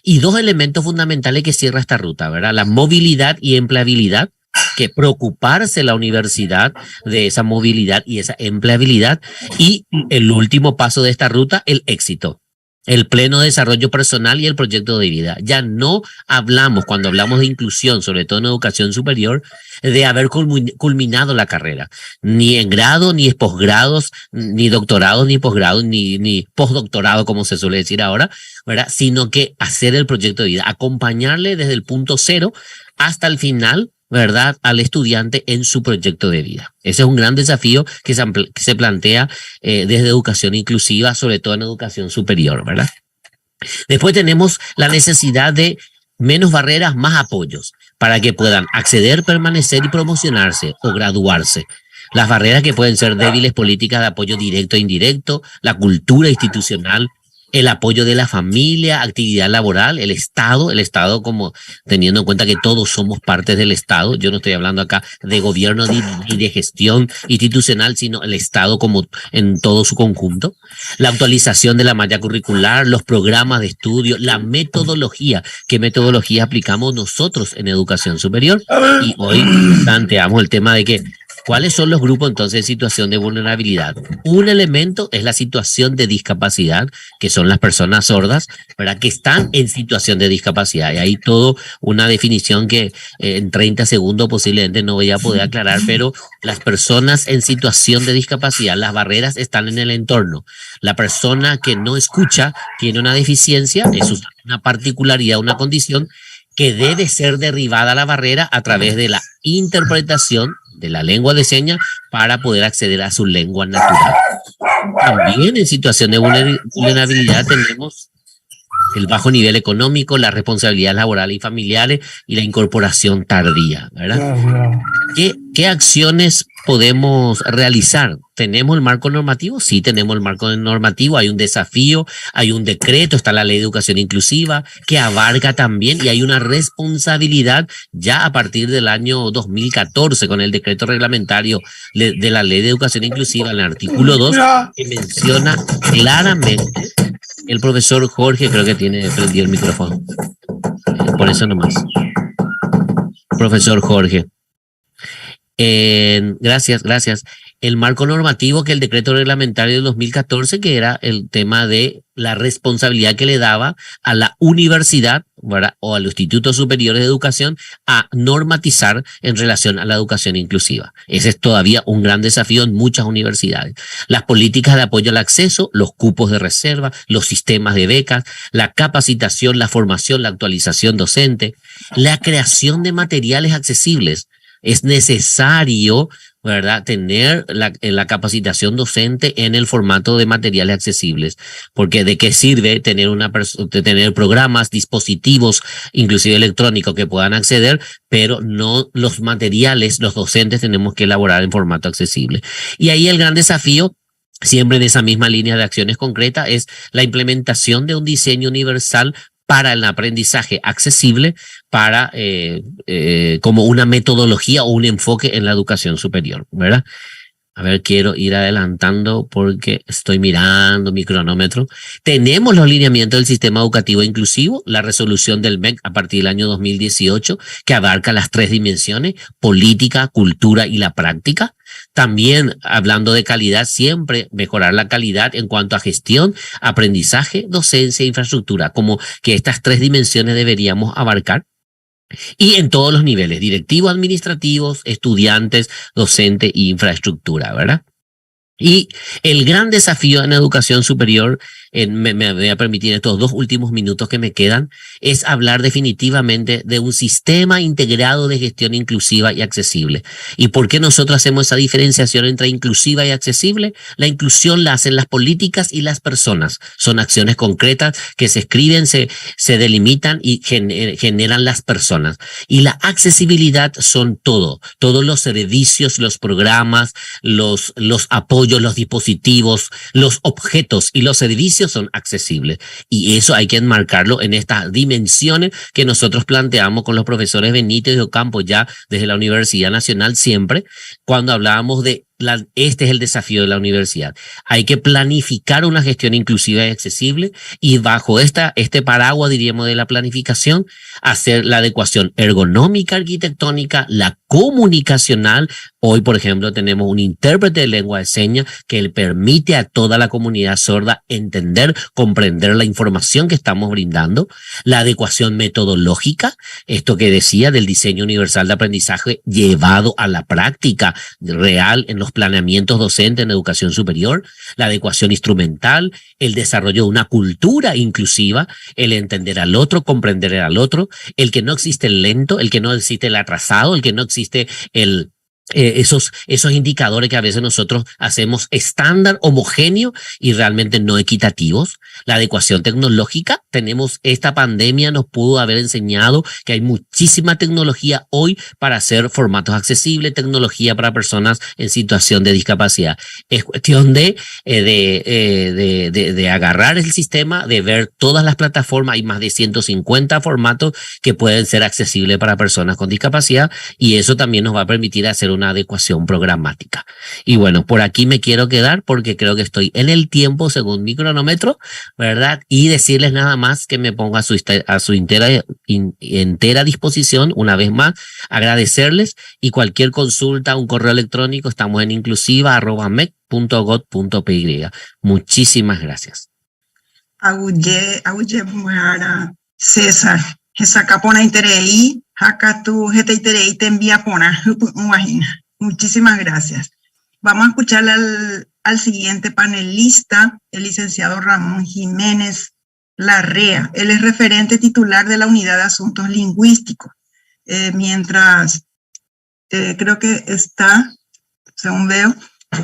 Y dos elementos fundamentales que cierra esta ruta, ¿verdad? La movilidad y empleabilidad, que preocuparse la universidad de esa movilidad y esa empleabilidad. Y el último paso de esta ruta, el éxito, el pleno desarrollo personal y el proyecto de vida. Ya no hablamos, cuando hablamos de inclusión, sobre todo en educación superior, de haber culminado la carrera, ni en grado, ni posgrados, ni doctorados, ni posgrados, ni postdoctorado, como se suele decir ahora, ¿verdad? Sino que hacer el proyecto de vida, acompañarle desde el punto cero hasta el final, ¿verdad?, al estudiante en su proyecto de vida. Ese es un gran desafío que se plantea desde educación inclusiva, sobre todo en educación superior, ¿verdad? Después tenemos la necesidad de menos barreras, más apoyos, para que puedan acceder, permanecer y promocionarse o graduarse. Las barreras que pueden ser débiles, políticas de apoyo directo e indirecto, la cultura institucional, el apoyo de la familia, actividad laboral, el Estado como teniendo en cuenta que todos somos partes del Estado. Yo no estoy hablando acá de gobierno ni de gestión institucional, sino el Estado como en todo su conjunto. La actualización de la malla curricular, los programas de estudio, la metodología. ¿Qué metodología aplicamos nosotros en educación superior? Y hoy planteamos el tema de que ¿cuáles son los grupos entonces de situación de vulnerabilidad? Un elemento es la situación de discapacidad, que son las personas sordas, ¿verdad?, que están en situación de discapacidad. Y hay toda una definición que en 30 segundos posiblemente no voy a poder aclarar, pero las personas en situación de discapacidad, las barreras están en el entorno. La persona que no escucha tiene una deficiencia, es una particularidad, una condición que debe ser derribada la barrera a través de la interpretación de la lengua de señas para poder acceder a su lengua natural. También en situación de vulnerabilidad tenemos el bajo nivel económico, la responsabilidad laboral y familiares y la incorporación tardía, ¿verdad? ¿Qué acciones podemos realizar? ¿Tenemos el marco normativo? Sí, tenemos el marco normativo. Hay un desafío, hay un decreto, está la Ley de Educación Inclusiva, que abarca también, y hay una responsabilidad ya a partir del año 2014 con el decreto reglamentario de la Ley de Educación Inclusiva, en el artículo 2, que menciona claramente El profesor Jorge creo que tiene prendido el micrófono. Por eso nomás. Profesor Jorge. Gracias. El marco normativo que el decreto reglamentario del 2014, que era el tema de la responsabilidad que le daba a la universidad, ¿verdad?, o al Instituto Superior de Educación a normatizar en relación a la educación inclusiva. Ese es todavía un gran desafío en muchas universidades. Las políticas de apoyo al acceso, los cupos de reserva, los sistemas de becas, la capacitación, la formación, la actualización docente, la creación de materiales accesibles. Es necesario, ¿verdad?, tener la capacitación docente en el formato de materiales accesibles, porque ¿de qué sirve tener tener programas, dispositivos, inclusive electrónicos, que puedan acceder, pero no los materiales, los docentes tenemos que elaborar en formato accesible? Y ahí el gran desafío, siempre en esa misma línea de acciones concretas, es la implementación de un diseño universal para el aprendizaje accesible, para como una metodología o un enfoque en la educación superior, ¿verdad? A ver, quiero ir adelantando porque estoy mirando mi cronómetro. Tenemos los lineamientos del sistema educativo inclusivo, la resolución del MEC a partir del año 2018, que abarca las 3 dimensiones: política, cultura y la práctica. También, hablando de calidad, siempre mejorar la calidad en cuanto a gestión, aprendizaje, docencia e infraestructura, como que estas 3 dimensiones deberíamos abarcar. Y en todos los niveles: directivos, administrativos, estudiantes, docente e infraestructura, ¿verdad? Y el gran desafío en educación superior, me voy a permitir estos 2 últimos minutos que me quedan, es hablar definitivamente de un sistema integrado de gestión inclusiva y accesible. ¿Y por qué nosotros hacemos esa diferenciación entre inclusiva y accesible? La inclusión la hacen las políticas y las personas. Son acciones concretas que se escriben, se delimitan y generan las personas. Y la accesibilidad son todos los servicios, los programas, los apoyos, los dispositivos, los objetos y los servicios son accesibles. Y eso hay que enmarcarlo en estas dimensiones que nosotros planteamos con los profesores Benítez y Ocampo ya desde la Universidad Nacional, siempre cuando hablábamos de este es el desafío de la universidad. Hay que planificar una gestión inclusiva y accesible, y bajo este paraguas, diríamos, de la planificación, hacer la adecuación ergonómica, arquitectónica, la comunicacional. Hoy, por ejemplo, tenemos un intérprete de lengua de señas que le permite a toda la comunidad sorda entender, comprender la información que estamos brindando. La adecuación metodológica, esto que decía del diseño universal de aprendizaje llevado a la práctica real en los planeamientos docentes en educación superior. La adecuación instrumental, el desarrollo de una cultura inclusiva, el entender al otro, comprender al otro, el que no existe el lento, el que no existe el atrasado, el que no existe esos indicadores que a veces nosotros hacemos estándar, homogéneo y realmente no equitativos. La adecuación tecnológica, esta pandemia nos pudo haber enseñado que hay muchísima tecnología hoy para hacer formatos accesibles, tecnología para personas en situación de discapacidad. Es cuestión de agarrar el sistema, de ver todas las plataformas. Hay más de 150 formatos que pueden ser accesibles para personas con discapacidad, y eso también nos va a permitir hacer una adecuación programática. Y bueno, por aquí me quiero quedar porque creo que estoy en el tiempo según mi cronómetro, ¿verdad? Y decirles nada más que me pongo a su entera disposición. Una vez más, agradecerles, y cualquier consulta, un correo electrónico, estamos en inclusiva@mec.gov.py. Muchísimas gracias. Aguye César, esa capona interei, acá tu gente interei te envía pona, imagina. Muchísimas gracias. Vamos a escuchar al siguiente panelista, el licenciado Ramón Jiménez Larrea. Él es referente titular de la Unidad de Asuntos Lingüísticos. Mientras creo que está, según veo,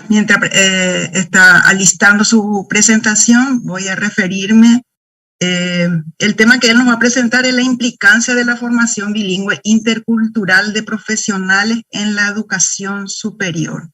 mientras está alistando su presentación, voy a referirme. El tema que él nos va a presentar es la implicancia de la formación bilingüe intercultural de profesionales en la educación superior.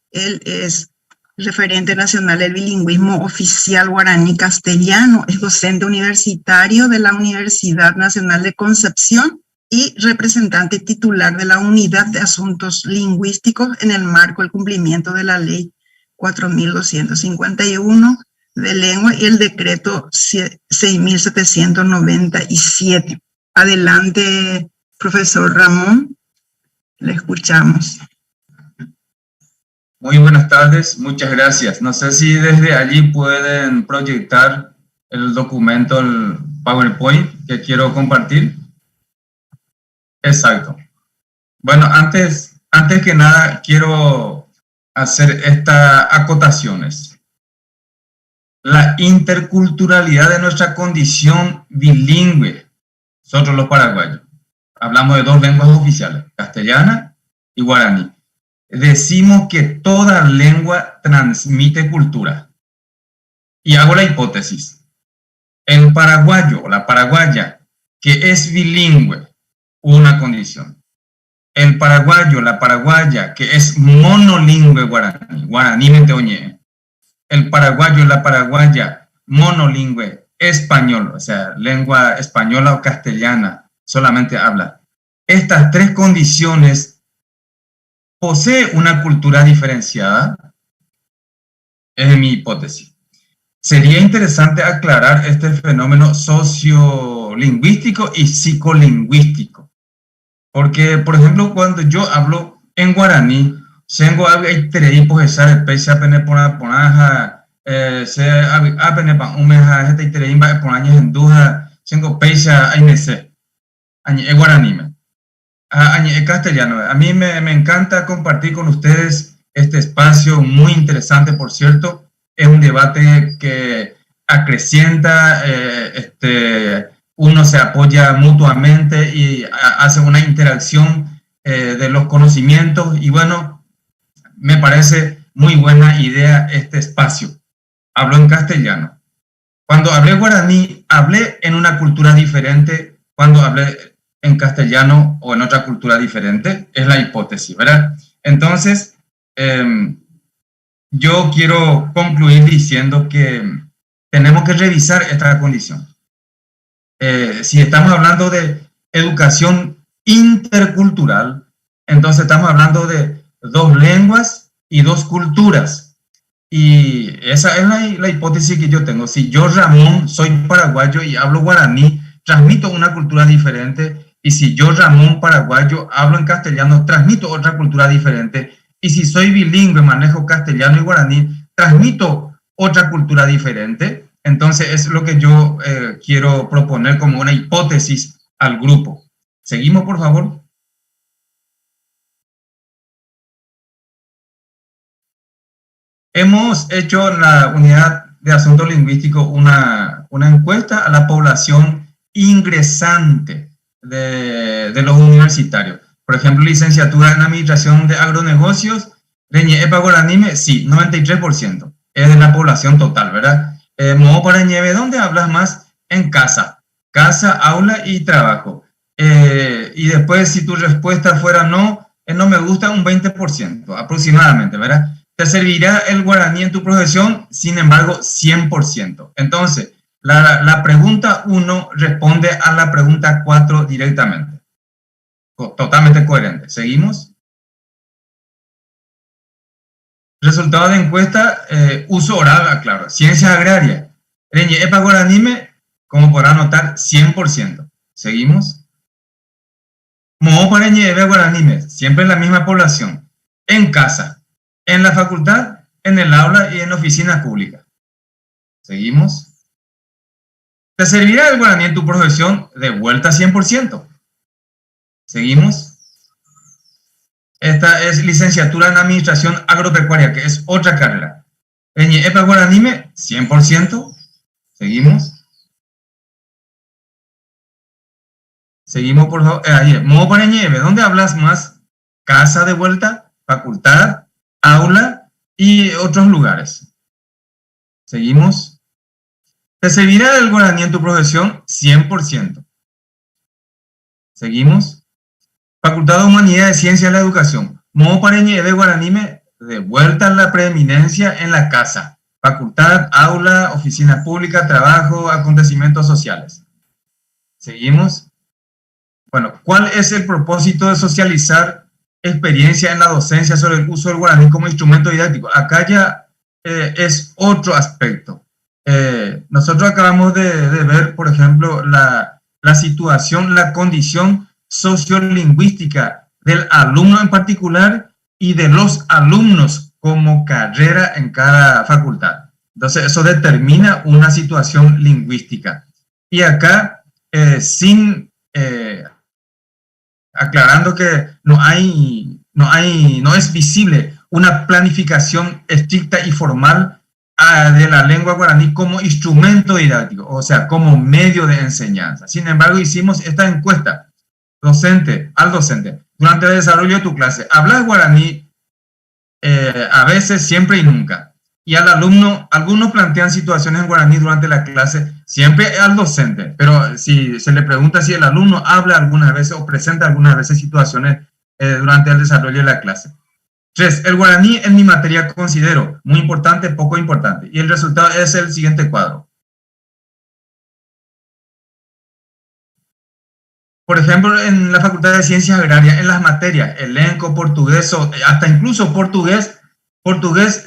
Él es referente nacional del bilingüismo oficial guaraní-castellano, es docente universitario de la Universidad Nacional de Concepción y representante titular de la Unidad de Asuntos Lingüísticos en el marco del cumplimiento de la Ley 4.251 de Lengua y el decreto 6.797. Adelante, profesor Ramón, le escuchamos. Muy buenas tardes, muchas gracias. No sé si desde allí pueden proyectar el documento, el PowerPoint que quiero compartir. Exacto. Bueno, antes que nada quiero hacer estas acotaciones. La interculturalidad de nuestra condición bilingüe, nosotros los paraguayos, hablamos de 2 lenguas oficiales, castellana y guaraní. Decimos que toda lengua transmite cultura. Y hago la hipótesis. El paraguayo o la paraguaya que es bilingüe, una condición. El paraguayo, la paraguaya que es monolingüe guaraní, guaraní menteoñe. El paraguayo, la paraguaya monolingüe español, o sea, lengua española o castellana, solamente habla. Estas 3 condiciones posee una cultura diferenciada, es mi hipótesis. Sería interesante aclarar este fenómeno sociolingüístico y psicolingüístico, porque, por ejemplo, cuando yo hablo en guaraní, tengo hay posesar especie apene ponaja se apene pa umeja este treimba ponaña en duda tengo peisa ainese añe guaranime añe castellano. A mí me encanta compartir con ustedes este espacio muy interesante, por cierto. Es un debate que acrecienta, uno se apoya mutuamente y hace una interacción de los conocimientos, y bueno, me parece muy buena idea este espacio. Hablo en castellano. Cuando hablé guaraní, hablé en una cultura diferente. Cuando hablé en castellano o en otra cultura diferente, es la hipótesis, ¿verdad? Entonces, yo quiero concluir diciendo que tenemos que revisar esta condición. Si estamos hablando de educación intercultural, entonces estamos hablando de 2 lenguas y 2 culturas. Y esa es la hipótesis que yo tengo. Si yo, Ramón, soy paraguayo y hablo guaraní, transmito una cultura diferente. Y si yo, Ramón, paraguayo, hablo en castellano, transmito otra cultura diferente. Y si soy bilingüe, manejo castellano y guaraní, transmito otra cultura diferente. Entonces es lo que yo quiero proponer como una hipótesis al grupo. ¿Seguimos, por favor? Hemos hecho en la unidad de asuntos lingüísticos una encuesta a la población ingresante de los universitarios. Por ejemplo, licenciatura en Administración de Agronegocios, Reñe Epa Guaranime, sí, 93%. Es de la población total, ¿verdad? Modo para Nieve, ¿dónde hablas más? En casa. Casa, aula y trabajo. Y después, si tu respuesta fuera no, no me gusta, un 20% aproximadamente, ¿verdad? Te servirá el guaraní en tu profesión, sin embargo, 100%. Entonces, la pregunta 1 responde a la pregunta 4 directamente. Totalmente coherente. ¿Seguimos? Resultado de encuesta, uso oral, aclaro. Ciencias agrarias. Reñe Epa Guaranime, como podrán notar, 100%. ¿Seguimos? Moho para Reñe Epa Guaranime, siempre la misma población. En casa, en la facultad, en el aula y en oficinas públicas. ¿Seguimos? ¿Te servirá el guaraní en tu profesión? De vuelta 100%. ¿Seguimos? Esta es licenciatura en Administración Agropecuaria, que es otra carrera. Reñe Epa Guaranime, 100%. ¿Seguimos? Seguimos, por favor. Ahí, Moho para Nieve, ¿dónde hablas más? Casa de vuelta, facultad, aula y otros lugares. ¿Seguimos? ¿Te servirá el guaraní en tu profesión? 100%. ¿Seguimos? Facultad de Humanidades, Ciencias de la Educación. Moho para Nieve Guaranime, de vuelta a la preeminencia en la casa. Facultad, aula, oficina pública, trabajo, acontecimientos sociales. ¿Seguimos? Bueno, ¿cuál es el propósito de socializar experiencia en la docencia sobre el uso del guaraní como instrumento didáctico? Acá ya es otro aspecto. nosotros acabamos de ver, por ejemplo, la situación, la condición sociolingüística del alumno en particular y de los alumnos como carrera en cada facultad. Entonces, eso determina una situación lingüística. Y acá, aclarando que no es visible una planificación estricta y formal de la lengua guaraní como instrumento didáctico, o sea, como medio de enseñanza. Sin embargo, hicimos esta encuesta al docente. Durante el desarrollo de tu clase, ¿hablas guaraní a veces, siempre y nunca? Y al alumno, algunos plantean situaciones en guaraní durante la clase, siempre al docente, pero si se le pregunta si el alumno habla algunas veces o presenta algunas veces situaciones durante el desarrollo de la clase. 3. El guaraní en mi materia considero muy importante, poco importante. Y el resultado es el siguiente cuadro. Por ejemplo, en la Facultad de Ciencias Agrarias, en las materias elenco, portugués, hasta incluso portugués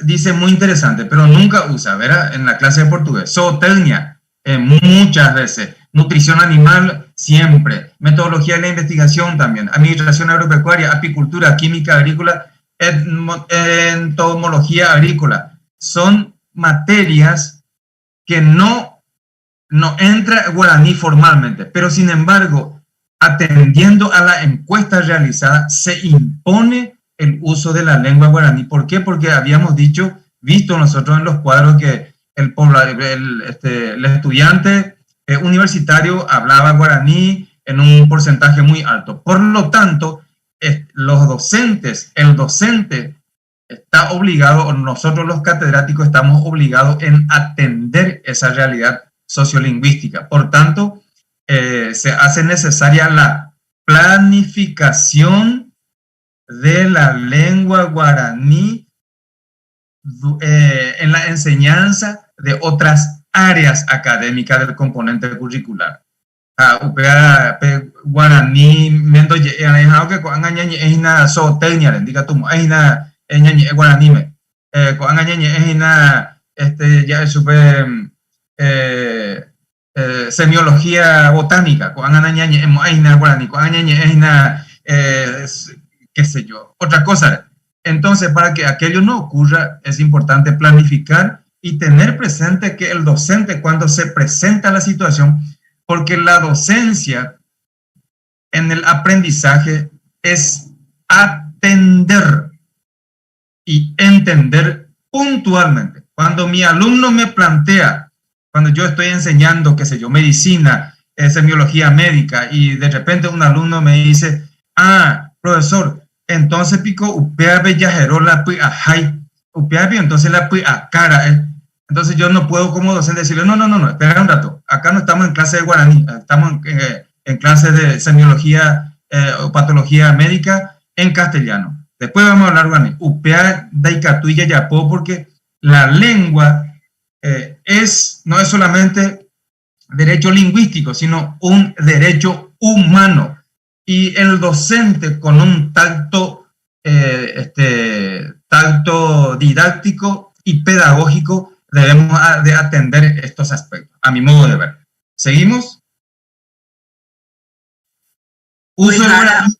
dice muy interesante, pero nunca usa, ¿verdad? En la clase de portugués. Zootecnia, muchas veces. Nutrición animal, siempre. Metodología de la investigación también. Administración agropecuaria, apicultura, química agrícola, entomología agrícola. Son materias que no entra guaraní formalmente, pero sin embargo, atendiendo a la encuesta realizada, se impone el uso de la lengua guaraní. ¿Por qué? Porque habíamos visto nosotros en los cuadros que el estudiante universitario hablaba guaraní en un porcentaje muy alto. Por lo tanto, el docente está obligado, o nosotros los catedráticos estamos obligados en atender esa realidad sociolingüística. Por tanto, se hace necesaria la planificación de la lengua guaraní en la enseñanza de otras áreas académicas del componente curricular. Guaraní, mendo que coangañañi es una zootecnia, indica tú, es una guaraní me, coangañañi es una ya es super semiología botánica, coangañañi es una guaraní, coangañañi es una qué sé yo, otra cosa. Entonces, para que aquello no ocurra, es importante planificar y tener presente que el docente, cuando se presenta la situación, porque la docencia en el aprendizaje es atender y entender puntualmente. Cuando mi alumno me plantea, cuando yo estoy enseñando, qué sé yo, medicina, semiología médica, y de repente un alumno me dice, profesor, entonces pico upeabe yajero la pui ajay, upeabe entonces la pui a cara. Entonces yo no puedo como docente decirle, no, espera un rato, acá no estamos en clase de guaraní, estamos en clase de semiología o patología médica en castellano. Después vamos a hablar guaraní. Upea daikatu y yayapo, porque la lengua no es solamente derecho lingüístico, sino un derecho humano. Y el docente con un tacto didáctico y pedagógico debemos de atender estos aspectos, a mi modo de ver. ¿Seguimos? Uso del guaraní.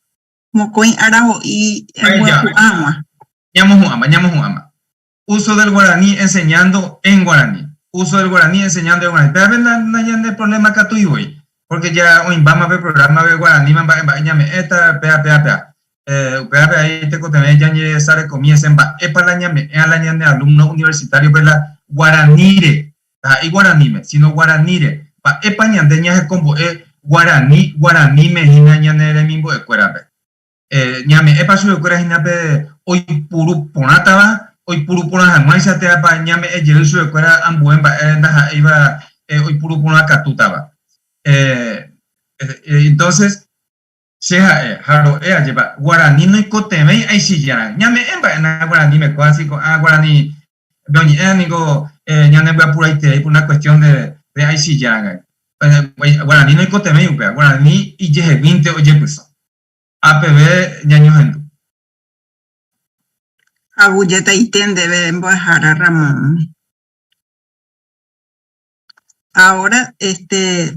Uso del guaraní enseñando en guaraní. Uso del guaraní enseñando en guaraní. Pero no hay problema que tú y voy. Porque ya hoy vamos a ver programa de guaraní, ahí te conté ya ni sale comiencen para la alumno universitario la guaranire, y guaranime, sino guaranire, ñaña es como guaranime ñaña mimbo de cuerape. Ñame su de cuera jinape hoy puru ponataba, hoy puru ponajamuisa te apa ñame su de cuera ambuemba iba hoy puru ponacatutaba. Entonces lleva guaraní no coteme ahí sí ya ñame en guaraní me cuasi guaraní doña ñane voy a pura por una cuestión de ahí sí ya guaraní no coteme guaraní y lleve 20 oye pues APB ñaño gente agulleta y tende deben bajar a Ramón. Ahora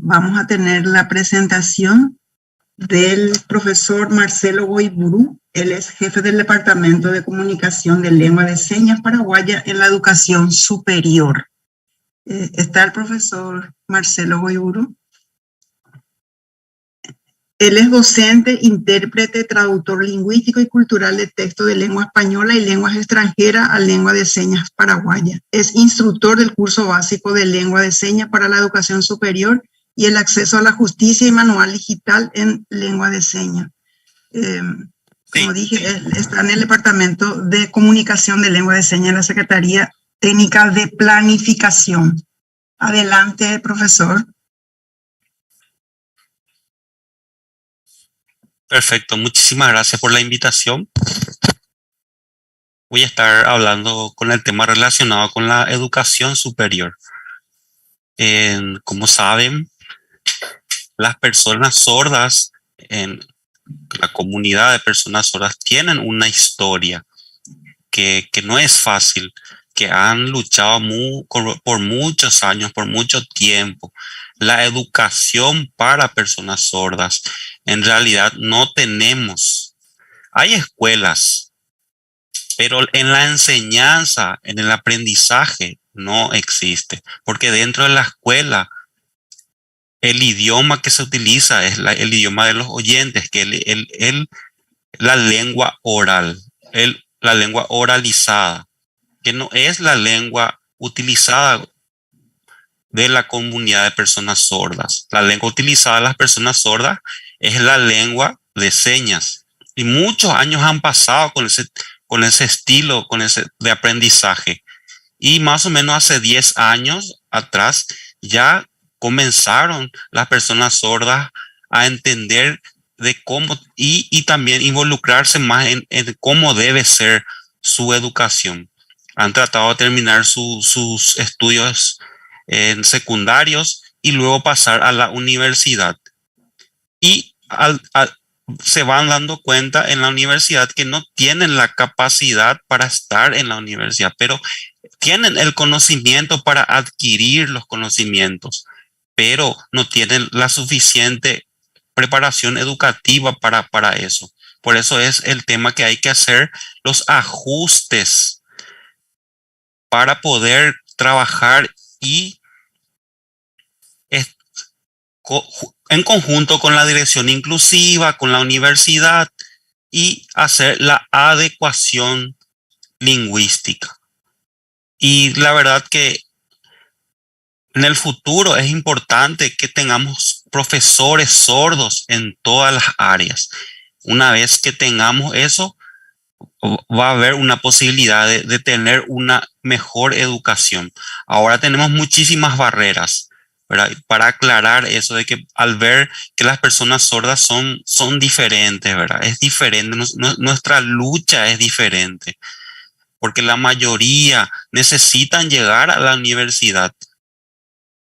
vamos a tener la presentación del profesor Marcelo Goiburu. Él es jefe del Departamento de Comunicación de Lengua de Señas Paraguaya en la educación superior. Está el profesor Marcelo Goiburu. Él es docente, intérprete, traductor lingüístico y cultural de texto de lengua española y lenguas extranjeras a lengua de señas paraguaya. Es instructor del curso básico de lengua de señas para la educación superior y el acceso a la justicia y manual digital en lengua de señas. Como dije, él está en el Departamento de Comunicación de Lengua de Señas de la Secretaría Técnica de Planificación. Adelante, profesor. Perfecto, muchísimas gracias por la invitación. Voy a estar hablando con el tema relacionado con la educación superior. Como saben, las personas sordas en la comunidad de personas sordas tienen una historia que no es fácil, que han luchado por muchos años, por mucho tiempo. La educación para personas sordas, en realidad no tenemos. Hay escuelas, pero en la enseñanza, en el aprendizaje, no existe. Porque dentro de la escuela, el idioma que se utiliza es el idioma de los oyentes, que la lengua oral, la lengua oralizada, que no es la lengua utilizada de la comunidad de personas sordas. La lengua utilizada de las personas sordas es la lengua de señas. Y muchos años han pasado con ese estilo, de aprendizaje. Y más o menos hace 10 años atrás ya comenzaron las personas sordas a entender de cómo y también involucrarse más en cómo debe ser su educación. Han tratado de terminar sus estudios en secundarios y luego pasar a la universidad. Y se van dando cuenta en la universidad que no tienen la capacidad para estar en la universidad, pero tienen el conocimiento para adquirir los conocimientos, pero no tienen la suficiente preparación educativa para eso. Por eso es el tema que hay que hacer los ajustes para poder trabajar y en conjunto con la dirección inclusiva, con la universidad y hacer la adecuación lingüística. Y la verdad que en el futuro es importante que tengamos profesores sordos en todas las áreas. Una vez que tengamos eso, va a haber una posibilidad de tener una mejor educación. Ahora tenemos muchísimas barreras, ¿verdad? Para aclarar eso de que al ver que las personas sordas son diferentes, ¿verdad? Es diferente, nuestra lucha es diferente, porque la mayoría necesitan llegar a la universidad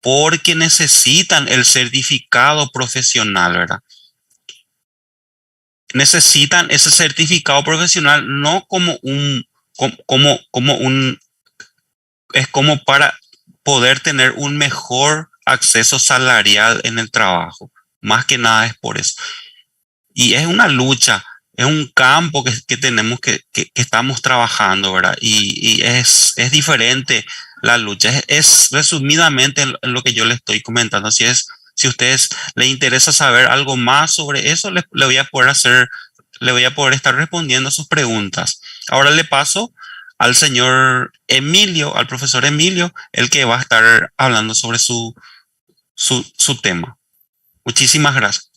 porque necesitan el certificado profesional, ¿verdad? Necesitan ese certificado profesional no es como para poder tener un mejor acceso salarial en el trabajo. Más que nada es por eso. Y es una lucha, es un campo que tenemos que estamos trabajando, ¿verdad? Y es diferente la lucha. Es resumidamente en lo que yo le estoy comentando. Si a ustedes les interesa saber algo más sobre eso, le voy a poder estar respondiendo a sus preguntas. Ahora le paso al señor Emilio, al profesor Emilio, el que va a estar hablando sobre su tema. Muchísimas gracias.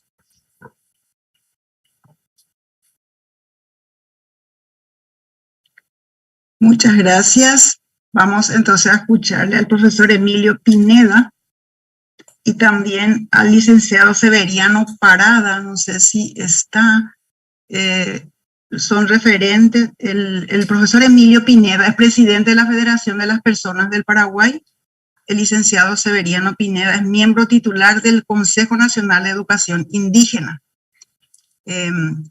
Muchas gracias. Vamos entonces a escucharle al profesor Emilio Pineda y también al licenciado Severiano Parada. No sé si está, son referentes. El profesor Emilio Pineda es presidente de la Federación de las Personas del Paraguay. El licenciado Severiano Pineda es miembro titular del Consejo Nacional de Educación Indígena.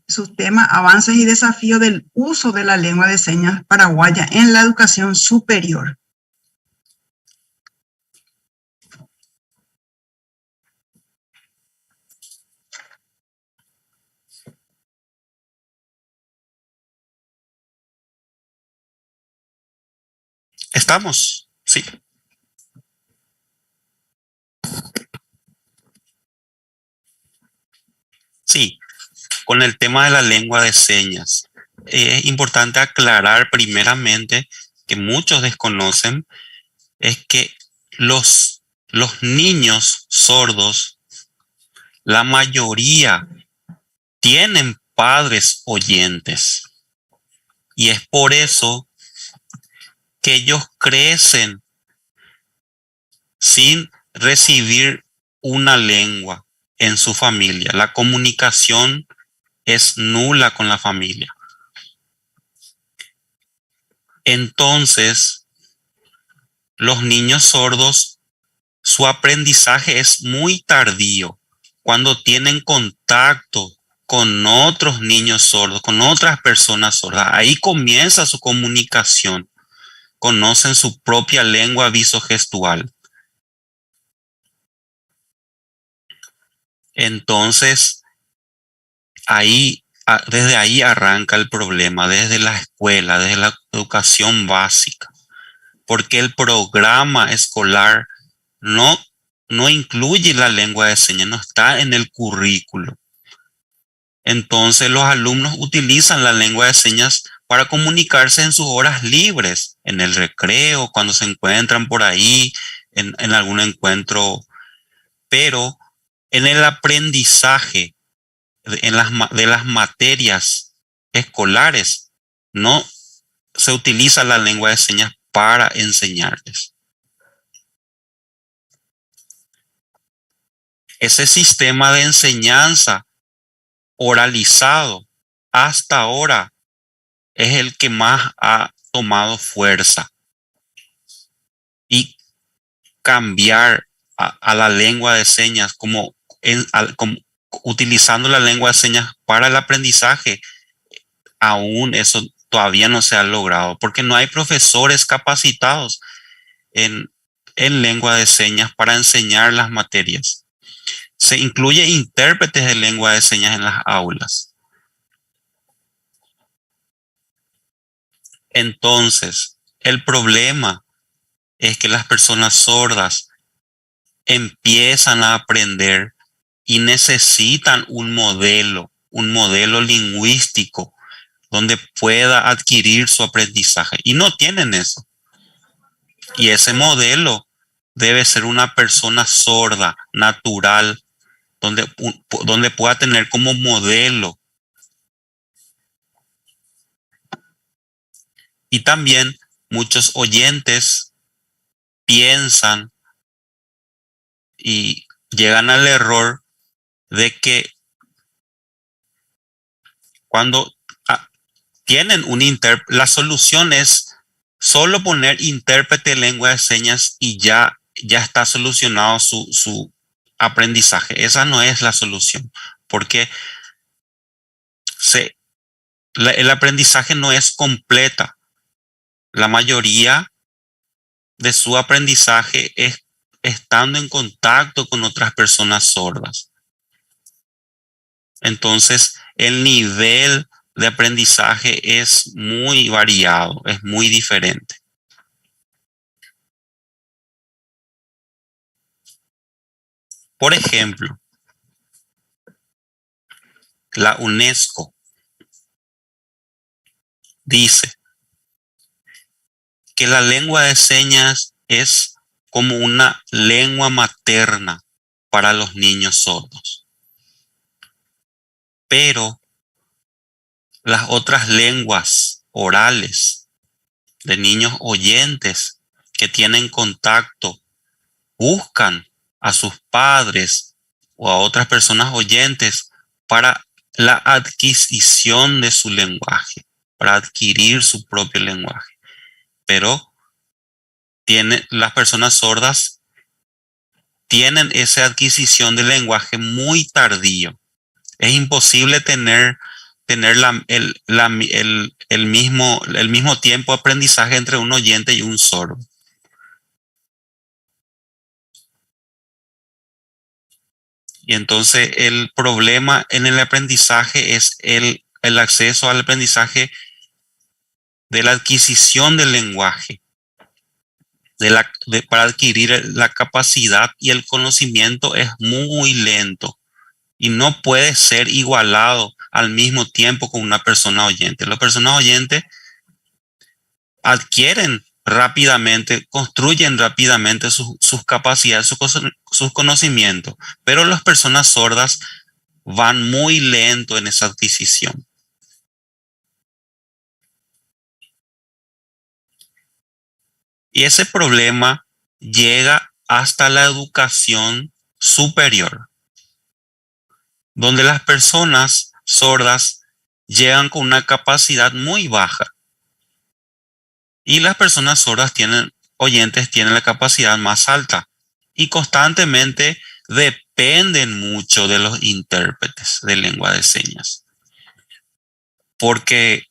Su tema, avances y desafíos del uso de la lengua de señas paraguaya en la educación superior. ¿Estamos? Sí. Sí, con el tema de la lengua de señas. Es importante aclarar primeramente que muchos desconocen, es que los niños sordos, la mayoría tienen padres oyentes. Y es por eso que ellos crecen sin recibir una lengua en su familia. La comunicación es nula con la familia. Entonces, los niños sordos, su aprendizaje es muy tardío. Cuando tienen contacto con otros niños sordos, con otras personas sordas, ahí comienza su comunicación. Conocen su propia lengua visogestual. Entonces, desde ahí arranca el problema, desde la escuela, desde la educación básica, porque el programa escolar no incluye la lengua de señas, no está en el currículo. Entonces los alumnos utilizan la lengua de señas para comunicarse en sus horas libres, en el recreo, cuando se encuentran por ahí, en algún encuentro, pero en el aprendizaje de las materias escolares no se utiliza la lengua de señas para enseñarles. Ese sistema de enseñanza oralizado hasta ahora es el que más ha tomado fuerza, y cambiar a la lengua de señas como utilizando la lengua de señas para el aprendizaje, aún eso todavía no se ha logrado, porque no hay profesores capacitados en lengua de señas para enseñar las materias. Se incluye intérpretes de lengua de señas en las aulas. Entonces, el problema es que las personas sordas empiezan a aprender y necesitan un modelo lingüístico donde pueda adquirir su aprendizaje. Y no tienen eso. Y ese modelo debe ser una persona sorda, natural, donde pueda tener como modelo. Y también muchos oyentes piensan y llegan al error de que cuando tienen un intérprete, la solución es solo poner intérprete de lengua de señas y ya está solucionado su aprendizaje. Esa no es la solución, porque el aprendizaje no es completa. La mayoría de su aprendizaje es estando en contacto con otras personas sordas. Entonces, el nivel de aprendizaje es muy variado, es muy diferente. Por ejemplo, la UNESCO dice que la lengua de señas es como una lengua materna para los niños sordos. Pero las otras lenguas orales de niños oyentes que tienen contacto buscan a sus padres o a otras personas oyentes para la adquisición de su lenguaje, para adquirir su propio lenguaje. Pero las personas sordas tienen esa adquisición de lenguaje muy tardío. Es imposible tener el mismo tiempo de aprendizaje entre un oyente y un sordo. Y entonces el problema en el aprendizaje es el acceso al aprendizaje de la adquisición del lenguaje. para adquirir la capacidad y el conocimiento es muy lento y no puede ser igualado al mismo tiempo con una persona oyente. Las personas oyentes adquieren rápidamente, construyen rápidamente sus capacidades, sus conocimientos, pero las personas sordas van muy lento en esa adquisición. Y ese problema llega hasta la educación superior, donde las personas sordas llegan con una capacidad muy baja. Y las personas sordas oyentes tienen la capacidad más alta y constantemente dependen mucho de los intérpretes de lengua de señas. Porque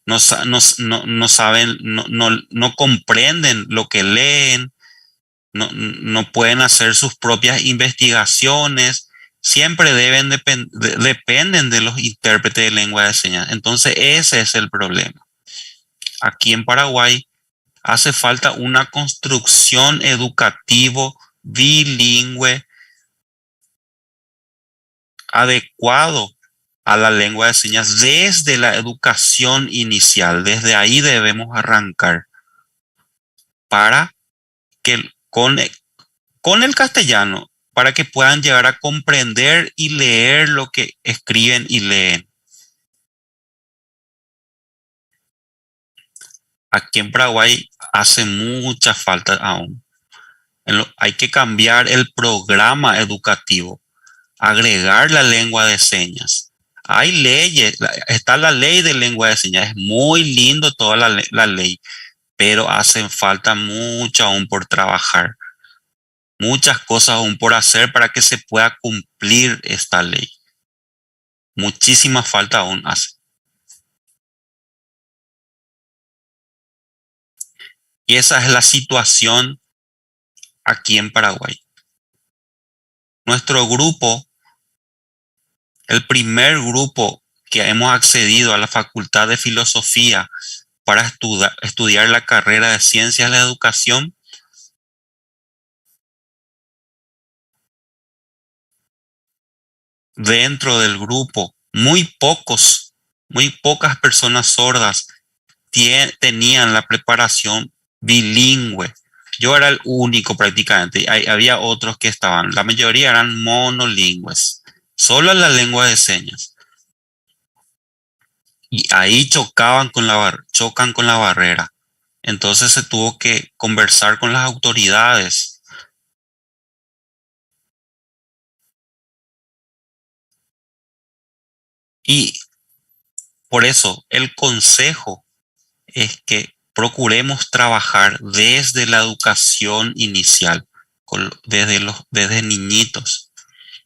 no saben, no comprenden lo que leen, no pueden hacer sus propias investigaciones, siempre dependen de los intérpretes de lengua de señas. Entonces ese es el problema. Aquí en Paraguay hace falta una construcción educativo bilingüe adecuado a la lengua de señas desde la educación inicial. Desde ahí debemos arrancar para que con el castellano, para que puedan llegar a comprender y leer lo que escriben y leen. Aquí en Paraguay hace mucha falta aún. Hay que cambiar el programa educativo, agregar la lengua de señas. Hay leyes, está la ley de lengua de señas, es muy lindo toda la ley, pero hacen falta mucho aún por trabajar, muchas cosas aún por hacer para que se pueda cumplir esta ley. Muchísima falta aún hace. Y esa es la situación aquí en Paraguay. Nuestro grupo, el primer grupo que hemos accedido a la Facultad de Filosofía para estudiar la carrera de Ciencias de la Educación, dentro del grupo, muy pocas personas sordas tenían la preparación bilingüe. Yo era el único prácticamente. Había otros que estaban. La mayoría eran monolingües. Solo la lengua de señas. Y ahí chocan con la barrera. Entonces se tuvo que conversar con las autoridades. Y por eso el consejo es que procuremos trabajar desde la educación inicial, desde niñitos,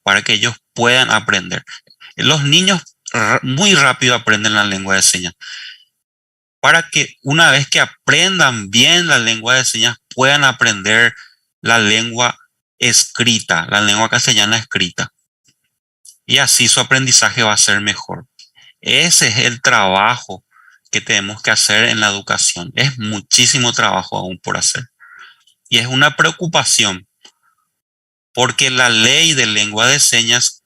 para que ellos puedan aprender. Los niños muy rápido aprenden la lengua de señas, para que una vez que aprendan bien la lengua de señas, puedan aprender la lengua escrita, la lengua castellana escrita. Y así su aprendizaje va a ser mejor. Ese es el trabajo que tenemos que hacer en la educación. Es muchísimo trabajo aún por hacer. Y es una preocupación porque la ley de lengua de señas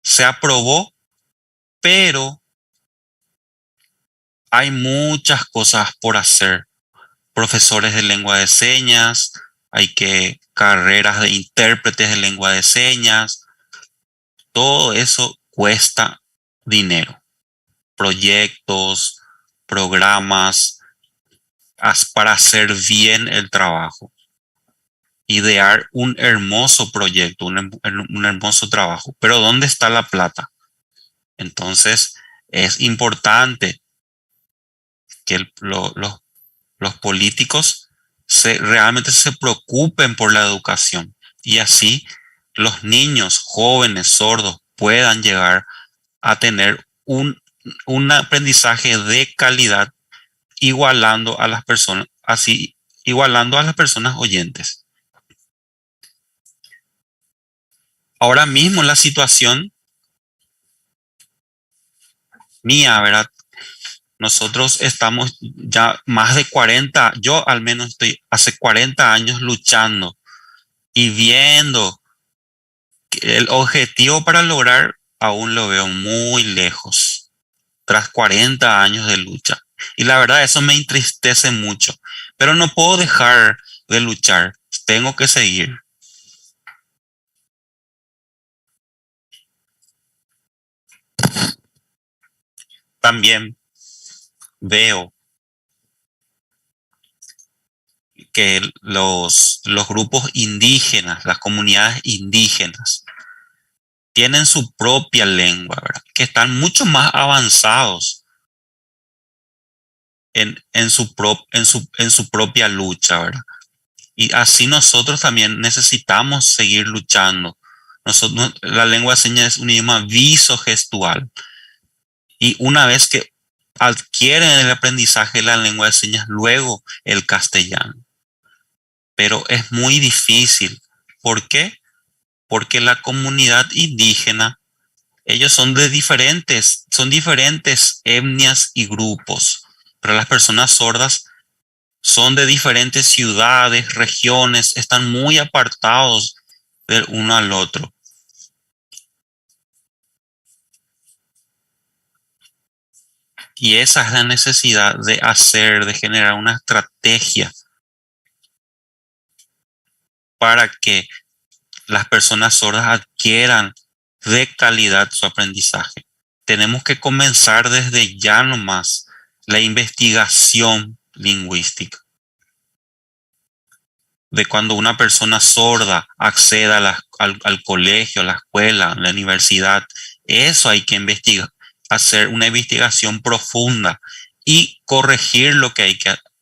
se aprobó, pero hay muchas cosas por hacer. Profesores de lengua de señas, hay carreras de intérpretes de lengua de señas. Todo eso cuesta dinero. Proyectos, programas, para hacer bien el trabajo. Idear un hermoso proyecto, un hermoso trabajo. Pero ¿dónde está la plata? Entonces es importante que los políticos realmente se preocupen por la educación y así los niños, jóvenes, sordos puedan llegar a tener un aprendizaje de calidad igualando a las personas oyentes. Ahora mismo la situación mía, ¿verdad? Nosotros estamos ya más de 40, yo al menos estoy hace 40 años luchando y viendo que el objetivo para lograr aún lo veo muy lejos, tras 40 años de lucha. Y la verdad eso me entristece mucho, pero no puedo dejar de luchar, tengo que seguir. También veo que los grupos indígenas, las comunidades indígenas, tienen su propia lengua, ¿verdad? Que están mucho más avanzados en su propia lucha, ¿verdad? Y así nosotros también necesitamos seguir luchando. La lengua de señas es un idioma visogestual. Y una vez que adquieren el aprendizaje de la lengua de señas, luego el castellano. Pero es muy difícil. ¿Por qué? Porque la comunidad indígena, ellos son diferentes etnias y grupos. Pero las personas sordas son de diferentes ciudades, regiones, están muy apartados del uno al otro. Y esa es la necesidad de generar una estrategia para que las personas sordas adquieran de calidad su aprendizaje. Tenemos que comenzar desde ya nomás la investigación lingüística. De cuando una persona sorda acceda al colegio, a la escuela, a la universidad, eso hay que investigar, hacer una investigación profunda y corregir lo que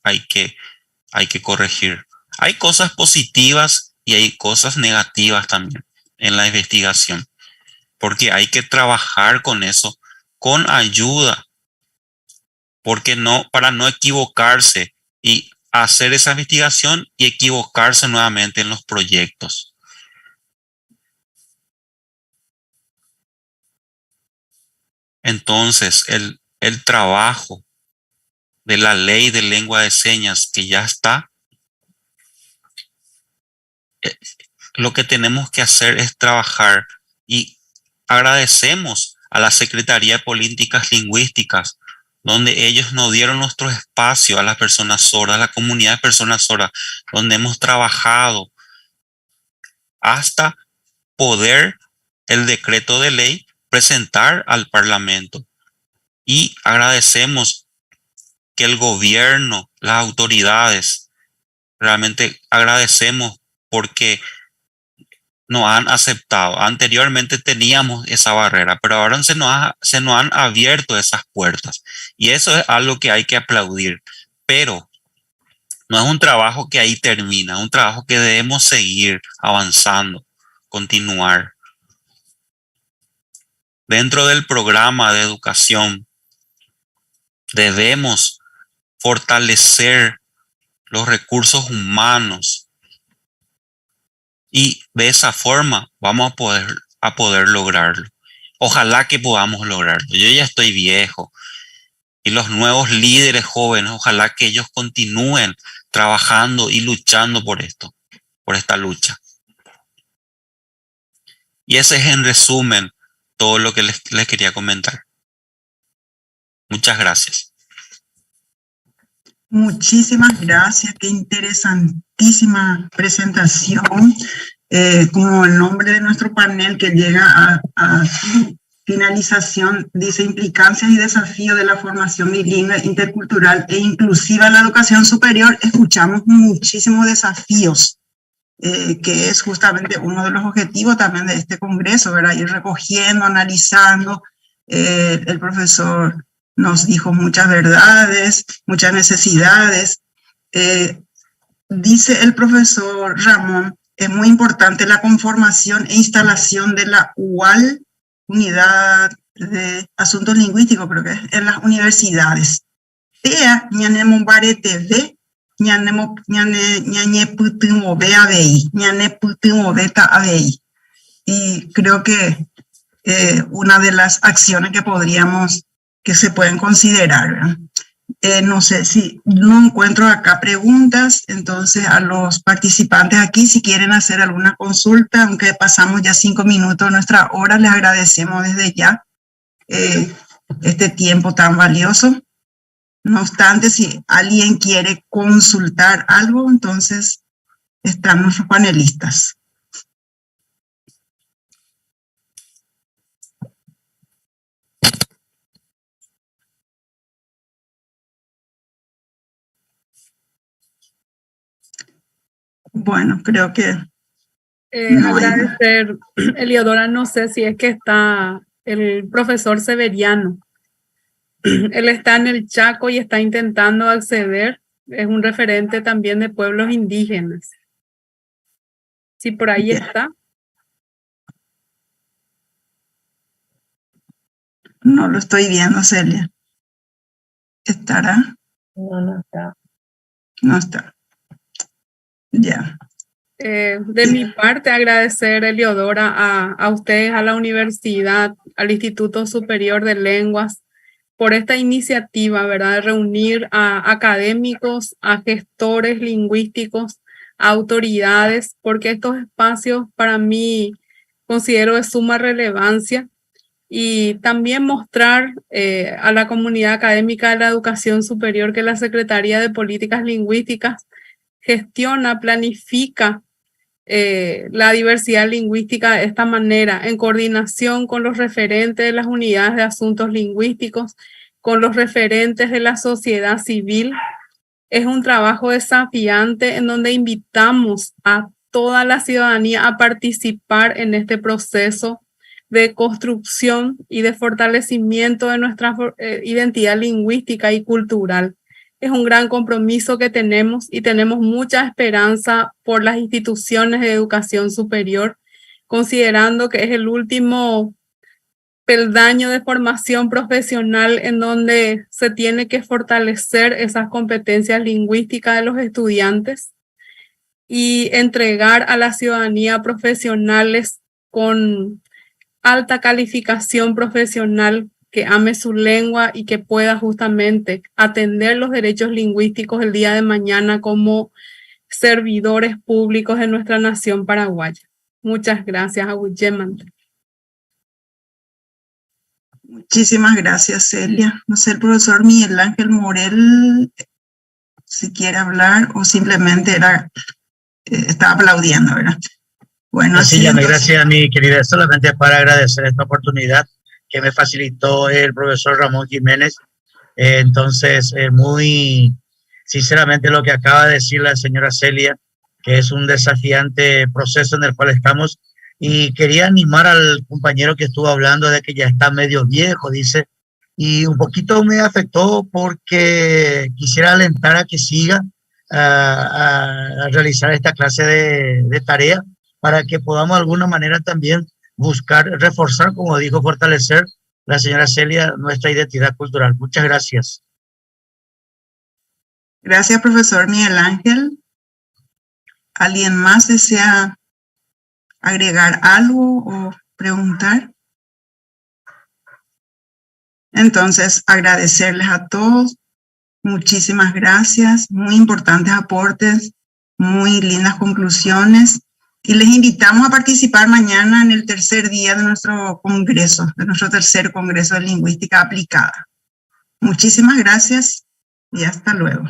hay que corregir. Hay cosas positivas y hay cosas negativas también en la investigación, porque hay que trabajar con eso con ayuda, para no equivocarse y hacer esa investigación y equivocarse nuevamente en los proyectos. Entonces, el trabajo de la ley de lengua de señas que ya está, lo que tenemos que hacer es trabajar, y agradecemos a la Secretaría de Políticas Lingüísticas, donde ellos nos dieron nuestro espacio a las personas sordas, a la comunidad de personas sordas, donde hemos trabajado hasta poder el decreto de ley presentar al Parlamento. Y agradecemos que el gobierno, las autoridades, realmente agradecemos porque nos han aceptado. Anteriormente teníamos esa barrera, pero ahora se nos han abierto esas puertas. Y eso es algo que hay que aplaudir. Pero no es un trabajo que ahí termina, es un trabajo que debemos seguir avanzando, continuar. Dentro del programa de educación, debemos fortalecer los recursos humanos. Y de esa forma vamos a poder lograrlo. Ojalá que podamos lograrlo. Yo ya estoy viejo. Y los nuevos líderes jóvenes, ojalá que ellos continúen trabajando y luchando por esto, por esta lucha. Y ese es en resumen todo lo que les quería comentar. Muchas gracias. Muchísimas gracias, qué interesantísima presentación. Como el nombre de nuestro panel que llega a su finalización dice implicancias y desafíos de la formación bilingüe, intercultural e inclusiva en la educación superior, escuchamos muchísimos desafíos, que es justamente uno de los objetivos también de este congreso, ¿verdad? Ir recogiendo, analizando. El profesor nos dijo muchas verdades, muchas necesidades. Dice el profesor Ramón, es muy importante la conformación e instalación de la UAL, Unidad de Asuntos Lingüísticos, creo que es, en las universidades. Tea, ñanemo barete ve, ñanemo ñañe putumo ve abei, ñane putumo beta abei. Y creo que una de las acciones que se pueden considerar, ¿verdad? no sé si no encuentro acá preguntas, entonces a los participantes aquí, si quieren hacer alguna consulta, aunque pasamos ya 5 minutos de nuestra hora, les agradecemos desde ya este tiempo tan valioso. No obstante, si alguien quiere consultar algo, entonces están nuestros panelistas. Bueno, creo que no hay. Agradecer, Eliodora, no sé si es que está el profesor Severiano. Él está en el Chaco y está intentando acceder. Es un referente también de pueblos indígenas. Si por ahí está. No lo estoy viendo, Celia. ¿Estará? No, no está. No está. Ya. De mi parte, agradecer, Eliodora, a ustedes, a la universidad, al Instituto Superior de Lenguas, por esta iniciativa, ¿verdad? De reunir a académicos, a gestores lingüísticos, a autoridades, porque estos espacios para mí considero de suma relevancia, y también mostrar a la comunidad académica de la educación superior que la Secretaría de Políticas Lingüísticas gestiona, planifica la diversidad lingüística de esta manera, en coordinación con los referentes de las unidades de asuntos lingüísticos, con los referentes de la sociedad civil. Es un trabajo desafiante en donde invitamos a toda la ciudadanía a participar en este proceso de construcción y de fortalecimiento de nuestra identidad lingüística y cultural. Es un gran compromiso que tenemos y tenemos mucha esperanza por las instituciones de educación superior, considerando que es el último peldaño de formación profesional en donde se tiene que fortalecer esas competencias lingüísticas de los estudiantes y entregar a la ciudadanía profesionales con alta calificación profesional, que ame su lengua y que pueda justamente atender los derechos lingüísticos el día de mañana como servidores públicos de nuestra nación paraguaya. Muchas gracias, Aguyemant. Muchísimas gracias, Celia. No sé, el profesor Miguel Ángel Morel, si quiere hablar o simplemente estaba aplaudiendo, ¿verdad? Bueno, sí, gracias, mi querida. Solamente para agradecer esta oportunidad que me facilitó el profesor Ramón Jiménez. Entonces, muy sinceramente lo que acaba de decir la señora Celia, que es un desafiante proceso en el cual estamos, y quería animar al compañero que estuvo hablando de que ya está medio viejo, dice, y un poquito me afectó porque quisiera alentar a que siga a realizar esta clase de tarea para que podamos de alguna manera también buscar, reforzar, como dijo, fortalecer la señora Celia, nuestra identidad cultural. Muchas gracias. Gracias, profesor Miguel Ángel. ¿Alguien más desea agregar algo o preguntar? Entonces, agradecerles a todos. Muchísimas gracias. Muy importantes aportes, muy lindas conclusiones. Y les invitamos a participar mañana en el tercer día de nuestro congreso, de nuestro tercer congreso de lingüística aplicada. Muchísimas gracias y hasta luego.